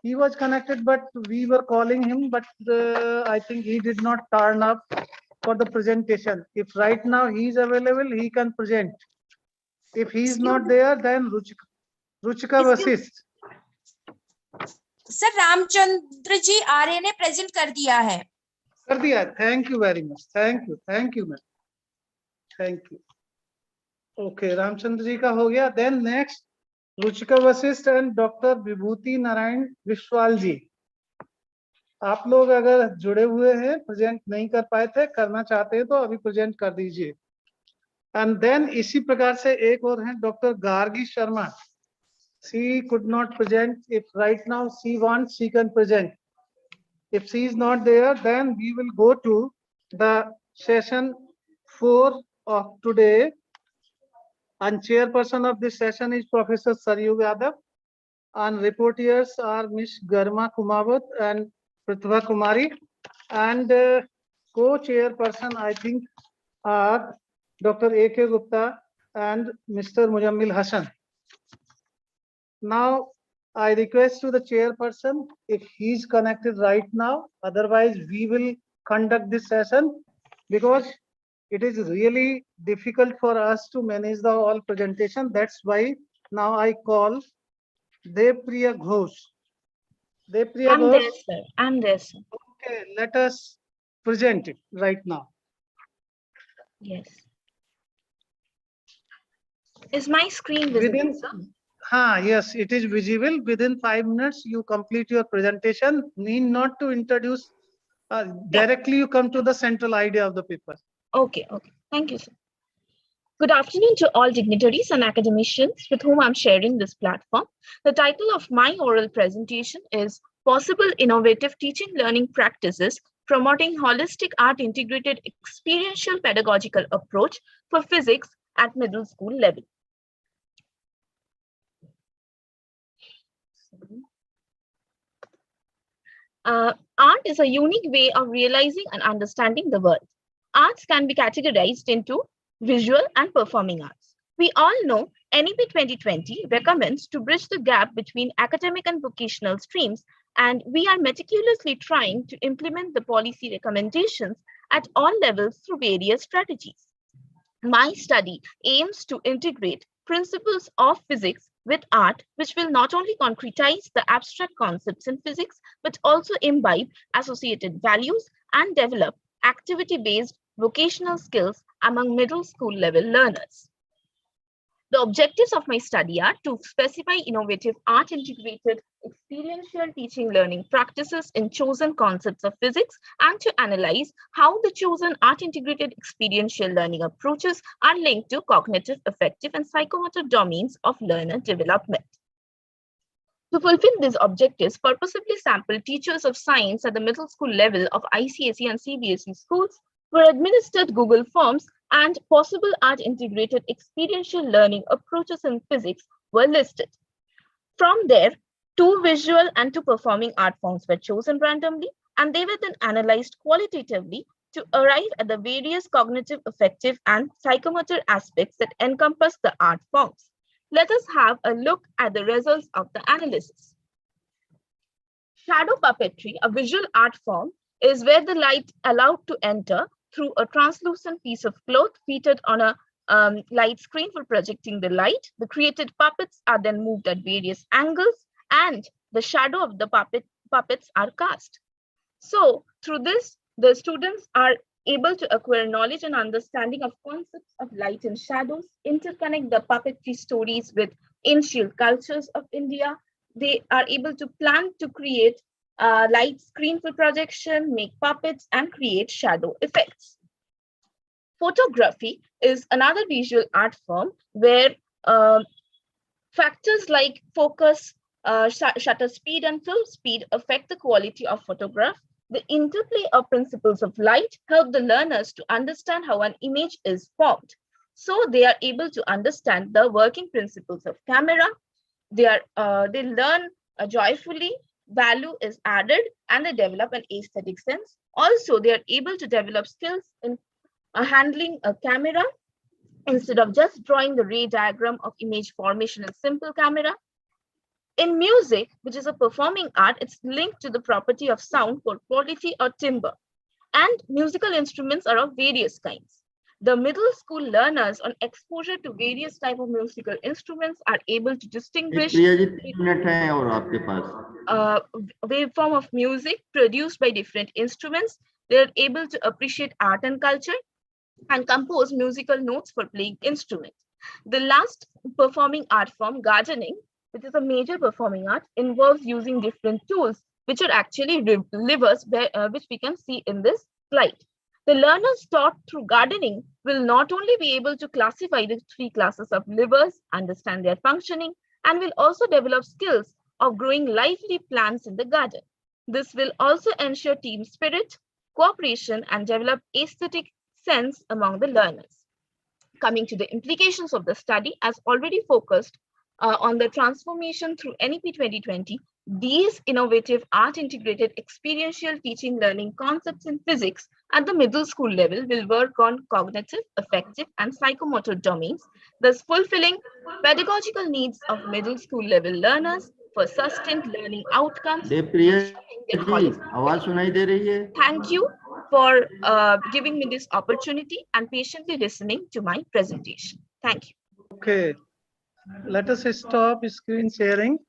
He was connected, but we were calling him, but I think he did not turn up for the presentation. If right now he is available, he can present. If he is not there, then Ruchika Vasist. Sir Ramchandra ji Arya ने present कर दिया है. कर दिया. Thank you very much. Thank you, ma'am. Thank you. Okay, Ramchandra ji का हो गया. Then next, Ruchika Vashishth and doctor Vibhuti Narayan Vishwal ji. आप लोग अगर जुड़े हुए हैं, प्रेजेंट नहीं कर पाए थे, करना चाहते हैं तो अभी प्रेजेंट कर दीजिए. एंड देन इसी प्रकार से एक और है doctor Gargi Sharma. She could not present. If right now she wants, she can present. If she is not there, then we will go to the session 4 of today. And chairperson of this session is Professor Saryu Yadav. And reporters are Ms. Garma Kumawat and Pratibha Kumari. And co-chairperson, I think, are Dr. A.K. Gupta and Mr. Mujammil Hassan. Now, I request to the chairperson if he is connected right now. Otherwise, we will conduct this session because it is really difficult for us to manage the all presentation. That's why now I call Devpriya Ghosh. Devpriya I'm Ghosh. there, sir. I'm there, sir. Okay, let us present it right now. Yes. Is my screen visible, sir? Yes, it is visible. Within 5 minutes, you complete your presentation. Need not to introduce. Directly, you come to the central idea of the paper. Okay, okay. Thank you, sir. Good afternoon to all dignitaries and academicians with whom I'm sharing this platform. The title of my oral presentation is Possible Innovative Teaching Learning Practices Promoting Holistic Art Integrated Experiential Pedagogical Approach for Physics at Middle School Level. Art is a unique way of realizing and understanding the world. Arts can be categorized into visual and performing arts. We all know NEP 2020 recommends to bridge the gap between academic and vocational streams, and we are meticulously trying to implement the policy recommendations at all levels through various strategies. My study aims to integrate principles of physics with art, which will not only concretize the abstract concepts in physics, but also imbibe associated values and develop activity-based vocational skills among middle school level learners. The objectives of my study are to specify innovative art integrated experiential teaching learning practices in chosen concepts of physics and to analyze how the chosen art integrated experiential learning approaches are linked to cognitive, affective, and psychomotor domains of learner development. To fulfill these objectives, purposefully sampled teachers of science at the middle school level of ICSE and CBSE schools were administered Google Forms, and possible art integrated experiential learning approaches in physics were listed. From there, 2 visual and 2 performing art forms were chosen randomly, and they were then analyzed qualitatively to arrive at the various cognitive, affective, and psychomotor aspects that encompass the art forms. Let us have a look at the results of the analysis. Shadow puppetry, a visual art form, is where the light allowed to enter through a translucent piece of cloth fitted on a light screen for projecting the light. The created puppets are then moved at various angles, and the shadow of the puppets are cast. So through this, the students are able to acquire knowledge and understanding of concepts of light and shadows, interconnect the puppetry stories with ancient cultures of India. They are able to plan to create light screen for projection, make puppets, and create shadow effects. Photography is another visual art form where factors like focus, shutter speed, and film speed affect the quality of photograph. The interplay of principles of light help the learners to understand how an image is formed. So they are able to understand the working principles of camera. They learn joyfully, value is added, and they develop an aesthetic sense. Also, they are able to develop skills in handling a camera instead of just drawing the ray diagram of image formation in simple camera. In music, which is a performing art, it's linked to the property of sound for quality or timbre. And musical instruments are of various kinds. The middle school learners on exposure to various types of musical instruments are able to distinguish waveform of music produced by different instruments. They're able to appreciate art and culture and compose musical notes for playing instruments. The last performing art form, gardening, which is a major performing art, involves using different tools, which are actually levers, which we can see in this slide. The learners taught through gardening will not only be able to classify the 3 classes of levers, understand their functioning, and will also develop skills of growing lively plants in the garden. This will also ensure team spirit, cooperation, and develop aesthetic sense among the learners. Coming to the implications of the study, as already focused on the transformation through NEP 2020, these innovative art-integrated experiential teaching learning concepts in physics at the middle school level will work on cognitive, affective, and psychomotor domains, thus fulfilling pedagogical needs of middle school level learners for sustained learning outcomes. आवाज सुनाई दे रही है? Thank you for giving me this opportunity and patiently listening to my presentation. Thank you. Okay, let us stop screen sharing.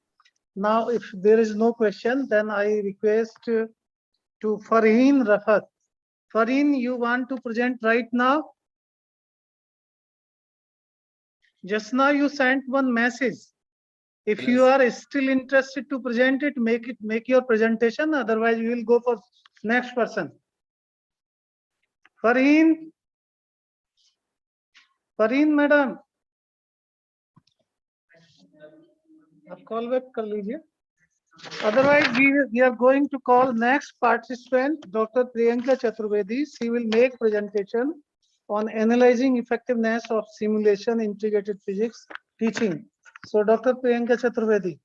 Now, if there is no question, then I request to Farheen Rafat. Farheen, you want to present right now? Just now you sent one message. If you are still interested to present it, make your presentation. Otherwise, we will go for next person. Farheen, madam, आप call back कर लीजिए. Otherwise, we are going to call next participant, Dr. Priyanka Chaturvedi. She will make presentation on analyzing effectiveness of simulation integrated physics teaching. So, Dr. Priyanka Chaturvedi,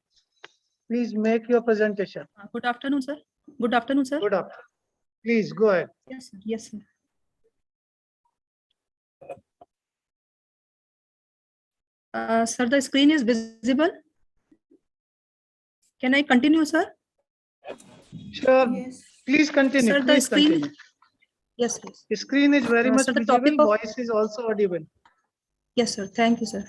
please make your presentation. Good afternoon, sir. Good afternoon, sir. Good afternoon. Please go ahead. Yes, sir. Yes, sir. Sir, the screen is visible. Can I continue, sir? Sure. Yes. Please continue. Sir, please the screen. Continue. Yes, yes. The screen is very much sir, the visible. topic of... Voice is also audible. Yes, sir. Thank you, sir.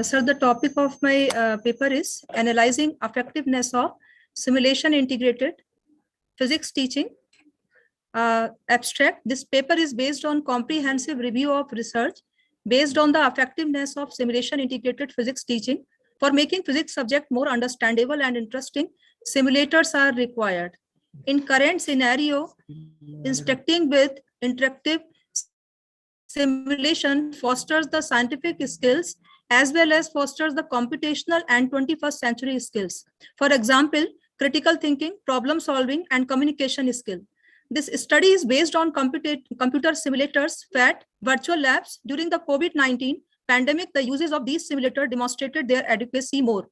Sir, the topic of my paper is analyzing effectiveness of simulation integrated physics teaching. Abstract. This paper is based on comprehensive review of research based on the effectiveness of simulation integrated physics teaching. For making physics subject more understandable and interesting, simulators are required. In current scenario, instructing with interactive simulation fosters the scientific skills as well as fosters the computational and 21st century skills. For example, critical thinking, problem solving, and communication skill. This study is based on computer simulators, FAT, virtual labs. During the COVID-19 pandemic, the uses of these simulators demonstrated their adequacy more.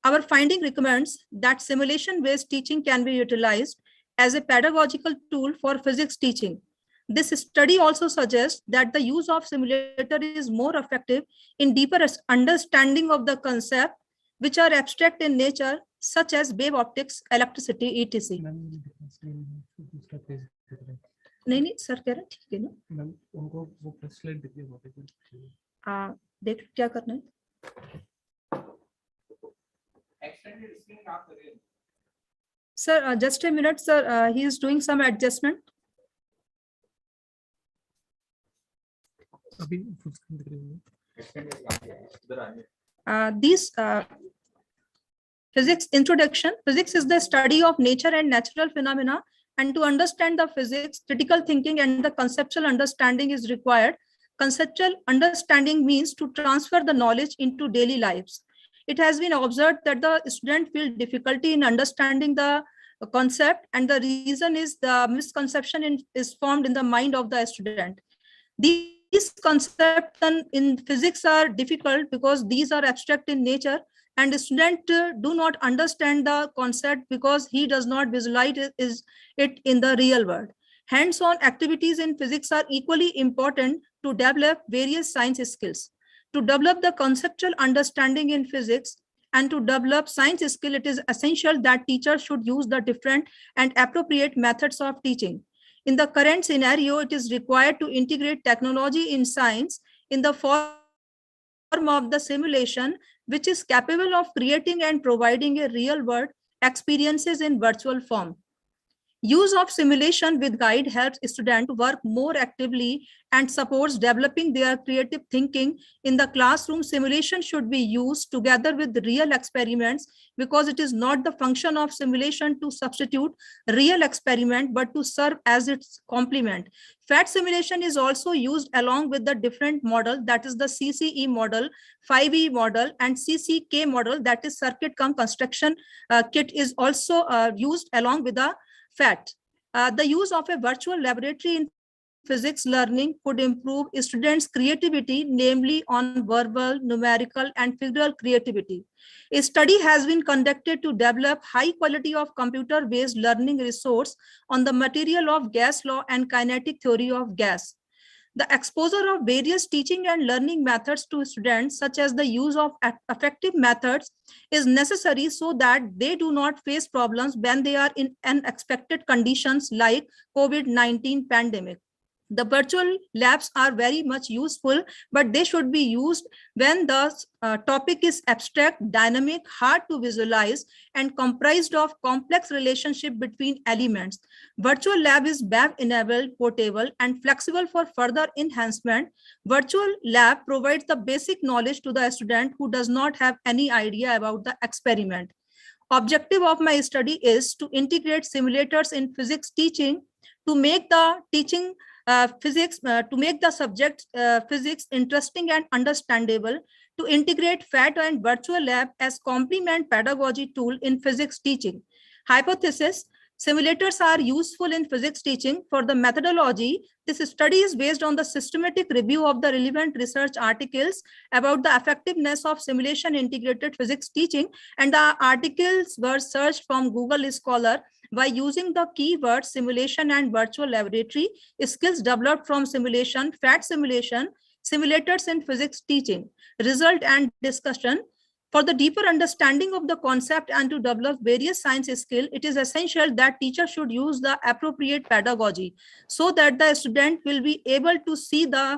Our finding recommends that simulation-based teaching can be utilized as a pedagogical tool for physics teaching. This study also suggests that the use of simulator is more effective in deeper understanding of the concept, which are abstract in nature, such as wave optics, electricity, etc. नहीं sir कह रहे ठीक है ना ma'am उनको वो plus slide दिखिए देख क्या करना है sir just a minute sir, he is doing some adjustment. These physics introduction. Physics is the study of nature and natural phenomena, and to understand the physics, critical thinking and the conceptual understanding is required. Conceptual understanding means to transfer the knowledge into daily lives. It has been observed that the student feel difficulty in understanding the concept, and the reason is the misconception is formed in the mind of the student. These concepts in physics are difficult because these are abstract in nature, and the student do not understand the concept because he does not visualize it in the real world. Hands-on activities in physics are equally important to develop various science skills. To develop the conceptual understanding in physics and to develop science skill, it is essential that teachers should use the different and appropriate methods of teaching. In the current scenario, it is required to integrate technology in science in the form of the simulation, which is capable of creating and providing a real-world experiences in virtual form. Use of simulation with guide helps students work more actively and supports developing their creative thinking. In the classroom, simulation should be used together with real experiments because it is not the function of simulation to substitute real experiment, but to serve as its complement. PhET simulation is also used along with the different model, that is the CCE model, 5E model, and CCK model, that is circuit cum construction kit, is also used along with the PhET. The use of a virtual laboratory in physics learning could improve students' creativity, namely on verbal, numerical, and figural creativity. A study has been conducted to develop high quality of computer-based learning resource on the material of gas law and kinetic theory of gas. The exposure of various teaching and learning methods to students, such as the use of effective methods, is necessary so that they do not face problems when they are in unexpected conditions like COVID-19 pandemic. The virtual labs are very much useful, but they should be used when the topic is abstract, dynamic, hard to visualize, and comprised of complex relationship between elements. Virtual lab is web-enabled, portable, and flexible for further enhancement. Virtual lab provides the basic knowledge to the student who does not have any idea about the experiment. Objective of my study is to integrate simulators in physics teaching to make the teaching to make the subject physics interesting and understandable, to integrate PhET and virtual lab as complement pedagogy tool in physics teaching. Hypothesis: simulators are useful in physics teaching. For the methodology, this study is based on the systematic review of the relevant research articles about the effectiveness of simulation integrated physics teaching, and the articles were searched from Google Scholar by using the keywords simulation and virtual laboratory, skills developed from simulation, PhET simulation, simulators in physics teaching. Result and discussion. For the deeper understanding of the concept and to develop various science skills, it is essential that teachers should use the appropriate pedagogy so that the student will be able to see the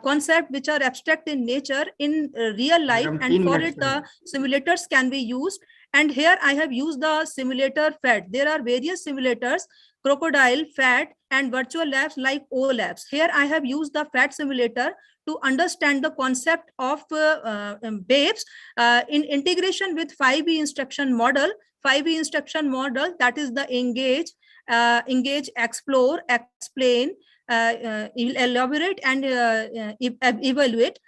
concept which are abstract in nature in real life, and for it the simulators can be used. And here I have used the simulator PhET. There are various simulators, Crocodile, PhET, and virtual labs like O-Labs. Here I have used the PhET simulator to understand the concept of BAPES in integration with 5E instruction model. 5E instruction model, that is the engage, explore, explain, elaborate, and evaluate.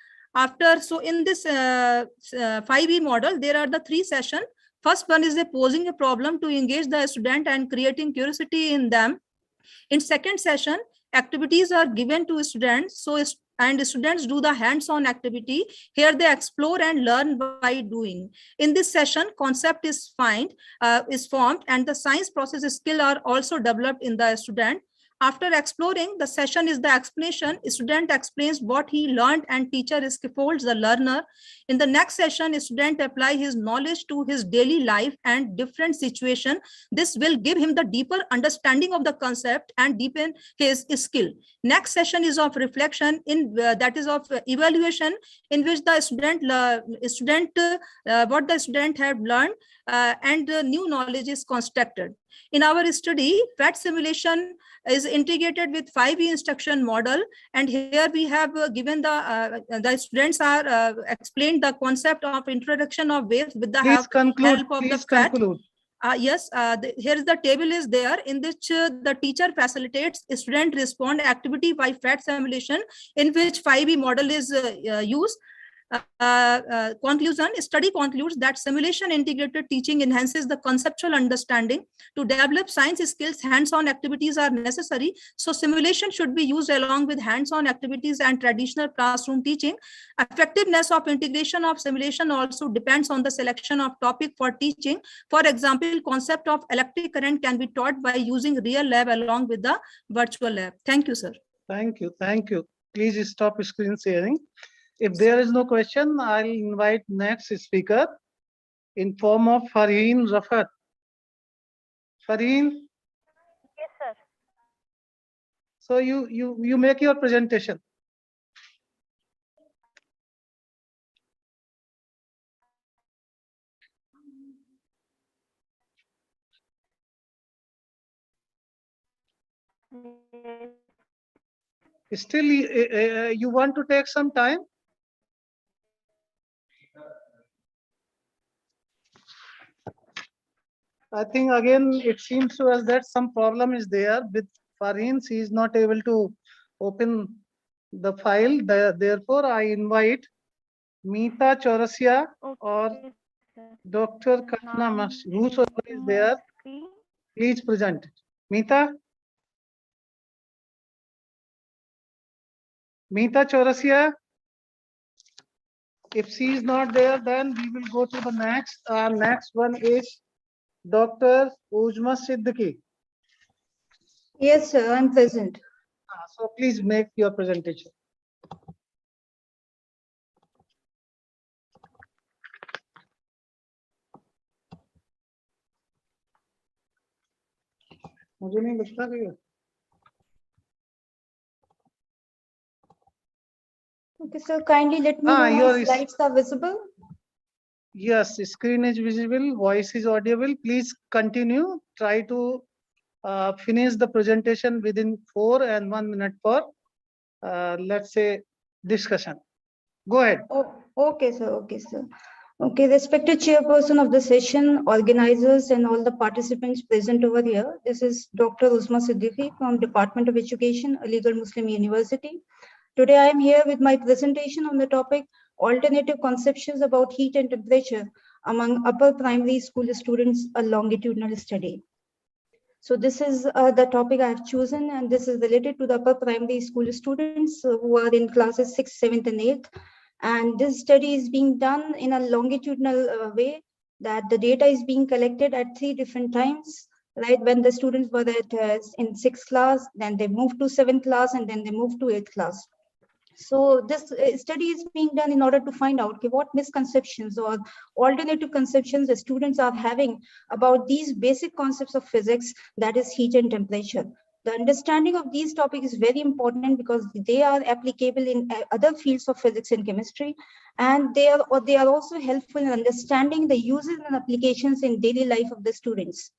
So in this 5E model, there are the 3 sessions. First one is posing a problem to engage the student and creating curiosity in them. In second session, activities are given to students, and students do the hands-on activity. Here they explore and learn by doing. In this session, concept is formed, and the science process skill are also developed in the student. After exploring, the session is the explanation. Student explains what he learned and teacher scaffolds the learner. In the next session, student apply his knowledge to his daily life and different situation. This will give him the deeper understanding of the concept and deepen his skill. Next session is of reflection, that is of evaluation, in which the what the student have learned and new knowledge is constructed. In our study, PhET simulation is integrated with 5E instruction model, and here we have given the students are explained the concept of introduction of waves with the help of the PhET. Yes, here the table is there in which the teacher facilitates student respond activity by PhET simulation, in which 5E model is used. Conclusion: study concludes that simulation integrated teaching enhances the conceptual understanding. To develop science skills, hands-on activities are necessary, so simulation should be used along with hands-on activities and traditional classroom teaching. Effectiveness of integration of simulation also depends on the selection of topic for teaching. For example, concept of electric current can be taught by using real lab along with the virtual lab. Thank you, sir. Thank you. Thank you. Please stop screen sharing. If there is no question, I'll invite next speaker in form of Farheen Rafat. Farheen? Yes, sir. So you make your presentation. Still, you want to take some time? I think again, it seems to us that some problem is there with Farhin. She is not able to open the file. Therefore, I invite Meeta Chaurasia or Dr. Kalpana, whosoever is there, please present. Meeta? Meeta Chaurasia? If she is not there, then we will go to the next. Next one is Dr. Ujma Siddiqui. Yes, sir, I'm present. So please make your presentation. मुझे नहीं लगता कि Okay, so kindly let me know your my slides are visible. Yes, screen is visible, voice is audible. Please continue. Try to finish the presentation within 4 and 1 minute for, let's say, discussion. Go ahead. Oh, okay, sir. Okay, sir. Okay, respected chairperson of the session, organizers, and all the participants present over here. This is Dr. Uzma Siddiqui from Department of Education, Aligarh Muslim University. Today, I am here with my presentation on the topic alternative conceptions about heat and temperature among upper primary school students, a longitudinal study. So this is the topic I have chosen, and this is related to the upper primary school students who are in classes 6th, 7th, and 8th. And this study is being done in a longitudinal way, that the data is being collected at 3 different times, right? When the students were in 6th class, then they moved to 7th class, and then they moved to 8th class. So this study is being done in order to find out what misconceptions or alternative conceptions the students are having about these basic concepts of physics, that is heat and temperature. The understanding of these topics is very important because they are applicable in other fields of physics and chemistry, and they are also helpful in understanding the uses and applications in daily life of the students.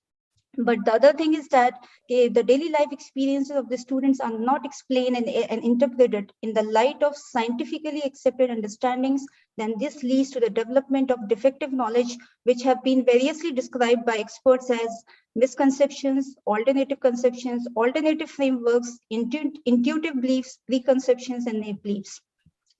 But the other thing is that the daily life experiences of the students are not explained and interpreted in the light of scientifically accepted understandings, then this leads to the development of defective knowledge, which have been variously described by experts as misconceptions, alternative conceptions, alternative frameworks, intuitive beliefs, preconceptions, and naive beliefs.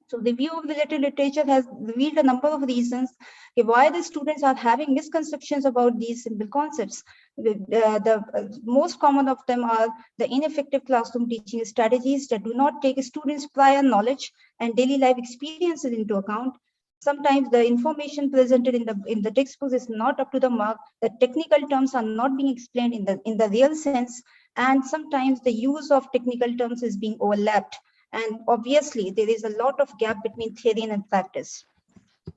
So the review of related literature has revealed a number of reasons why the students are having misconceptions about these simple concepts. The most common of them are the ineffective classroom teaching strategies that do not take students' prior knowledge and daily life experiences into account. Sometimes the information presented in the textbooks is not up to the mark. The technical terms are not being explained in the real sense, and sometimes the use of technical terms is being overlapped. And obviously, there is a lot of gap between theory and practice.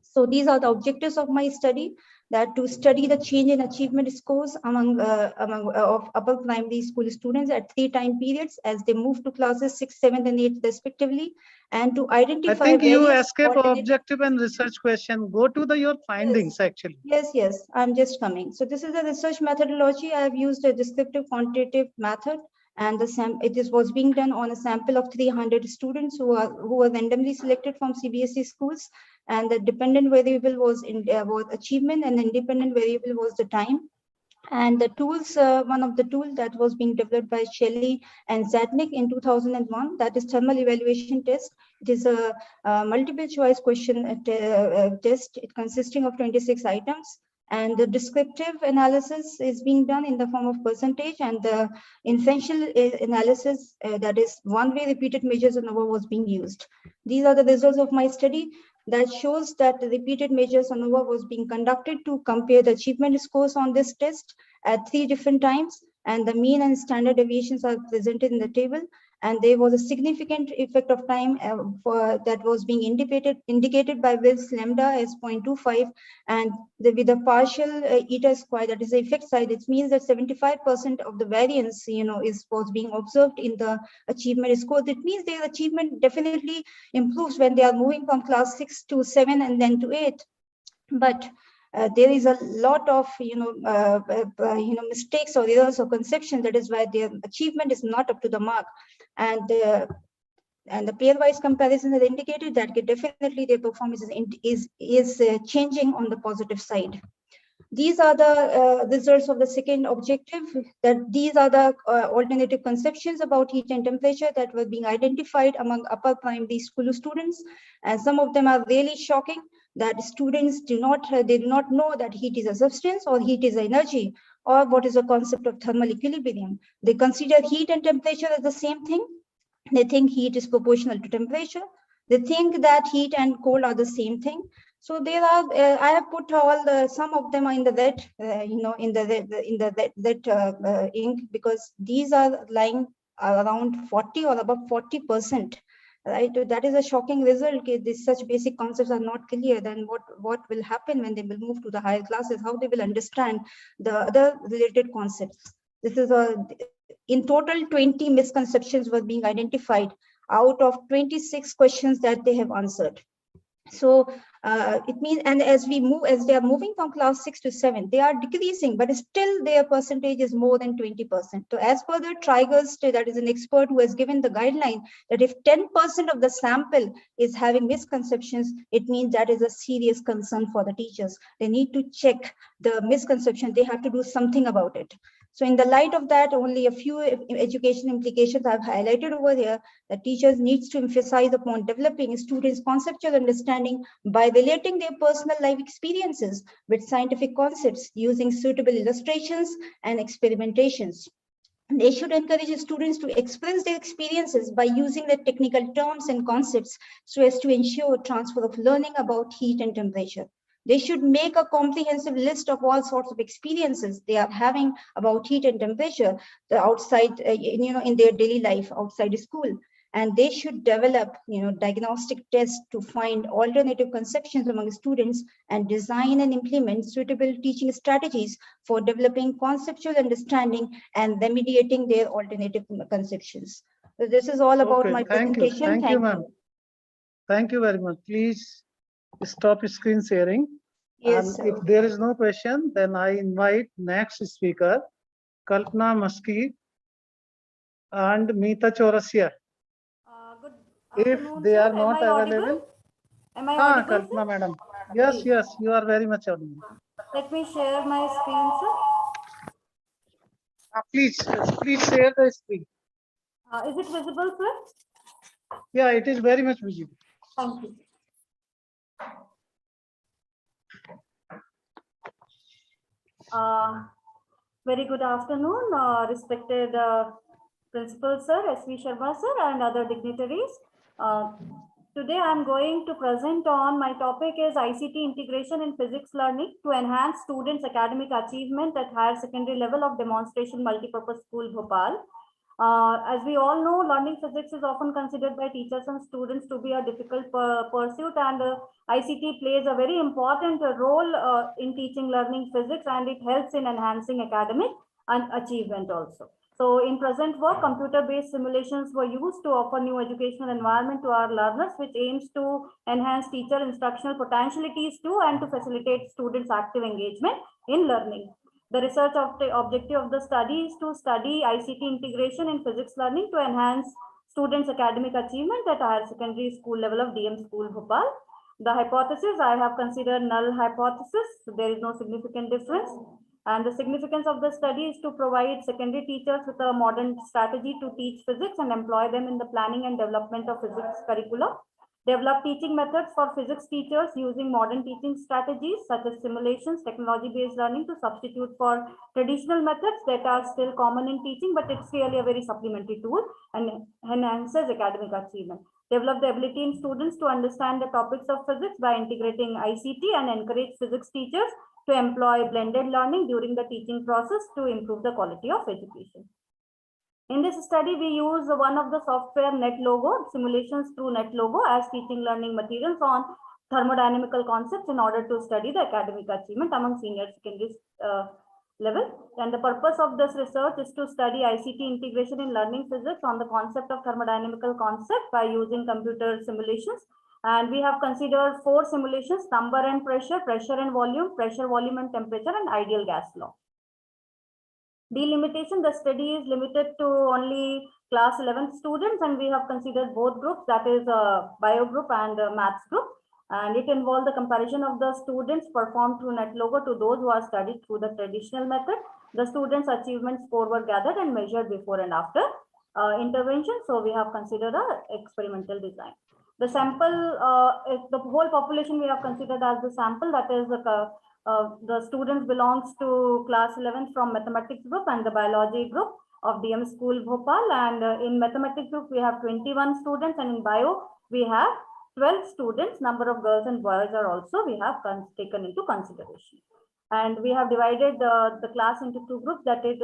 So these are the objectives of my study, that to study the change in achievement scores among of upper primary school students at 3 time periods as they move to classes 6, 7, and 8 respectively, and to identify. I think you escape objective and research question. Go to your findings, actually. Yes, I'm just coming. So this is a research methodology. I have used a descriptive quantitative method, and it was being done on a sample of 300 students who were randomly selected from CBSE schools, and the dependent variable was achievement, and the independent variable was the time. And the tools, one of the tools that was being developed by Shelley and Zadnik in 2001, that is thermal evaluation test. It is a multiple choice question test, consisting of 26 items. And the descriptive analysis is being done in the form of percentage, and the inferential analysis, that is one-way repeated measures ANOVA, was being used. These are the results of my study that shows that the repeated measures ANOVA was being conducted to compare the achievement scores on this test at 3 different times, and the mean and standard deviations are presented in the table. And there was a significant effect of time that was being indicated by Wills lambda as 0.25, and with a partial eta square, that is the effect size. It means that 75% of the variance, was being observed in the achievement score. That means their achievement definitely improves when they are moving from class 6 to 7 and then to 8. But there is a lot of mistakes or errors or conception. That is why their achievement is not up to the mark, and the pairwise comparison has indicated that definitely their performance is changing on the positive side. These are the results of the second objective, that these are the alternative conceptions about heat and temperature that were being identified among upper primary school students. And some of them are really shocking, that students do not know that heat is a substance or heat is energy, or what is the concept of thermal equilibrium. They consider heat and temperature as the same thing. They think heat is proportional to temperature. They think that heat and cold are the same thing. So there are, I have put some of them are in the red, in the red ink, because these are lying around 40 or above 40%. Right, that is a shocking result. These such basic concepts are not clear. Then what will happen when they will move to the higher classes? How they will understand the other related concepts? This is in total 20 misconceptions were being identified out of 26 questions that they have answered. So it means, and as they are moving from class 6 to 7, they are decreasing, but still their percentage is more than 20%. So as per the Trigers, that is an expert who has given the guideline that if 10% of the sample is having misconceptions, it means that is a serious concern for the teachers. They need to check the misconception. They have to do something about it. So in the light of that, only a few education implications I've highlighted over here. The teachers needs to emphasize upon developing students' conceptual understanding by relating their personal life experiences with scientific concepts using suitable illustrations and experimentations. They should encourage students to express their experiences by using the technical terms and concepts so as to ensure transfer of learning about heat and temperature. They should make a comprehensive list of all sorts of experiences they are having about heat and temperature outside, in their daily life outside school. And they should develop, diagnostic tests to find alternative conceptions among students and design and implement suitable teaching strategies for developing conceptual understanding and remediating their alternative conceptions. So this is all about my presentation. Thank you, ma'am. Thank you very much. Please stop screen sharing. Yes, and if there is no question, then I invite next speaker, Kalpana Maski and Meeta Chaurasia. If they are not available, am I audible, Kalpana madam. Yes, yes, you are very much audible. Let me share my screen, sir. Please share the screen. Is it visible, sir? Yeah, it is very much visible. Thank you. Very good afternoon, respected Principal Sir, Rj Sharma Sir, and other dignitaries. Today I am going to present on my topic is ICT integration in physics learning to enhance students' academic achievement at higher secondary level of demonstration multipurpose school, Bhopal. As we all know, learning physics is often considered by teachers and students to be a difficult pursuit, and ICT plays a very important role in teaching learning physics, and it helps in enhancing academic and achievement also. So in present work, computer-based simulations were used to offer new educational environment to our learners, which aims to enhance teacher instructional potentialities too, and to facilitate students' active engagement in learning. The research objective of the study is to study ICT integration in physics learning to enhance students' academic achievement at higher secondary school level of DM School, Bhopal. The hypothesis, I have considered null hypothesis. So there is no significant difference. And the significance of the study is to provide secondary teachers with a modern strategy to teach physics and employ them in the planning and development of physics curricula. Develop teaching methods for physics teachers using modern teaching strategies such as simulations, technology-based learning to substitute for traditional methods that are still common in teaching, but it's really a very supplementary tool and enhances academic achievement. Develop the ability in students to understand the topics of physics by integrating ICT and encourage physics teachers to employ blended learning during the teaching process to improve the quality of education. In this study, we use one of the software NetLogo, simulations through NetLogo as teaching learning materials on thermodynamical concepts in order to study the academic achievement among senior secondary level. And the purpose of this research is to study ICT integration in learning physics on the concept of thermodynamical concept by using computer simulations. And we have considered 4 simulations: number and pressure, pressure and volume, pressure, volume and temperature, and ideal gas law. Delimitation, the study is limited to only class 11th students, and we have considered both groups, that is bio group and maths group. And it involved the comparison of the students performed through NetLogo to those who are studied through the traditional method. The students' achievement score were gathered and measured before and after intervention. So we have considered a experimental design. The sample, the whole population we have considered as the sample, that is the students belongs to class 11th from mathematics group and the biology group of DM School Bhopal. And in mathematics group we have 21 students, and in bio we have 12 students. Number of girls and boys are also we have taken into consideration. And we have divided the class into 2 groups, that is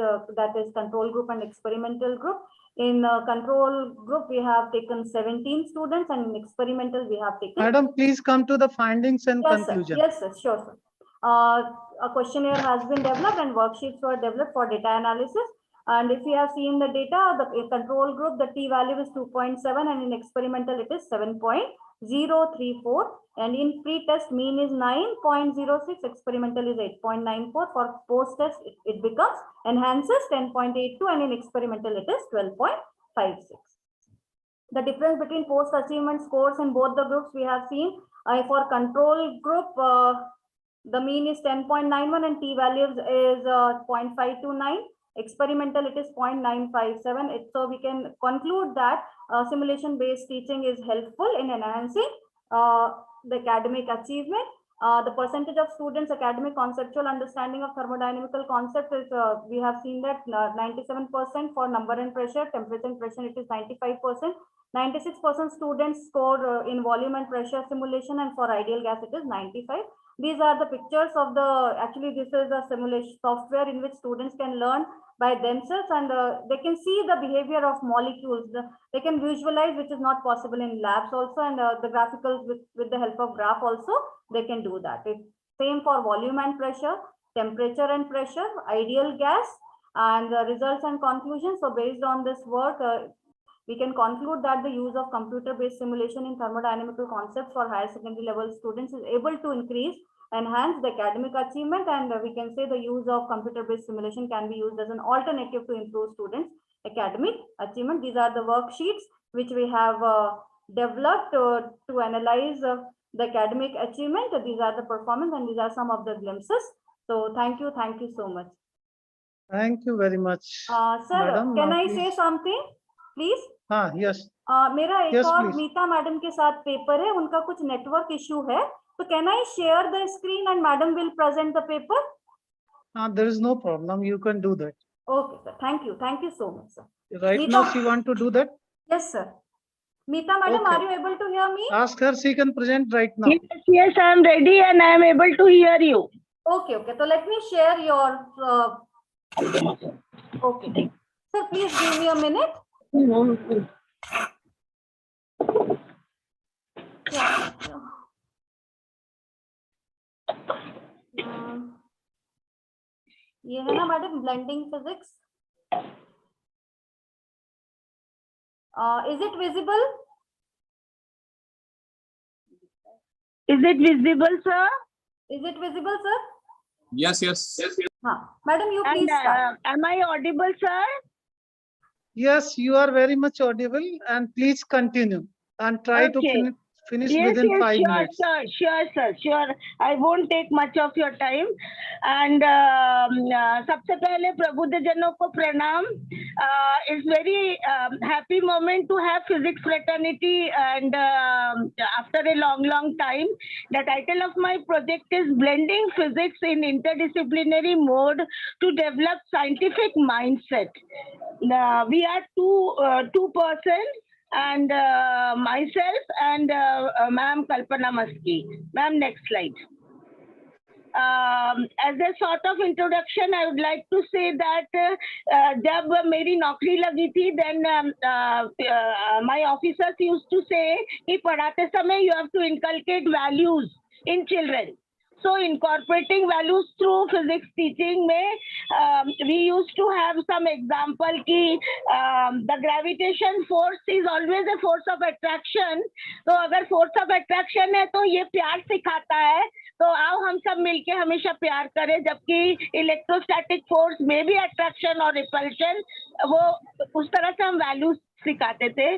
control group and experimental group. In control group we have taken 17 students, and in experimental we have taken. Madam, please come to the findings and conclusion. Yes, sir, sure, sir. A questionnaire has been developed and worksheets were developed for data analysis. And if you have seen the data, the control group, the t-value is 2.7, and in experimental it is 7.034, and in pre-test mean is 9.06, experimental is 8.94. For post-test it becomes enhances 10.82, and in experimental it is 12.56. The difference between post-achievement scores in both the groups we have seen. For control group, the mean is 10.91 and t-value is 0.529. Experimental it is 0.957. So we can conclude that simulation-based teaching is helpful in enhancing the academic achievement. The percentage of students' academic conceptual understanding of thermodynamical concepts is, we have seen that 97% for number and pressure, temperature and pressure it is 95%. 96% students score in volume and pressure simulation, and for ideal gas it is 95. These are the pictures of the, actually this is a simulation software in which students can learn by themselves, and they can see the behavior of molecules. They can visualize, which is not possible in labs also, and the graphicals with the help of graph also, they can do that. It's same for volume and pressure, temperature and pressure, ideal gas, and the results and conclusions. So based on this work, we can conclude that the use of computer-based simulation in thermodynamical concepts for higher secondary level students is able to enhance the academic achievement, and we can say the use of computer-based simulation can be used as an alternative to improve students' academic achievement. These are the worksheets which we have developed to analyze the academic achievement. These are the performance, and these are some of the glimpses. So thank you so much. Thank you very much. Sir, Madam, can I say something, please? Yes. मेरा एक और मीता madam के साथ paper है, उनका कुछ network issue है, तो can I share the screen and madam will present the paper? There is no problem. You can do that. Okay, sir. Thank you so much, sir. Right Meeta, now, she want to do that? Yes, sir. Meeta madam, are you able to hear me? Ask her, she can present right now. Yes, I am ready and I am able to hear you. Okay. So let me share your. Okay. Sir, please give me a minute. ये है ना madam blending physics. Is it visible? Is it visible, sir? Is it visible, sir? Yes. Madam, you please start. Am I audible, sir? Yes, you are very much audible, and please continue and try to finish within 5 minutes. Sure, sir. I won't take much of your time. And सबसे पहले प्रबुद्धजनों को प्रणाम. It's very happy moment to have physics fraternity, and after a long time. The title of my project is Blending Physics in Interdisciplinary Mode to Develop Scientific Mindset. We are two persons, and myself and Ma'am Kalpana Maski. Ma'am, next slide. As a sort of introduction, I would like to say that जब मेरी नौकरी लगी थी, then my officers used to say कि पढ़ाते समय you have to inculcate values in children. So incorporating values through physics teaching we used to have some example ki the gravitation force is always a force of attraction. तो अगर force of attraction है तो ये प्यार सिखाता है. तो आओ हम सब मिलके हमेशा प्यार करें, जबकि इलेक्ट्रोस्टैटिक फोर्स में भी अट्रैक्शन और रिपल्शन वो उस तरह से हम वैल्यूज सिखाते थे.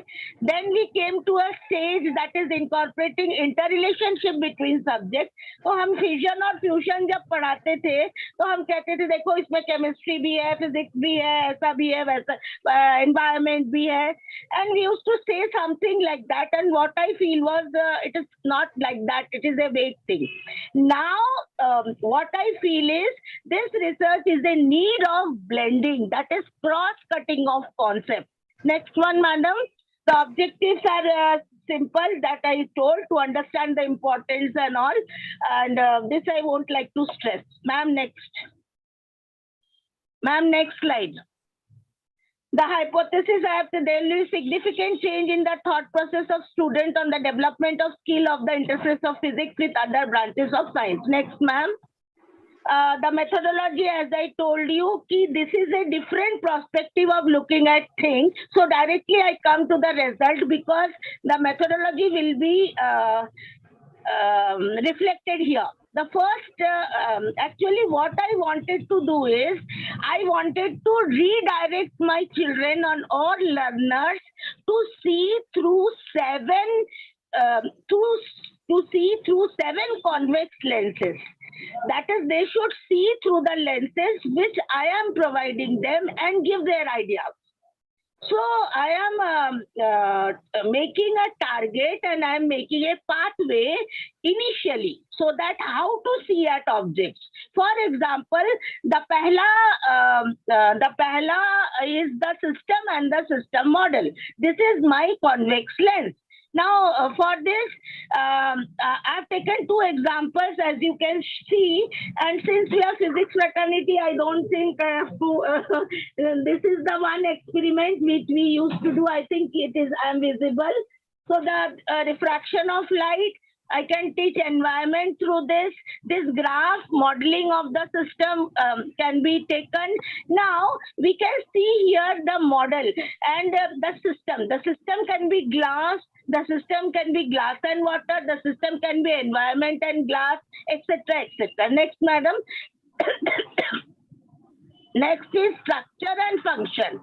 Then we came to a stage that is incorporating interrelationship between subject. तो हम फ्यूजन और फ्यूजन जब पढ़ाते थे तो हम कहते थे देखो इसमें केमिस्ट्री भी है, फिजिक्स भी है, ऐसा भी है, वैसा एनवायरमेंट भी है. And we used to say something like that and what I feel was it is not like that, it is a vague thing. Now what I feel is this research is a need of blending, that is cross cutting of concepts. Next one, madam. The objectives are simple that I told, to understand the importance and all, and this I won't like to stress. Ma'am, next. Ma'am, next slide. The hypothesis I have to there is significant change in the thought process of student on the development of skill of the interface of physics with other branches of science. Next, ma'am. The methodology, as I told you, this is a different perspective of looking at things. So directly I come to the result because the methodology will be reflected here. The first, actually what I wanted to do is, I wanted to redirect my children and all learners to see through seven convex lenses. That is, they should see through the lenses which I am providing them and give their ideas. So I am making a target and I am making a pathway initially, so that how to see at objects. For example, the pehla is the system and the system model. This is my convex lens. Now, for this, I've taken two examples, as you can see, and since we are physics fraternity, I don't think I have to, this is the one experiment which we used to do. I think it is visible. So the refraction of light, I can teach environment through this. This graph modeling of the system can be taken. Now we can see here the model and the system. The system can be glass, the system can be glass and water, the system can be environment and glass, etc., etc. Next, madam. Next is structure and function.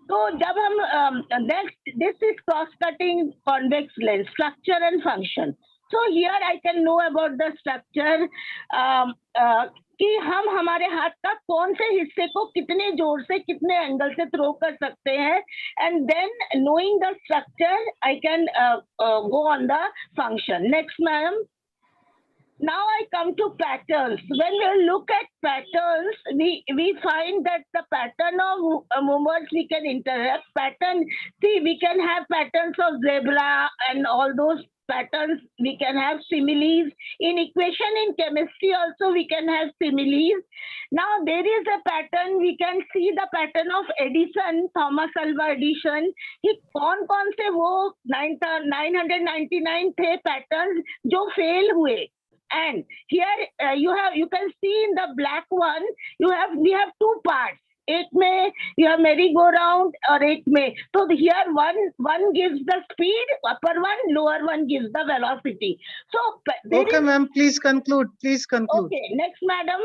So जब हम next, this is cross-cutting convex lens, structure and function. So here I can know about the structure कि हम हमारे हाथ का कौन से हिस्से को कितने जोर से कितने एंगल से थ्रो कर सकते हैं, and then knowing the structure I can go on the function. Next, ma'am. Now I come to patterns. When we look at patterns, we find that the pattern of movements we can interact. Pattern, see, we can have patterns of zebra and all those patterns. We can have similes. In equation in chemistry also we can have similes. Now there is a pattern, we can see the pattern of addition, Thomas Alva addition. कि कौन से वो 999 थे patterns जो fail हुए. And here you can see in the black one, we have two parts. एक में you have merry-go-round और एक में. So here one gives the speed, upper one, lower one gives the velocity. So okay, ma'am, please conclude. Please conclude. Okay, next, madam.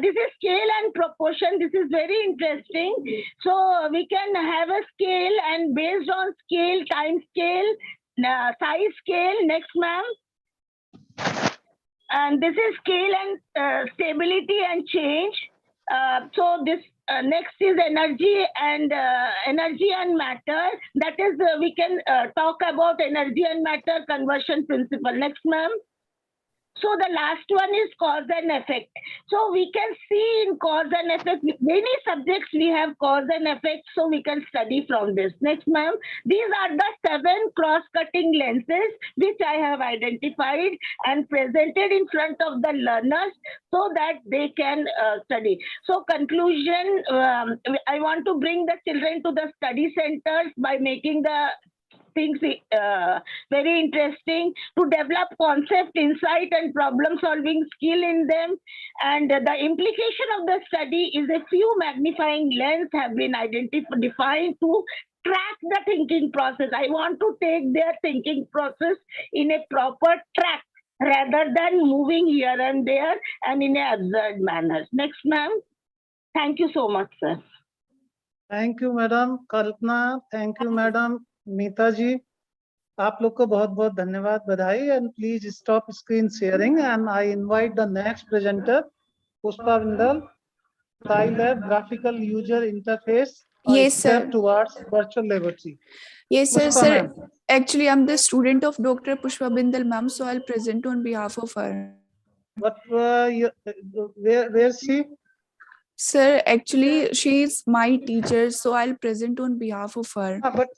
This is scale and proportion. This is very interesting. So we can have a scale, and based on scale, time scale, size scale. Next, ma'am. And this is scale and stability and change. So this next is energy and matter. That is, we can talk about energy and matter conversion principle. Next, ma'am. So the last one is cause and effect. So we can see in cause and effect, many subjects we have cause and effect, so we can study from this. Next, ma'am. These are the 7 cross-cutting lenses which I have identified and presented in front of the learners so that they can study. So conclusion, I want to bring the children to the study centers by making the things very interesting, to develop concept, insight, and problem solving skill in them. And the implication of the study is a few magnifying lens have been defined to track the thinking process. I want to take their thinking process in a proper track rather than moving here and there and in an absurd manner. Next, ma'am. Thank you so much, sir. Thank you, Madam Kalpana. Thank you, Madam Meeta ji. आप लोग को बहुत बहुत धन्यवाद, बधाई, and please stop screen sharing, and I invite the next presenter, Pushpa Vindal, Scilab graphical user interface. Yes, step sir. Towards virtual laboratory. Yes, sir. Pushpa, Sir, actually, I'm the student of Dr. Pushpa Bindal, ma'am, so I'll present on behalf of her. But where is she? Sir, actually, she is my teacher, so I'll present on behalf of her. But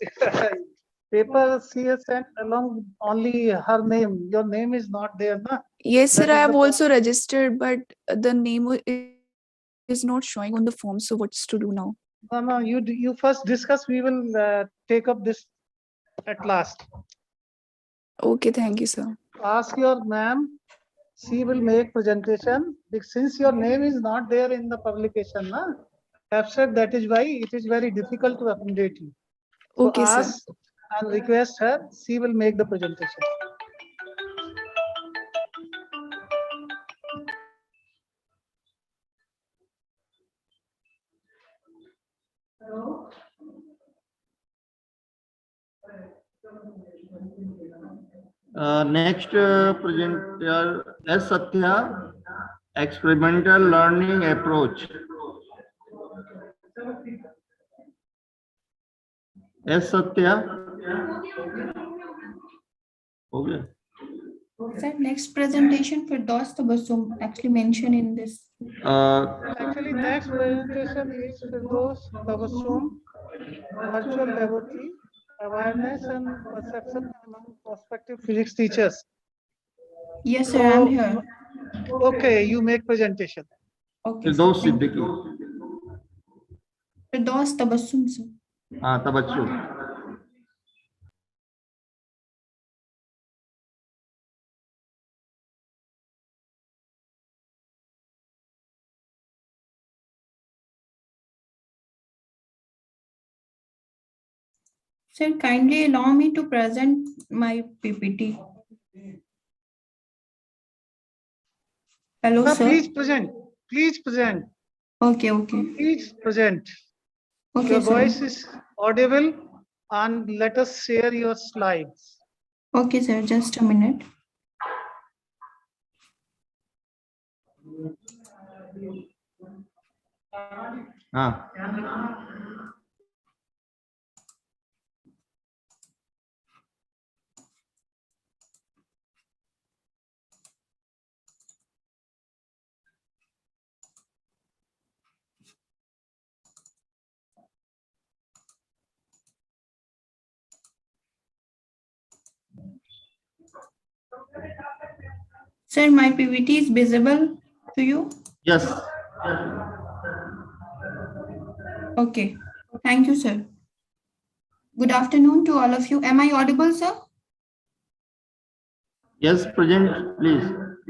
paper she has sent along only her name. Your name is not there, na? Yes, sir. That I is have the also registered, but the name is not showing on the form. So what's to do now? No, you first discuss. We will take up this at last. Okay, thank you, sir. Ask your ma'am. She will make presentation. Since your name is not there in the publication, na? Abstract, that is why it is very difficult to accommodate you. So Okay, sir. ask and request her. She will make the presentation. Next presenter S. Satya, experimental learning approach. S. Satya. Okay. Sir, next presentation for DOS Tabassum actually mentioned in this. Actually, next presentation is Firdaus Tabassum, virtual laboratory, awareness and perception among prospective physics teachers. Yes, sir, I'm here. Okay, you make presentation. Okay. Firdaus Siddiqui. DOS Tabassum, sir. Tabassum. Sir, kindly allow me to present my PPT. Hello, sir. Please present. Please present. Okay, okay. Please present. Okay, Your sir. voice is audible, and let us share your slides. Okay, sir. Just a minute. Sir, my PPT is visible to you? Yes. Okay. Thank you, sir. Good afternoon to all of you. Am I audible, sir? Yes, present, please.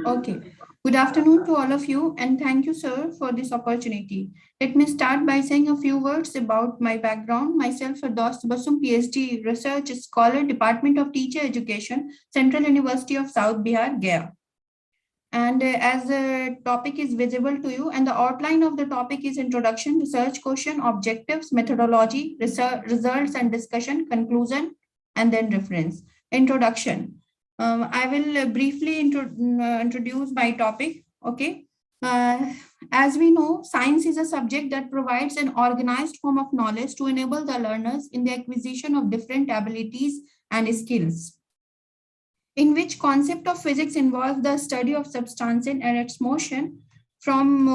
Okay. Good afternoon to all of you, and thank you, sir, for this opportunity. Let me start by saying a few words about my background. Myself, Firdaus Tabassum, PhD, Research Scholar, Department of Teacher Education, Central University of South Bihar, Gaya. And as the topic is visible to you, and the outline of the topic is introduction, research question, objectives, methodology, research, results and discussion, conclusion, and then reference. Introduction. I will briefly introduce my topic. Okay. As we know, science is a subject that provides an organized form of knowledge to enable the learners in the acquisition of different abilities and skills, in which concept of physics involves the study of substance and its motion from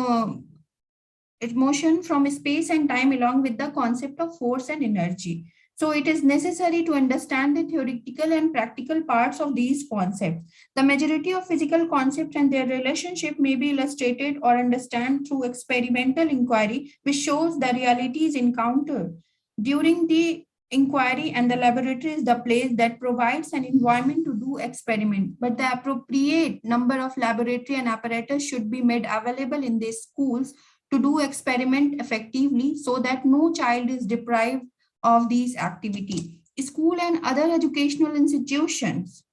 space and time, along with the concept of force and energy. So it is necessary to understand the theoretical and practical parts of these concepts. The majority of physical concepts and their relationship may be illustrated or understood through experimental inquiry, which shows the realities encountered during the inquiry, and the laboratory is the place that provides an environment to do experiment. But the appropriate number of laboratory and apparatus should be made available in these schools to do experiment effectively so that no child is deprived of these activities. School and other educational institutions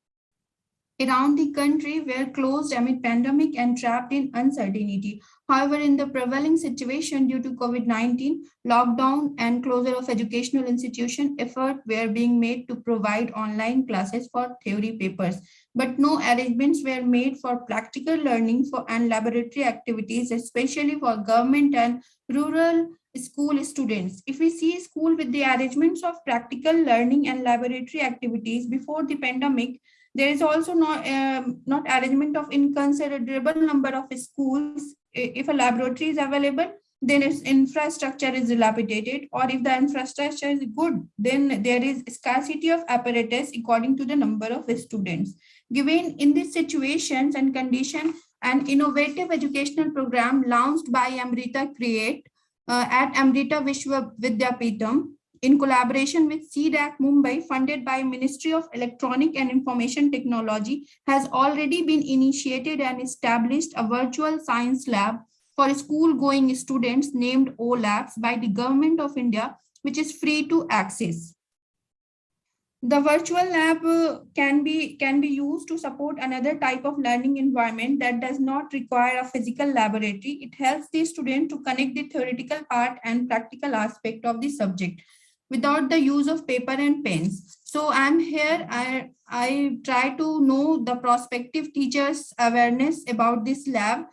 around the country were closed amid pandemic and trapped in uncertainty. However, in the prevailing situation due to COVID-19, lockdown and closure of educational institution, efforts were being made to provide online classes for theory papers. But no arrangements were made for practical learning and laboratory activities, especially for government and rural school students. If we see school with the arrangements of practical learning and laboratory activities before the pandemic, there is also not arrangement of inconsiderable number of schools. If a laboratory is available, then its infrastructure is dilapidated, or if the infrastructure is good, then there is scarcity of apparatus according to the number of students. Given in these situations and conditions, an innovative educational program launched by Amrita Create at Amrita Vishwa Vidyapeetham in collaboration with CDAC Mumbai, funded by Ministry of Electronic and Information Technology, has already been initiated and established a virtual science lab for school-going students named O-Labs by the Government of India, which is free to access. The virtual lab can be used to support another type of learning environment that does not require a physical laboratory. It helps the student to connect the theoretical part and practical aspect of the subject without the use of paper and pens. So I'm here, I try to know the prospective teachers' awareness about this lab.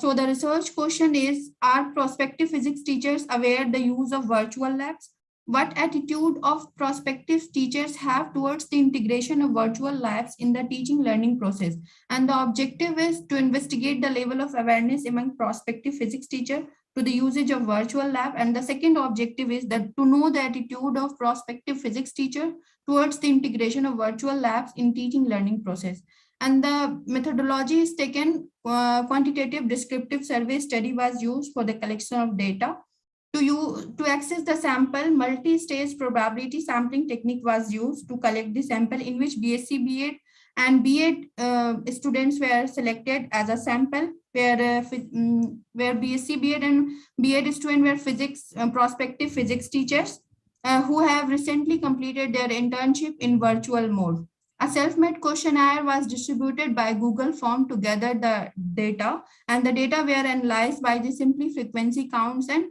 So the research question is, are prospective physics teachers aware the use of virtual labs? What attitude of prospective teachers have towards the integration of virtual labs in the teaching learning process? And the objective is to investigate the level of awareness among prospective physics teachers to the usage of virtual lab. And the second objective is that to know the attitude of prospective physics teacher towards the integration of virtual labs in teaching learning process. And the methodology is taken, quantitative descriptive survey study was used for the collection of data. To access the sample, multi-stage probability sampling technique was used to collect the sample, in which BSc, BEd and BEd students were selected as a sample, where BSc, BEd and BEd students were physics, prospective physics teachers who have recently completed their internship in virtual mode. A self-made questionnaire was distributed by Google Form to gather the data, and the data were analyzed by the simply frequency counts and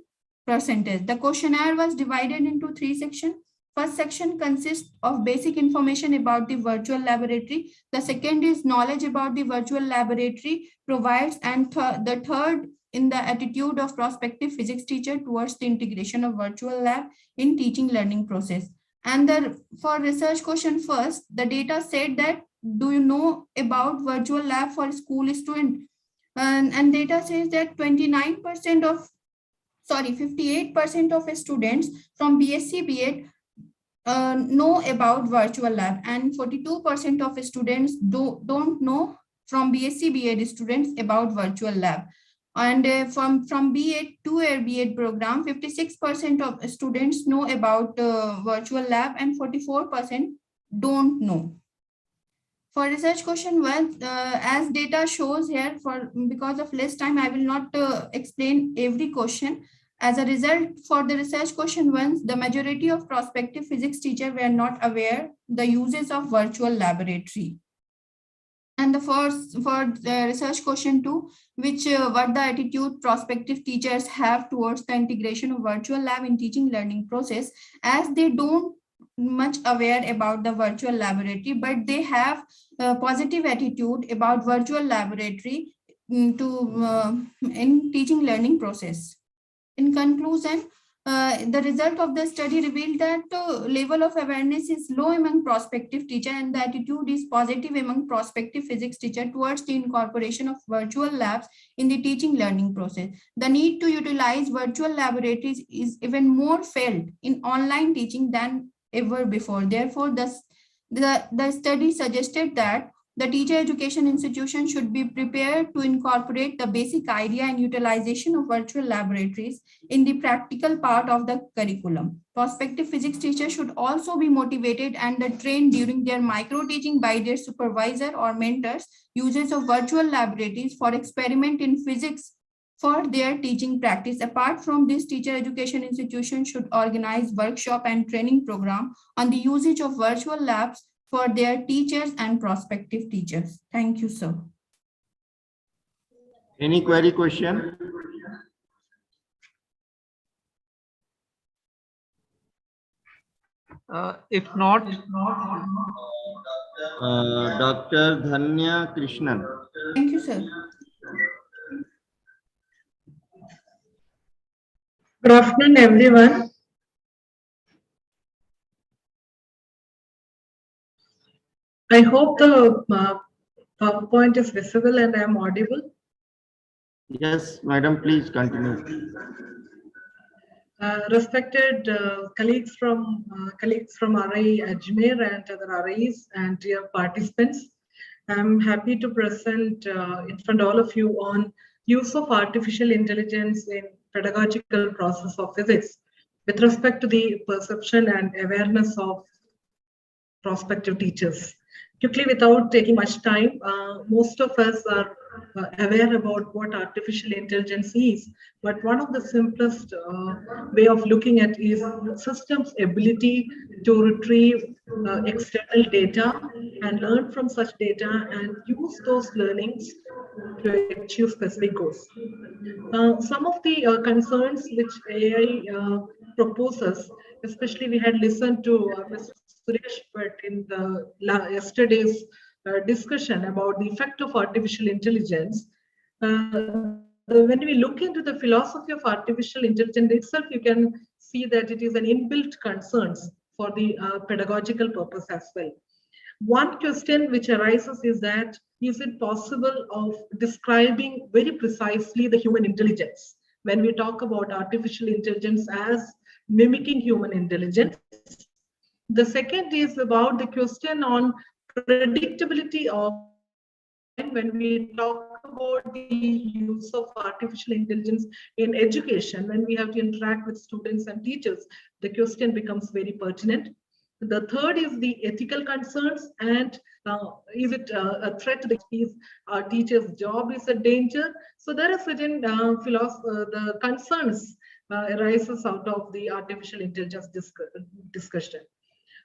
percentage. The questionnaire was divided into 3 sections. First section consists of basic information about the virtual laboratory. The second is knowledge about the virtual laboratory provides, and the third in the attitude of prospective physics teacher towards the integration of virtual lab in teaching learning process. And for research question first, the data said that, do you know about virtual lab for school student? And data says that 58% of students from BSc, BEd know about virtual lab, and 42% of students don't know from BSc, BEd students about virtual lab. And from BEd to a BEd program, 56% of students know about virtual lab and 44% don't know. For research question 1, as data shows here, because of less time, I will not explain every question. As a result, for the research question 1, the majority of prospective physics teachers were not aware the uses of virtual laboratory. And for the research question 2, which what the attitude prospective teachers have towards the integration of virtual lab in teaching learning process, as they don't much aware about the virtual laboratory, but they have a positive attitude about virtual laboratory in teaching learning process. In conclusion, the result of the study revealed that level of awareness is low among prospective teacher, and the attitude is positive among prospective physics teacher towards the incorporation of virtual labs in the teaching learning process. The need to utilize virtual laboratories is even more felt in online teaching than ever before. Therefore, the study suggested that The teacher education institution should be prepared to incorporate the basic idea and utilization of virtual laboratories in the practical part of the curriculum. Prospective physics teachers should also be motivated and trained during their micro teaching by their supervisor or mentors uses of virtual laboratories for experiment in physics for their teaching practice. Apart from this, teacher education institution should organize workshop and training program on the usage of virtual labs for their teachers and prospective teachers. Thank you, sir. Any query question? If not, Dr. Dhanya Krishnan. Thank you, sir. Good afternoon, everyone. I hope the PowerPoint is visible and I am audible. Yes, madam, please continue. Respected colleagues from RI Ajmer and other RIs and dear participants, I'm happy to present in front of all of you on use of artificial intelligence in pedagogical process of physics with respect to the perception and awareness of prospective teachers. Quickly, without taking much time, most of us are aware about what artificial intelligence is, but one of the simplest way of looking at is system's ability to retrieve external data and learn from such data and use those learnings to achieve specific goals. Some of the concerns which AI proposes, especially we had listened to Mr. Suresh, but in the yesterday's discussion about the effect of artificial intelligence, when we look into the philosophy of artificial intelligence itself, you can see that it is an inbuilt concerns for the pedagogical purpose as well. One question which arises is that, is it possible of describing very precisely the human intelligence when we talk about artificial intelligence as mimicking human intelligence? The second is about the question on predictability of when we talk about the use of artificial intelligence in education, when we have to interact with students and teachers, the question becomes very pertinent. The third is the ethical concerns, and is it a threat to the our teacher's job is a danger? So there are certain the concerns arises out of the artificial intelligence discussion.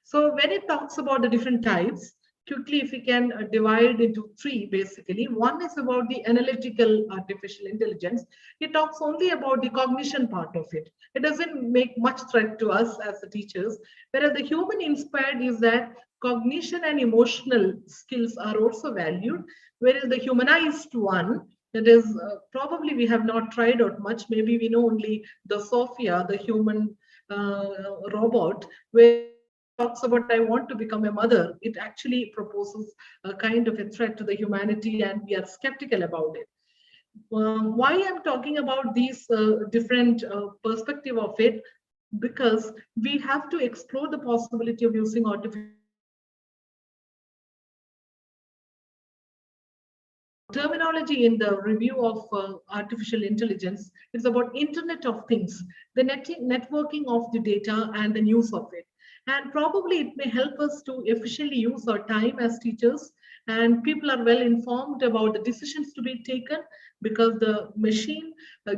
So when it talks about the different types, quickly if we can divide into three basically. One is about the analytical artificial intelligence. It talks only about the cognition part of it. It doesn't make much threat to us as the teachers, whereas the human inspired is that cognition and emotional skills are also valued, whereas the humanized one, that is probably we have not tried out much, maybe we know only the Sophia, the human robot, where talks about I want to become a mother, it actually proposes a kind of a threat to the humanity and we are skeptical about it. Why I'm talking about these different perspective of it, because we have to explore the possibility of using artificial terminology in the review of artificial intelligence. It's about Internet of Things, the networking of the data and the use of it. And probably it may help us to efficiently use our time as teachers, and people are well informed about the decisions to be taken because the machine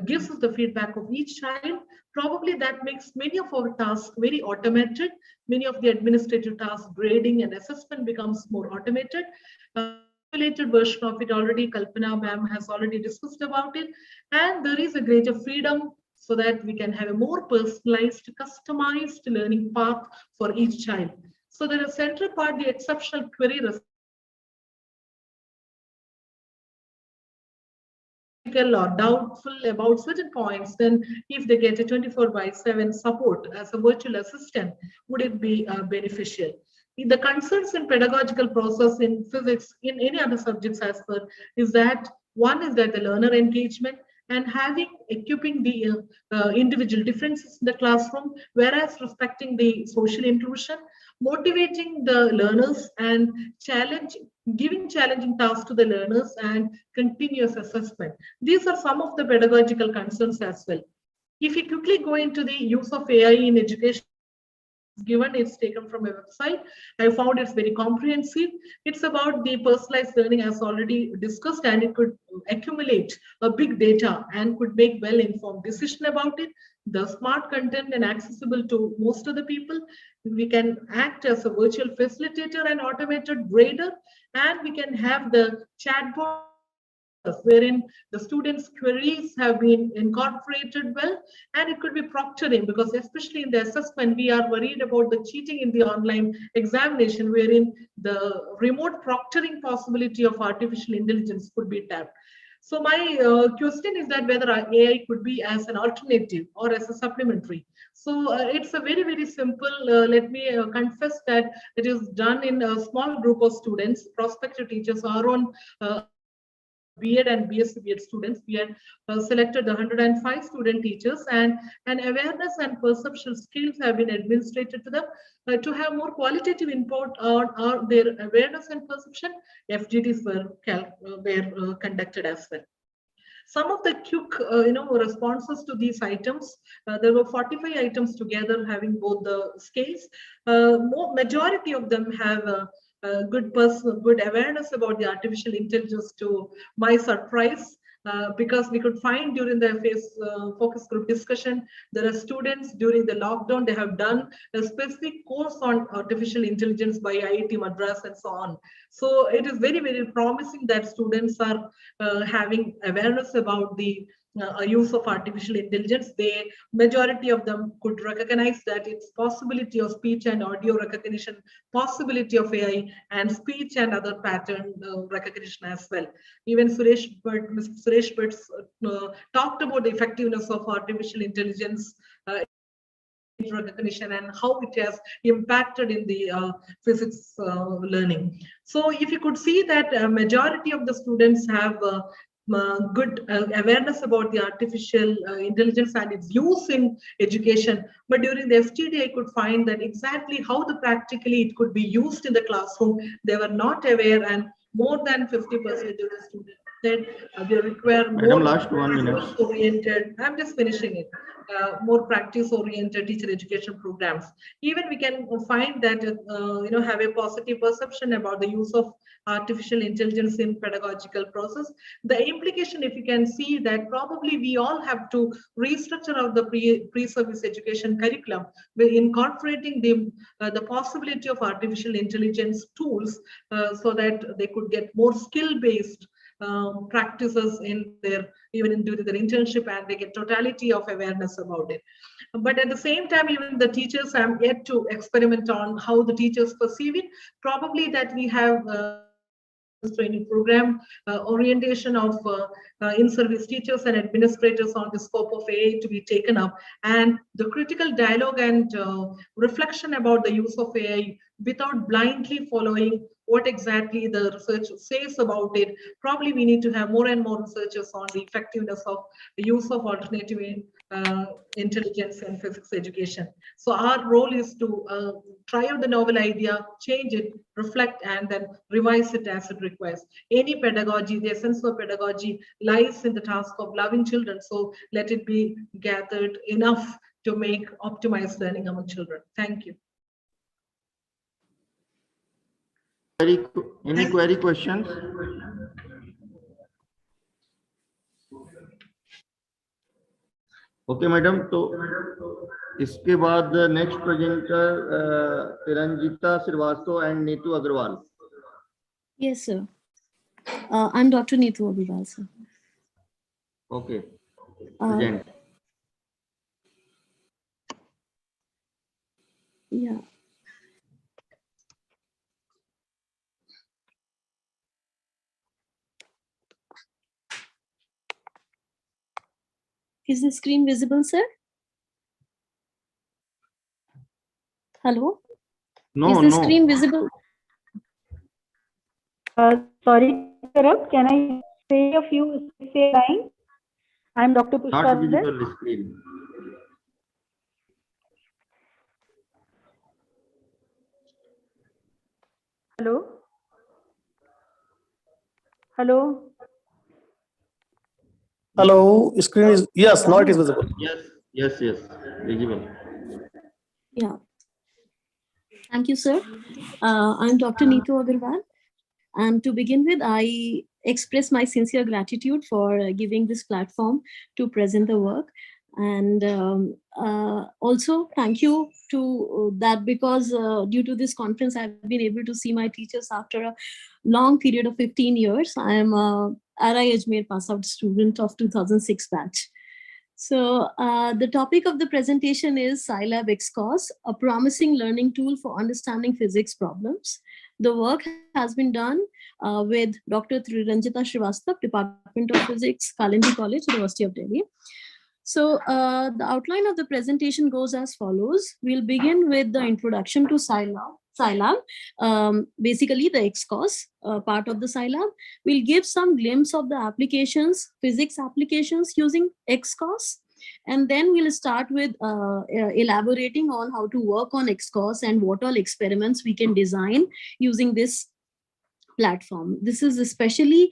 gives us the feedback of each child. Probably that makes many of our tasks very automated. Many of the administrative tasks, grading and assessment becomes more automated. Related version of it already, Kalpana ma'am has already discussed about it, and there is a greater freedom so that we can have a more personalized, customized learning path for each child. So there is central part, the exceptional query or doubtful about certain points, then if they get a 24/7 support as a virtual assistant, would it be beneficial? The concerns in pedagogical process in physics, in any other subjects as well, is that one is that the learner engagement and equipping the individual differences in the classroom, whereas respecting the social inclusion, motivating the learners and giving challenging tasks to the learners and continuous assessment. These are some of the pedagogical concerns as well. If you quickly go into the use of AI in education, given it's taken from a website, I found it's very comprehensive. It's about the personalized learning as already discussed, and it could accumulate a big data and could make well-informed decision about it. The smart content and accessible to most of the people. We can act as a virtual facilitator and automated grader, and we can have the chatbot wherein the students' queries have been incorporated well, and it could be proctoring, because especially in the assessment, we are worried about the cheating in the online examination, wherein the remote proctoring possibility of artificial intelligence could be tapped. So my question is that whether AI could be as an alternative or as a supplementary. So it's a very, very simple, let me confess that it is done in a small group of students, prospective teachers, our own B.Ed and BSc B.Ed students. We had selected 105 student teachers, and awareness and perceptual skills have been administrated to them to have more qualitative input on their awareness and perception. FGDs were conducted as well. Some of the quick responses to these items, there were 45 items together having both the scales. Majority of them have good awareness about the artificial intelligence, to my surprise, because we could find during the focus group discussion, there are students during the lockdown, they have done a specific course on artificial intelligence by IIT Madras and so on. So it is very, very promising that students are having awareness about the use of artificial intelligence. Majority of them could recognize that it's possibility of speech and audio recognition, possibility of AI and speech and other pattern recognition as well. Even Mr. Suresh Bhatt talked about the effectiveness of artificial intelligence recognition and how it has impacted in the physics learning. So if you could see that a majority of the students have good awareness about the artificial intelligence and its use in education, but during the FTD I could find that exactly how practically it could be used in the classroom, they were not aware, and more than 50% of the students said they require more last 1 minute. oriented. I'm just finishing it. More practice-oriented teacher education programs. Even we can find that have a positive perception about the use of artificial intelligence in pedagogical process. The implication, if you can see, that probably we all have to restructure out the pre-service education curriculum by incorporating the possibility of artificial intelligence tools so that they could get more skill-based practices in during their internship, and they get totality of awareness about it. But at the same time, even the teachers have yet to experiment on how the teachers perceive it. Probably that we have training program, orientation of in-service teachers and administrators on the scope of AI to be taken up, and the critical dialogue and reflection about the use of AI without blindly following what exactly the research says about it. Probably we need to have more and more researchers on the effectiveness of the use of alternative intelligence and physics education. So our role is to try out the novel idea, change it, reflect, and then revise it as it requires. Any pedagogy, the essence of pedagogy lies in the task of loving children. So let it be gathered enough to make optimized learning among children. Thank you. Any query questions? Okay madam, तो इसके बाद next presenter Tiranjita Srivastava and Neetu Agarwal. Yes, sir. I'm Dr. Neetu Agrawal, sir. Okay. Present. Yeah. Is the screen visible, sir? Hello? No, is the screen visible? Sorry, interrupt. Can I say a few lines? I'm Dr. Pushpa. Not visible screen. Hello? Hello? Hello, screen is, yes, now it is visible. Yes, visible. Yeah. Thank you, sir. I'm Dr. Neetu Agarwal. And to begin with, I express my sincere gratitude for giving this platform to present the work. And also thank you to that, because due to this conference, I've been able to see my teachers after a long period of 15 years. I am a RI-NCERT pass out student of 2006 batch. So the topic of the presentation is Scilab XCOS, a promising learning tool for understanding physics problems. The work has been done with Dr. Triranjita Srivastava, Department of Physics, Kalindi College, University of Delhi. So the outline of the presentation goes as follows. We'll begin with the introduction to Scilab, basically the XCOS part of the Scilab. We'll give some glimpse of the applications, physics applications using XCOS. And then we'll start with elaborating on how to work on XCOS and what all experiments we can design using this platform. This is especially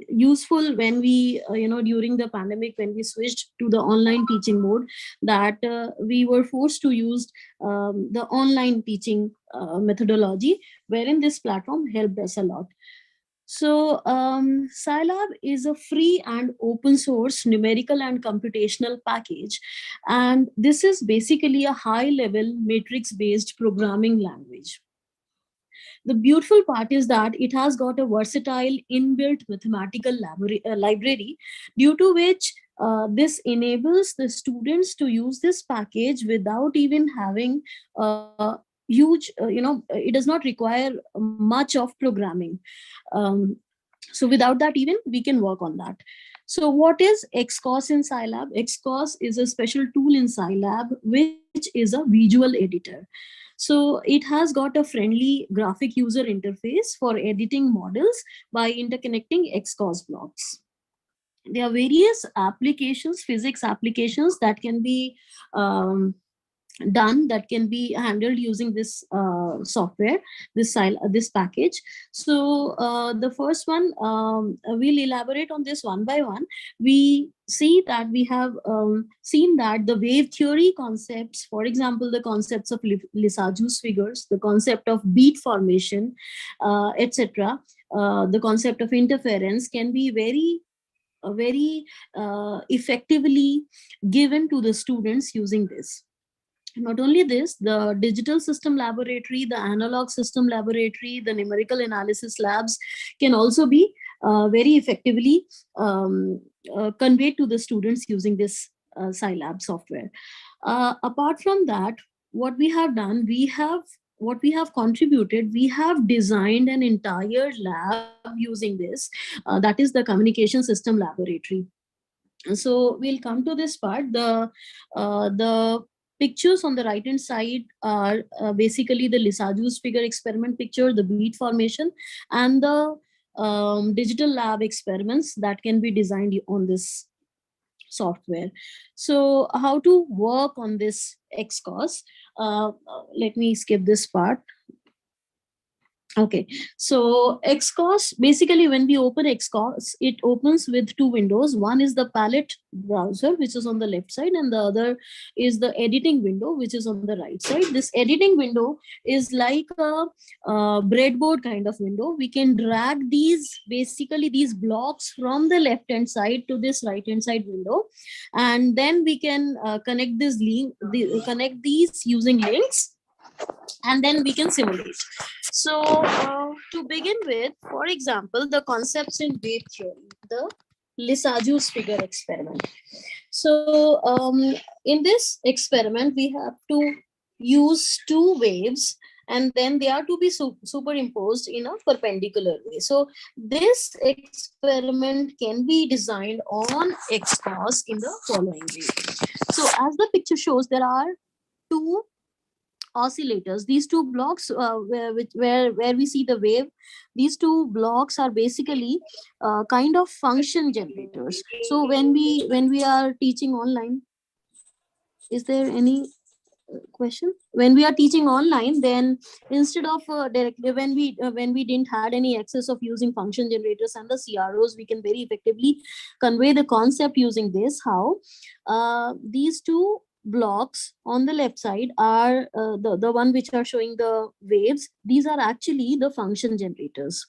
useful when we, during the pandemic, when we switched to the online teaching mode, that we were forced to use the online teaching methodology, wherein this platform helped us a lot. So Scilab is a free and open source numerical and computational package. And this is basically a high level matrix based programming language. The beautiful part is that it has got a versatile inbuilt mathematical library, due to which this enables the students to use this package without even having huge, it does not require much of programming. So without that, even we can work on that. So what is XCOS in Scilab? XCOS is a special tool in Scilab, which is a visual editor. So it has got a friendly graphic user interface for editing models by interconnecting XCOS blocks. There are various applications, physics applications that can be done, that can be handled using this software, this package. So the first one, we'll elaborate on this one by one. We see that we have seen that the wave theory concepts, for example, the concepts of Lissajous figures, the concept of beat formation, etc., the concept of interference can be very effectively given to the students using this. Not only this, the digital system laboratory, the analog system laboratory, the numerical analysis labs can also be very effectively conveyed to the students using this Scilab software. Apart from that, what we have done, what we have contributed, we have designed an entire lab using this, that is the communication system laboratory. So we'll come to this part. The pictures on the right hand side are basically the Lissajous figure experiment picture, the beat formation, and the digital lab experiments that can be designed on this software. So how to work on this XCOS? Let me skip this part. Okay, so XCOS, basically when we open XCOS, it opens with two windows. One is the palette browser, which is on the left side, and the other is the editing window, which is on the right side. This editing window is like a breadboard kind of window. We can drag basically these blocks from the left hand side to this right hand side window, and then we can connect connect these using links, and then we can simulate. So to begin with, for example, the concepts in wave theory, the Lissajous figure experiment. So in this experiment, we have to use two waves, and then they are to be superimposed in a perpendicular way. So this experiment can be designed on XCOS in the following way. So as the picture shows, there are two oscillators. These two blocks where we see the wave, these two blocks are basically kind of function generators. So when we are teaching online, is there any question. When we are teaching online, then instead of directly when we didn't had any access of using function generators and the CROs, we can very effectively convey the concept using this. How these two blocks on the left side are the one which are showing the waves. These are actually the function generators.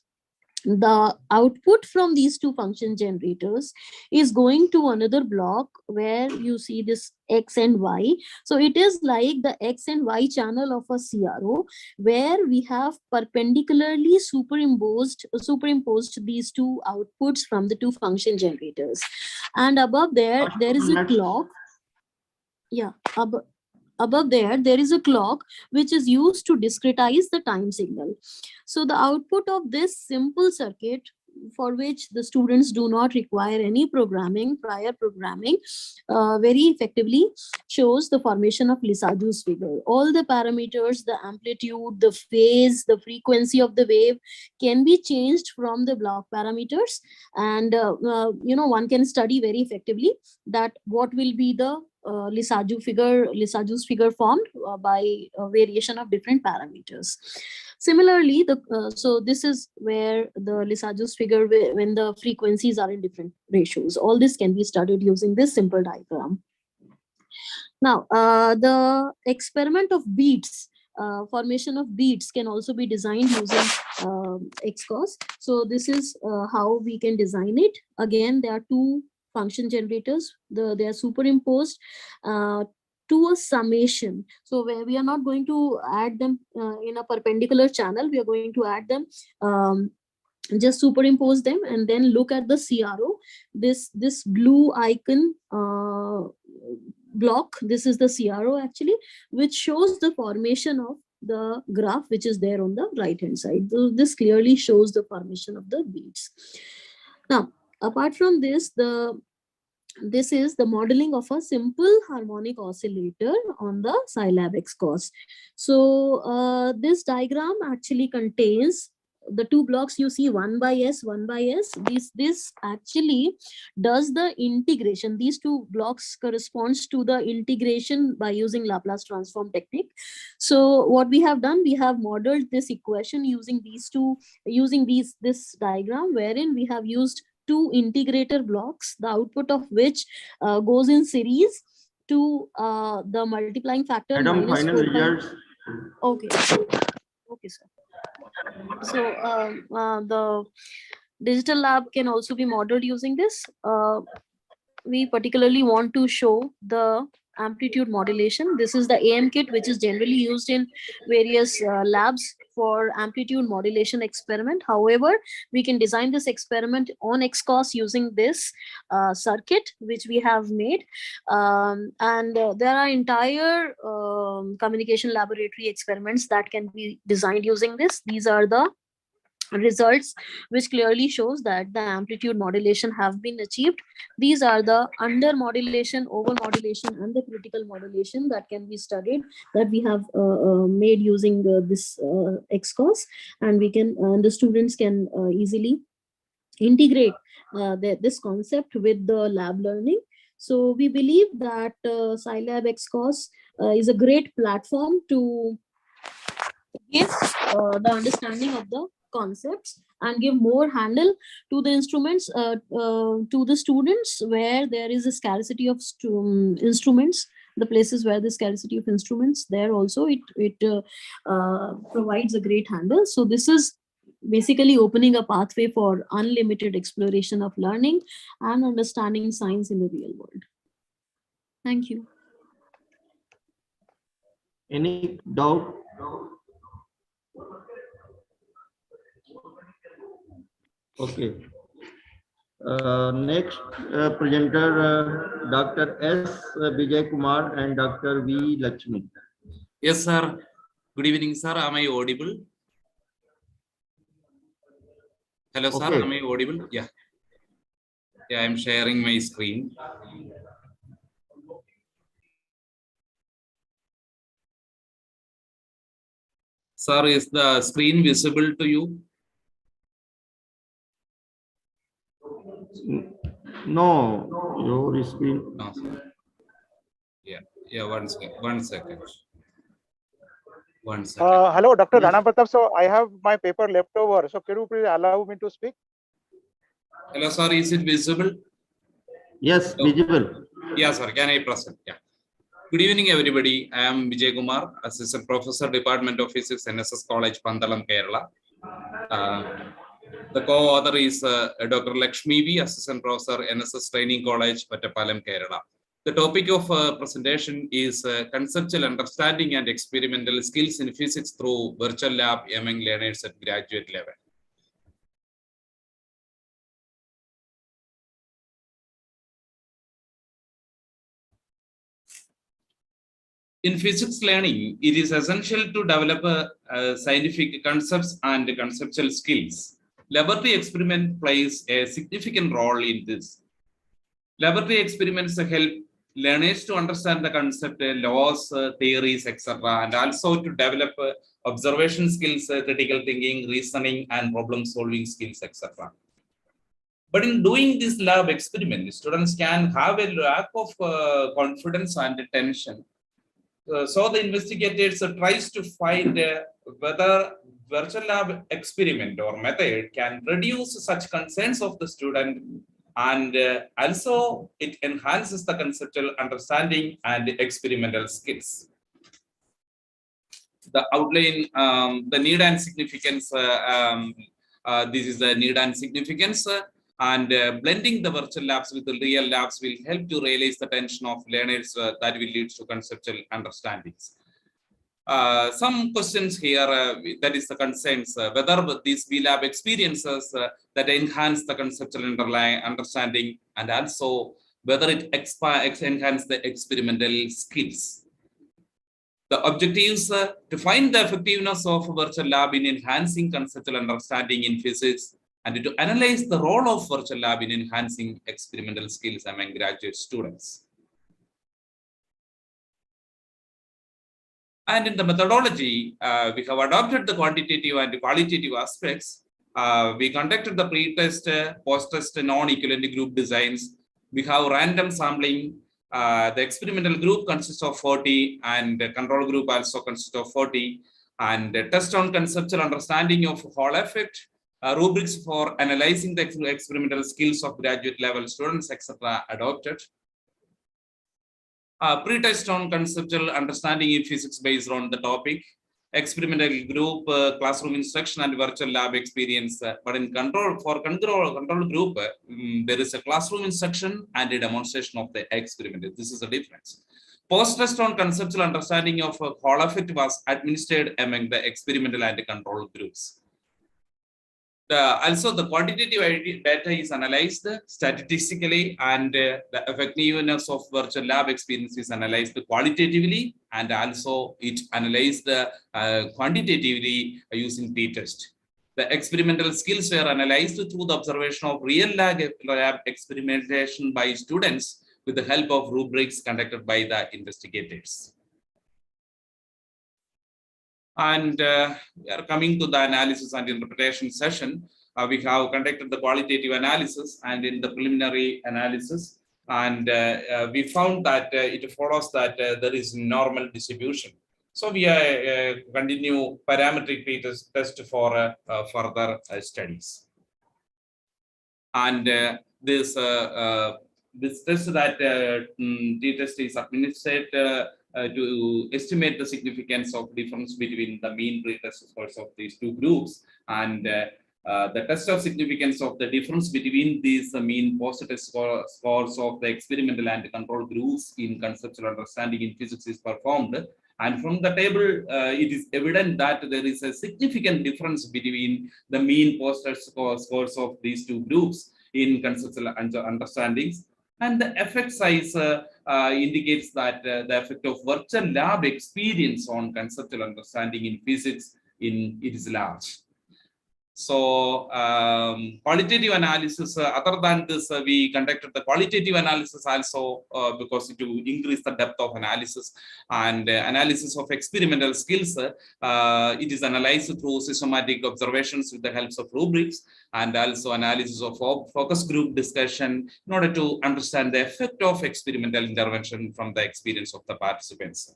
The output from these two function generators is going to another block where you see this X and Y. So it is like the X and Y channel of a CRO, where we have perpendicularly superimposed these two outputs from the two function generators. And above there is a clock. Yeah, above there is a clock which is used to discretize the time signal. So the output of this simple circuit, for which the students do not require any prior programming, very effectively shows the formation of Lissajous figure. All the parameters, the amplitude, the phase, the frequency of the wave can be changed from the block parameters, and one can study very effectively that what will be the Lissajous figure formed by variation of different parameters. Similarly, so this is where the Lissajous figure, when the frequencies are in different ratios. All this can be studied using this simple diagram. Now, the experiment of beats, formation of beats can also be designed using XCOS. So this is how we can design it. Again, there are two function generators. They are superimposed to a summation. So where we are not going to add them in a perpendicular channel, we are going to add them, just superimpose them, and then look at the CRO. This blue icon block, this is the CRO actually, which shows the formation of the graph which is there on the right hand side. So this clearly shows the formation of the beats. Now, apart from this, this is the modeling of a simple harmonic oscillator on the Scilab XCOS. So this diagram actually contains the two blocks you see, 1 by S, 1 by S. This actually does the integration. These two blocks corresponds to the integration by using Laplace transform technique. So what we have done, we have modeled this equation using this diagram, wherein we have used two integrator blocks, the output of which goes in series to the multiplying factor minus final results. Okay, sir. So the digital lab can also be modeled using this. We particularly want to show the amplitude modulation. This is the AM kit, which is generally used in various labs for amplitude modulation experiment. However, we can design this experiment on XCOS using this circuit which we have made, and there are entire communication laboratory experiments that can be designed using this. These are the results which clearly shows that the amplitude modulation have been achieved. These are the under modulation, over modulation, and the critical modulation that can be studied, that we have made using this XCOS, and we can the students can easily integrate this concept with the lab learning. So we believe that Scilab XCOS is a great platform to give the understanding of the concepts and give more handle to the instruments, to the students where there is a scarcity of instruments. The places where the scarcity of instruments, there also it provides a great handle. So this is basically opening a pathway for unlimited exploration of learning and understanding science in the real world. Thank you. Any doubt? Okay. Next presenter, Dr. S. Vijay Kumar and Dr. V. Lakshmi. Yes, sir. Good evening, sir. Am I audible? Hello, sir. Okay. Am I audible? Yeah. Yeah, I'm sharing my screen. Sir, is the screen visible to you? No, your screen. No, sir. Yeah, one second. 1 second. Hello, Dr. Rana Pratap. So I have my paper left over. So can you please allow me to speak? Hello, sir. Is it visible? Yes, visible. Yeah, sir. Can I present? Yeah. Good evening, everybody. I am Vijay Kumar, Assistant Professor, Department of Physics, NSS College, Pandalam, Kerala. The co-author is Dr. Lakshmi V, Assistant Professor, NSS Training College, Pattapalam, Kerala. The topic of presentation is conceptual understanding and experimental skills in physics through virtual lab among learners at graduate level. In physics learning, it is essential to develop scientific concepts and conceptual skills. Laboratory experiment plays a significant role in this. Laboratory experiments help learners to understand the concept, laws, theories, etc., and also to develop observation skills, critical thinking, reasoning, and problem-solving skills, etc. But in doing this lab experiment, students can have a lack of confidence and tension. So the investigators tries to find whether virtual lab experiment or method can reduce such concerns of the student, and also it enhances the conceptual understanding and experimental skills. The outline, the need and significance, this is the need and significance, and blending the virtual labs with the real labs will help to realize the tension of learners that will lead to conceptual understandings. Some questions here, that is the concerns, whether these V-Lab experiences that enhance the conceptual underlying understanding, and also whether it enhance the experimental skills. The objectives to find the effectiveness of virtual lab in enhancing conceptual understanding in physics, and to analyze the role of virtual lab in enhancing experimental skills among graduate students. And in the methodology, we have adopted the quantitative and qualitative aspects. We conducted the pre-test, post-test, non-equivalent group designs. We have random sampling. The experimental group consists of 40, and the control group also consists of 40. And the test on conceptual understanding of Hall effect, rubrics for analyzing the experimental skills of graduate level students, etc. adopted. Pre-test on conceptual understanding in physics based on the topic, experimental group, classroom instruction and virtual lab experience. But in control group, there is a classroom instruction and a demonstration of the experiment. This is the difference. Post-test on conceptual understanding of Hall effect was administered among the experimental and control groups. Also, the quantitative data is analyzed statistically, and the effectiveness of virtual lab experience is analyzed qualitatively, and also it analyzed quantitatively using t-test. The experimental skills were analyzed through the observation of real lab experimentation by students with the help of rubrics conducted by the investigators. And we are coming to the analysis and interpretation session. We have conducted the qualitative analysis and in the preliminary analysis, and we found that it follows that there is normal distribution. So we continue parametric test for further studies. And this test that t-test is administered to estimate the significance of difference between the mean pretest scores of these two groups, and the test of significance of the difference between these mean post-test scores of the experimental and control groups in conceptual understanding in physics is performed. And from the table, it is evident that there is a significant difference between the mean post-test scores of these two groups in conceptual understandings. And the effect size indicates that the effect of virtual lab experience on conceptual understanding in physics it is large. So qualitative analysis, other than this, we conducted the qualitative analysis also because to increase the depth of analysis, and analysis of experimental skills. It is analyzed through systematic observations with the help of rubrics, and also analysis of focus group discussion in order to understand the effect of experimental intervention from the experience of the participants.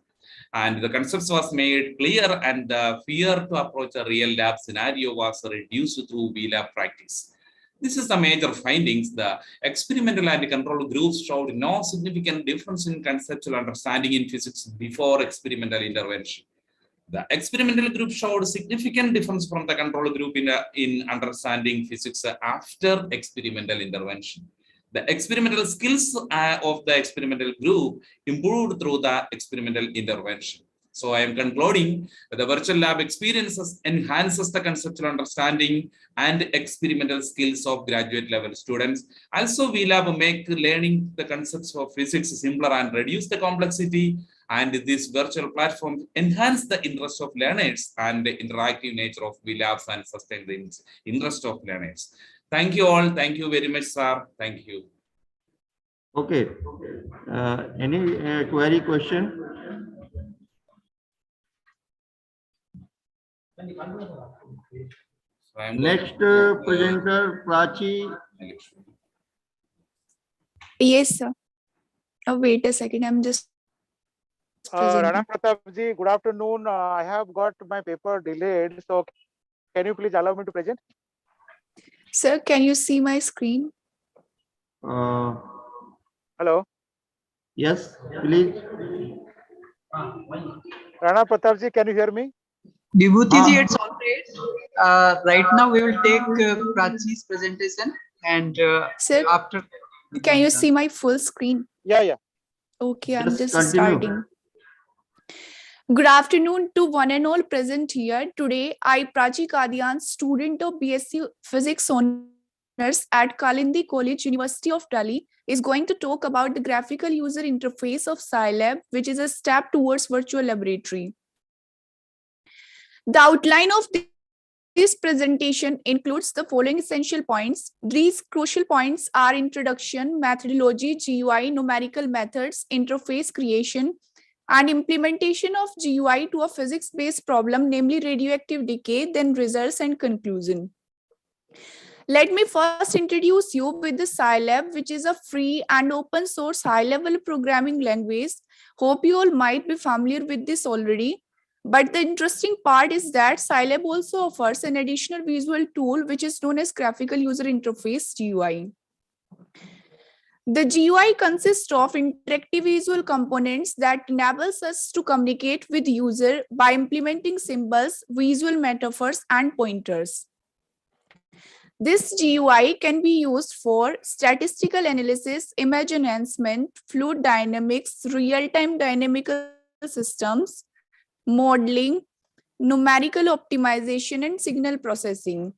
And the concepts was made clear, and the fear to approach a real lab scenario was reduced through VLab practice. This is the major findings. The experimental and control groups showed no significant difference in conceptual understanding in physics before experimental intervention. The experimental group showed significant difference from the control group in understanding physics after experimental intervention. The experimental skills of the experimental group improved through the experimental intervention. So I am concluding that the virtual lab experiences enhances the conceptual understanding and experimental skills of graduate level students. Also, VLab make learning the concepts of physics simpler and reduce the complexity. And this virtual platform enhance the interest of learners and the interactive nature of VLabs and sustain the interest of learners. Thank you all. Thank you very much, sir. Thank you. Okay. Any query, question? Next presenter, Prachi. Yes, sir. Wait a second. I'm just. Rana Pratap ji, good afternoon. I have got my paper delayed. So can you please allow me to present? Sir, can you see my screen? Hello. Yes, please. Rana Pratap ji, can you hear me? Vibhuti ji, it's all right. Right now we will take Prachi's presentation, and Sir, after. Can you see my full screen? Yeah. Okay, I'm Just just continue. starting. Good afternoon to one and all present here. Today, I, Prachi Kadian, student of BSc Physics Honors at Kalindi College, University of Delhi, is going to talk about the graphical user interface of Scilab, which is a step towards virtual laboratory. The outline of this presentation includes the following essential points. These crucial points are introduction, methodology, GUI, numerical methods, interface creation, and implementation of GUI to a physics-based problem, namely radioactive decay, then results and conclusion. Let me first introduce you with the Scilab, which is a free and open source high-level programming language. Hope you all might be familiar with this already. But the interesting part is that Scilab also offers an additional visual tool, which is known as graphical user interface, GUI. The GUI consists of interactive visual components that enables us to communicate with user by implementing symbols, visual metaphors, and pointers. This GUI can be used for statistical analysis, image enhancement, fluid dynamics, real-time dynamical systems, modeling, numerical optimization, and signal processing.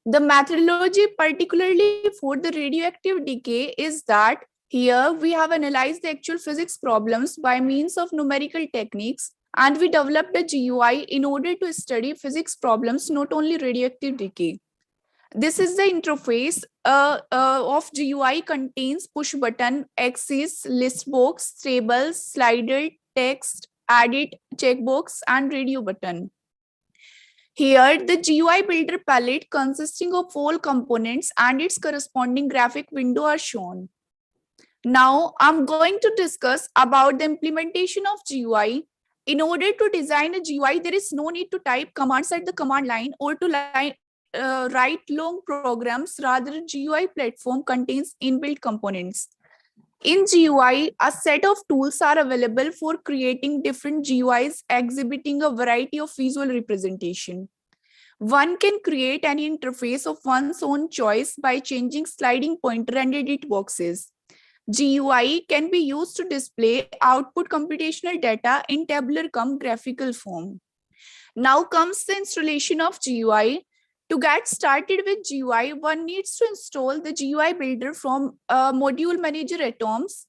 The methodology, particularly for the radioactive decay, is that here we have analyzed the actual physics problems by means of numerical techniques, and we developed a GUI in order to study physics problems, not only radioactive decay. This is the interface of GUI, contains push button, axis, list box, tables, slider, text, edit, checkbox, and radio button. Here, the GUI builder palette consisting of all components and its corresponding graphic window are shown. Now, I'm going to discuss about the implementation of GUI. In order to design a GUI, there is no need to type commands at the command line or to write long programs. Rather, GUI platform contains inbuilt components. In GUI, a set of tools are available for creating different GUIs exhibiting a variety of visual representation. One can create any interface of one's own choice by changing sliding pointer and edit boxes. GUI can be used to display output computational data in tabular cum graphical form. Now comes the installation of GUI. To get started with GUI, one needs to install the GUI builder from module manager atoms.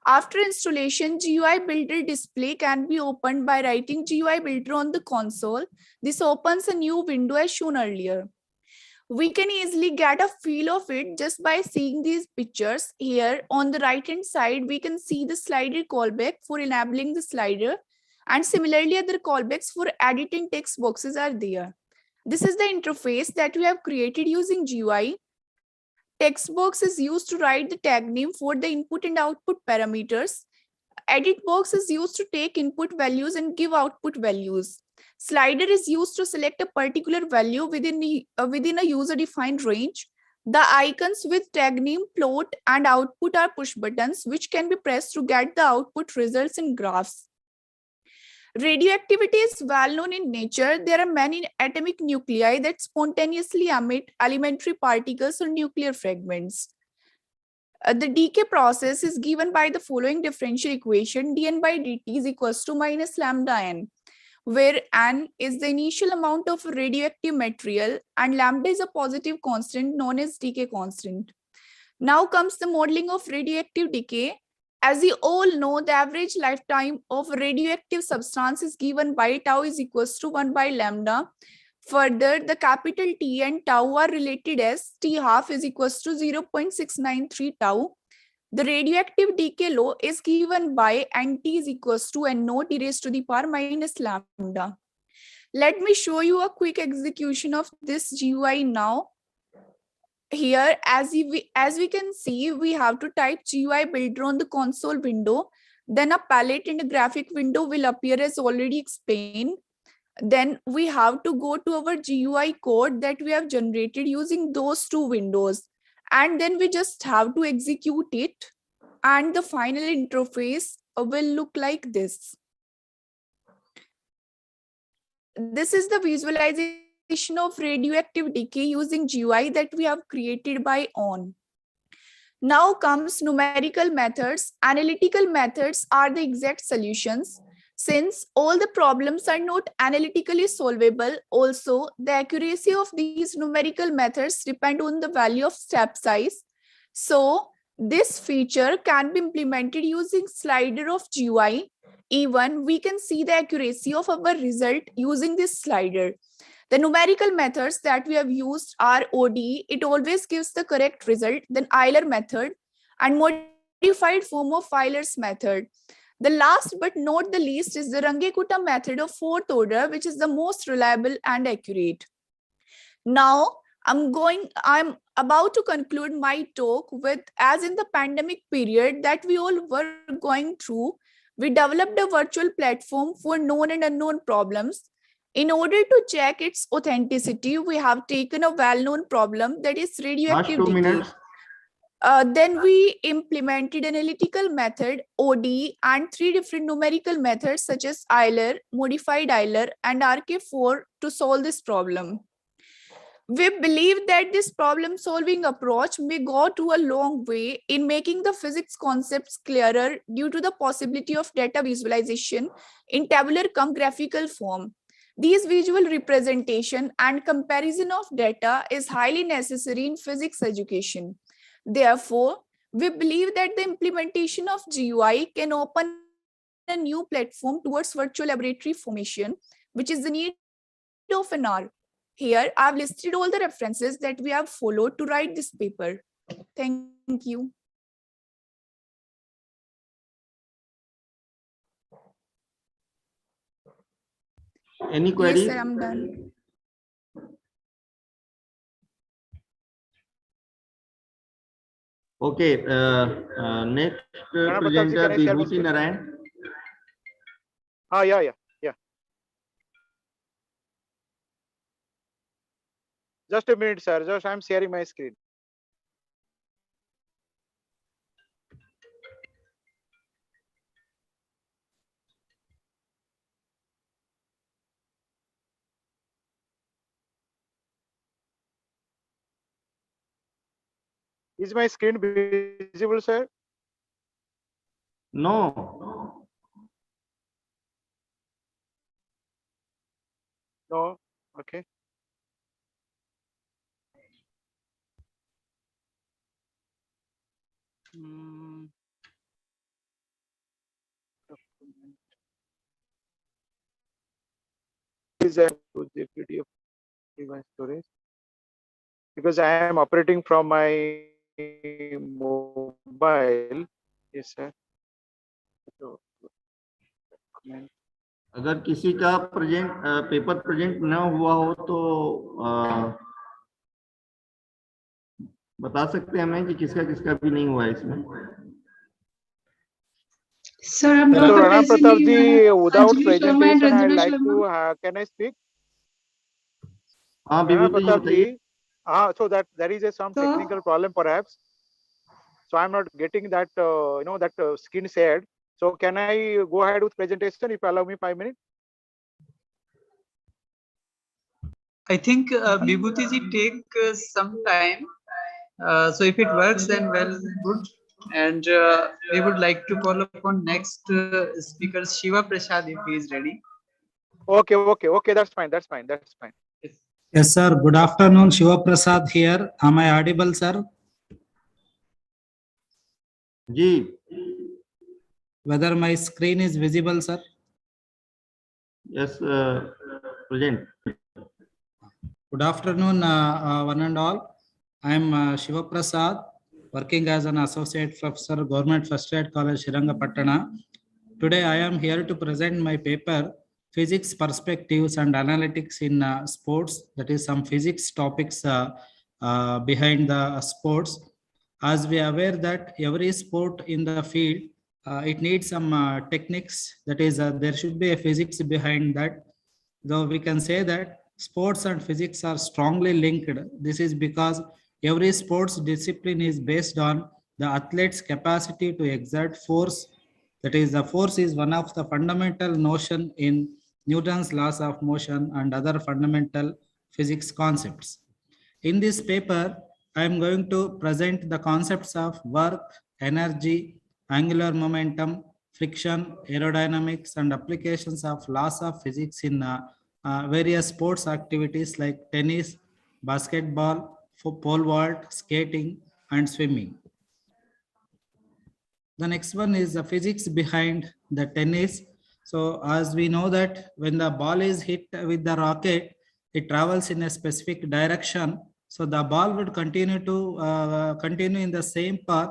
After installation, GUI builder display can be opened by writing GUI builder on the console. This opens a new window as shown earlier. We can easily get a feel of it just by seeing these pictures. Here on the right hand side, we can see the slider callback for enabling the slider, and similarly other callbacks for editing text boxes are there. This is the interface that we have created using GUI. Text box is used to write the tag name for the input and output parameters. Edit box is used to take input values and give output values. Slider is used to select a particular value within a user-defined range. The icons with tag name, plot, and output are push buttons, which can be pressed to get the output results in graphs. Radioactivity is well known in nature. There are many atomic nuclei that spontaneously emit elementary particles or nuclear fragments. The decay process is given by the following differential equation: dN by dt is equals to minus lambda n, where n is the initial amount of radioactive material and lambda is a positive constant known as decay constant. Now comes the modeling of radioactive decay. As you all know, the average lifetime of radioactive substance is given by tau is equals to 1 by lambda. Further, the capital T and tau are related as T half is equals to 0.693 tau. The radioactive decay law is given by NT is equals to N naught e raised to the power minus lambda. Let me show you a quick execution of this GUI now. Here, as we can see, we have to type GUI builder on the console window. Then a palette and a graphic window will appear as already explained. Then we have to go to our GUI code that we have generated using those two windows. And then we just have to execute it. And the final interface will look like this. This is the visualization of radioactive decay using GUI that we have created by ON. Now comes numerical methods. Analytical methods are the exact solutions. Since all the problems are not analytically solvable, also the accuracy of these numerical methods depend on the value of step size. So this feature can be implemented using slider of GUI. Even we can see the accuracy of our result using this slider. The numerical methods that we have used are OD, it always gives the correct result, then Euler method, and modified form of Euler's method. The last but not the least is the Runge-Kutta method of fourth order, which is the most reliable and accurate. Now, I'm about to conclude my talk with, as in the pandemic period that we all were going through, we developed a virtual platform for known and unknown problems. In order to check its authenticity, we have taken a well-known problem, that is radioactive decay. 2 minutes. Then we implemented analytical method, OD, and 3 different numerical methods such as Euler, modified Euler, and RK4 to solve this problem. We believe that this problem-solving approach may go to a long way in making the physics concepts clearer due to the possibility of data visualization in tabular cum graphical form. These visual representation and comparison of data is highly necessary in physics education. Therefore, we believe that the implementation of GUI can open a new platform towards virtual laboratory formation, which is the need of an hour. Here, I've listed all the references that we have followed to write this paper. Thank you. Any queries? Yes, sir, I'm done. Okay, next presenter, Vibhuti Narayan. Yeah. Just a minute, sir. Just I'm sharing my screen. Is my screen visible, sir? No. No. Okay. Is a PDF in my storage because I am operating from my mobile. Yes, sir. So, अगर किसी का paper present ना हुआ हो तो बता सकते हैं हमें कि किसका भी नहीं हुआ है इसमें। Sir, I'm So not Rana present Pratap in ji, without Anjali Sharma and presentation, I'd Ranjana like Sharma. to, can I speak? हाँ Rana विभूति जी Pratap बताइए ji, so that there is some Sir? technical problem perhaps. So I'm not getting that, that skin shared. So can I go ahead with presentation if you allow me 5 minutes? I think Vibhuti ji take some time. So if it works, then well, good. And we would like to call upon next speaker, Shiva Prasad, if he is ready. Okay, that's fine. Yes, sir. Good afternoon. Shiva Prasad here. Am I audible, sir? Ji Whether my screen is visible, sir? yes present Good afternoon, one and all. I am Shiva Prasad, working as an associate professor, Government First Aid College, Srirangapatna. Today, I am here to present my paper, Physics Perspectives and Analytics in Sports. That is some physics topics behind the sports. As we are aware that every sport in the field, it needs some techniques. That is, there should be a physics behind that. Though we can say that sports and physics are strongly linked. This is because every sports discipline is based on the athlete's capacity to exert force. That is, the force is one of the fundamental notion in Newton's laws of motion and other fundamental physics concepts. In this paper, I am going to present the concepts of work, energy, angular momentum, friction, aerodynamics, and applications of laws of physics in various sports activities like tennis, basketball, pole vault, skating, and swimming. The next one is the physics behind the tennis. So as we know that when the ball is hit with the rocket, it travels in a specific direction. So the ball would continue to continue in the same path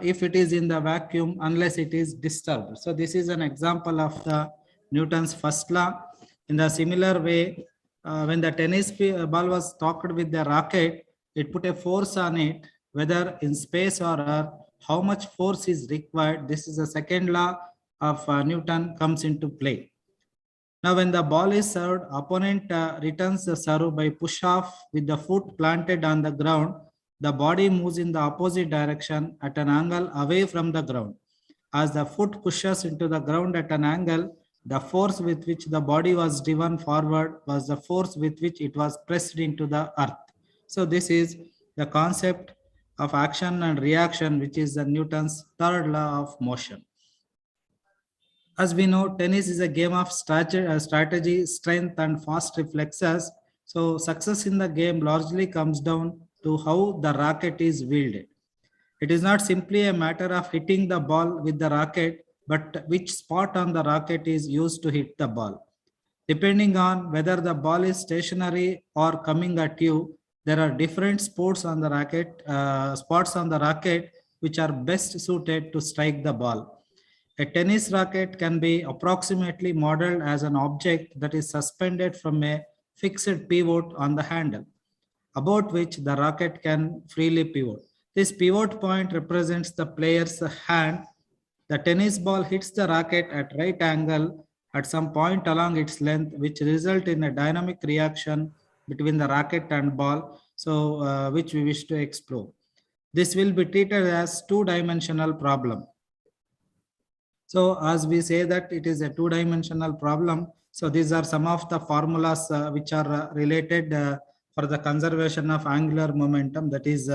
if it is in the vacuum unless it is disturbed. So this is an example of the Newton's first law. In the similar way, when the tennis ball was tossed with the rocket, it put a force on it, whether in space or earth, how much force is required. This is the second law of Newton comes into play. Now, when the ball is served, opponent returns the serve by push off with the foot planted on the ground. The body moves in the opposite direction at an angle away from the ground. As the foot pushes into the ground at an angle, the force with which the body was driven forward was the force with which it was pressed into the earth. So this is the concept of action and reaction, which is the Newton's third law of motion. As we know, tennis is a game of strategy, strength, and fast reflexes. So success in the game largely comes down to how the racket is wielded. It is not simply a matter of hitting the ball with the racket, but which spot on the racket is used to hit the ball. Depending on whether the ball is stationary or coming at you, there are different spots on the racket which are best suited to strike the ball. A tennis racket can be approximately modeled as an object that is suspended from a fixed pivot on the handle, about which the racket can freely pivot. This pivot point represents the player's hand. The tennis ball hits the racket at right angle at some point along its length, which result in a dynamic reaction between the racket and ball, which we wish to explore. This will be treated as two-dimensional problem. So as we say that it is a two-dimensional problem, so these are some of the formulas which are related for the conservation of angular momentum, that is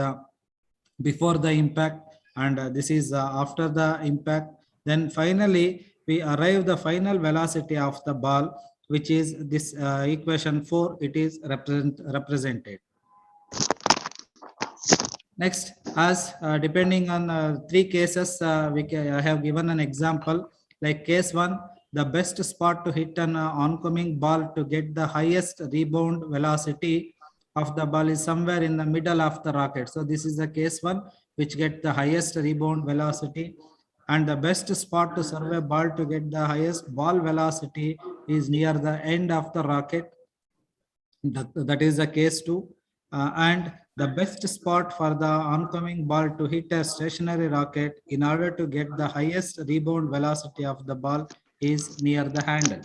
before the impact, and this is after the impact. Then finally, we arrive the final velocity of the ball, which is this equation 4, it is represented. Next, as depending on 3 cases, I have given an example. Like case 1, the best spot to hit an oncoming ball to get the highest rebound velocity of the ball is somewhere in the middle of the rocket. So this is the case 1, which get the highest rebound velocity. And the best spot to serve a ball to get the highest ball velocity is near the end of the rocket. That is the case 2. and the best spot for the oncoming ball to hit a stationary rocket in order to get the highest rebound velocity of the ball is near the handle.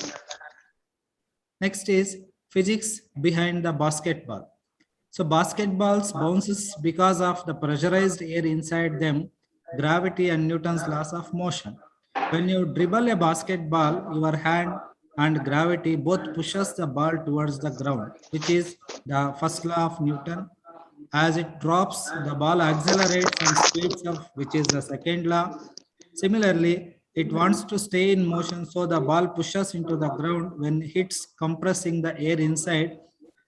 Next is physics behind the basketball. So basketballs bounces because of the pressurized air inside them, gravity and Newton's laws of motion. When you dribble a basketball, your hand and gravity both pushes the ball towards the ground, which is the first law of Newton. As it drops, the ball accelerates and speeds up, which is the second law. Similarly, it wants to stay in motion, so the ball pushes into the ground when it hits, compressing the air inside.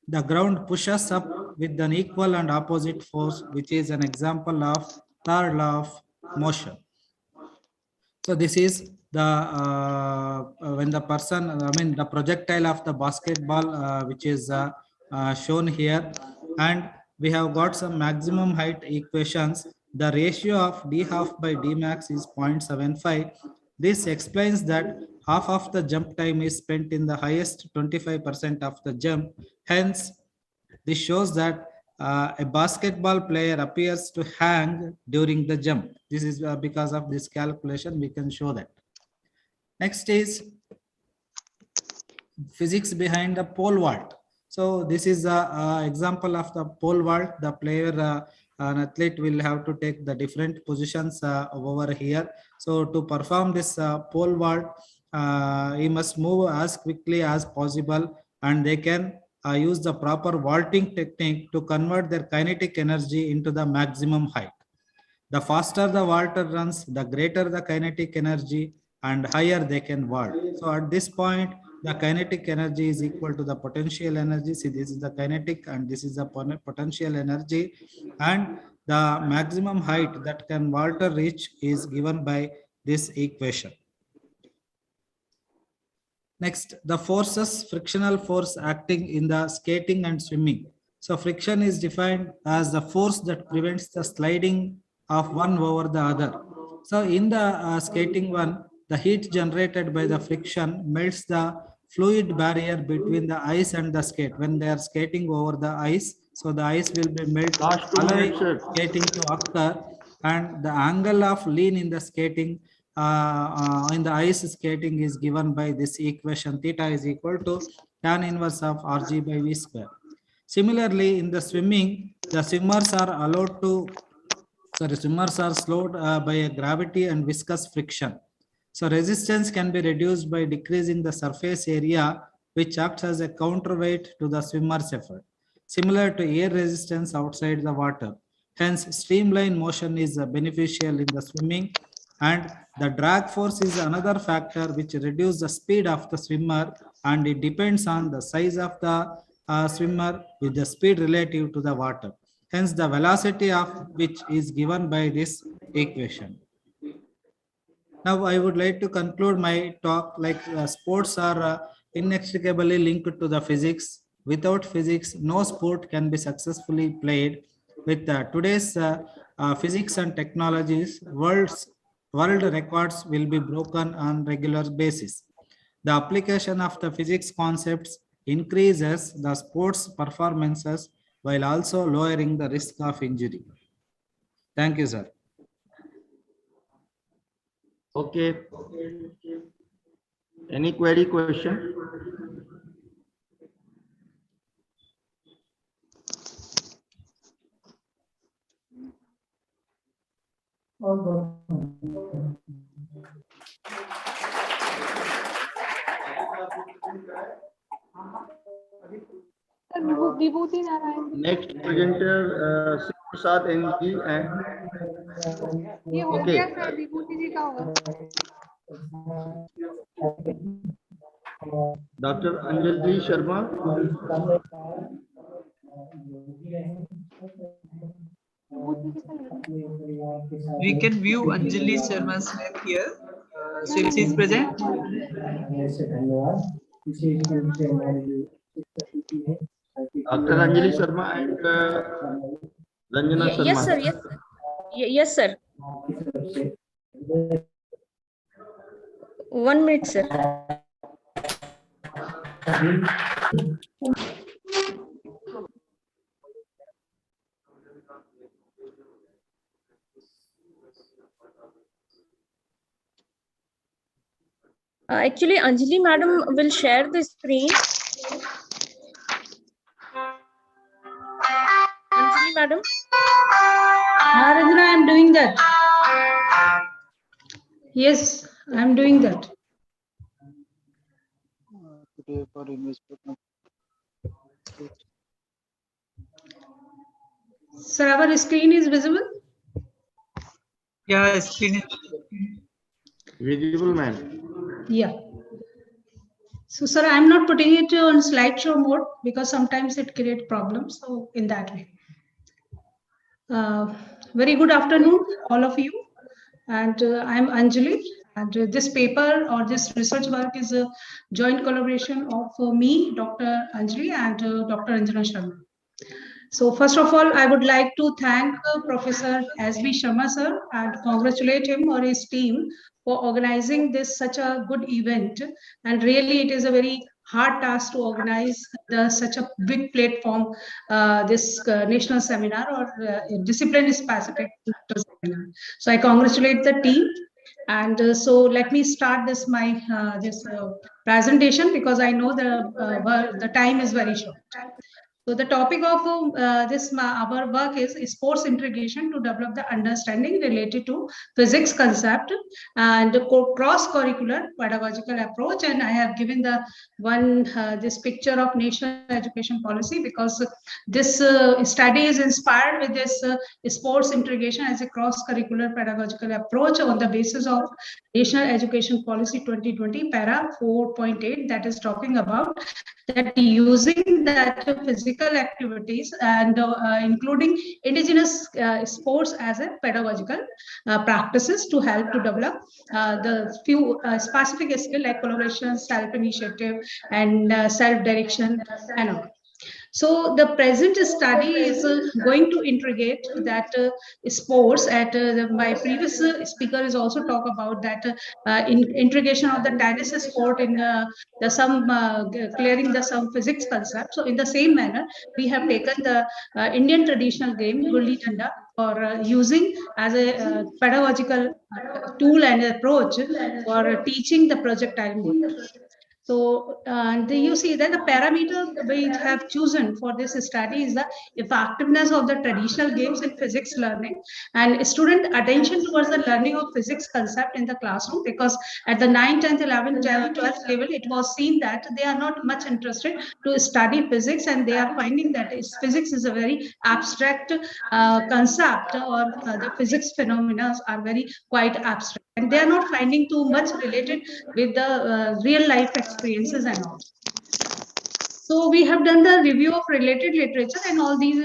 The ground pushes up with an equal and opposite force, which is an example of third law of motion. So this is the when the person, the projectile of the basketball, which is shown here, and we have got some maximum height equations. The ratio of d half by d max is 0.75. This explains that half of the jump time is spent in the highest 25% of the jump. Hence, this shows that a basketball player appears to hang during the jump. This is because of this calculation, we can show that. Next is physics behind the pole vault. So this is an example of the pole vault. The player, an athlete will have to take the different positions over here. So to perform this pole vault, he must move as quickly as possible, and they can use the proper vaulting technique to convert their kinetic energy into the maximum height. The faster the vaulter runs, the greater the kinetic energy and higher they can vault. So at this point, the kinetic energy is equal to the potential energy. See, this is the kinetic and this is the potential energy, and the maximum height that can vaulter reach is given by this equation. Next, the forces, frictional force acting in the skating and swimming. So friction is defined as the force that prevents the sliding of one over the other. So in the skating one, the heat generated by the friction melts the fluid barrier between the ice and the skate when they are skating over the ice. So the ice will be melted, allowing skating to occur, and the angle of lean in the skating in the ice skating is given by this equation. Theta is equal to tan inverse of Rg by V square. Similarly, in the swimming, the swimmers are allowed to, swimmers are slowed by a gravity and viscous friction. So resistance can be reduced by decreasing the surface area, which acts as a counterweight to the swimmer's effort, similar to air resistance outside the water. Hence, streamline motion is beneficial in the swimming, and the drag force is another factor which reduces the speed of the swimmer, and it depends on the size of the swimmer with the speed relative to the water. Hence, the velocity of which is given by this equation. Now, I would like to conclude my talk like sports are inextricably linked to the physics. Without physics, no sport can be successfully played. With today's physics and technologies, world records will be broken on regular basis. The application of the physics concepts increases the sports performances while also lowering the risk of injury. Thank you, sir. Okay. Any query, question? Next presenter, Prasad NG and okay. Dr. Anjali Sharma. We can view Anjali Sharma's name here. So if she is present. Dr. Anjali Sharma and Ranjana Sharma. Yes, sir. Yes, sir. 1 minute, sir. Actually, Anjali madam will share the screen. Anjali madam. Ranjana, I am doing that. Yes, I am doing that. Sir, our screen is visible? Yeah, screen is visible, ma'am. Yeah. So, sir, I'm not putting it on slideshow mode because sometimes it creates problems. So, in that way. Very good afternoon, all of you. And I'm Anjali. And this paper or this research work is a joint collaboration of me, Dr. Anjali, and Dr. Rj Sharma. So first of all, I would like to thank Professor S.B. Sharma sir and congratulate him or his team for organizing this such a good event. And really, it is a very hard task to organize such a big platform, this national seminar or discipline specific seminar. So I congratulate the team. And so let me start this presentation because I know the time is very short. So the topic of our work is sports integration to develop the understanding related to physics concept and cross-curricular pedagogical approach. And I have given the this picture of national education policy because this study is inspired with this sports integration as a cross-curricular pedagogical approach on the basis of National Education Policy 2020 para 4.8 that is talking about that using that physical activities and including indigenous sports as a pedagogical practices to help to develop the few specific skills like collaboration, self-initiative, and self-direction and all. So the present study is going to integrate that sports at my previous speaker is also talk about that integration of the tennis sport in clearing the some physics concept. So in the same manner, we have taken the Indian traditional game Gulli Danda for using as a pedagogical tool and approach for teaching the projectile motor. So you see that the parameter we have chosen for this study is the effectiveness of the traditional games in physics learning and student attention towards the learning of physics concept in the classroom, because at the 9th, 10th, 11th, 12th level, it was seen that they are not much interested to study physics and they are finding that physics is a very abstract concept or the physics phenomena are very quite abstract and they are not finding too much related with the real life experiences and all. So we have done the review of related literature and all these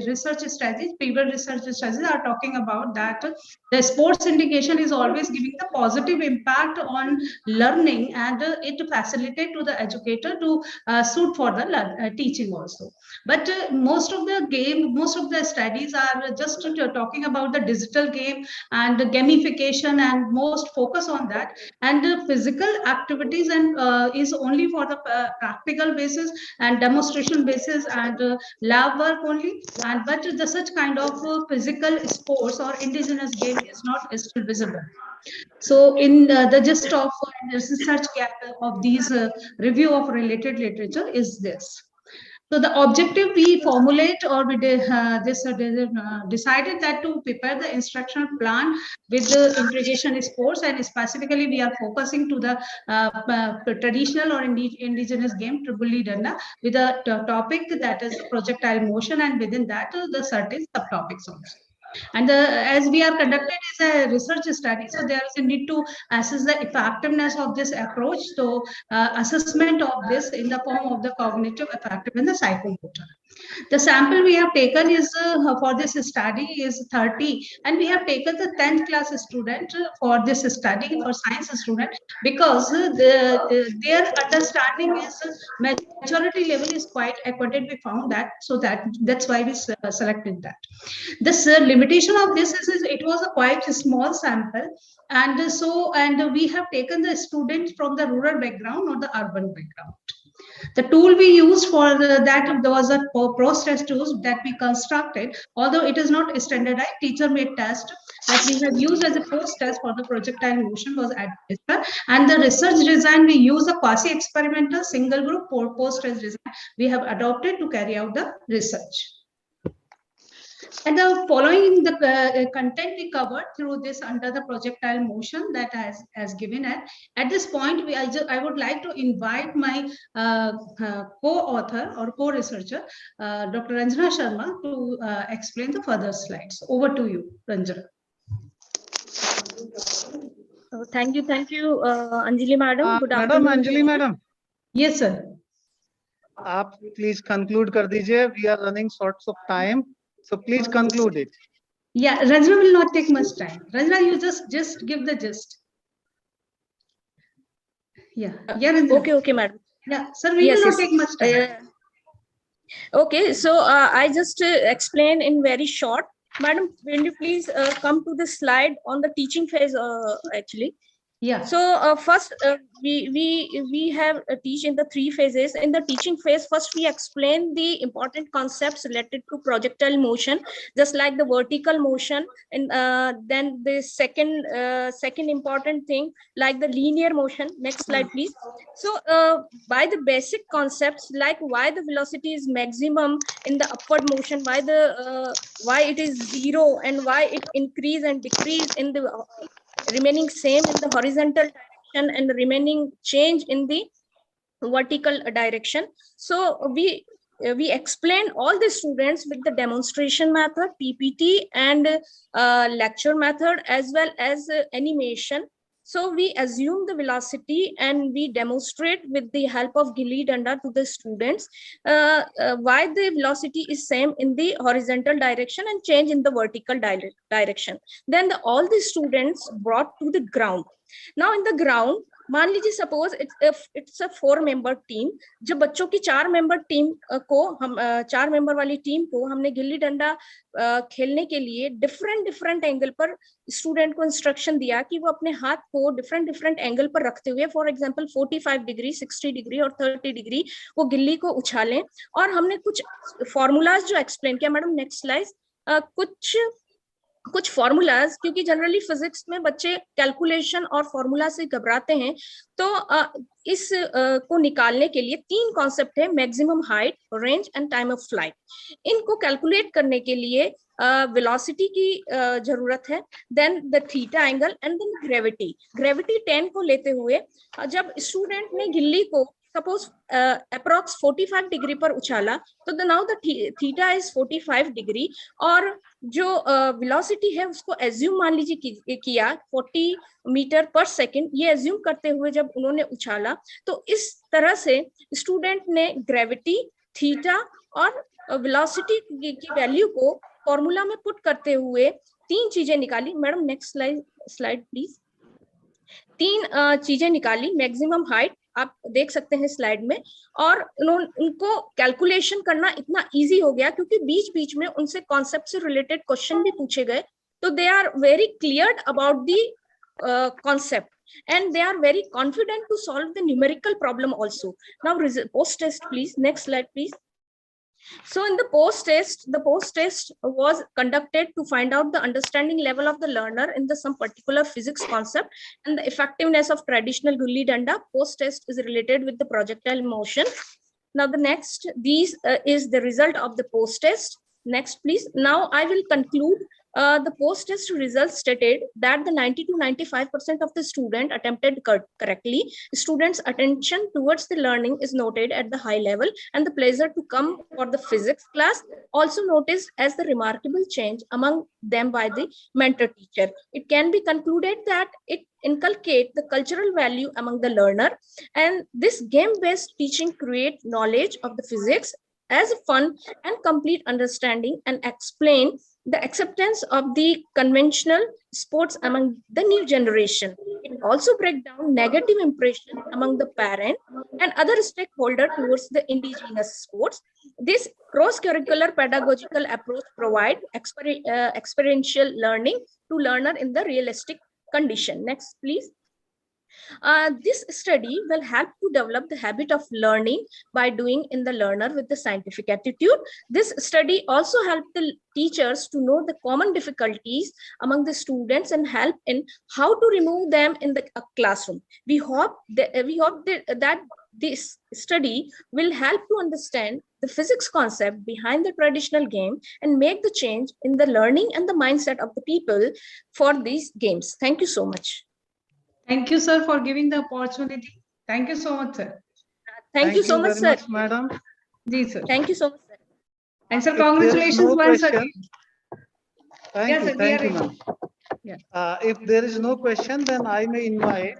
research studies, previous research studies are talking about that the sports integration is always giving the positive impact on learning and it facilitate to the educator to suit for the teaching also. But most of the studies are just talking about the digital game and the gamification and most focus on that, and the physical activities and is only for the practical basis and demonstration basis and lab work only, and but the such kind of physical sports or indigenous game is not still visible. So in the gist of the research gap of these review of related literature is this. So the objective we formulate or we decided that to prepare the instructional plan with the integration sports, and specifically we are focusing to the traditional or indigenous game Gulli Danda with a topic that is projectile motion, and within that the certain subtopics also. And as we are conducted is a research study, so there is a need to assess the effectiveness of this approach. So assessment of this in the form of the cognitive effective and the psychomotor. The sample we have taken is for this study is 30, and we have taken the 10th class student for this study for science student because their understanding is maturity level is quite acquainted. We found that, so that's why we selected that. This limitation of this is it was a quite small sample, and so we have taken the students from the rural background or the urban background. The tool we used for that, there was a post-test tool that we constructed, although it is not standardized, teacher-made test that we have used as a post-test for the projectile motion was administered. And the research design, we use a quasi-experimental single group post-test design we have adopted to carry out the research. And the following the content we covered through this under the projectile motion that has given at this point, I would like to invite my co-author or co-researcher, Dr. Rj Sharma, to explain the further slides. Over to you, Ranjana. Thank you, Anjali madam. Good Madam afternoon. Anjali madam. Yes, sir. आप please conclude कर दीजिए. We are running short of time, so please conclude it. Yeah, Ranjana will not take much time. Ranjana, you just give the gist. Yeah, Ranjana. Okay, madam. Yeah, sir, we will not take much time. Okay, so I just explain in very short. Madam, will you please come to the slide on the teaching phase actually? Yeah. So first we have teach in the 3 phases. In the teaching phase, first we explain the important concepts related to projectile motion, just like the vertical motion, and then the second important thing like the linear motion. Next slide, please. So by the basic concepts like why the velocity is maximum in the upward motion, why it is 0, and why it increase and decrease in the remaining same in the horizontal direction and remaining change in the vertical direction. So we explain all the students with the demonstration method, PPT, and lecture method, as well as animation. So we assume the velocity and we demonstrate with the help of gilli danda to the students why the velocity is same in the horizontal direction and change in the vertical direction. Then all the students brought to the ground. Now in the ground, मान लीजिए suppose it's a 4-member team. जब बच्चों की 4-member team को हम 4-member वाली team को हमने गिल्ली डंडा खेलने के लिए डिफरेंट एंगल पर स्टूडेंट को इंस्ट्रक्शन दिया कि वो अपने हाथ को डिफरेंट एंगल पर रखते हुए, फॉर एग्जांपल 45 डिग्री, 60 डिग्री और 30 डिग्री वो गिल्ली को उछालें. और हमने कुछ फॉर्मूलाज जो एक्सप्लेन किया. Madam next slide. कुछ फॉर्मूलाज, क्योंकि जनरली फिजिक्स में बच्चे कैलकुलेशन और फॉर्मूला से घबराते हैं, तो इस को निकालने के लिए 3 कॉन्सेप्ट है: maximum height, range and time of flight. इनको कैलकुलेट करने के लिए वेलोसिटी की जरूरत है, then the theta angle and then gravity 10 को लेते हुए जब स्टूडेंट ने गिल्ली को सपोज अप्रॉक्स 45 डिग्री पर उछाला, तो now the theta is 45 degree, और जो वेलोसिटी है उसको एज्यूम मान लीजिए किया 40 मीटर पर सेकंड. ये एज्यूम करते हुए जब उन्होंने उछाला, तो इस तरह से स्टूडेंट ने ग्रेविटी, थीटा और वेलोसिटी की वैल्यू को फॉर्मूला में पुट करते हुए 3 चीजें निकाली. Madam next slide please. 3 चीजें निकाली. मैक्सिमम हाइट आप देख सकते हैं स्लाइड में, और उनको कैलकुलेशन करना इतना इजी हो गया क्योंकि बीच में उनसे कॉन्सेप्ट से रिलेटेड क्वेश्चन भी पूछे गए, तो they are very clear about the concept and they are very confident to solve the numerical problem also. Now post test please. Next slide please. So in the post test was conducted to find out the understanding level of the learner in some particular physics concept and the effectiveness of traditional gulli danda. Post test is related with the projectile motion. Now the next, these is the result of the post test. Next please. Now I will conclude. The post-test results stated that the 90 to 95% of the student attempted correctly. Students' attention towards the learning is noted at the high level, and the pleasure to come for the physics class also noticed as the remarkable change among them by the mentor teacher. It can be concluded that it inculcates the cultural value among the learner, and this game-based teaching creates knowledge of the physics as a fun and complete understanding and explain the acceptance of the conventional sports among the new generation. It also breaks down negative impression among the parent and other stakeholders towards the indigenous sports. This cross-curricular pedagogical approach provides experiential learning to learner in the realistic condition. Next, please. This study will help to develop the habit of learning by doing in the learner with the scientific attitude. This study also helped the teachers to know the common difficulties among the students and help in how to remove them in the classroom. We hope that this study will help to understand the physics concept behind the traditional game and make the change in the learning and the mindset of the people for these games. Thank you so much. Thank you, sir, for giving the opportunity. Thank you so much, sir. Thank you so much, very sir. much, madam. Ji, sir. Thank you so much, sir. And sir, If there is congratulations no once question, again. Thank Yes, you, sir, we thank are you, ready. ma'am. Yeah. If there is no question, then I may invite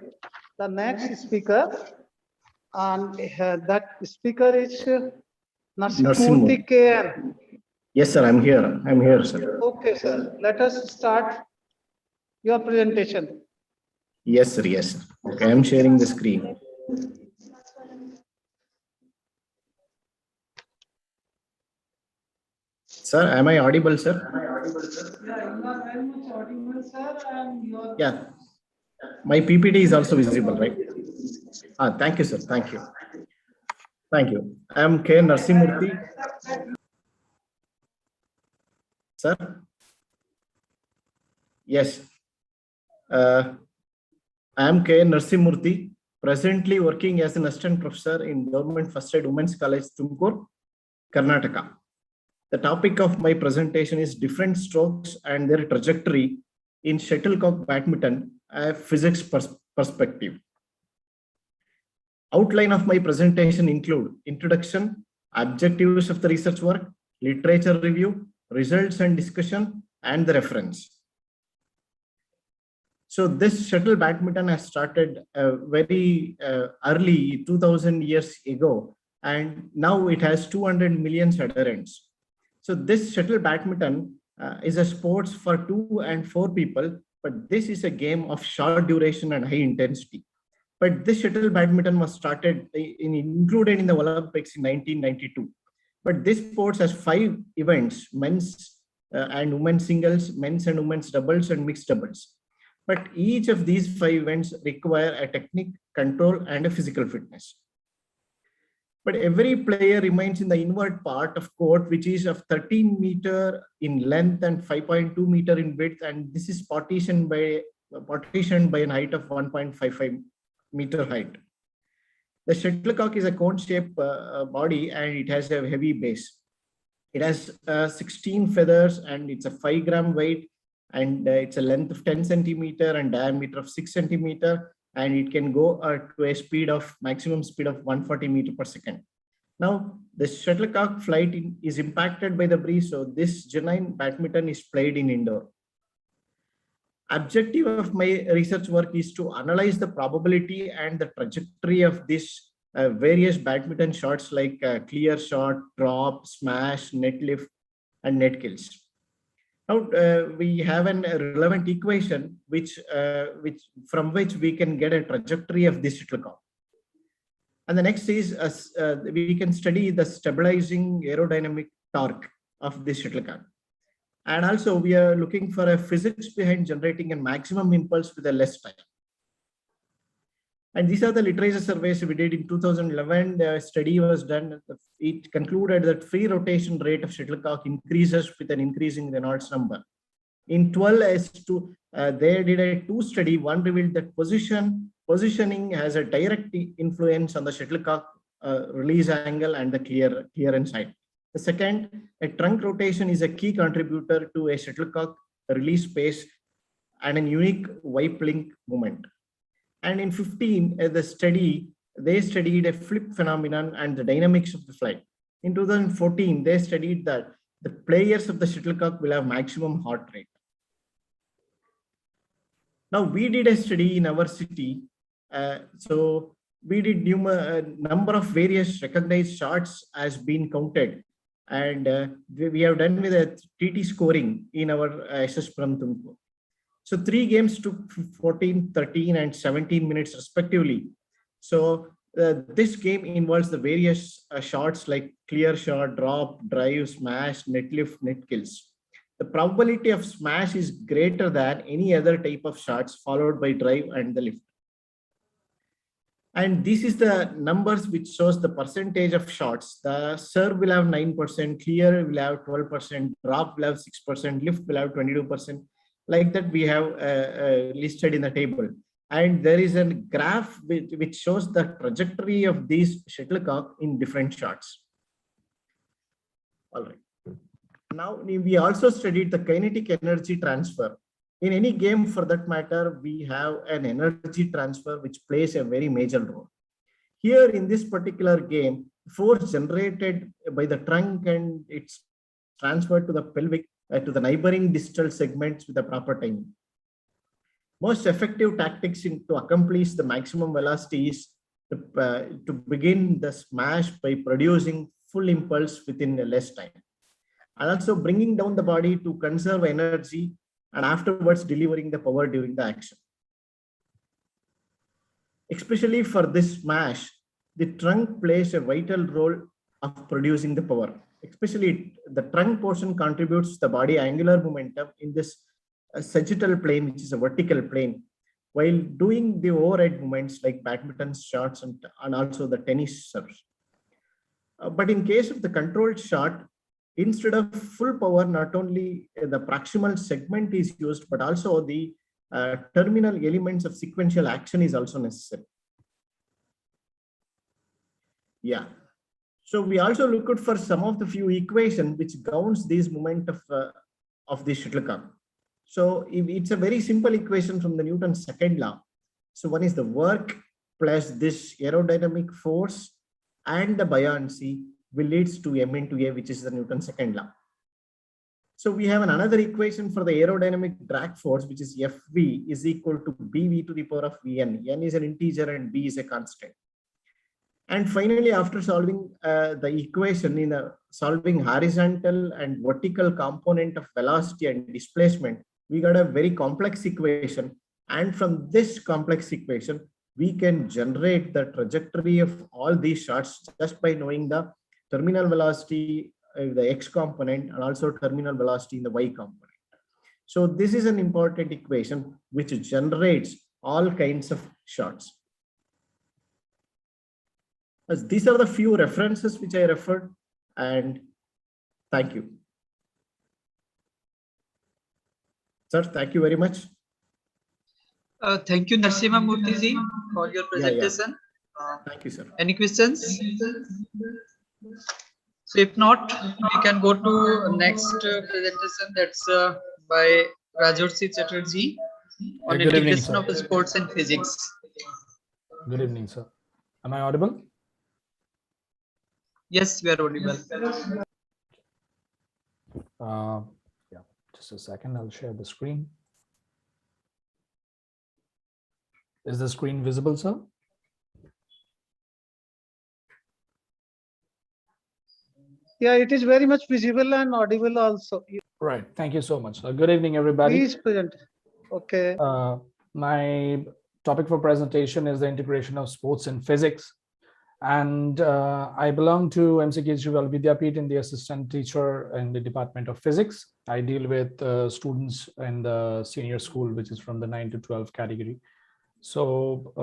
the next speaker, and that speaker is Narsimurthy KN. Yes, sir, I'm here. I'm here, sir. Okay, sir. Let us start your presentation. Yes, sir. Yes, sir. Okay, I'm sharing the screen. Sir, am I audible, sir? Yeah, you are very much audible, sir, and your Yeah. My PPT is also visible, right? Thank you, sir. Thank you. Thank you. I am K. Narsimurthy. Sir? Yes. I am K. Narsimurthy, presently working as an assistant professor in Government First Aid Women's College, Tumkur, Karnataka. The topic of my presentation is different strokes and their trajectory in shuttlecock badminton, a physics perspective. Outline of my presentation include introduction, objectives of the research work, literature review, results and discussion, and the reference. So this shuttle badminton has started very early, 2000 years ago, and now it has 200 million adherents. So this shuttle badminton is a sport for 2 and 4 people, but this is a game of short duration and high intensity. But this shuttle badminton was included in the Olympics in 1992. But this sport has 5 events: men's and women's singles, men's and women's doubles, and mixed doubles. But each of these 5 events require a technique, control, and a physical fitness. But every player remains in the inward part of court, which is of 13 meter in length and 5.2 meter in width, and this is partitioned by an height of 1.55 meter height. The shuttlecock is a cone-shaped body, and it has a heavy base. It has 16 feathers, and it's a 5 gram weight, and it's a length of 10 centimeter and diameter of 6 centimeter, and it can go to a maximum speed of 140 meter per second. Now, the shuttlecock flight is impacted by the breeze, so this genuine badminton is played in indoor. Objective of my research work is to analyze the probability and the trajectory of this various badminton shots like clear shot, drop, smash, net lift, and net kills. Now we have a relevant equation from which we can get a trajectory of this shuttlecock. And the next is we can study the stabilizing aerodynamic torque of this shuttlecock. And also we are looking for a physics behind generating a maximum impulse with a less time. And these are the literature surveys we did in 2011. The study was done. It concluded that free rotation rate of shuttlecock increases with an increasing Reynolds number. In 12S2, they did a 2 study. One revealed that positioning has a direct influence on the shuttlecock release angle and the clearance height. The second, a trunk rotation is a key contributor to a shuttlecock release pace and a unique wipe link movement. And in 15, they studied a flip phenomenon and the dynamics of the flight. In 2014, they studied that the players of the shuttlecock will have maximum heart rate. Now, we did a study in our city. So we did number of various recognized shots has been counted. And we have done with a TT scoring in our SS Plum Tumkur. So 3 games took 14, 13, and 17 minutes respectively. So this game involves the various shots like clear shot, drop, drive, smash, net lift, net kills. The probability of smash is greater than any other type of shots followed by drive and the lift. And this is the numbers which shows the percentage of shots. The serve will have 9%, clear will have 12%, drop will have 6%, lift will have 22%. Like that we have listed in the table. And there is a graph which shows the trajectory of these shuttlecock in different shots. All right. Now we also studied the kinetic energy transfer. In any game for that matter, we have an energy transfer which plays a very major role. Here in this particular game, force generated by the trunk and it's transferred to the pelvic, to the neighboring distal segments with the proper timing. Most effective tactics to accomplish the maximum velocity is to begin the smash by producing full impulse within less time, and also bringing down the body to conserve energy and afterwards delivering the power during the action. Especially for this smash, the trunk plays a vital role of producing the power. Especially the trunk portion contributes the body angular momentum in this sagittal plane, which is a vertical plane, while doing the overhead movements like badminton shots and also the tennis serves. But in case of the controlled shot, instead of full power, not only the proximal segment is used, but also the terminal elements of sequential action is also necessary. Yeah. So we also looked for some of the few equations which governs this moment of the shuttlecock. So it's a very simple equation from the Newton's second law. So one is the work plus this aerodynamic force and the buoyancy will leads to m into a, which is the Newton's second law. So we have another equation for the aerodynamic drag force, which is Fv is equal to bv to the power of Vn. N is an integer and b is a constant. And finally, after solving the equation in solving horizontal and vertical component of velocity and displacement, we got a very complex equation. And from this complex equation, we can generate the trajectory of all these shots just by knowing the terminal velocity, the x component, and also terminal velocity in the y component. So this is an important equation which generates all kinds of shots. As these are the few references which I referred, and thank you. Sir, thank you very much. Thank you, Narasimha Murthy ji, for your presentation. Thank you, sir. Any questions? So if not, we can go to next presentation. That's by Rj Chatterjee on Good evening, integration sir. of the sports and physics. Good evening, sir. Am I audible? Yes, we are audible. Yeah, just a second. I'll share the screen. Is the screen visible, sir? Yeah, it is very much visible and audible also. Right. Thank you so much. Good evening, everybody. Please present. Okay. My topic for presentation is the integration of sports and physics. And I belong to NCETPPE Vidyapeeth in the assistant teacher in the Department of Physics. I deal with students in the senior school, which is from the 9 to 12 category. So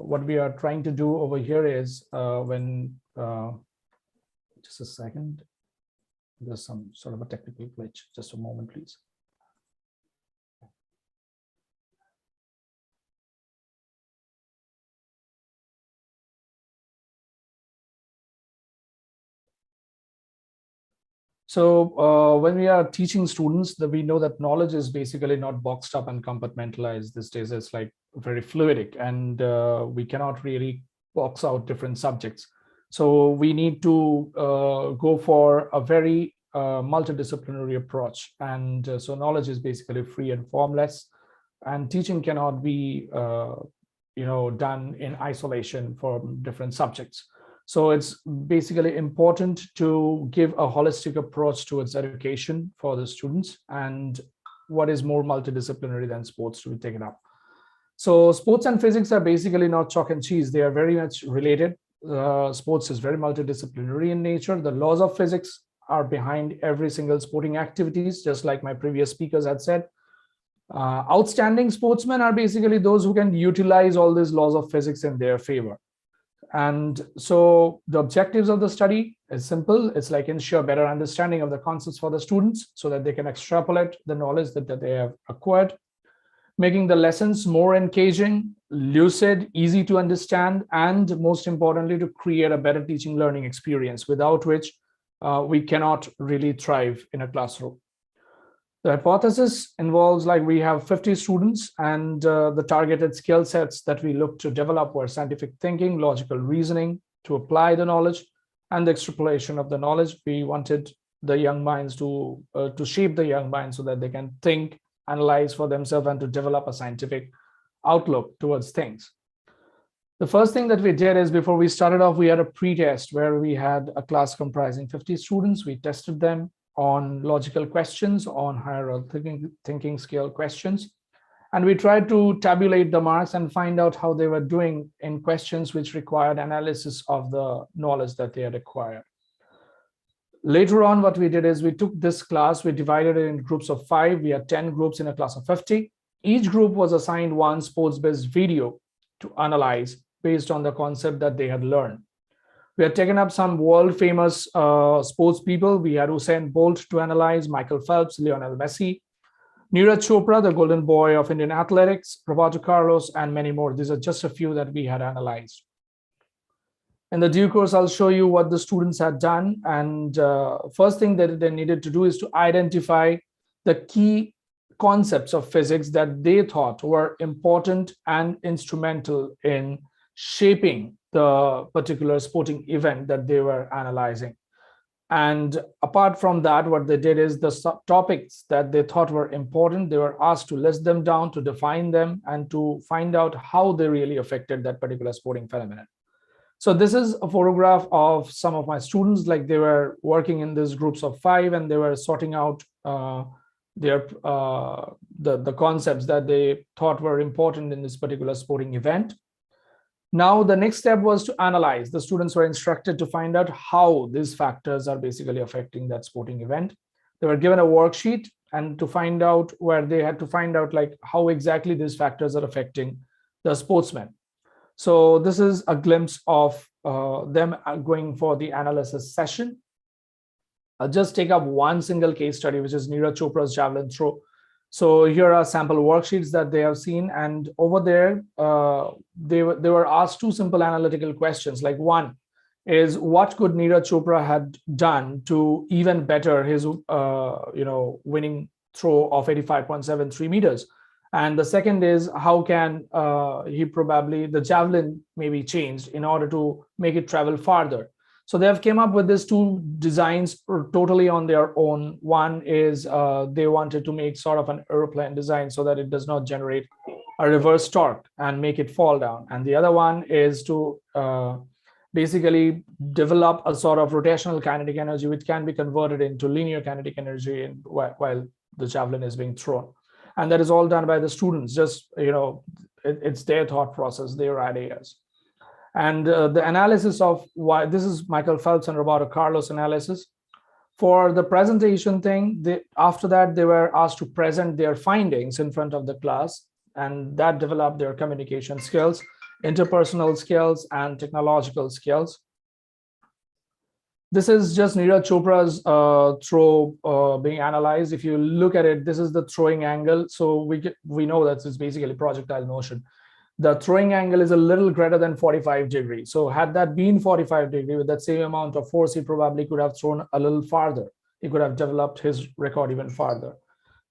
what we are trying to do over here is just a second. There's some sort of a technical glitch. Just a moment, please. So when we are teaching students, we know that knowledge is basically not boxed up and compartmentalized these days. It's like very fluidic, and we cannot really box out different subjects. So we need to go for a very multidisciplinary approach. And so knowledge is basically free and formless, and teaching cannot be done in isolation from different subjects. So it's basically important to give a holistic approach towards education for the students, and what is more multidisciplinary than sports to be taken up. So sports and physics are basically not chalk and cheese. They are very much related. Sports is very multidisciplinary in nature. The laws of physics are behind every single sporting activities, just like my previous speakers had said. Outstanding sportsmen are basically those who can utilize all these laws of physics in their favor. And so the objectives of the study is simple. It's like ensure better understanding of the concepts for the students so that they can extrapolate the knowledge that they have acquired, making the lessons more engaging, lucid, easy to understand, and most importantly, to create a better teaching learning experience, without which we cannot really thrive in a classroom. The hypothesis involves, like, we have 50 students, and the targeted skill sets that we look to develop were scientific thinking, logical reasoning, to apply the knowledge, and the extrapolation of the knowledge. We wanted the young minds to shape the young minds so that they can think, analyze for themselves, and to develop a scientific outlook towards things. The first thing that we did is, before we started off, we had a pre-test where we had a class comprising 50 students. We tested them on logical questions, on higher thinking scale questions. And we tried to tabulate the marks and find out how they were doing in questions which required analysis of the knowledge that they had acquired. Later on, what we did is we took this class, we divided it in groups of 5. We had 10 groups in a class of 50. Each group was assigned one sports-based video to analyze based on the concept that they had learned. We had taken up some world famous sports people. We had Usain Bolt to analyze, Michael Phelps, Lionel Messi, Neeraj Chopra, the golden boy of Indian athletics, Roberto Carlos, and many more. These are just a few that we had analyzed. In the due course, I'll show you what the students had done. And first thing that they needed to do is to identify the key concepts of physics that they thought were important and instrumental in shaping the particular sporting event that they were analyzing. And apart from that, what they did is the topics that they thought were important, they were asked to list them down, to define them, and to find out how they really affected that particular sporting phenomenon. So this is a photograph of some of my students, like they were working in these groups of 5, and they were sorting out the concepts that they thought were important in this particular sporting event. Now, the next step was to analyze. The students were instructed to find out how these factors are basically affecting that sporting event. They were given a worksheet, and to find out where they had to find out like how exactly these factors are affecting the sportsmen. So this is a glimpse of them going for the analysis session. I'll just take up one single case study, which is Neeraj Chopra's javelin throw. So here are sample worksheets that they have seen, and over there they were asked 2 simple analytical questions. Like, one is, what could Neeraj Chopra had done to even better his winning throw of 85.73 meters? And the second is, how can the javelin may be changed in order to make it travel farther? So they have came up with these 2 designs totally on their own. One is they wanted to make sort of an airplane design so that it does not generate a reverse torque and make it fall down. And the other one is to basically develop a sort of rotational kinetic energy which can be converted into linear kinetic energy while the javelin is being thrown. And that is all done by the students. Just, it's their thought process, their ideas. And the analysis of why this is Michael Phelps and Roberto Carlos analysis. For the presentation thing, after that, they were asked to present their findings in front of the class, and that developed their communication skills, interpersonal skills, and technological skills. This is just Neeraj Chopra's throw being analyzed. If you look at it, this is the throwing angle. So we know that it's basically projectile motion. The throwing angle is a little greater than 45 degrees. So had that been 45 degrees with that same amount of force, he probably could have thrown a little farther. He could have developed his record even farther.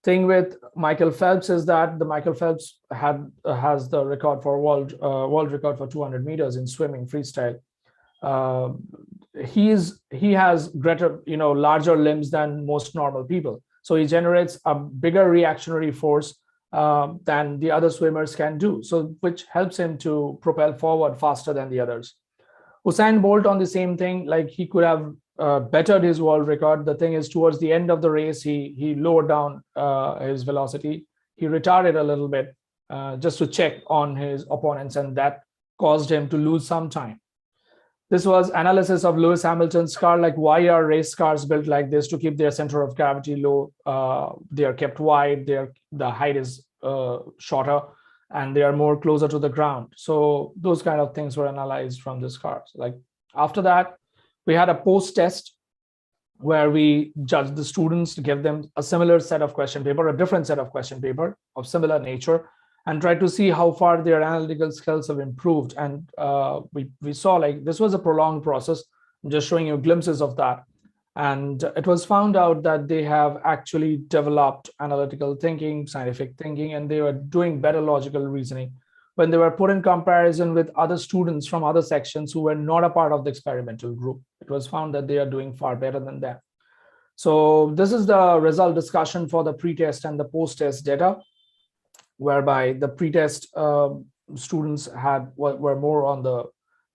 Thing with Michael Phelps is that the Michael Phelps has the record for world record for 200 meters in swimming freestyle. He has greater, larger limbs than most normal people. So he generates a bigger reactionary force than the other swimmers can do, so which helps him to propel forward faster than the others. Usain Bolt on the same thing, like he could have bettered his world record. The thing is, towards the end of the race, he lowered down his velocity. He retarded a little bit just to check on his opponents, and that caused him to lose some time. This was analysis of Lewis Hamilton's car, like why are race cars built like this? To keep their center of gravity low. They are kept wide, the height is shorter, and they are more closer to the ground. So those kind of things were analyzed from this cars. Like after that, we had a post-test where we judged the students to give them a similar set of question paper, a different set of question paper of similar nature, and try to see how far their analytical skills have improved. And we saw like this was a prolonged process. I'm just showing you glimpses of that. And it was found out that they have actually developed analytical thinking, scientific thinking, and they were doing better logical reasoning when they were put in comparison with other students from other sections who were not a part of the experimental group. It was found that they are doing far better than them. So this is the result discussion for the pre-test and the post-test data, whereby the pre-test students were more on the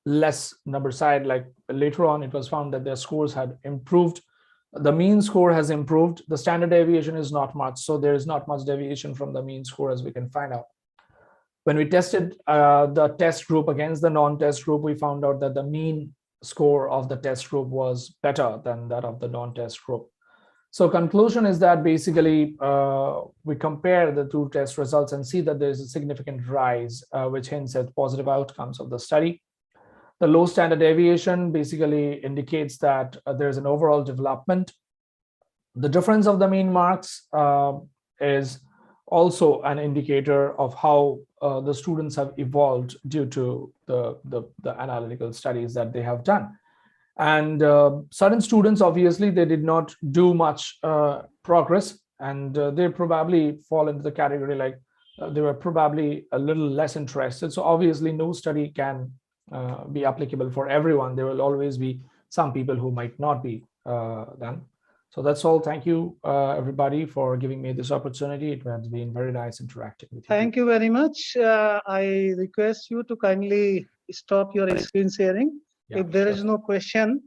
less number side. Like later on, it was found that their scores had improved. The mean score has improved. The standard deviation is not much. So there is not much deviation from the mean score, as we can find out. When we tested the test group against the non-test group, we found out that the mean score of the test group was better than that of the non-test group. So conclusion is that basically we compare the two test results and see that there's a significant rise, which hints at positive outcomes of the study. The low standard deviation basically indicates that there's an overall development. The difference of the mean marks is also an indicator of how the students have evolved due to the analytical studies that they have done. And certain students, obviously, they did not do much progress, and they probably fall into the category like they were probably a little less interested. So obviously no study can be applicable for everyone. There will always be some people who might not be done. So that's all. Thank you, everybody, for giving me this opportunity. It has been very nice interacting with you. Thank you very much. I request you to kindly stop your screen sharing. Yeah, if there sure. is no question,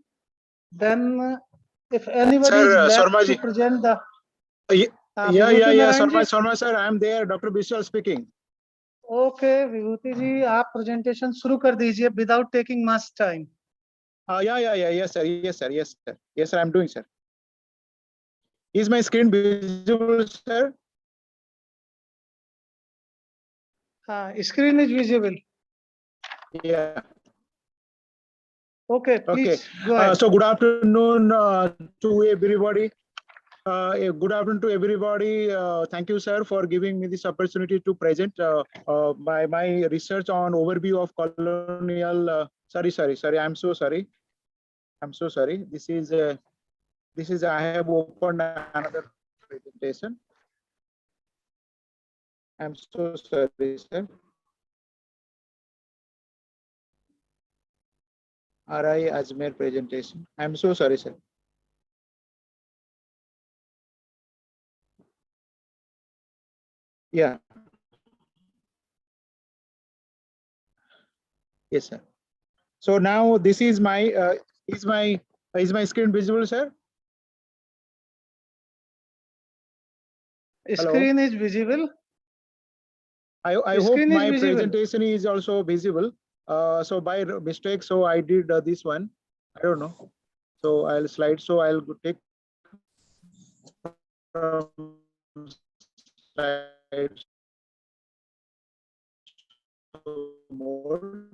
then if anybody Sir, is left Sharma to ji. present the Yeah, Vibhuti Sharma sir, I am there. Dr. Biswal speaking. Okay, विभूति जी, आप presentation शुरू कर दीजिए without taking much time. Yes, sir, I'm doing, sir. Is my screen visible, sir? Screen is visible. Yeah. Okay, please go ahead. So good afternoon to everybody. Good afternoon to everybody. Thank you, sir, for giving me this opportunity to present my research on overview of colonial. Sorry. I'm so sorry. This is I have opened another presentation. I'm so sorry, sir. RI-NCERT presentation. I'm so sorry, sir. Yeah. Yes, sir. So now this is my is my screen visible, sir? Screen is visible. I hope my presentation is also visible. So by mistake, so I did this one. I don't know. So I'll slide. So I'll take slides more.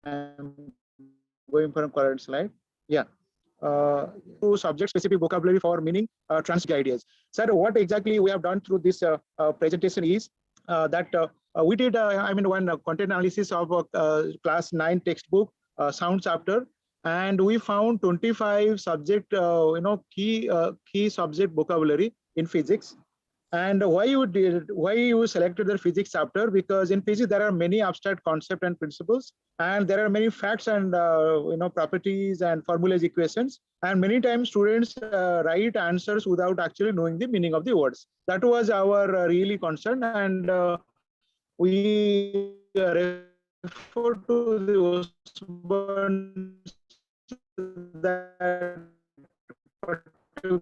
I'm going for a current slide. Yeah. To subject-specific vocabulary for meaning transitive ideas. Sir, what exactly we have done through this presentation is that we did, one content analysis of class 9 textbook sound chapter, and we found 25 subject, key subject vocabulary in physics. And why you selected the physics chapter? Because in physics there are many abstract concepts and principles, and there are many facts and properties and formulas, equations, and many times students write answers without actually knowing the meaning of the words. That was our really concern, and we refer to the that particular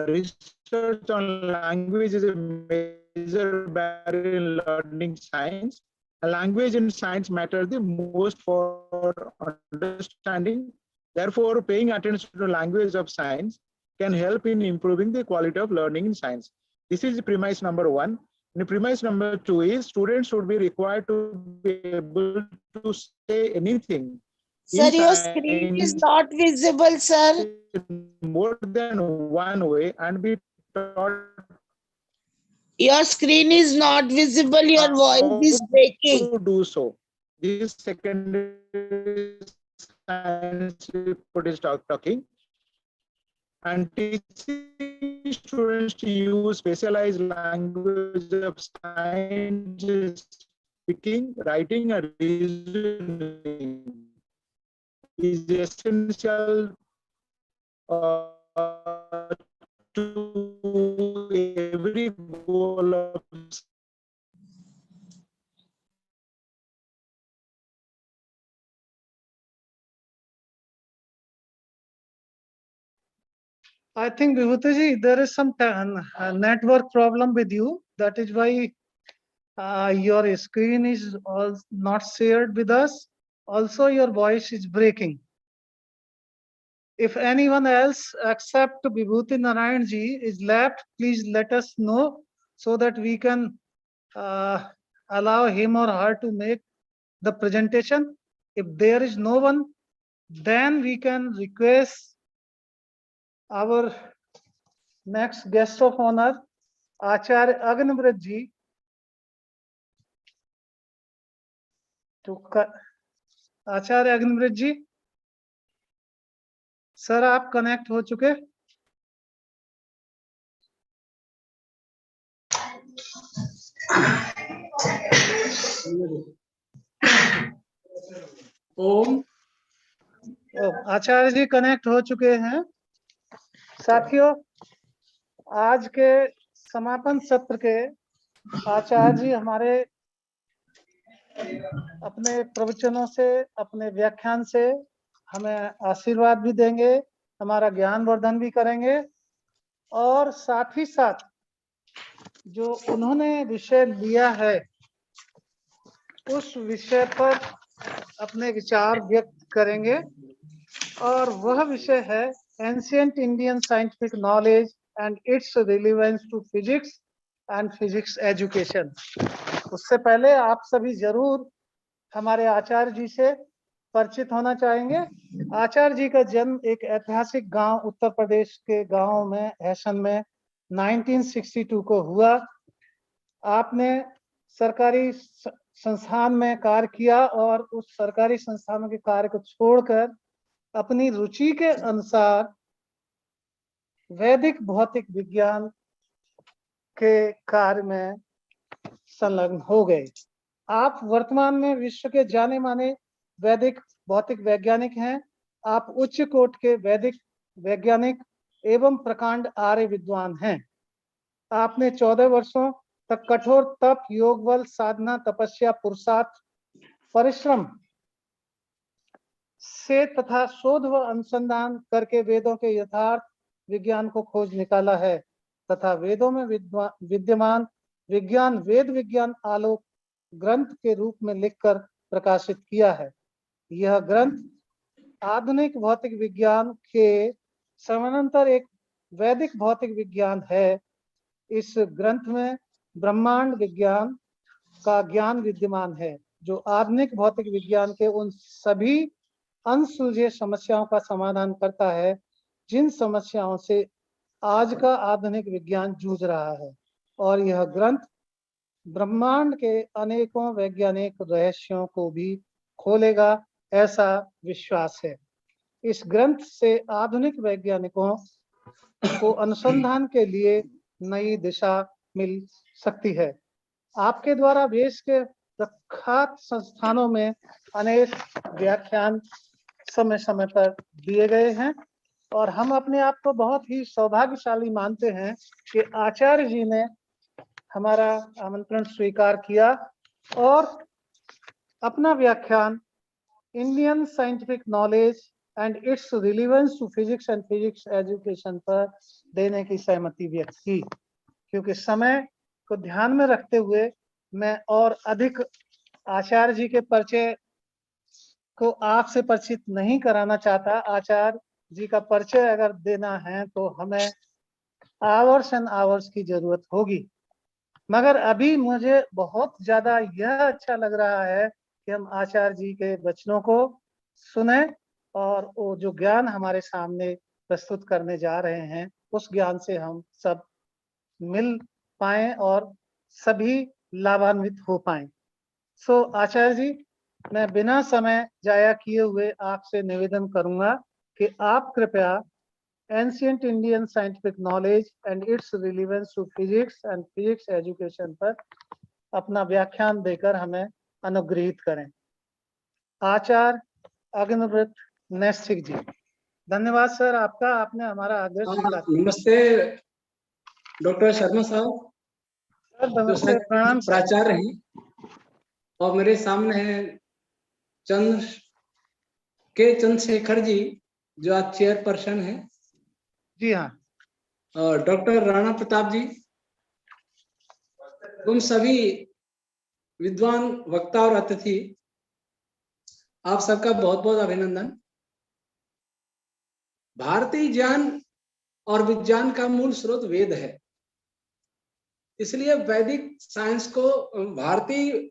research on language is a major barrier in learning science. Language in science matters the most for understanding Therefore, paying attention to language of science can help in improving the quality of learning in science. This is premise number 1. And premise number 2 is students should be required to be able to say anything. Sir, your screen is not visible, sir. More than one way and be taught. Your screen is not visible. Your voice is breaking. To do so. This secondary science report is talking. And teaching students to use specialized language of science, speaking, writing, and reasoning is essential to every goal of I think Vibhuti, there is some network problem with you. That is why your screen is not shared with us. Also, your voice is breaking. If anyone else except Vibhuti Narayan ji is left, please let us know so that we can allow him or her to make the presentation. If there is no one, then we can request our next guest of honor, Acharya Agnimrit ji, Acharya अग्निमृत ji, sir आप connect हो चुके? ओम आचार्य जी connect हो चुके हैं। साथियों, आज के समापन सत्र के आचार्य जी हमारे अपने प्रवचनों से, अपने व्याख्यान से हमें आशीर्वाद भी देंगे, हमारा ज्ञान वर्धन भी करेंगे और साथ ही साथ जो उन्होंने विषय लिया है उस विषय पर अपने विचार व्यक्त करेंगे और वह विषय है ancient Indian scientific knowledge and its relevance to physics and physics education. उससे पहले आप सभी जरूर हमारे आचार्य जी से परिचित होना चाहेंगे। आचार्य जी का जन्म एक ऐतिहासिक गांव उत्तर प्रदेश के गांव में हैसन में 1962 को हुआ। आपने सरकारी संस्थान में कार्य किया और उस सरकारी संस्थानों के कार्य को छोड़कर अपनी रुचि के अनुसार वैदिक भौतिक विज्ञान के कार्य में संलग्न हो गए। आप वर्तमान में विश्व के जाने माने वैदिक भौतिक वैज्ञानिक हैं। आप उच्च कोटि के वैदिक वैज्ञानिक एवं प्रकांड आर्य विद्वान हैं। आपने 14 वर्षों तक कठोर तप, योग बल, साधना, तपस्या, पुरुषार्थ, परिश्रम से तथा शोध व अनुसंधान करके वेदों के यथार्थ विज्ञान को खोज निकाला है तथा वेदों में विद्यमान विज्ञान वेद विज्ञान आलोक ग्रंथ के रूप में लिखकर प्रकाशित किया है। यह ग्रंथ आधुनिक भौतिक विज्ञान के समानांतर एक वैदिक भौतिक विज्ञान है। इस ग्रंथ में ब्रह्मांड विज्ञान का ज्ञान विद्यमान है जो आधुनिक भौतिक विज्ञान के उन सभी अनसुलझे समस्याओं का समाधान करता है जिन समस्याओं से आज का आधुनिक विज्ञान जूझ रहा है और यह ग्रंथ ब्रह्मांड के अनेकों वैज्ञानिक रहस्यों को भी खोलेगा, ऐसा विश्वास है। इस ग्रंथ से आधुनिक वैज्ञानिकों को अनुसंधान के लिए नई दिशा मिल सकती है। आपके द्वारा देश के प्रख्यात संस्थानों में अनेक व्याख्यान समय समय पर दिए गए हैं और हम अपने आप को बहुत ही सौभाग्यशाली मानते हैं कि आचार्य जी ने हमारा आमंत्रण स्वीकार किया और अपना व्याख्यान Indian scientific knowledge and its relevance to physics and physics education पर देने की सहमति व्यक्त की। क्योंकि समय को ध्यान में रखते हुए मैं और अधिक आचार्य जी के परिचय को आपसे परिचित नहीं कराना चाहता। आचार्य जी का परिचय अगर देना है तो हमें आवर्स एंड आवर्स की जरूरत होगी, मगर अभी मुझे बहुत ज्यादा यह अच्छा लग रहा है कि हम आचार्य जी के वचनों को सुने और वो जो ज्ञान हमारे सामने प्रस्तुत करने जा रहे हैं उस ज्ञान से हम सब मिल पाए और सभी लाभान्वित हो पाए। सो आचार्य जी, मैं बिना समय जाया किए हुए आपसे निवेदन करूंगा कि आप कृपया ancient Indian scientific knowledge and its relevance to physics and physics education पर अपना व्याख्यान देकर हमें अनुग्रहित करें। आचार्य अग्निव्रत नैस्तिक जी। धन्यवाद सर आपका, आपने हमारा आग्रह स्वीकार किया। नमस्ते डॉक्टर शर्मा साहब, नमस्ते, प्रणाम सर। प्राचार्य हैं, और मेरे सामने है चंद्रशेखर जी जो आज चेयरपर्सन है। जी हाँ। और डॉक्टर राणा प्रताप जी, तुम सभी विद्वान वक्ता और अतिथि, आप सबका बहुत बहुत अभिनंदन। भारतीय ज्ञान और विज्ञान का मूल स्रोत वेद है, इसलिए वैदिक साइंस को, भारतीय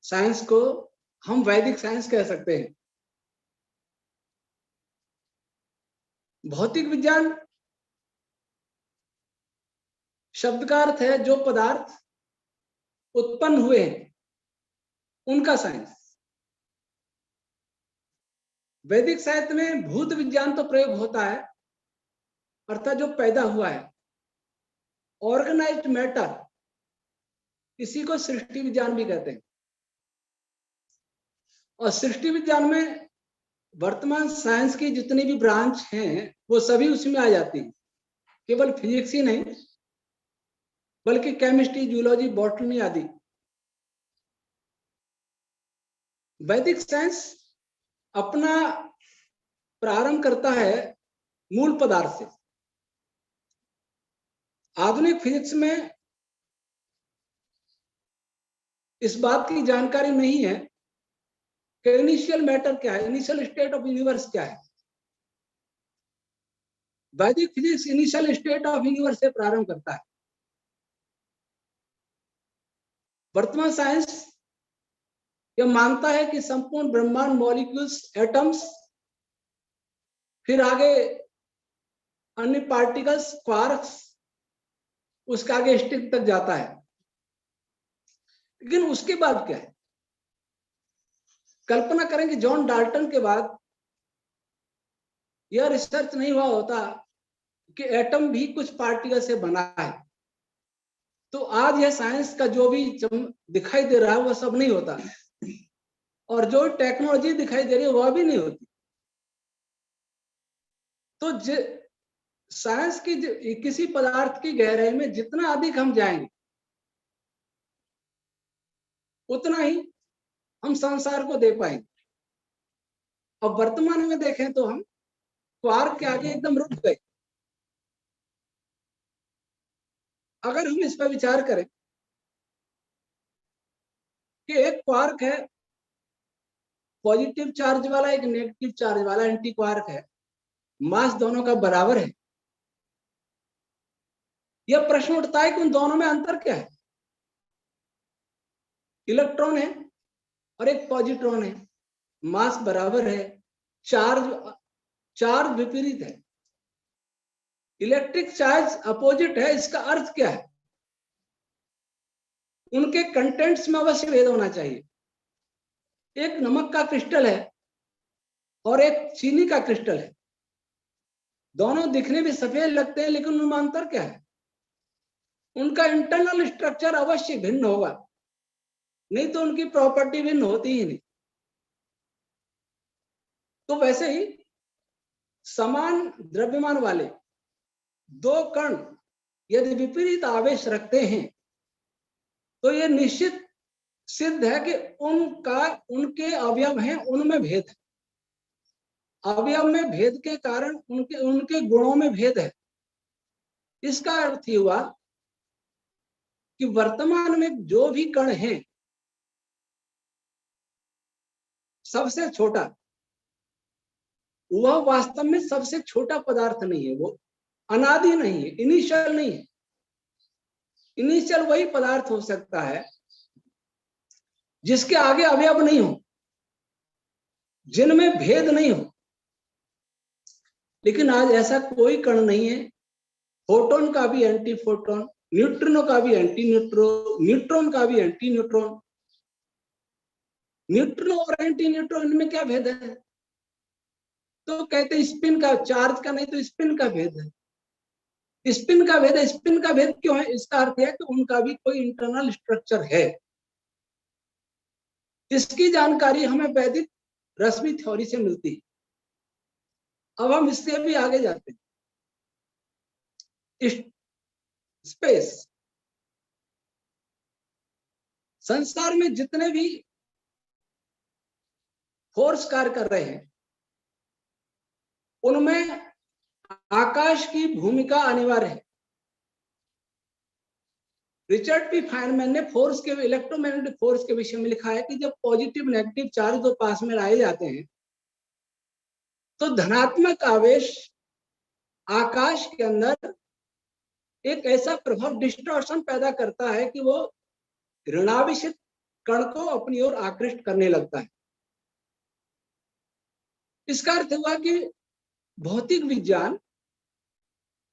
साइंस को हम वैदिक साइंस कह सकते हैं। भौतिक विज्ञान शब्द का अर्थ है जो पदार्थ उत्पन्न हुए हैं उनका साइंस। वैदिक साहित्य में भूत विज्ञान तो प्रयोग होता है, अर्थात जो पैदा हुआ है, ऑर्गेनाइज्ड मैटर, इसी को सृष्टि विज्ञान भी कहते हैं। और सृष्टि विज्ञान में वर्तमान साइंस की जितनी भी ब्रांच हैं वो सभी उसमें आ जाती हैं, केवल फिजिक्स ही नहीं बल्कि केमिस्ट्री, जूलॉजी, बॉटनी आदि। वैदिक साइंस अपना प्रारंभ करता है मूल पदार्थ से। आधुनिक फिजिक्स में इस बात की जानकारी नहीं है कि इनिशियल मैटर क्या है, इनिशियल स्टेट ऑफ यूनिवर्स क्या है। वैदिक physics initial state of universe से प्रारंभ करता है। वर्तमान साइंस यह मानता है कि संपूर्ण ब्रह्मांड, मॉलिक्यूल्स, एटम्स, फिर आगे अन्य पार्टिकल्स, क्वार्क्स, उसके आगे स्टिंग तक जाता है। लेकिन उसके बाद क्या है? कल्पना करें कि जॉन डाल्टन के बाद यह रिसर्च नहीं हुआ होता कि एटम भी कुछ पार्टिकल से बना है, तो आज यह साइंस का जो भी दिखाई दे रहा है वह सब नहीं होता, और जो टेक्नोलॉजी दिखाई दे रही है वह भी नहीं होती। तो साइंस की किसी पदार्थ की गहराई में जितना अधिक हम जाएंगे उतना ही हम संसार को दे पाएंगे। और वर्तमान में देखें तो हम क्वार्क के आगे एकदम रुक गए। अगर हम इस पर विचार करें कि एक क्वार्क है पॉजिटिव चार्ज वाला, एक नेगेटिव चार्ज वाला एंटी क्वार्क है, मास दोनों का बराबर है, यह प्रश्न उठता है कि उन दोनों में अंतर क्या है। इलेक्ट्रॉन है और एक पॉजिट्रॉन है, मास बराबर है, चार्ज विपरीत है, इलेक्ट्रिक चार्ज अपोजिट है। इसका अर्थ क्या है? उनके कंटेंट्स में अवश्य भेद होना चाहिए। एक नमक का क्रिस्टल है और एक चीनी का क्रिस्टल है, दोनों दिखने भी सफेद लगते हैं, लेकिन उनमें अंतर क्या है? उनका इंटरनल स्ट्रक्चर अवश्य भिन्न होगा, नहीं तो उनकी प्रॉपर्टी भिन्न होती ही नहीं। तो वैसे ही समान द्रव्यमान वाले दो कण यदि विपरीत आवेश रखते हैं तो यह निश्चित सिद्ध है कि उनके अवयव हैं, उनमें भेद है। अवयव में भेद के कारण उनके गुणों में भेद है। इसका अर्थ ये हुआ कि वर्तमान में जो भी कण हैं सबसे छोटा, वह वास्तव में सबसे छोटा पदार्थ नहीं है, वो अनादि नहीं है, इनिशियल नहीं है। इनिशियल वही पदार्थ हो सकता है जिसके आगे अवयव नहीं हो, जिनमें भेद नहीं हो। लेकिन आज ऐसा कोई कण नहीं है, फोटोन का भी एंटी फोटोन, न्यूट्रिनो का भी एंटी न्यूट्रॉन का भी एंटी न्यूट्रॉन। न्यूट्रिनो और एंटी न्यूट्रॉन, इनमें क्या भेद है? तो कहते हैं स्पिन का, चार्ज का नहीं तो स्पिन का भेद है। स्पिन का भेद है। स्पिन का भेद क्यों है? इसका अर्थ है कि उनका भी कोई इंटरनल स्ट्रक्चर है। इसकी जानकारी हमें वैदिक रश्मि थ्योरी से मिलती है। अब हम इससे भी आगे जाते हैं। स्पेस, संसार में जितने भी फोर्स कार्य कर रहे हैं उनमें आकाश की भूमिका अनिवार्य है। रिचर्ड पी फाइनमैन ने फोर्स के, इलेक्ट्रोमैग्नेटिक फोर्स के विषय में लिखा है कि जब पॉजिटिव नेगेटिव चार्ज दो पास में लाए जाते हैं तो धनात्मक आवेश आकाश के अंदर एक ऐसा प्रभाव, डिस्टॉर्शन पैदा करता है कि वो ऋणावेशित कण को अपनी ओर आकृष्ट करने लगता है। इसका अर्थ हुआ कि भौतिक विज्ञान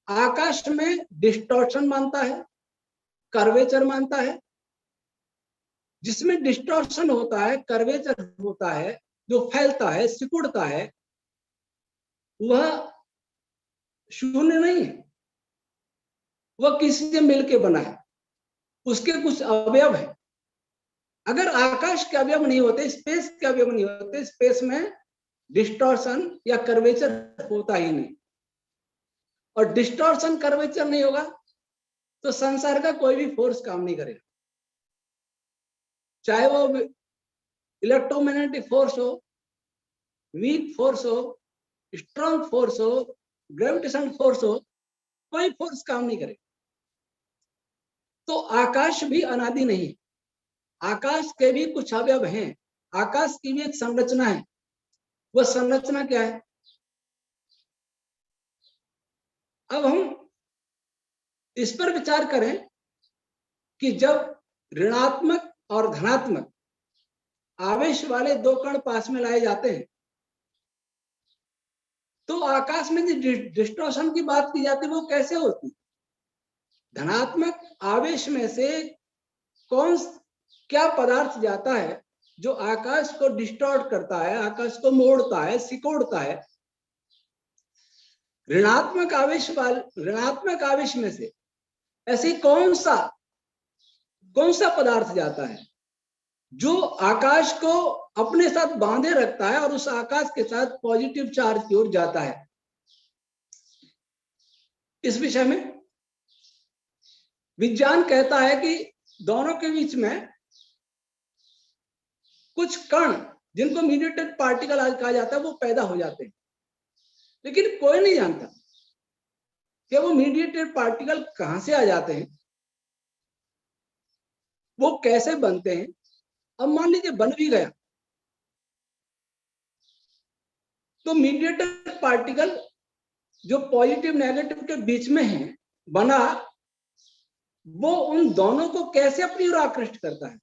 आकाश में डिस्टॉर्शन मानता है, कर्वेचर मानता है। जिसमें डिस्टॉर्शन होता है, कर्वेचर होता है, जो फैलता है, सिकुड़ता है, वह शून्य नहीं है, वह किसी से मिलके बना है, उसके कुछ अवयव है। अगर आकाश के अवयव नहीं होते, स्पेस के अवयव नहीं होते, स्पेस में डिस्टॉर्शन या कर्वेचर होता ही नहीं। और डिस्टॉर्शन कर्वेचर नहीं होगा तो संसार का कोई भी फोर्स काम नहीं करेगा, चाहे वो इलेक्ट्रोमैग्नेटिक फोर्स हो, वीक फोर्स हो, स्ट्रॉन्ग फोर्स हो, ग्रेविटेशन फोर्स हो, कोई फोर्स काम नहीं करेगा। तो आकाश भी अनादि नहीं, आकाश के भी कुछ अवयव हैं, आकाश की भी एक संरचना है। वह संरचना क्या है? अब हम इस पर विचार करें कि जब ऋणात्मक और धनात्मक आवेश वाले दो कण पास में लाए जाते हैं तो आकाश में जो डिस्टॉर्शन की बात की जाती है वो कैसे होती? धनात्मक आवेश में से क्या पदार्थ जाता है जो आकाश को डिस्टॉर्ट करता है, आकाश को मोड़ता है, सिकोड़ता है? ऋणात्मक आवेश में से ऐसी कौन सा पदार्थ जाता है जो आकाश को अपने साथ बांधे रखता है और उस आकाश के साथ पॉजिटिव चार्ज की ओर जाता है? इस विषय में विज्ञान कहता है कि दोनों के बीच में कुछ कण, जिनको मीडिएटेड पार्टिकल आज कहा जाता है, वो पैदा हो जाते हैं। लेकिन कोई नहीं जानता कि वो मीडिएटेड पार्टिकल कहां से आ जाते हैं, वो कैसे बनते हैं। अब मान लीजिए बन भी गया तो मीडिएटेड पार्टिकल जो पॉजिटिव नेगेटिव के बीच में है बना, वो उन दोनों को कैसे अपनी ओर आकृष्ट करता है?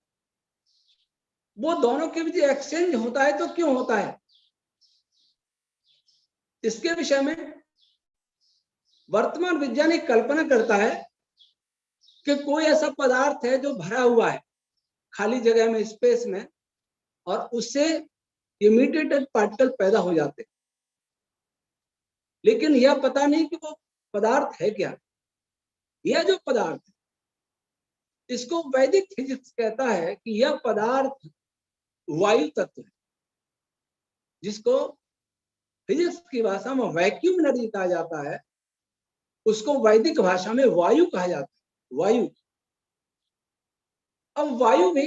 वो दोनों के बीच एक्सचेंज होता है तो क्यों होता है? इसके विषय में वर्तमान विज्ञान एक कल्पना करता है कि कोई ऐसा पदार्थ है जो भरा हुआ है खाली जगह में, स्पेस में, और उससे इमीडिएटेड पार्टिकल पैदा हो जाते हैं। लेकिन यह पता नहीं कि वो पदार्थ है क्या। यह जो पदार्थ है इसको वैदिक फिजिक्स कहता है कि यह पदार्थ वायु तत्व है, जिसको फिजिक्स की भाषा में वैक्यूम एनर्जी कहा जाता है, उसको वैदिक भाषा में वायु कहा जाता है, वायु। अब वायु भी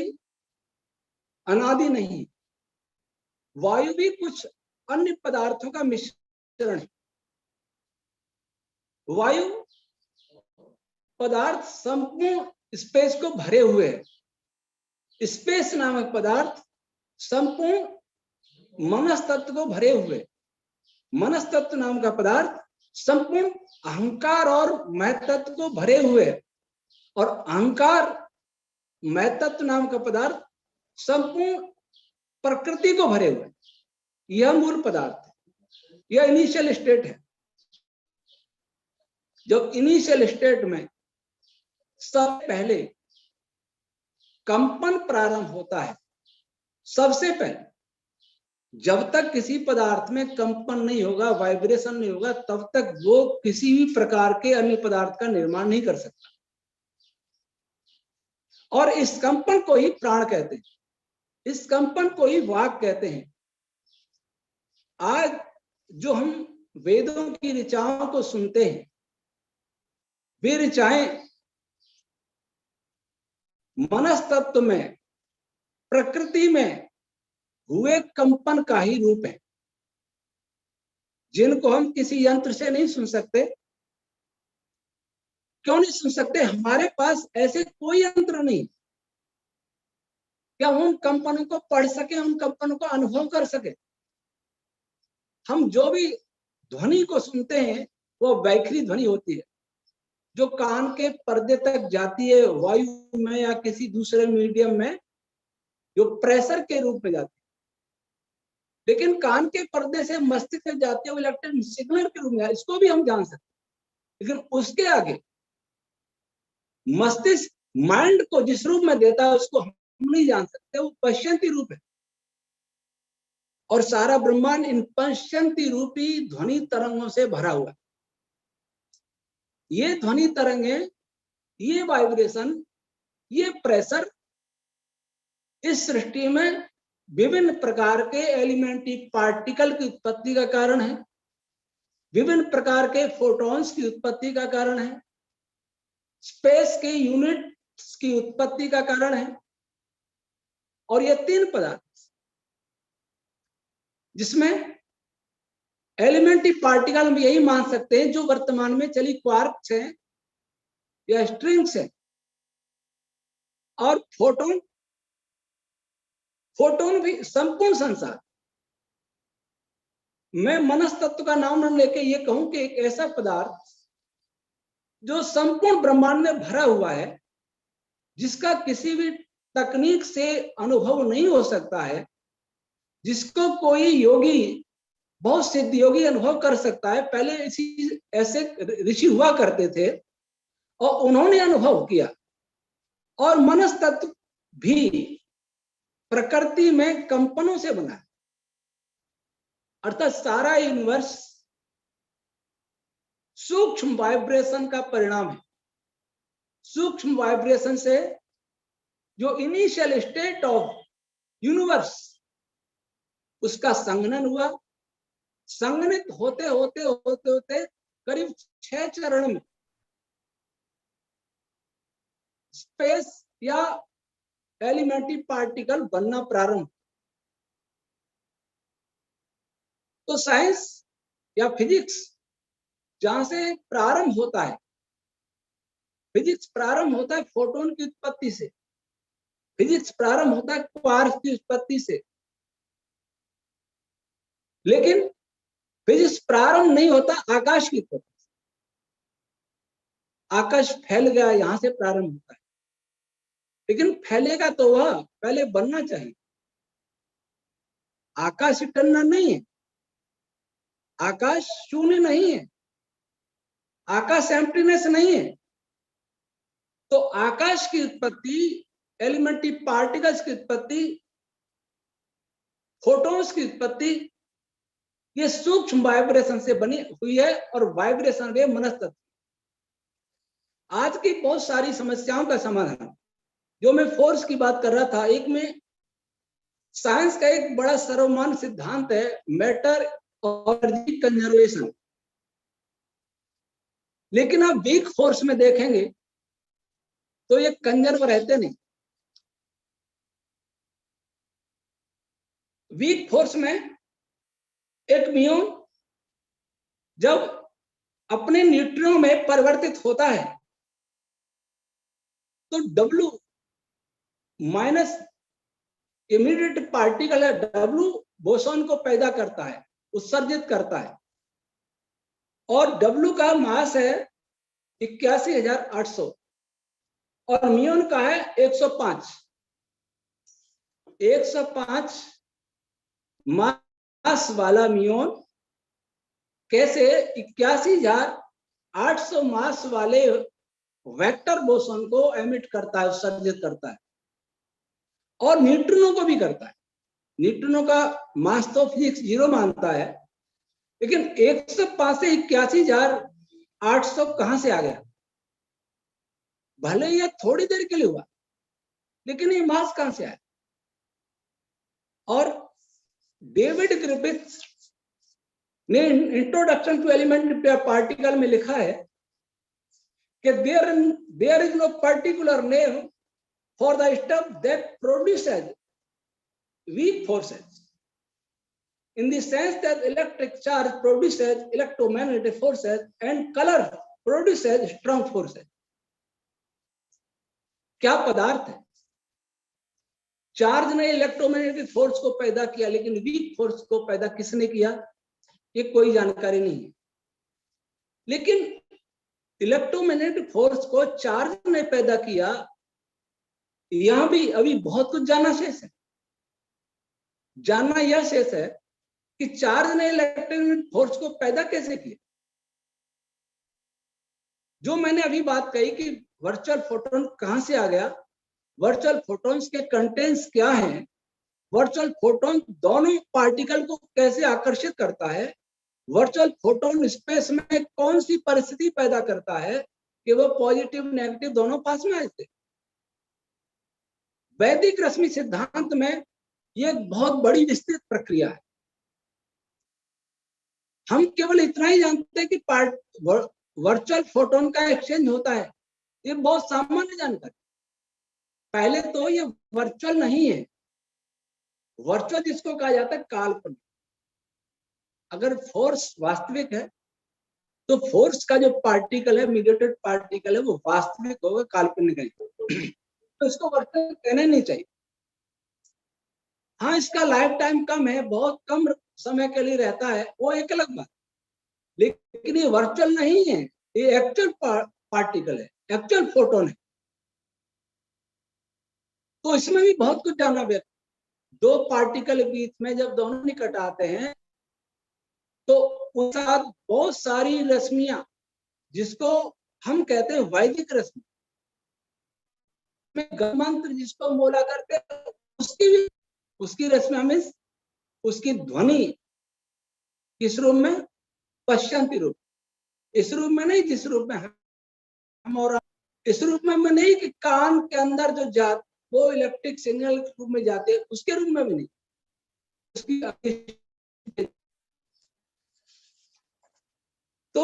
अनादि नहीं, वायु भी कुछ अन्य पदार्थों का मिश्रण है। वायु पदार्थ संपूर्ण स्पेस को भरे हुए है। स्पेस नामक पदार्थ संपूर्ण मनस्तत्व को भरे हुए, मनस्तत्व नाम का पदार्थ संपूर्ण अहंकार और महतत्व को भरे हुए, और अहंकार महतत्व नाम का पदार्थ संपूर्ण प्रकृति को भरे हुए, यह मूल पदार्थ है, यह इनिशियल स्टेट है। जब इनिशियल स्टेट में सबसे पहले कंपन प्रारंभ होता है, सबसे पहले, जब तक किसी पदार्थ में कंपन नहीं होगा, वाइब्रेशन नहीं होगा, तब तक वो किसी भी प्रकार के अन्य पदार्थ का निर्माण नहीं कर सकता। और इस कंपन को ही प्राण कहते हैं, इस कंपन को ही वाक कहते हैं। आज जो हम वेदों की ऋचाओं को सुनते हैं, वे ऋचाएं मनस्तत्व में, प्रकृति में हुए कंपन का ही रूप है, जिनको हम किसी यंत्र से नहीं सुन सकते। क्यों नहीं सुन सकते? हमारे पास ऐसे कोई यंत्र नहीं क्या उन कंपनों को पढ़ सके, उन कंपनों को अनुभव कर सके। हम जो भी ध्वनि को सुनते हैं वो वैखरी ध्वनि होती है, जो कान के पर्दे तक जाती है, वायु में या किसी दूसरे मीडियम में, जो प्रेशर के रूप में जाती है। लेकिन कान के पर्दे से मस्तिष्क तक जाती है वो इलेक्ट्रिक सिग्नल के रूप में, इसको भी हम जान सकते। लेकिन उसके आगे मस्तिष्क माइंड को जिस रूप में देता है उसको हम नहीं जान सकते, वो पश्यंती रूप है। और सारा ब्रह्मांड इन पश्यंती रूपी ध्वनि तरंगों से भरा हुआ है। ये ध्वनि तरंगे, ये वाइब्रेशन, ये प्रेशर इस सृष्टि में विभिन्न प्रकार के एलिमेंट्री पार्टिकल की उत्पत्ति का कारण है, विभिन्न प्रकार के फोटॉन्स की उत्पत्ति का कारण है, स्पेस के यूनिट्स की उत्पत्ति का कारण है। और ये तीन पदार्थ जिसमें एलिमेंट्री पार्टिकल हम यही मान सकते हैं जो वर्तमान में चली क्वार्क्स है या स्ट्रिंग्स है, और फोटोन, फोटोन भी संपूर्ण संसार। मैं मनस्तत्व का नाम न लेके ये कहूं कि एक ऐसा पदार्थ जो संपूर्ण ब्रह्मांड में भरा हुआ है, जिसका किसी भी तकनीक से अनुभव नहीं हो सकता है, जिसको कोई योगी, बहुत सिद्ध योगी अनुभव कर सकता है। पहले ऐसे ऋषि हुआ करते थे और उन्होंने अनुभव किया। और मनस्तत्व भी प्रकृति में कंपनों से बना है, अर्थात सारा यूनिवर्स सूक्ष्म वाइब्रेशन का परिणाम है। सूक्ष्म वाइब्रेशन से जो इनिशियल स्टेट ऑफ यूनिवर्स, उसका संघनन हुआ। संघनित होते होते होते होते करीब 6 चरण में स्पेस या एलिमेंट्री पार्टिकल बनना प्रारंभ। तो साइंस या फिजिक्स जहां से प्रारंभ होता है, फिजिक्स प्रारंभ होता है फोटोन की उत्पत्ति से, फिजिक्स प्रारंभ होता है क्वार्क्स की उत्पत्ति से। लेकिन फिजिक्स प्रारंभ नहीं होता आकाश की उत्पत्ति से। आकाश फैल गया, यहां से प्रारंभ होता है। लेकिन फैलेगा तो वह पहले बनना चाहिए। आकाश इटर्नल नहीं है, आकाश शून्य नहीं है, आकाश एम्प्टीनेस नहीं है। तो आकाश की उत्पत्ति, एलिमेंट्री पार्टिकल्स की उत्पत्ति, फोटॉन्स की उत्पत्ति, ये सूक्ष्म वाइब्रेशन से बनी हुई है। और वाइब्रेशन वे मनस्तत्व। आज की बहुत सारी समस्याओं का समाधान, जो मैं फोर्स की बात कर रहा था, एक में साइंस का एक बड़ा सर्वमान्य सिद्धांत है मैटर और एनर्जी कंजर्वेशन। लेकिन आप वीक फोर्स में देखेंगे तो ये कंजर्व रहते नहीं। वीक फोर्स में एक म्यून जब अपने न्यूट्रिनो में परिवर्तित होता है तो W माइनस इमीडिएट पार्टिकल है, W बोसॉन को पैदा करता है, उत्सर्जित करता है, और W का मास है 81,800 और म्यून का है 105। 105 मास वाला म्यून कैसे 81,800 मास वाले वेक्टर बोसॉन को एमिट करता है, उत्सर्जित करता है, और न्यूट्रिनो को भी करता है। न्यूट्रिनो का मास तो फिजिक्स 0 मानता है, लेकिन 105 से 81,800 कहां से आ गया? भले ये थोड़ी देर के लिए हुआ, लेकिन ये मास कहां से आया? और डेविड ग्रिफिथ ने इंट्रोडक्शन टू एलिमेंट पार्टिकल में लिखा है कि there is no particular name for the stuff that produces weak forces in the sense that electric charge produces electromagnetic forces and color produces strong forces. क्या पदार्थ है? Charge ने electromagnetic force को पैदा किया, लेकिन वीक फोर्स को पैदा किसने किया ये कोई जानकारी नहीं है। लेकिन इलेक्ट्रोमैग्नेटिक फोर्स को चार्ज ने पैदा किया, यहां भी अभी बहुत कुछ जानना शेष है। जानना यह शेष है कि चार्ज ने इलेक्ट्रोमैग्नेटिक फोर्स को पैदा कैसे किया। जो मैंने अभी बात कही कि वर्चुअल फोटोन कहां से आ गया, वर्चुअल फोटॉन्स के कंटेंट्स क्या हैं, वर्चुअल फोटोन दोनों पार्टिकल को कैसे आकर्षित करता है, वर्चुअल फोटोन स्पेस में कौन सी परिस्थिति पैदा करता है कि वो पॉजिटिव नेगेटिव दोनों पास में आए थे। वैदिक रश्मि सिद्धांत में ये एक बहुत बड़ी विस्तृत प्रक्रिया है। हम केवल इतना ही जानते हैं कि वर्चुअल फोटोन का एक्सचेंज होता है, ये बहुत सामान्य जानकारी। पहले तो ये वर्चुअल नहीं है, वर्चुअल जिसको कहा जाता है काल्पनिक। अगर फोर्स वास्तविक है तो फोर्स का जो पार्टिकल है, मीडिएटेड पार्टिकल है, वो वास्तविक होगा, काल्पनिक नहीं। तो इसको वर्चुअल कहना नहीं चाहिए। हाँ, इसका लाइफ टाइम कम है, बहुत कम समय के लिए रहता है, वो एक अलग बात, लेकिन ये वर्चुअल नहीं है, ये एक्चुअल पार्टिकल है, एक्चुअल फोटोन है। तो इसमें भी बहुत कुछ जानना है। दो पार्टिकल के बीच में जब दोनों निकट आते हैं तो उस साथ बहुत सारी रश्मियां, जिसको हम कहते हैं वैदिक रश्मि, मंत्र जिसको बोला करते हैं, उसकी रश्मियां मीन्स उसकी ध्वनि किस रूप में? पश्चंती रूप। इस रूप में नहीं जिस रूप में हम, और इस रूप में नहीं कि कान के अंदर जो जात वो इलेक्ट्रिक सिग्नल के रूप में जाते हैं, उसके रूप में भी नहीं। उसकी तो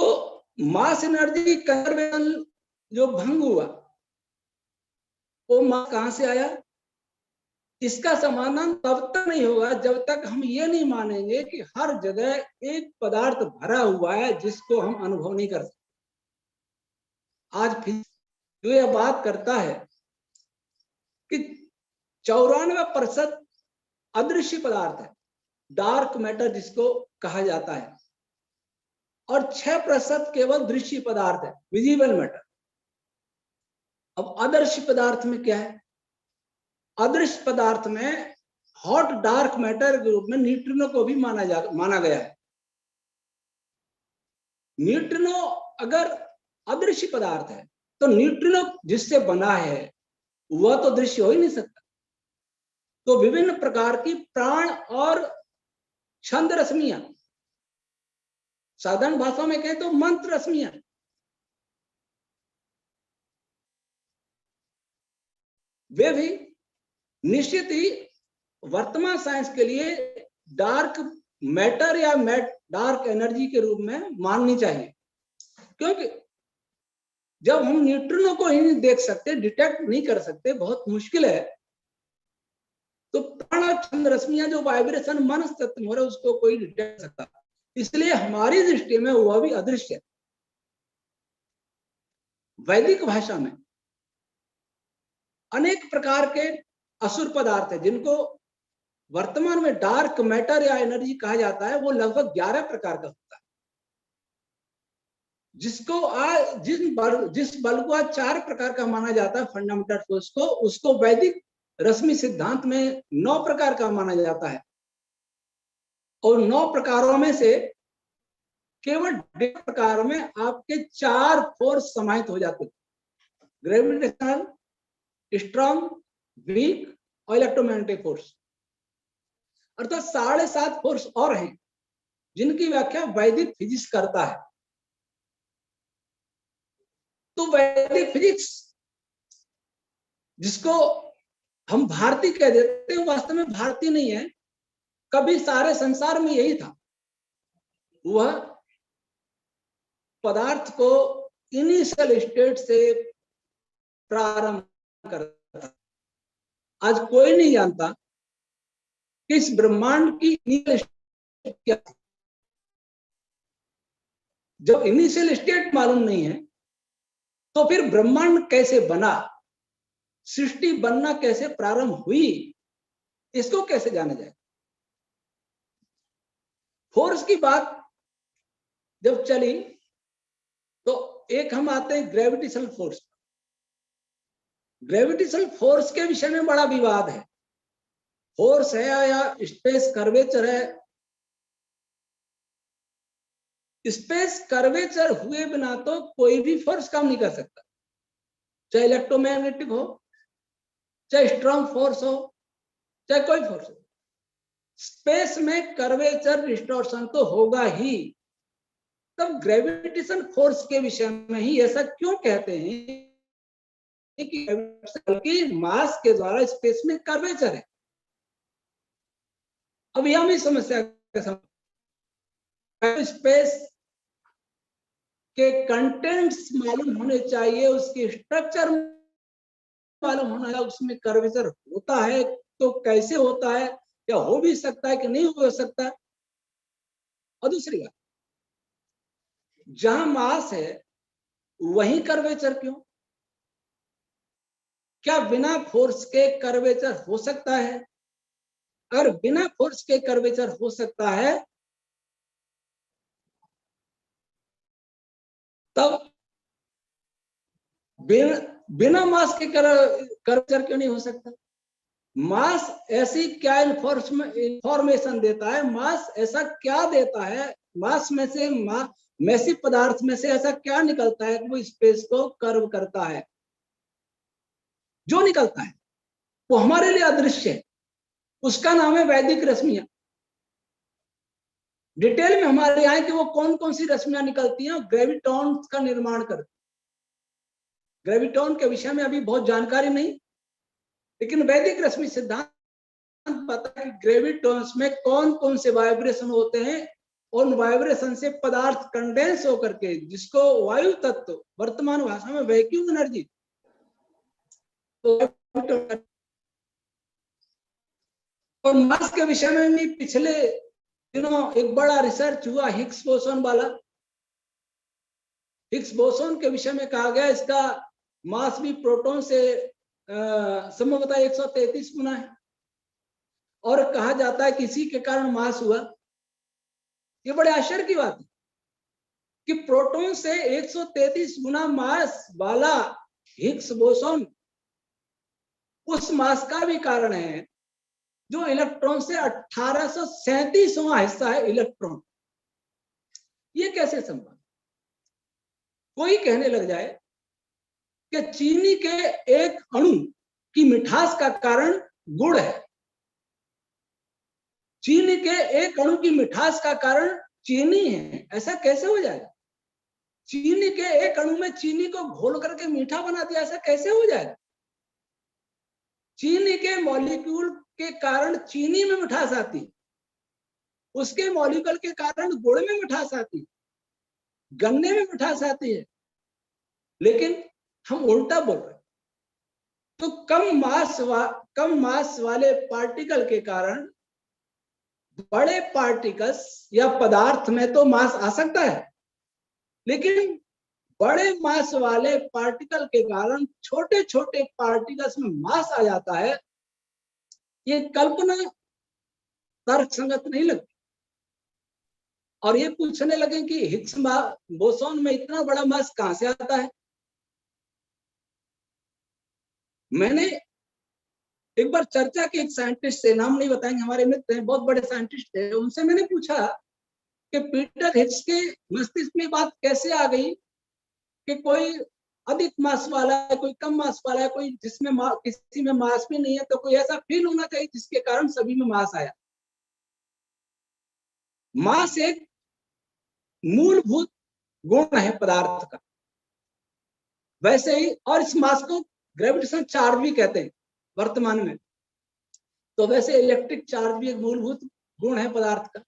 मास एनर्जी कंजर्वेशन जो भंग हुआ, वो मास कहां से आया? इसका समाधान तब तक नहीं होगा जब तक हम ये नहीं मानेंगे कि हर जगह एक पदार्थ भरा हुआ है जिसको हम अनुभव नहीं कर सकते। आज फिर जो यह बात करता है कि 94% अदृश्य पदार्थ है, डार्क मैटर जिसको कहा जाता है, और 6% केवल दृश्य पदार्थ है, विजिबल मैटर। अब अदृश्य पदार्थ में क्या है? अदृश्य पदार्थ में हॉट डार्क मैटर के रूप में न्यूट्रिनो को भी माना गया है। न्यूट्रिनो अगर अदृश्य पदार्थ है तो न्यूट्रिनो जिससे बना है वह तो दृश्य हो ही नहीं सकता। तो विभिन्न प्रकार की प्राण और छंद रश्मियां, साधारण भाषा में कहें तो मंत्र रश्मियां, वे भी निश्चित ही वर्तमान साइंस के लिए डार्क मैटर या डार्क एनर्जी के रूप में माननी चाहिए। क्योंकि जब हम न्यूट्रिनो को ही नहीं देख सकते, डिटेक्ट नहीं कर सकते, बहुत मुश्किल है, तो प्राण और छंद रश्मियां जो वाइब्रेशन मन तत्व हो रहा है उसको कोई डिटेक्ट कर सकता। इसलिए हमारी दृष्टि में वह भी अदृश्य है। वैदिक भाषा में अनेक प्रकार के असुर पदार्थ है जिनको वर्तमान में डार्क मैटर या एनर्जी कहा जाता है, वो लगभग 11 प्रकार का होता है, जिसको जिस बल को आज 4 प्रकार का माना जाता है फंडामेंटल फोर्स को, उसको वैदिक रश्मि सिद्धांत में 9 प्रकार का माना जाता है। और 9 प्रकारों में से केवल 1.5 प्रकार में आपके 4 फोर्स समाहित हो जाते हैं, ग्रेविटेशनल, स्ट्रॉन्ग, वीक और इलेक्ट्रोमैग्नेटिक फोर्स। अर्थात 7.5 फोर्स और हैं जिनकी व्याख्या वैदिक फिजिक्स करता है। तो वैदिक फिजिक्स, जिसको हम भारतीय कह देते हैं, वास्तव में भारतीय नहीं है, कभी सारे संसार में यही था। वह पदार्थ को इनिशियल स्टेट से प्रारंभ करता है। आज कोई नहीं जानता कि इस ब्रह्मांड की इनिशियल स्टेट क्या थी। जब इनिशियल स्टेट मालूम नहीं है तो फिर ब्रह्मांड कैसे बना, सृष्टि बनना कैसे प्रारंभ हुई, इसको कैसे जाना जाए। फोर्स की बात जब चली तो एक हम आते हैं ग्रेविटेशनल फोर्स। ग्रेविटेशनल फोर्स के विषय में बड़ा विवाद है। फोर्स है या स्पेस कर्वेचर है। स्पेस कर्वेचर हुए बिना तो कोई भी फोर्स काम नहीं कर सकता, चाहे इलेक्ट्रोमैग्नेटिक हो, चाहे स्ट्रॉन्ग फोर्स हो, चाहे कोई फोर्स हो। स्पेस में कर्वेचर डिस्टॉर्शन तो होगा ही। तब ग्रेविटेशन फोर्स के विषय में ही ऐसा क्यों कहते हैं कि मास के द्वारा स्पेस में कर्वेचर है। अब यह भी समस्या स्पेस के कंटेंट्स मालूम होने चाहिए, उसके स्ट्रक्चर मालूम होना है, उसमें कर्वेचर होता है तो कैसे होता है, या हो भी सकता है कि नहीं हो सकता। और दूसरी बात, जहां मास है वहीं कर्वेचर क्यों? क्या बिना फोर्स के कर्वेचर हो सकता है? अगर बिना फोर्स के कर्वेचर हो सकता है तब बिना मास के कर्वेचर क्यों नहीं हो सकता? मास ऐसी क्या इंफॉर्मेशन देता है, मास ऐसा क्या देता है, मास में से मैसिव पदार्थ में से ऐसा क्या निकलता है कि वो स्पेस को कर्व करता है? जो निकलता है वो हमारे लिए अदृश्य है, उसका नाम है वैदिक रश्मियां। डिटेल में हमारे यहाँ कि वो कौन कौन सी रश्मियां निकलती हैं, ग्रेविटॉन का निर्माण करती। ग्रेविटॉन के विषय में अभी बहुत जानकारी नहीं, लेकिन वैदिक रश्मि सिद्धांत पता है कि ग्रेविटॉन्स में कौन कौन से वाइब्रेशन होते हैं, और उन वाइब्रेशन से पदार्थ कंडेंस होकर के, जिसको वायु तत्व वर्तमान भाषा में वैक्यूम एनर्जी, तो और मास के विषय में भी पिछले दिनों एक बड़ा रिसर्च हुआ हिग्स बोसोन वाला। हिग्स बोसोन के विषय में कहा गया इसका मास भी प्रोटॉन से संभवतः 133 गुना है, और कहा जाता है कि इसी के कारण मास हुआ। ये बड़े आश्चर्य की बात है कि प्रोटॉन से 133 गुना मास वाला हिग्स बोसोन उस मास का भी कारण है जो इलेक्ट्रॉन से 1837वां हिस्सा है इलेक्ट्रॉन। ये कैसे संभव? कोई कहने लग जाए कि चीनी के एक अणु की मिठास का कारण गुड़ है, चीनी के एक अणु की मिठास का कारण चीनी है, ऐसा कैसे हो जाएगा? चीनी के एक अणु में चीनी को घोल करके मीठा बना दिया, ऐसा कैसे हो जाएगा? चीनी के मॉलिक्यूल के कारण चीनी में मिठास आती है, उसके मॉलिक्यूल के कारण गुड़ में मिठास आती है, गन्ने में मिठास आती है, लेकिन हम उल्टा बोल रहे हैं। तो कम मास वाले पार्टिकल के कारण बड़े पार्टिकल्स या पदार्थ में तो मास आ सकता है, लेकिन बड़े मास वाले पार्टिकल के कारण छोटे छोटे पार्टिकल्स में मास आ जाता है। ये कल्पना तर्क संगत नहीं लगती। और ये पूछने लगे कि हिग्स बोसॉन में इतना बड़ा मास कहां से आता है। मैंने एक बार चर्चा की एक साइंटिस्ट से, नाम नहीं बताएंगे, हमारे मित्र हैं, बहुत बड़े साइंटिस्ट थे, उनसे मैंने पूछा कि पीटर हिग्स के मस्तिष्क में बात कैसे आ गई कि कोई अधिक मास वाला है, कोई कम मास वाला है, कोई जिसमें किसी में मास भी नहीं है, तो कोई ऐसा फील होना चाहिए जिसके कारण सभी में मास आया। मास एक मूलभूत गुण है पदार्थ का, वैसे ही, और इस मास को ग्रेविटेशनल चार्ज भी कहते हैं वर्तमान में। तो वैसे इलेक्ट्रिक चार्ज भी एक मूलभूत गुण है पदार्थ का।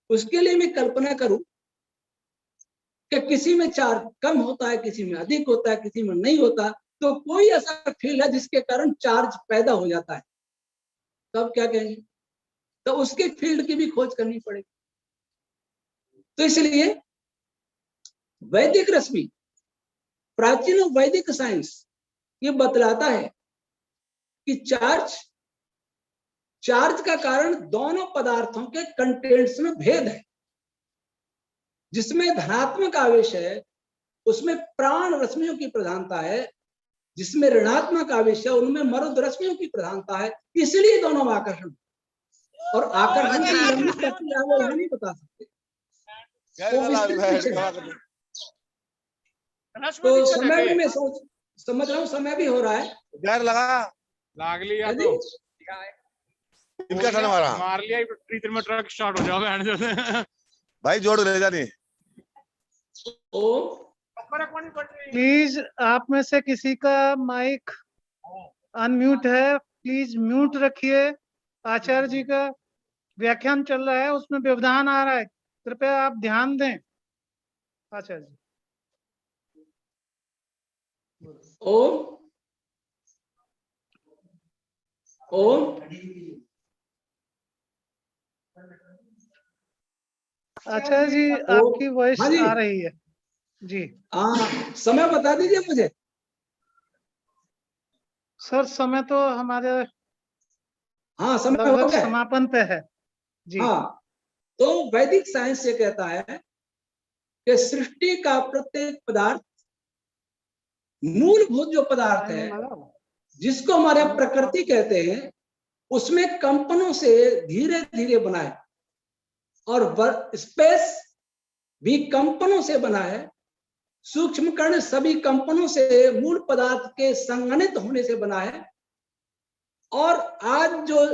उसके लिए मैं कल्पना करूं कि किसी में चार्ज कम होता है, किसी में अधिक होता है, किसी में नहीं होता, तो कोई ऐसा फील्ड है जिसके कारण चार्ज पैदा हो जाता है, तब क्या कहेंगे? तो उसके फील्ड की भी खोज करनी पड़ेगी। तो इसलिए वैदिक रश्मि, प्राचीन वैदिक साइंस ये बतलाता है कि चार्ज का कारण दोनों पदार्थों के कंटेंट्स में भेद है। जिसमें धनात्मक आवेश है उसमें प्राण रश्मियों की प्रधानता है, जिसमें ऋणात्मक आवेश है उनमें मरुद रश्मियों की प्रधानता है। इसलिए दोनों में आकर्षण, और आकर्षण की लंबी प्रक्रिया वो यहाँ नहीं बता सकते, वो विस्तृत है। तो समय भी मैं समझ रहा हूँ, समय भी हो रहा है। डर लगा लाग लिया तो इनका था हमारा मार लिया, इतने में ट्रक स्टार्ट हो जाओ भाई, जोड़ ले जाने। प्लीज आप में से किसी का माइक अनम्यूट है, प्लीज म्यूट रखिए। आचार्य जी का व्याख्यान चल रहा है, उसमें व्यवधान आ रहा है, कृपया आप ध्यान दें। आचार्य जी। आचार्य जी आपकी वॉइस आ रही है जी। समय बता दीजिए मुझे। सर समय तो हमारे समय हो गया, समापन पे है जी। तो वैदिक साइंस ये कहता है कि सृष्टि का प्रत्येक पदार्थ, मूलभूत जो पदार्थ है जिसको हमारे प्रकृति कहते हैं, उसमें कंपनों से धीरे धीरे बना है, और स्पेस भी कंपनों से बना है। सूक्ष्म कण सभी कंपनों से मूल पदार्थ के संगठित होने से बना है। और आज जो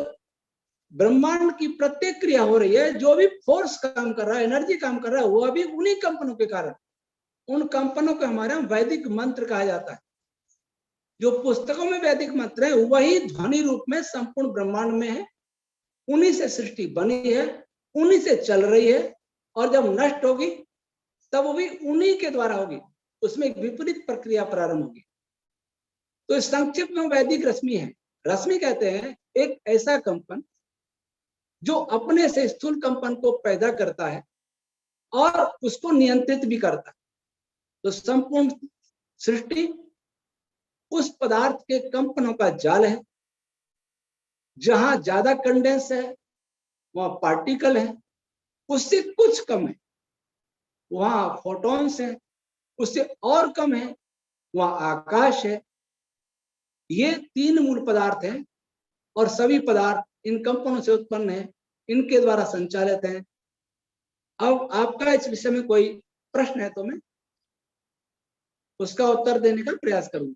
ब्रह्मांड की प्रत्येक क्रिया हो रही है, जो भी फोर्स काम कर रहा है, एनर्जी काम कर रहा है, वो अभी उन्हीं कंपनों के कारण, उन कंपनों को हमारे वैदिक मंत्र कहा जाता है। जो पुस्तकों में वैदिक मंत्र है वही ध्वनि रूप में संपूर्ण ब्रह्मांड में है। उन्हीं से सृष्टि बनी है, उन्हीं से चल रही है, और जब नष्ट होगी तब वो भी उन्हीं के द्वारा होगी, उसमें एक विपरीत प्रक्रिया प्रारंभ होगी। तो संक्षिप्त में वैदिक रश्मि है। रश्मि कहते हैं एक ऐसा कंपन जो अपने से स्थूल कंपन को पैदा करता है और उसको नियंत्रित भी करता है। तो संपूर्ण सृष्टि उस पदार्थ के कंपनों का जाल है। जहां ज्यादा कंडेंस है वहां पार्टिकल है, उससे कुछ कम है वहां फोटॉन्स है, उससे और कम है वहां आकाश है। ये तीन मूल पदार्थ हैं और सभी पदार्थ इन कंपनों से उत्पन्न है, इनके द्वारा संचालित हैं। अब आपका इस विषय में कोई प्रश्न है तो मैं उसका उत्तर देने का प्रयास करूंगा।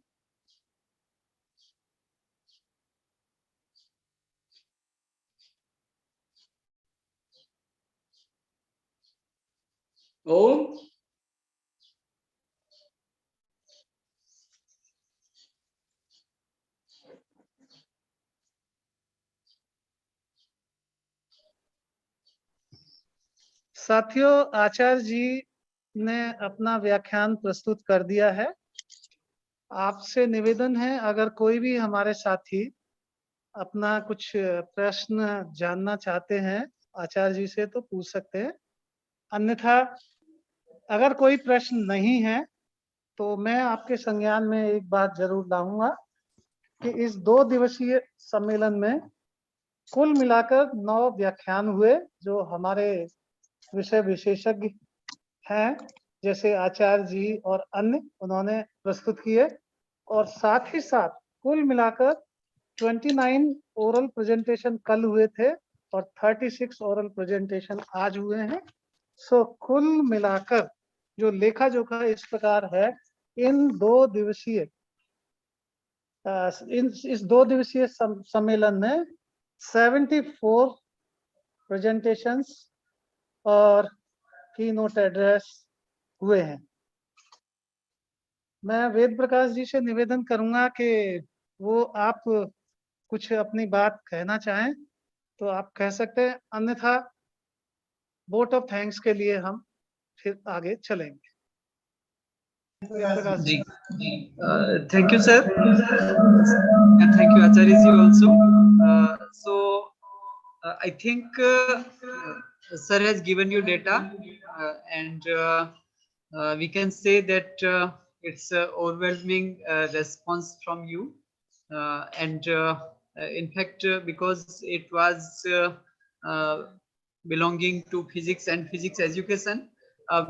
ओम। साथियों, आचार्य जी ने अपना व्याख्यान प्रस्तुत कर दिया है। आपसे निवेदन है, अगर कोई भी हमारे साथी अपना कुछ प्रश्न जानना चाहते हैं आचार्य जी से तो पूछ सकते हैं। अन्यथा अगर कोई प्रश्न नहीं है तो मैं आपके संज्ञान में एक बात जरूर लाऊंगा कि इस 2 दिवसीय सम्मेलन में कुल मिलाकर 9 व्याख्यान हुए जो हमारे विषय विशेषज्ञ हैं जैसे आचार्य जी और अन्य उन्होंने प्रस्तुत किए, और साथ ही साथ कुल मिलाकर 29 ओरल प्रेजेंटेशन कल हुए थे और 36 ओरल प्रेजेंटेशन आज हुए हैं। सो कुल मिलाकर जो लेखा जोखा इस प्रकार है, इन 2 दिवसीय इस 2 दिवसीय सम्मेलन में 74 प्रेजेंटेशंस और कीनोट एड्रेस हुए हैं। मैं वेद प्रकाश जी से निवेदन करूंगा कि वो आप कुछ अपनी बात कहना चाहें तो आप कह सकते हैं, अन्यथा वोट ऑफ थैंक्स के लिए हम फिर आगे चलेंगे। जी, thank you, sir, and thank you, Acharya ji, also. So, I think sir has given you data, and we can say that it's an overwhelming response from you, and in fact, because it was belonging to physics and physics education.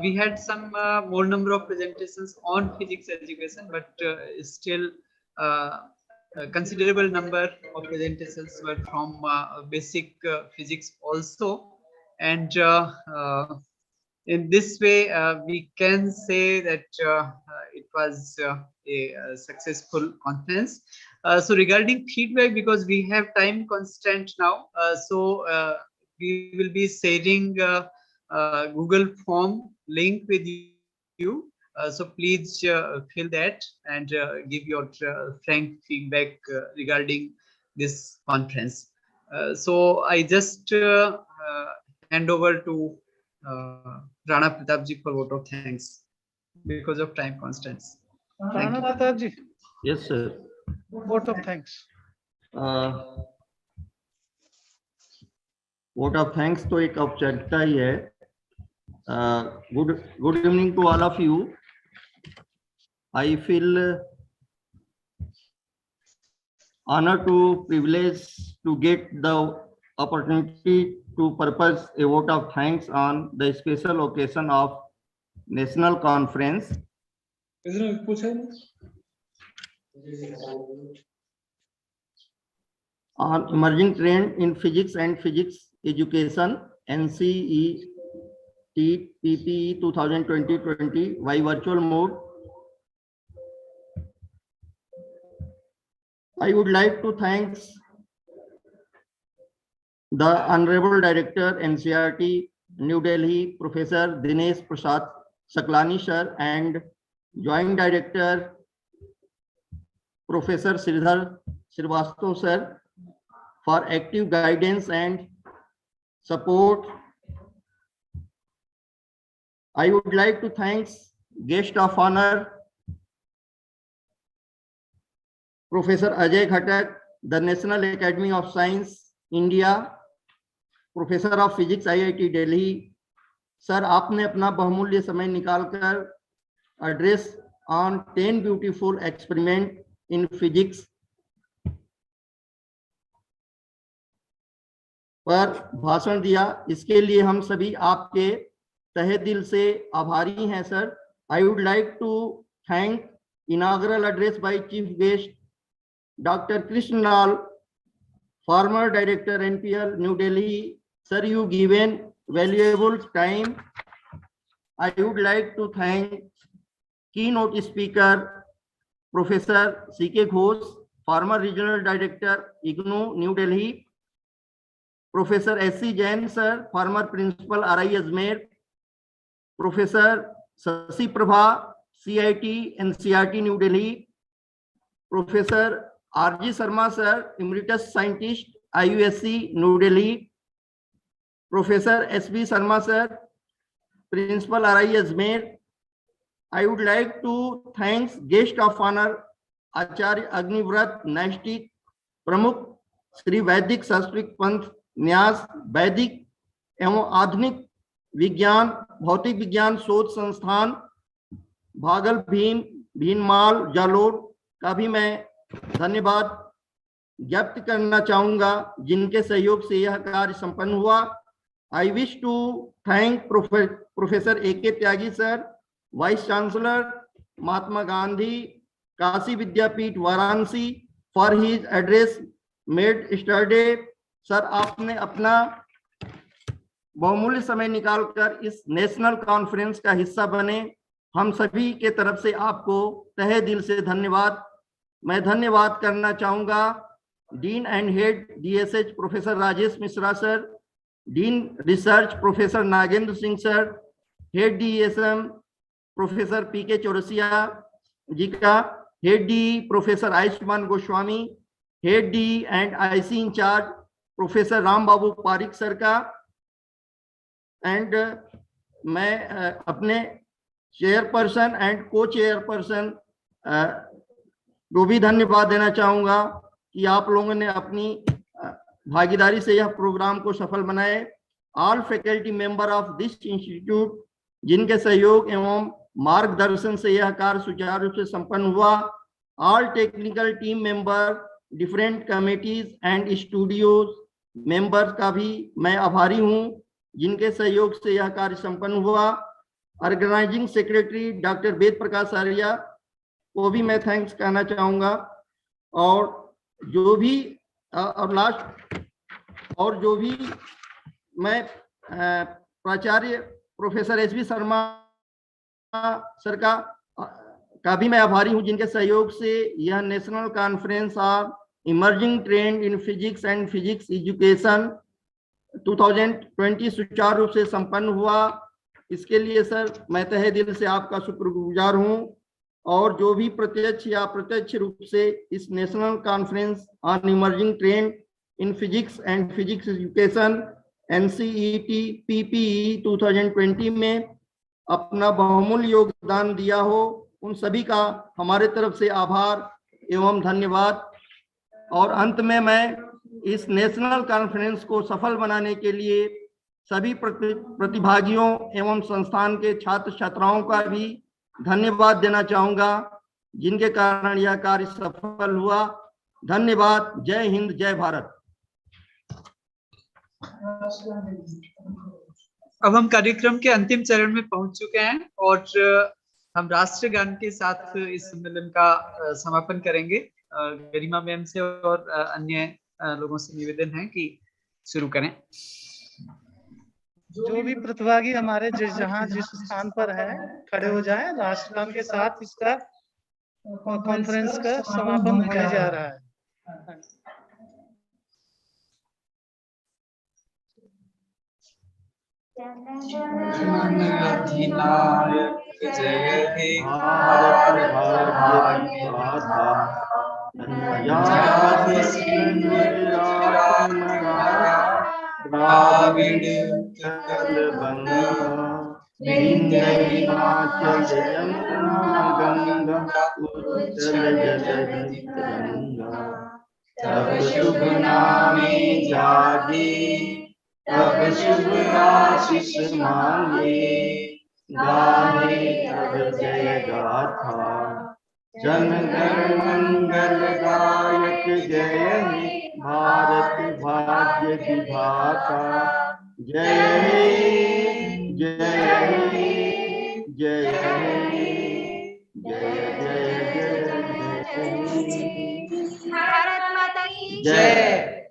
We had some more number of presentations on physics education, but still a considerable number of presentations were from basic physics also. And in this way, we can say that it was a successful conference. So regarding feedback, because we have time constraint now, we will be sharing Google form link with you. So please fill that and give your frank feedback regarding this conference. So I just hand over to Rana Pratap ji for vote of thanks because of time constraints. Rana Pratap ji. Yes, sir. Vote of thanks. Vote of thanks तो एक औपचारिकता ही है। Good evening to all of you. I feel honor to privilege to get the opportunity to purpose a vote of thanks on the special occasion of national conference on emerging trend in physics and physics education, NCETPPE 2022 by virtual mode. I would like to thank the Honorable Director, NCERT, New Delhi, Professor Dinesh Prasad Saklani sir, and Joint Director, Professor Sridhar Srivastava sir, for active guidance and support. I would like to thank guest of honor, Professor Ajay Ghatak, the National Academy of Science, India, Professor of Physics, IIT Delhi. Sir, आपने अपना बहुमूल्य समय निकालकर address on 10 beautiful experiment in physics पर भाषण दिया, इसके लिए हम सभी आपके तहे दिल से आभारी हैं sir. I would like to thank inaugural address by Chief Guest Dr. Krishnal, former Director NPL New Delhi. Sir, you given valuable time. I would like to thank keynote speaker Professor C.K. Ghosh, former Regional Director IGNOU New Delhi. Professor S.C. Jain sir, former Principal RIE-NCERT. Professor Sasi Prabha, CIT NCERT New Delhi. Professor Rj Sharma sir, Emeritus Scientist, IUSC New Delhi. Professor S.B. Sharma sir, Principal RIE-NCERT. I would like to thank guest of honor Acharya Agnivrat Naistik Pramukh Sri Vaidik Sanskrit Panth न्यास वैदिक एवं आधुनिक विज्ञान भौतिक विज्ञान शोध संस्थान भागल भीम भीनमाल जालोर का भी मैं धन्यवाद ज्ञप्त करना चाहूंगा जिनके सहयोग से यह कार्य संपन्न हुआ। I wish to thank professor A.K. Tyagi sir, vice chancellor Mahatma Gandhi Kashi Vidyapith Varanasi, for his address made yesterday. Sir, आपने अपना बहुमूल्य समय निकालकर इस नेशनल कॉन्फ्रेंस का हिस्सा बने। हम सभी के तरफ से आपको तहे दिल से धन्यवाद। मैं धन्यवाद करना चाहूंगा dean and head DSH professor Rajesh Mishra sir, dean research professor Nagendra Singh sir, head DSM professor PK Chaurasia ji का, head DE professor Ayushman Goswami, head DE and IC incharge professor Ram Babu Parik sir का, एंड मैं अपने चेयरपर्सन एंड को चेयरपर्सन को भी धन्यवाद देना चाहूंगा कि आप लोगों ने अपनी भागीदारी से यह प्रोग्राम को सफल बनाए। All faculty member of this institute जिनके सहयोग एवं मार्गदर्शन से यह कार्य सुचारू रूप से संपन्न हुआ। All technical team member, different committees and studios members का भी मैं आभारी हूं जिनके सहयोग से यह कार्य संपन्न हुआ। Organising secretary doctor Ved Prakash Arya को भी मैं थैंक्स कहना चाहूंगा। और जो भी मैं प्राचार्य प्रोफेसर SV शर्मा सर का भी मैं आभारी हूं जिनके सहयोग से यह national conference of emerging trend in physics and physics education 2020 सुचारू रूप से संपन्न हुआ। इसके लिए सर मैं तहे दिल से आपका शुक्रगुजार हूं। और जो भी प्रत्यक्ष या अप्रत्यक्ष रूप से इस national conference on emerging trend in physics and physics education NCETPPE 2020 में अपना बहुमूल्य योगदान दिया हो, उन सभी का हमारे तरफ से आभार एवं धन्यवाद। और अंत में मैं इस नेशनल कॉन्फ्रेंस को सफल बनाने के लिए सभी प्रतिभागियों एवं संस्थान के छात्र छात्राओं का भी धन्यवाद देना चाहूंगा जिनके कारण यह कार्य सफल हुआ। धन्यवाद। जय हिंद, जय भारत। अब हम कार्यक्रम के अंतिम चरण में पहुंच चुके हैं और हम राष्ट्रगान के साथ इस सम्मेलन का समापन करेंगे। गरिमा मैम से और अन्य लोगों से निवेदन है कि शुरू करें। जो भी प्रतिभागी हमारे जिस स्थान पर है खड़े हो जाएं, राष्ट्रगान के साथ इसका कॉन्फ्रेंस का समापन होने जा रहा है। अधिनायक जय हे भारत भाग्य विधाता, द्राविड उत्कल बंगा, विंध्य हिमाचल यमुना गंगा, उच्चल जलधि तरंगा। तब शुभ नामे जागे, तब शुभ आशीष मांगे, गाहे तब जय गाथा, जन गण मंगल दायक जय हे भारत भाग्य विधाता। जय हे जय हे जय हे जय जय जय जय। भारत माता की जय।